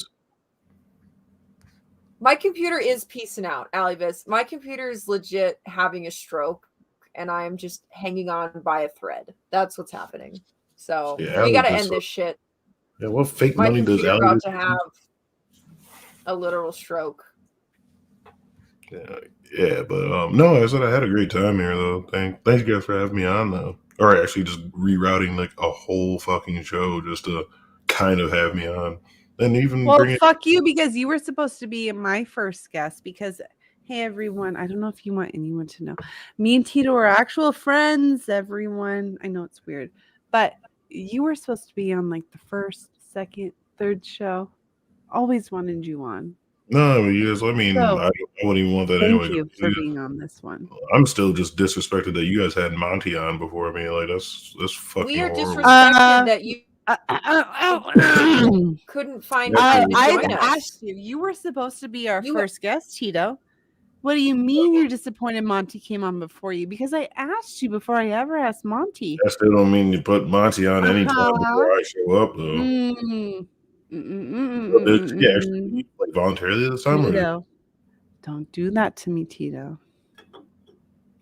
My computer is piecing out, AllieDean. My computer is legit having a stroke, and I am just hanging on by a thread. That's what's happening. So Yeah, we gotta AllieDean end this shit. Yeah, what fake My money does computer's Allie? about to have a literal stroke. Yeah, but no, I said I had a great time here though. Thanks you guys for having me on though. Or actually just rerouting like a whole fucking show just to kind of have me on. And even Well, bring it fuck you because you were supposed to be my first guest because hey everyone, I don't know if you want anyone to know. Me and Tito are actual friends, everyone. I know it's weird, but you were supposed to be on like the first, second, third show. Always wanted you on. No, yes, I mean So, I wouldn't even want that Thank anyway. you for being on this one. I'm still just disrespected that you guys had Monty on before me. Like that's fucking We are horrible. disrespected that you couldn't find time to I've join us. asked you. You were supposed to be our first guest, Tito. What do you mean you're disappointed Monty came on before you? Because I asked you before I ever asked Monty. I still don't mean you put Monty on any time before I show up though. But did she actually like voluntarily this time? Or Tito, don't do that to me, Tito.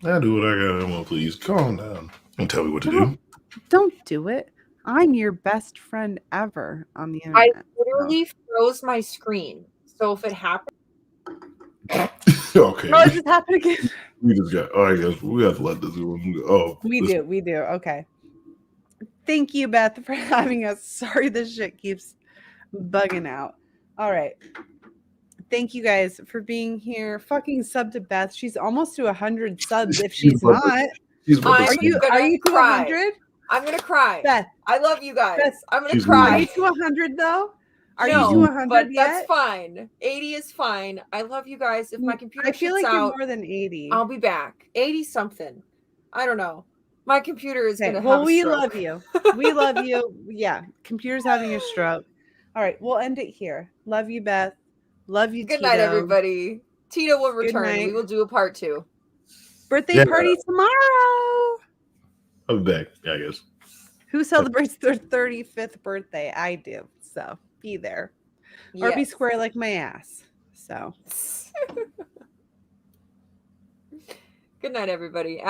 I do what I gotta do, please. Calm down. Don't tell me what to do. Don't do it. I'm your best friend ever on the I internet. literally froze my screen. So if it happens, Okay. Oh, it just happened again. We just got. Oh, I guess we have to let this one go. Oh, We do. Okay. Thank you, Beth, for having us. Sorry, this shit keeps bugging out. All right. Thank you guys for being here. Fucking sub to Beth. She's almost to 100 subs if she's not. Are you to cry. 100? I'm gonna cry. Beth. I love you guys. Beth, I'm gonna Are cry. you to 100 though? Are no, you to 100 but yet? that's fine. 80 is fine. I love you guys. If my computer I feel shits like out, you're more than 80. I'll be back. 80 something. I don't know. My computer is Okay, gonna well, have a we stroke. love you. We love you. Yeah, computer's having a stroke. All right, we'll end it here. Love you, Beth. Love you, Good Tito. night, everybody. Tito will Good return. night. We will do a part 2. Birthday party tomorrow. I'll be back, I guess. Who celebrates their 35th birthday? I do. So be there. Or be Yes. square like my ass. So Good night, everybody.